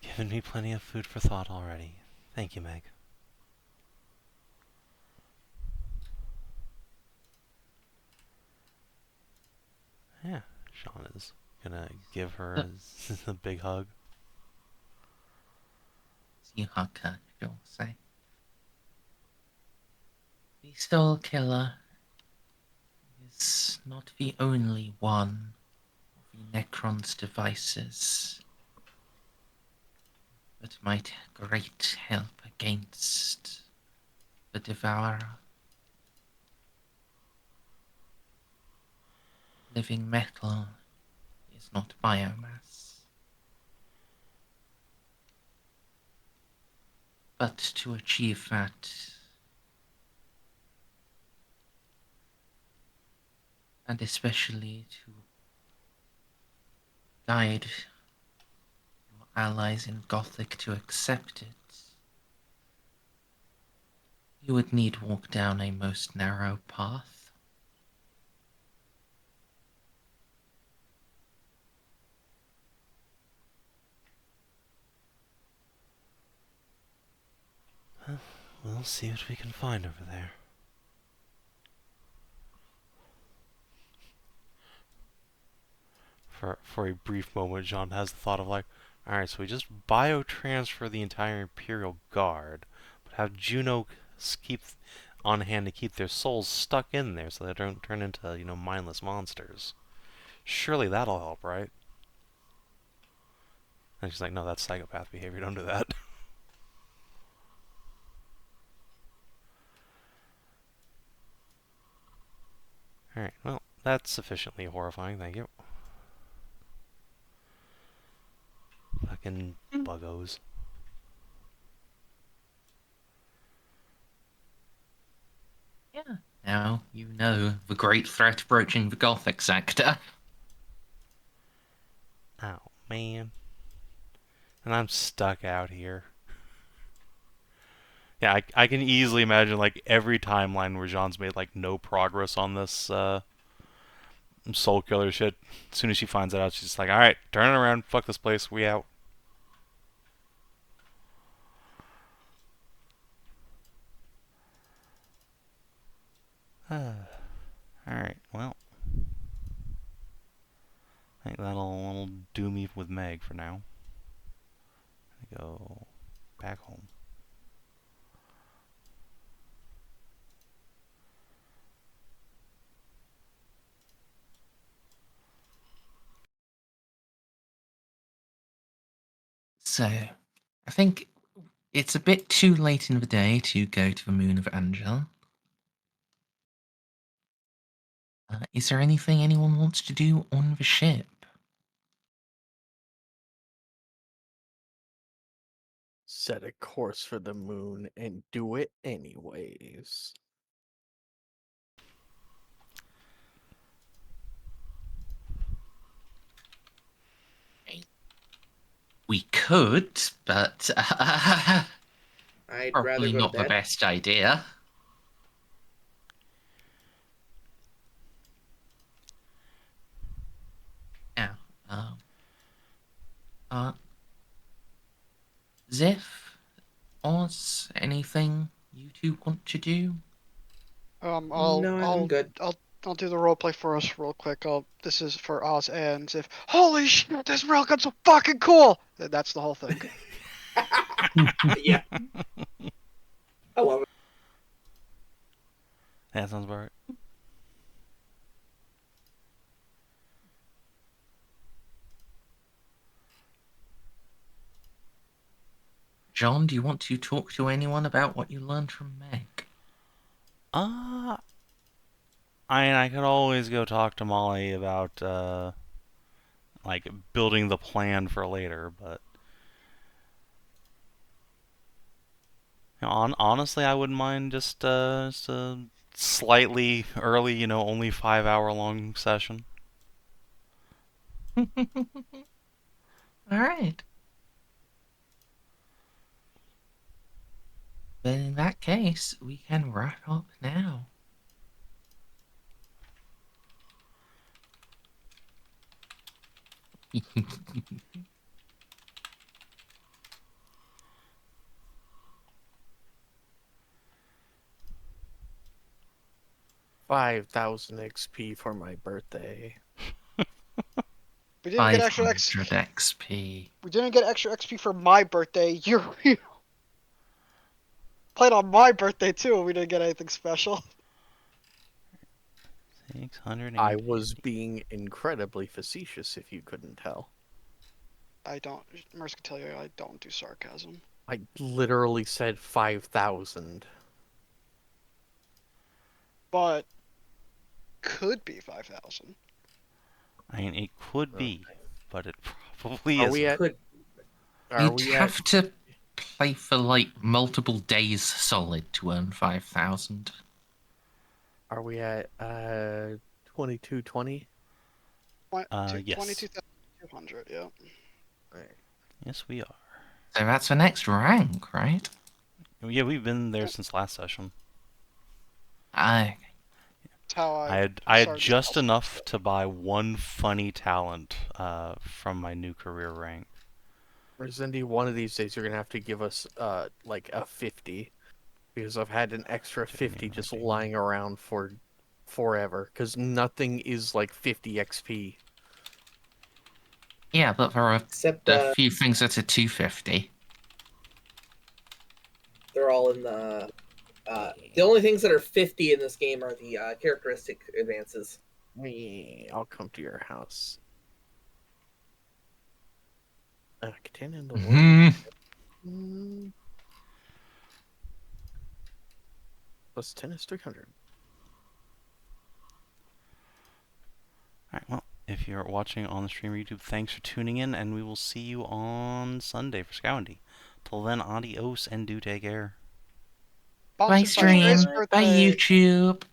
S3: given me plenty of food for thought already. Thank you, Meg. Yeah, Jeanne is gonna give her a big hug.
S1: You hug her, you'll say. The Soul Killer is not the only one of the Necron's devices that might great help against the Devourer. Living metal is not biomass. But to achieve that, and especially to guide your allies in Gothic to accept it, You would need to walk down a most narrow path.
S3: We'll see what we can find over there. For a brief moment, Jeanne has the thought of like, alright, so we just biotransfer the entire Imperial Guard, but have Juno keep on hand to keep their souls stuck in there so they don't turn into, mindless monsters. Surely that'll help, right? And she's like, no, that's psychopath behavior, don't do that. Alright, well, that's sufficiently horrifying, thank you. Fucking buggos.
S1: Yeah. Now you know the great threat approaching the Gothic sector.
S3: Oh, man. And I'm stuck out here. Yeah, I can easily imagine, like, every timeline where Jeanne's made, like, no progress on this, soul killer shit. As soon as she finds that out, she's just like, alright, turn it around, fuck this place, we out. Alright, well. I think that'll do me with Meg for now. Go back home.
S1: So, I think it's a bit too late in the day to go to the Moon of Angel. Is there anything anyone wants to do on the ship?
S5: Set a course for the moon and do it anyways.
S1: We could, but
S4: I'd rather
S1: probably
S4: go to
S1: not the
S4: bed.
S1: best idea. Yeah. Xiph, Oz, anything you two want to do?
S4: No, I'm good.
S2: I'll do the roleplay for us real quick. This is for Oz and if holy shit, this railgun's so fucking cool. That's the whole thing.
S4: Yeah. I love it.
S3: That sounds about right.
S1: John, do you want to talk to anyone about what you learned from Meg?
S3: I could always go talk to Molly about, like, building the plan for later, but... honestly, I wouldn't mind just a slightly early, only 5 hour long session.
S1: All right. Then in that case, we can wrap up now.
S5: $5,000 XP for my birthday.
S2: We didn't get extra
S1: 500
S2: XP.
S1: XP.
S2: We didn't get extra XP for my birthday. You played on my birthday too, and we didn't get anything special.
S3: 600.
S5: I was being incredibly facetious, if you couldn't tell.
S2: I don't. Merz can tell you I don't do sarcasm.
S5: I literally said 5,000.
S2: But could be 5,000.
S3: I mean, it could be, but it probably
S5: Are
S3: isn't.
S5: we at?
S4: Could.
S5: Are
S1: You'd
S5: we
S1: have
S5: at?
S1: to play for like multiple days solid to earn 5,000.
S5: Are we at 2220?
S3: Yes.
S2: 22,200. Yeah.
S3: Yes, we are.
S1: So that's the next rank, right?
S3: Yeah, we've been there since last session.
S1: I
S2: That's how
S3: I had
S2: started
S3: just
S2: Spell
S3: enough
S2: Slots.
S3: to buy one funny talent from my new career rank.
S5: Merzendi, one of these days you're gonna have to give us like a 50, because I've had an extra 50 just lying around for forever, because nothing is like 50 XP.
S1: yeah, but there are
S4: Except
S1: a few things that are 250.
S4: they're all in the only things that are 50 in this game are the characteristic advances.
S5: I'll come to your house. Continue to
S1: Mhm.
S5: learn. Plus 10 is 300.
S3: Alright, well, if you're watching on the stream or YouTube, thanks for tuning in, and we will see you on Sunday for Scoundy. Till then, adios and do take care.
S1: Bye
S2: Sponsored by Gray's
S1: stream, bye
S2: birthday.
S1: YouTube.